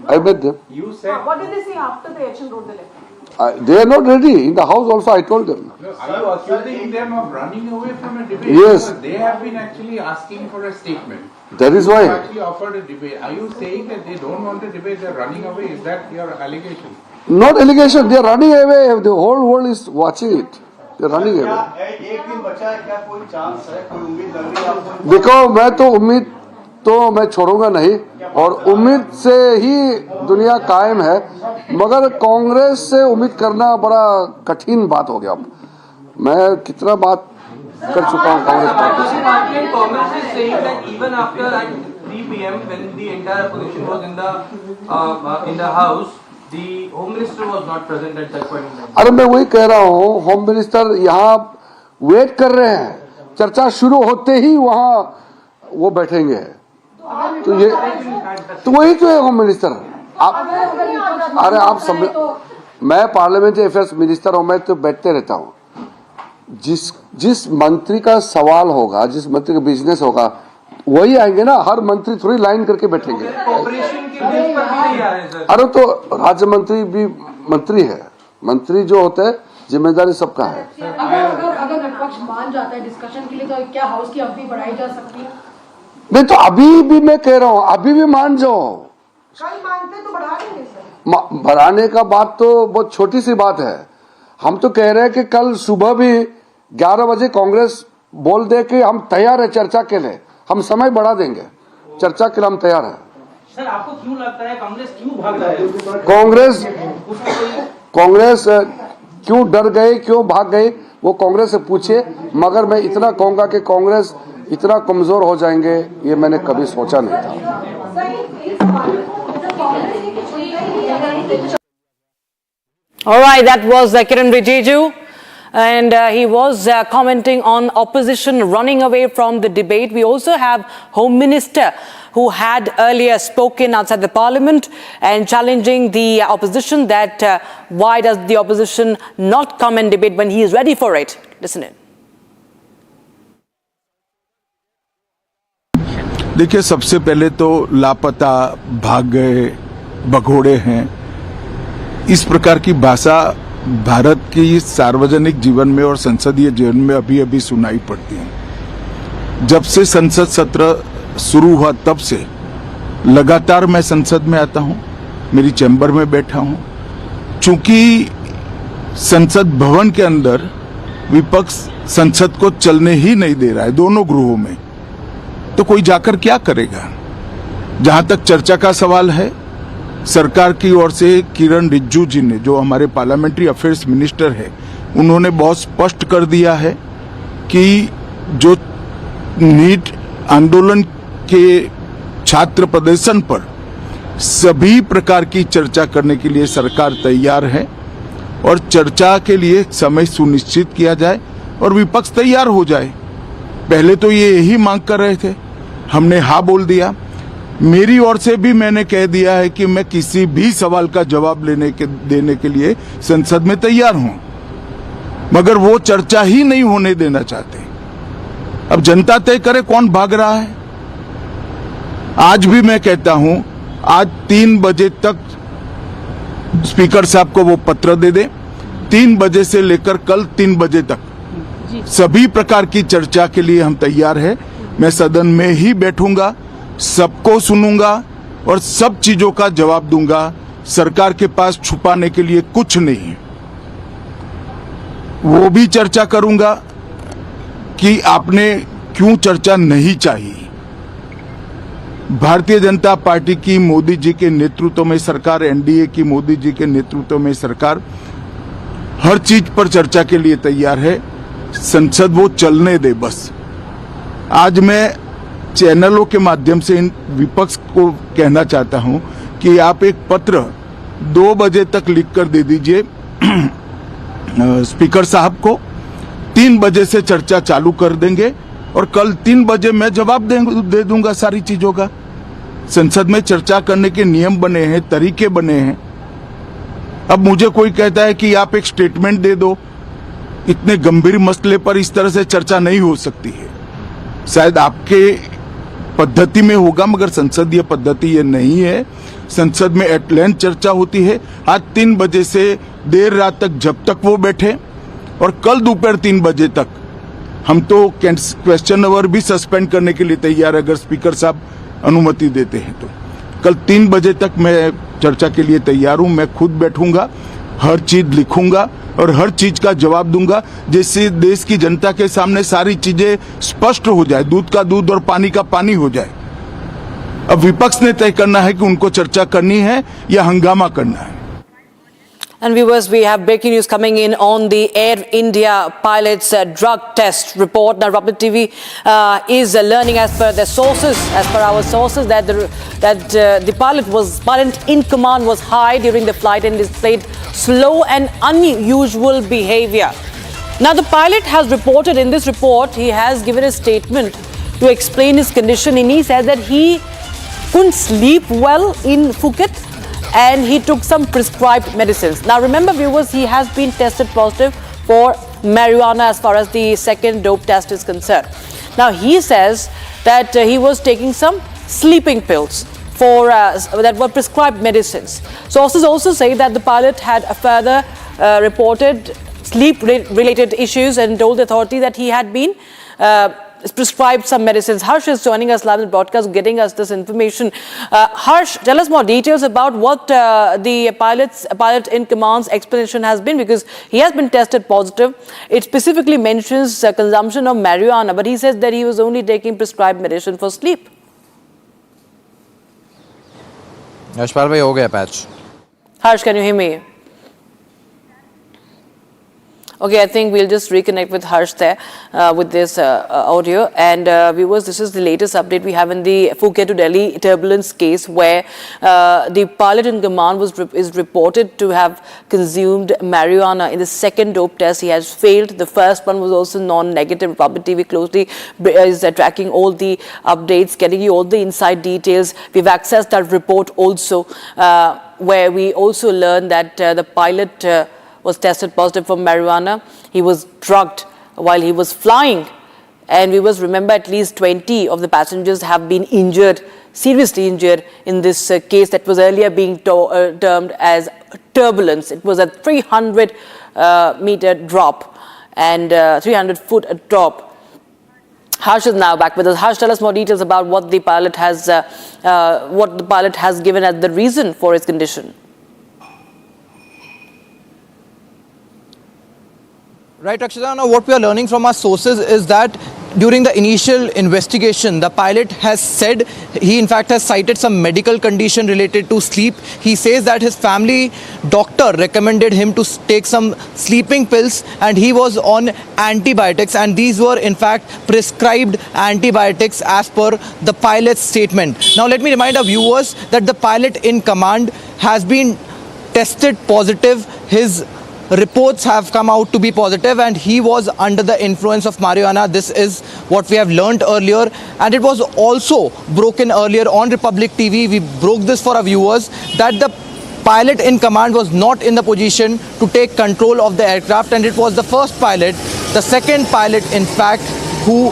I met them. You said. What did they say after the election wrote the letter? They are not ready. In the house also I told them. Are you accusing them of running away from a debate? Yes. Because they have been actually asking for a statement. That is why. You actually offered a debate. Are you saying that they don't want a debate, they are running away? Is that your allegation? Not allegation. They are running away. The whole world is watching it. They are running away. एक दिन बचा है, क्या कोई chance है, कोई उम्मीद लग रही है आपको? देखो, मैं तो उम्मीद तो मैं छोड़ूंगा नहीं, और उम्मीद से ही दुनिया कायम है, मगर कांग्रेस से उम्मीद करना बड़ा कठिन बात हो गया। अब मैं कितना बात कर चुका हूँ कांग्रेस पार्टी से। Congress is saying that even after at 3 p.m. when the entire opposition was in the house, the Home Minister was not present at that point in time. अरे मैं वही कह रहा हूँ, होम मिनिस्टर यहाँ वेट कर रहे हैं, चर्चा शुरू होते ही वहाँ वो बैठेंगे। तो ये तो वही तो है होम मिनिस्टर। आप अरे आप सब, मैं पार्लियामेंट्री अफेयर्स मिनिस्टर हूँ, मैं तो बैठते रहता हूँ। जिस मंत्री का सवाल होगा, जिस मंत्री का बिजनेस होगा, वही आएंगे ना। हर मंत्री थोड़ी लाइन करके बैठेंगे। अरे तो राज्य मंत्री भी मंत्री है, मंत्री जो होता है जिम्मेदारी सबका है। अगर विपक्ष मान जाता है डिस्कशन के लिए, तो क्या हाउस की अवधि बढ़ाई जा सकती है? नहीं तो अभी भी मैं कह रहा हूँ, अभी भी मान जाओ। कल मानते तो बढ़ा देंगे सर। बढ़ाने का बात तो बहुत छोटी सी बात है। हम तो कह रहे हैं कि कल सुबह भी 11 बजे कांग्रेस बोल दे कि हम तैयार है चर्चा के लिए, हम समय बढ़ा देंगे, चर्चा के लिए हम तैयार हैं। सर, आपको क्यों लगता है कांग्रेस क्यों भाग रहा है? कांग्रेस क्यों डर गए, क्यों भाग गए, वो कांग्रेस से पूछे। मगर मैं इतना कहूंगा कि कांग्रेस इतना कमजोर हो जाएंगे, ये मैंने कभी सोचा नहीं था। All right, that was Kiran Rijiju, and he was commenting on opposition running away from the debate. We also have Home Minister who had earlier spoken outside the Parliament and challenging the opposition that why does the opposition not come and debate when he is ready for it. Listen in. देखिए, सबसे पहले तो लापता, भाग गए, भगोड़े हैं, इस प्रकार की भाषा भारत की सार्वजनिक जीवन में और संसदीय जीवन में अभी अभी सुनाई पड़ती है। जब से संसद सत्र शुरू हुआ तब से लगातार मैं संसद में आता हूं, मेरी चैम्बर में बैठा हूं। चूंकि संसद भवन के अंदर विपक्ष संसद को चलने ही नहीं दे रहा है, दोनों गृहों में, तो कोई जाकर क्या करेगा। जहां तक चर्चा का सवाल है, सरकार की ओर से किरण रिजिजू जी ने, जो हमारे पार्लियामेंट्री अफेयर्स मिनिस्टर है, उन्होंने बहुत स्पष्ट कर दिया है कि जो नीट आंदोलन के छात्र प्रदर्शन पर सभी प्रकार की चर्चा करने के लिए सरकार तैयार है और चर्चा के लिए समय सुनिश्चित किया जाए और विपक्ष तैयार हो जाए। पहले तो ये यही मांग कर रहे थे, हमने हाँ बोल दिया। मेरी ओर से भी मैंने कह दिया है कि मैं किसी भी सवाल का जवाब देने के लिए संसद में तैयार हूं, मगर वो चर्चा ही नहीं होने देना चाहते। अब जनता तय करे कौन भाग रहा है। आज भी मैं कहता हूं, आज 3 बजे तक स्पीकर साहब को वो पत्र दे दे, 3 बजे से लेकर कल 3 बजे तक सभी प्रकार की चर्चा के लिए हम तैयार हैं। मैं सदन में ही बैठूंगा, सबको सुनूंगा और सब चीजों का जवाब दूंगा। सरकार के पास छुपाने के लिए कुछ नहीं है। वो भी चर्चा करूंगा कि आपने क्यों चर्चा नहीं चाहिए। भारतीय जनता पार्टी की मोदी जी के नेतृत्व में सरकार, एनडीए की मोदी जी के नेतृत्व में सरकार हर चीज पर चर्चा के लिए तैयार है। संसद वो चलने दे बस। आज मैं चैनलों के माध्यम से इन विपक्ष को कहना चाहता हूं कि आप एक पत्र 2 बजे तक लिखकर दे दीजिए स्पीकर साहब को, 3 बजे से चर्चा चालू कर देंगे और कल 3 बजे मैं जवाब दे दूंगा सारी चीजों का। संसद में चर्चा करने के नियम बने हैं, तरीके बने हैं। अब मुझे कोई कहता है कि आप एक स्टेटमेंट दे दो, इतने गंभीर मसले पर इस तरह से चर्चा नहीं हो सकती है। शायद आपके पद्धति में होगा, मगर संसदीय पद्धति ये नहीं है। संसद में एट लेंथ चर्चा होती है। आज 3 बजे से देर रात तक जब तक वो बैठे, और कल दोपहर 3 बजे तक हम तो क्वेश्चन आवर भी सस्पेंड करने के लिए तैयार, अगर स्पीकर साहब अनुमति देते हैं तो। कल 3 बजे तक मैं चर्चा के लिए तैयार हूं। मैं खुद बैठूंगा, हर चीज लिखूंगा और हर चीज का जवाब दूंगा, जिससे देश की जनता के सामने सारी चीजें स्पष्ट हो जाए, दूध का दूध और पानी का पानी हो जाए। अब विपक्ष ने तय करना है कि उनको चर्चा करनी है या हंगामा करना है। And viewers, we have breaking news coming in on the Air India pilot's drug test report. Now, Republic TV is learning, as per their sources, as per our sources, that the pilot in command was high during the flight and displayed slow and unusual behavior. Now, the pilot has reported in this report, he has given a statement to explain his condition, and he said that he couldn't sleep well in Phuket, and he took some prescribed medicines. Now remember, viewers, he has been tested positive for marijuana as far as the second dope test is concerned. Now he says that he was taking some sleeping pills for that were prescribed medicines. Sources also say that the pilot had further reported sleep-related issues and told the authority that he had been prescribed some medicines. Harsh is joining us live in the broadcast, getting us this information. Harsh, tell us more details about what the pilot in command's explanation has been, because he has been tested positive. It specifically mentions consumption of marijuana, but he says that he was only taking prescribed medicine for sleep. Yashpal भाई हो गया patch. Harsh, can you hear me? Okay, I think we'll just reconnect with Harsh there with this audio. And viewers, this is the latest update we have in the Phuket to Delhi turbulence case, where the pilot in command is reported to have consumed marijuana. In the second dope test, he has failed. The first one was also non-negative. Republic TV closely is tracking all the updates, getting you all the inside details. We've accessed that report also, where we also learned that the pilot was tested positive for marijuana. He was drugged while he was flying. And we must remember, at least 20 of the passengers have been injured, seriously injured, in this case that was earlier being termed as turbulence. It was a 300-meter drop and 300-foot drop. Harsh is now back with us. Harsh, tell us more details about what the pilot has given as the reason for his condition. Right, Rakshita, now what we are learning from our sources is that during the initial investigation, the pilot has said he in fact has cited some medical condition related to sleep. He says that his family doctor recommended him to take some sleeping pills, and he was on antibiotics, and these were in fact prescribed antibiotics as per the pilot's statement. Now let me remind our viewers that the pilot in command has been tested positive. His reports have come out to be positive, and he was under the influence of marijuana. This is what we have learnt earlier, and it was also broken earlier on Republic TV. We broke this for our viewers that the pilot in command was not in the position to take control of the aircraft, and it was the first pilot, the second pilot in fact, who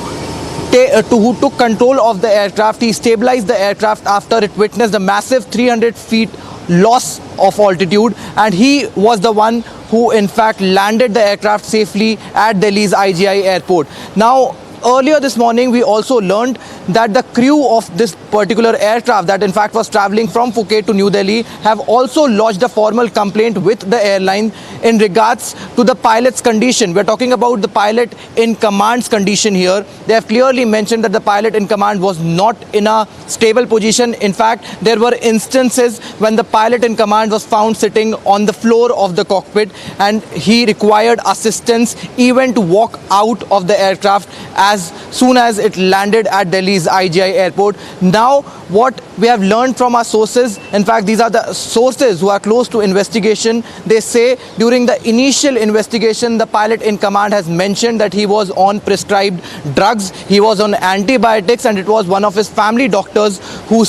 took control of the aircraft. He stabilized the aircraft after it witnessed a massive 300 feet loss of altitude, and he was the one who in fact landed the aircraft safely at Delhi's IGI airport. Now, earlier this morning, we also learned that the crew of this particular aircraft that in fact was traveling from Phuket to New Delhi have also lodged a formal complaint with the airline in regards to the pilot's condition. We're talking about the pilot in command's condition here. They have clearly mentioned that the pilot in command was not in a stable position. In fact, there were instances when the pilot in command was found sitting on the floor of the cockpit, and he required assistance even to walk out of the aircraft as soon as it landed at Delhi's IGI airport. Now, what we have learned from our sources, in fact, these are the sources who are close to investigation. They say during the initial investigation, the pilot in command has mentioned that he was on prescribed drugs, he was on antibiotics, and it was one of his family doctors who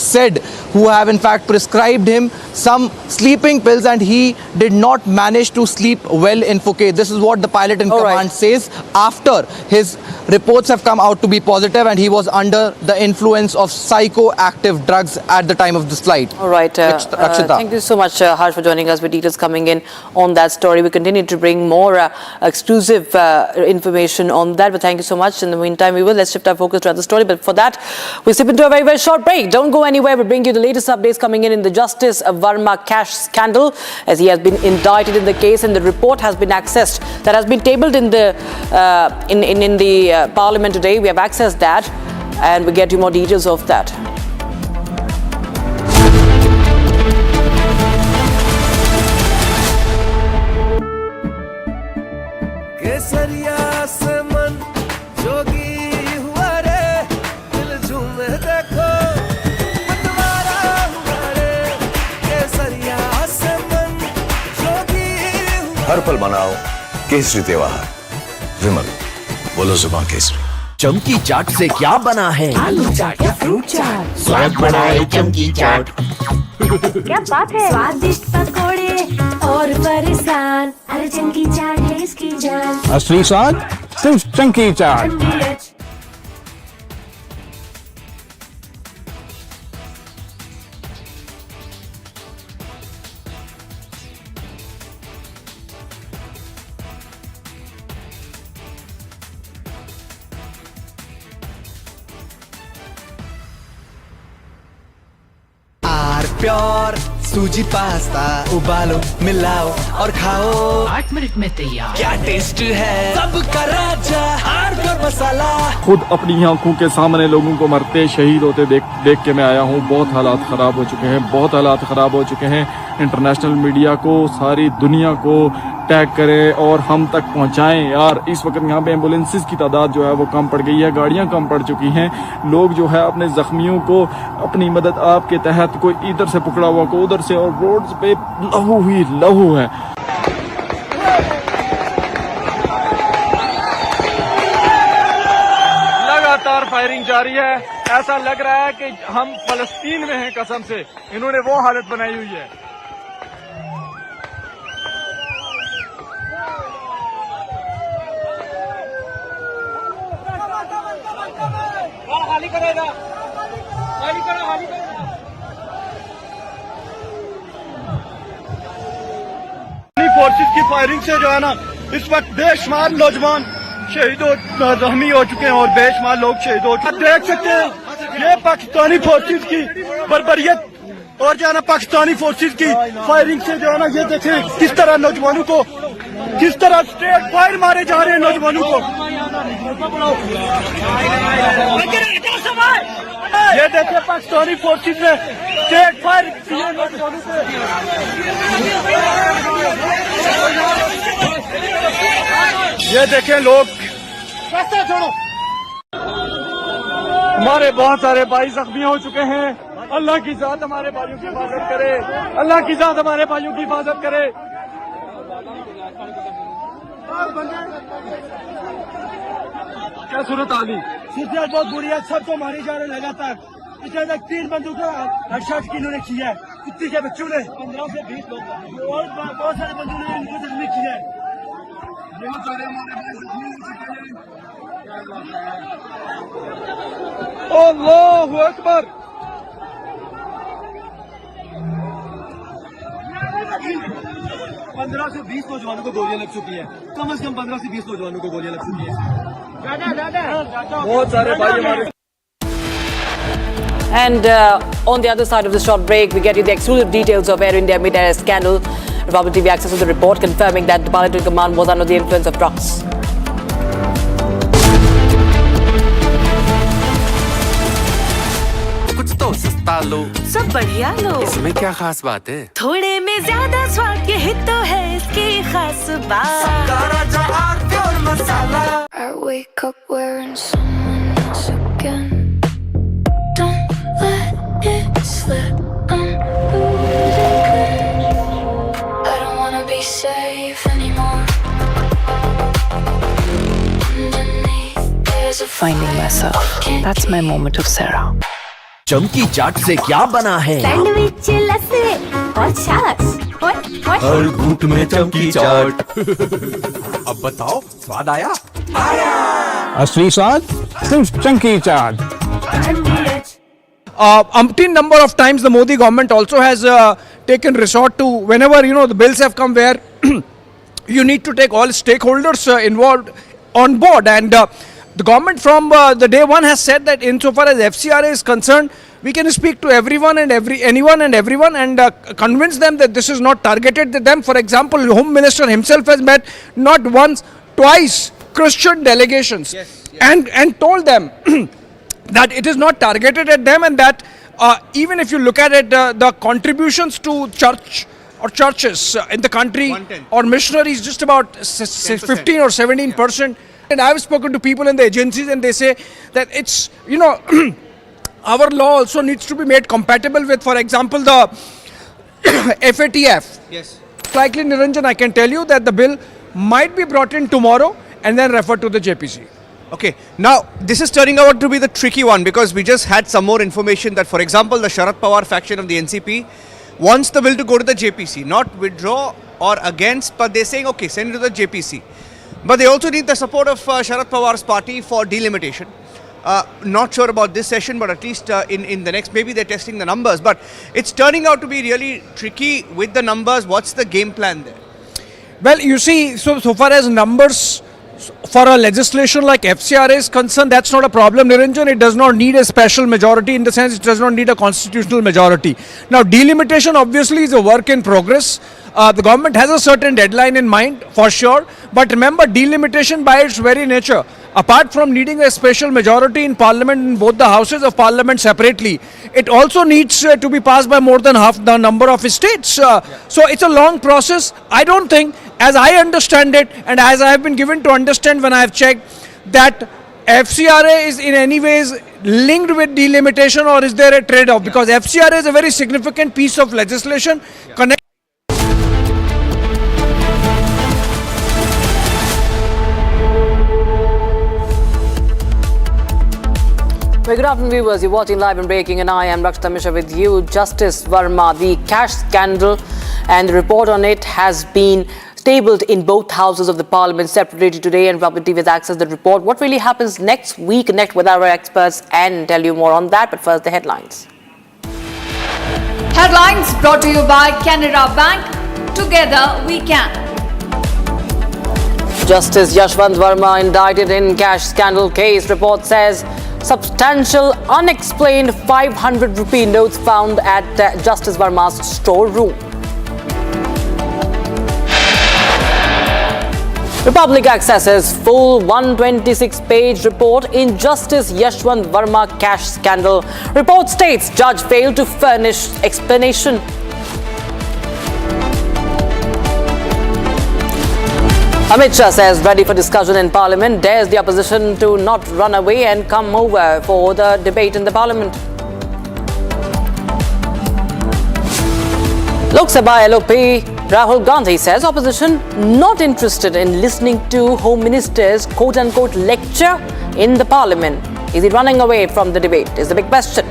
have in fact prescribed him some sleeping pills, and he did not manage to sleep well in Phuket. This is what the pilot in command says after his reports have come out to be positive, and he was under the influence of psychoactive psychoactive drugs at the time of this flight. All right. Thank you so much, Harsh, for joining us with details coming in on that story. We continue to bring more exclusive information on that, but thank you so much. In the meantime, let's shift our focus to another story. But for that, we'll slip into a very, very short break. Don't go anywhere. We'll bring you the latest updates coming in the Justice Verma cash scandal, as he has been indicted in the case, and the report has been accessed. That has been tabled in the Parliament today. We have accessed that, and we'll get you more details of that. हर पल मनाओ केसरी त्योहार। विमल, बोलो जुबान केसरी। चमकी चाट से क्या बना है? आलू चाट या फ्रूट चाट, स्वाद बढ़ाए चमकी चाट। क्या बात है? स्वादिष्ट पकोड़े और फरसान, अरे चमकी चाट है इसकी जान। असली स्वाद सिर्फ चमकी चाट। प्योर सूजी पास्ता उबालो मिलाओ और खाओ 8 मिनट में तैयार। क्या टेस्ट है सबका राजा आर प्योर मसाला। खुद अपनी आंखों के सामने लोगों को मरते शहीद होते देख के मैं आया हूँ। बहुत हालात ख़राब हो चुके हैं, बहुत हालात ख़राब हो चुके हैं। इंटरनेशनल मीडिया को, सारी दुनिया को टैग करें और हम तक पहुंचाएं। यार इस वक्त यहाँ पे एम्बुलेंसेस की तादाद जो है वो कम पड़ गई है, गाड़ियाँ कम पड़ चुकी हैं। लोग जो है अपने जख्मियों को अपनी मदद आपके तहत, कोई इधर से पकड़ा हुआ को उधर से, और रोड्स पे लहू ही लहू है। लगातार फायरिंग जारी है। ऐसा लग रहा है कि हम फलस्तीन में हैं कसम से। इन्होंने वो हालत बनाई हुई है। हाली करेगा, हाली करो, हाली करो। फोर्सेस की फायरिंग से जो है ना इस वक्त बेशुमार नौजवान शहीद जख्मी हो चुके हैं और बेशुमार लोग शहीद हो चुके हैं। देख सकते हैं ये पाकिस्तानी फोर्सेस की बर्बरियत और जो है ना पाकिस्तानी फोर्सेस की फायरिंग से जो है ना ये देखें किस तरह नौजवानों को, किस तरह स्ट्रेट फायर मारे जा रहे हैं नौजवानों को। ये देखें पाकिस्तानी फोर्सेस ने स्ट्रेट फायर किए नौजवानों पे। ये देखें लोग, छोड़ो। हमारे बहुत सारे भाई जख्मी हो चुके हैं। अल्लाह की जात हमारे भाइयों की हिफाजत करे, अल्लाह की जात हमारे भाइयों की हिफाजत करे। क्या सूरत आली? सूरत बहुत बुरी है, सबको मारे जा रहे लगातार। पिछले तक 3 बंदूकों हेडशॉट की इन्होंने की है, कुत्ती के बच्चों ने 15 से 20 लोग और बहुत सारे बंदूकों ने इनको जख्मी किया है। बहुत सारे हमारे भाई जख्मी हो चुके हैं। अल्लाहु अकबर। 15 से 20 नौजवानों को गोलियां लग चुकी है, कम से कम 15 से 20 नौजवानों को गोलियां लग चुकी है। बहुत सारे भाई हमारे। And on the other side of the short break, we get you the exclusive details of Air India mid-air scandal. Republic TV accesses the report confirming that the parliamentary command was under the influence of drugs. कुछ तो सस्ता लो, सब बढ़िया लो। इसमें क्या खास बात है? थोड़े में ज्यादा स्वाद, यही तो है इसकी खास बात। राजा R pure masala. I wake up wearing someone else again. Don't let it slip. I'm losing control. I don't wanna be safe anymore. Underneath, there's a Finding myself. That's my moment of Sarah. चमकी चाट से क्या बना है? Sandwich, लस्सी और छाछ। हर घूंट में चमकी चाट। अब बताओ स्वाद आया? असली स्वाद सिर्फ चमकी चाट। umpteen number of times the Modi government also has taken resort to, whenever the bills have come where you need to take all stakeholders involved on board, and the government from the day one has said that insofar as FCRA is concerned, we can speak to anyone and everyone and convince them that this is not targeted at them. For example, the Home Minister himself has met not once, twice Christian delegations and told them that it is not targeted at them, and that even if you look at it, the contributions to church or churches in the country or missionaries just about 15 or 17%. And I have spoken to people in the agencies and they say that it's, our law also needs to be made compatible with, for example, the FATF. Yes. Likely, Niranjan, I can tell you that the bill might be brought in tomorrow and then referred to the JPC. Okay, now this is turning out to be the tricky one, because we just had some more information that, for example, the Sharad Pawar faction of the NCP wants the bill to go to the JPC, not withdraw or against, but they're saying, okay, send it to the JPC. But they also need the support of Sharad Pawar's party for delimitation. Not sure about this session, but at least in the next, maybe they're testing the numbers. But it's turning out to be really tricky with the numbers. What's the game plan there? Well, you see, so far as numbers for a legislation like FCRA is concerned, that's not a problem, Niranjan. It does not need a special majority, in the sense it does not need a constitutional majority. Now, delimitation obviously is a work in progress. The government has a certain deadline in mind, for sure. But remember, delimitation by its very nature, apart from needing a special majority in Parliament, in both the houses of Parliament separately, it also needs to be passed by more than half the number of states. So it's a long process. I don't think, as I understand it, and as I have been given to understand when I have checked, that FCRA is in any ways linked with delimitation, or is there a trade-off? Because FCRA is a very significant piece of legislation. Well, good afternoon, viewers. You're watching Live and Breaking, and I am Dr. Misha with you. Justice Verma, the cash scandal and the report on it has been tabled in both houses of the Parliament separately today, and Republic TV has accessed the report. What really happens next? We connect with our experts and tell you more on that. But first, the headlines. Headlines brought to you by Canara Bank. Together we can. Justice Yashwant Verma indicted in cash scandal case. Report says substantial unexplained 500 rupee notes found at Justice Verma's storeroom. Republic accesses full 126-page report in Justice Yashwant Verma cash scandal. Report states judge failed to furnish explanation. Amit Shah says ready for discussion in Parliament, dares the opposition to not run away and come over for the debate in the Parliament. Lok Sabha LOP Rahul Gandhi says opposition not interested in listening to Home Minister's quote-unquote lecture in the Parliament. Is he running away from the debate is the big question.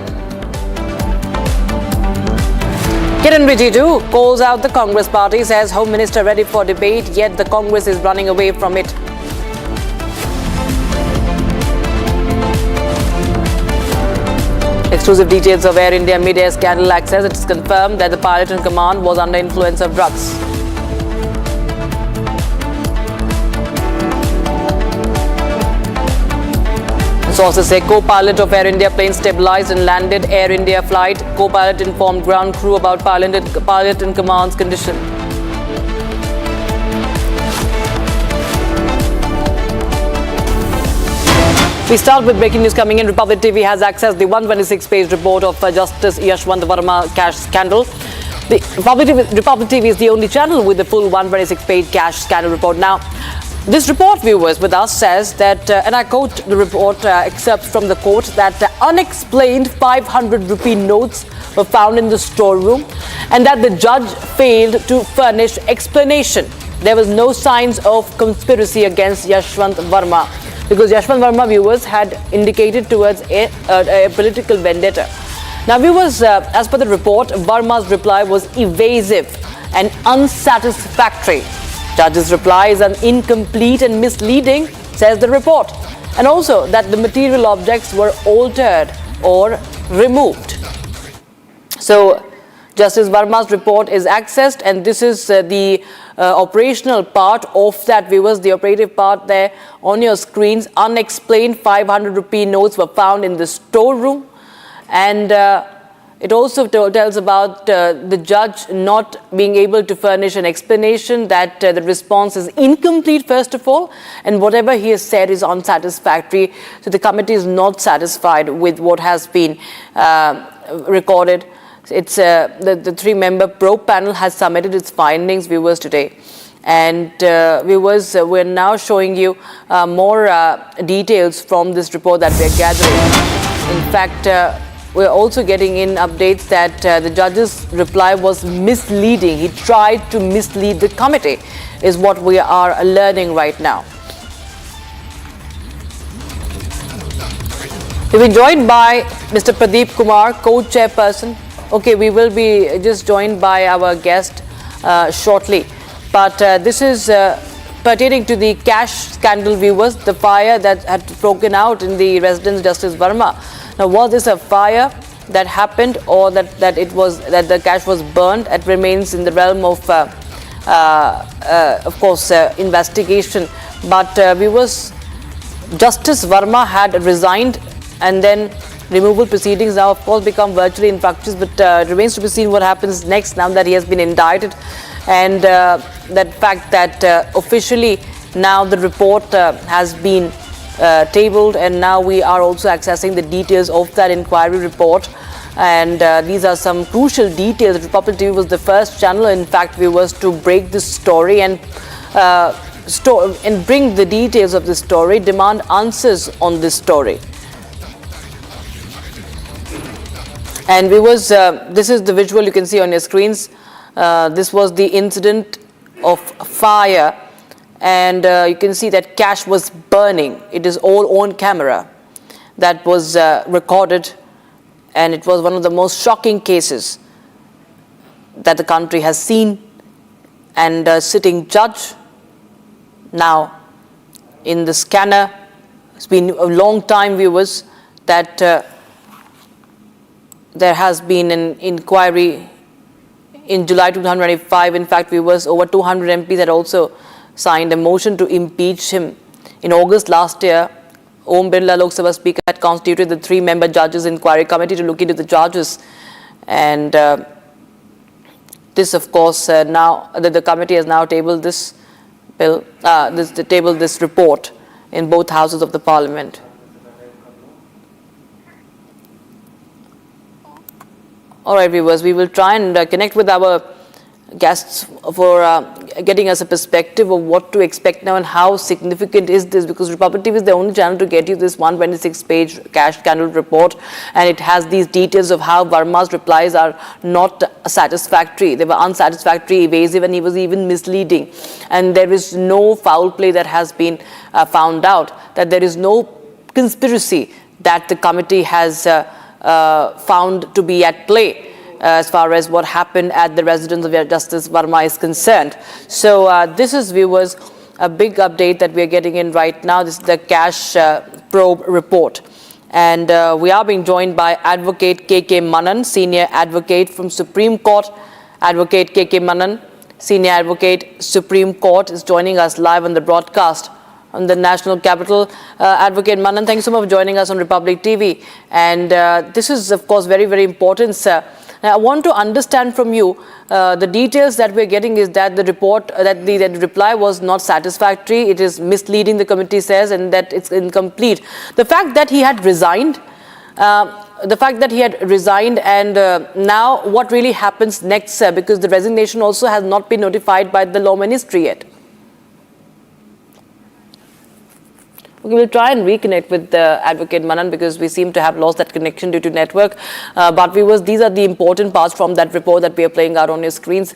Kiran Rijiju calls out the Congress party, says Home Minister ready for debate, yet the Congress is running away from it. Exclusive details of Air India mid-air scandal access. It is confirmed that the pilot in command was under influence of drugs. Sources say co-pilot of Air India plane stabilized and landed Air India flight. Co-pilot informed ground crew about pilot in command's condition. We start with breaking news coming in. Republic TV has accessed the 126-page report of Justice Yashwant Verma cash scandal. The Republic TV is the only channel with the full 126-page cash scandal report. Now, this report, viewers, with us says that, and I quote the report, excerpts from the court, that unexplained 500 rupee notes were found in the storeroom and that the judge failed to furnish explanation. There was no signs of conspiracy against Yashwant Verma because Yashwant Verma, viewers, had indicated towards a political vendetta. Now, viewers, as per the report, Verma's reply was evasive and unsatisfactory. Judge's reply is incomplete and misleading, says the report. And also that the material objects were altered or removed. So Justice Verma's report is accessed, and this is the operational part of that, viewers, the operative part there on your screens. Unexplained 500 rupee notes were found in the storeroom, and it also tells about the judge not being able to furnish an explanation, that the response is incomplete, first of all, and whatever he has said is unsatisfactory. So the committee is not satisfied with what has been recorded. It's the three-member probe panel has submitted its findings, viewers, today. And viewers, we're now showing you more details from this report that we're gathering. In fact, we're also getting in updates that the judge's reply was misleading. He tried to mislead the committee, is what we are learning right now. We've been joined by Mr. Pradeep Kumar, co-chairperson. Okay, we will be just joined by our guest shortly. But this is pertaining to the cash scandal, viewers, the fire that had broken out in the residence Justice Verma. Now, was this a fire that happened, or that the cash was burned? It remains in the realm of course, investigation. But viewers, Justice Verma had resigned, and then removal proceedings now, of course, become virtually in practice. But it remains to be seen what happens next now that he has been indicted, and that fact that officially now the report has been tabled, and now we are also accessing the details of that inquiry report. And these are some crucial details. Republic TV was the first channel, in fact, viewers, to break this story and bring the details of this story, demand answers on this story. And viewers, this is the visual you can see on your screens. This was the incident of fire, and you can see that cash was burning. It is all on camera. That was recorded, and it was one of the most shocking cases that the country has seen. And sitting judge now in the scanner. It's been a long time, viewers, that there has been an inquiry in July 2025. In fact, viewers, over 200 MPs had also signed a motion to impeach him. In August last year, Om Birla, Lok Sabha Speaker, had constituted the three-member judges inquiry committee to look into the charges. And this, of course, now the committee has now tabled this bill, tabled this report in both houses of the parliament. All right, viewers, we will try and connect with our guests for getting us a perspective of what to expect now and how significant is this, because Republic TV is the only channel to get you this 126-page cash scandal report, and it has these details of how Verma's replies are not satisfactory. They were unsatisfactory, evasive, and he was even misleading. And there is no foul play that has been found out, that there is no conspiracy that the committee has found to be at play as far as what happened at the residence of Justice Verma is concerned. So this is, viewers, a big update that we are getting in right now. This is the cash probe report. And we are being joined by Advocate K.K. Manan, Senior Advocate from Supreme Court. Advocate K.K. Manan, Senior Advocate, Supreme Court, is joining us live on the broadcast on the national capital. Advocate Manan, thank you so much for joining us on Republic TV. And this is, of course, very, very important, sir. Now, I want to understand from you, the details that we're getting is that the report, that the reply was not satisfactory, it is misleading, the committee says, and that it's incomplete. The fact that he had resigned, and now what really happens next, sir, because the resignation also has not been notified by the Law Ministry yet. We will try and reconnect with Advocate Manan, because we seem to have lost that connection due to network. But viewers, these are the important parts from that report that we are playing out on your screens.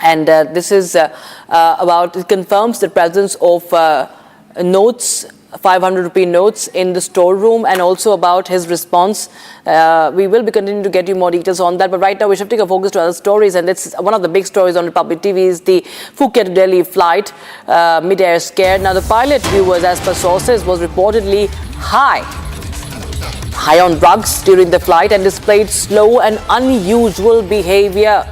And this is about, it confirms the presence of notes, 500 rupee notes in the storeroom, and also about his response. We will be continuing to get you more details on that, but right now we're shifting our focus to other stories, and it's one of the big stories on Republic TV is the Phuket to Delhi flight mid-air scare. Now the pilot, viewers, as per sources, was reportedly high high on drugs during the flight and displayed slow and unusual behavior.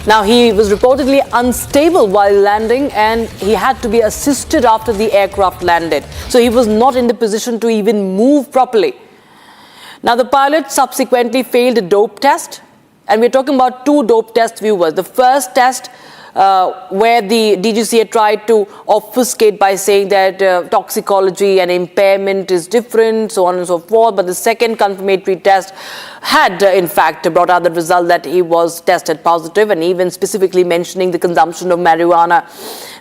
Now, he was reportedly unstable while landing and he had to be assisted after the aircraft landed. So he was not in the position to even move properly. Now, the pilot subsequently failed a dope test, and we're talking about 2 dope test viewers. The first test, where the DGCA tried to obfuscate by saying that toxicology and impairment is different, so on and so forth. But the second confirmatory test had, in fact, brought out the result that he was tested positive, and even specifically mentioning the consumption of marijuana.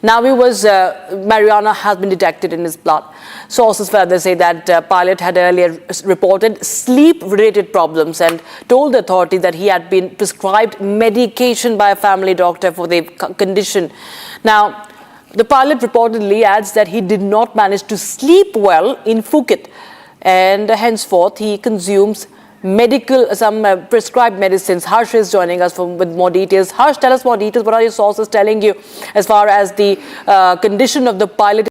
Now, marijuana has been detected in his blood. Sources further say that pilot had earlier reported sleep-related problems and told the authority that he had been prescribed medication by a family doctor for the condition. Now, the pilot reportedly adds that he did not manage to sleep well in Phuket, and henceforth he consumes some prescribed medicines. Harsh is joining us with more details. Harsh, tell us more details. What are your sources telling you as far as the condition of the pilot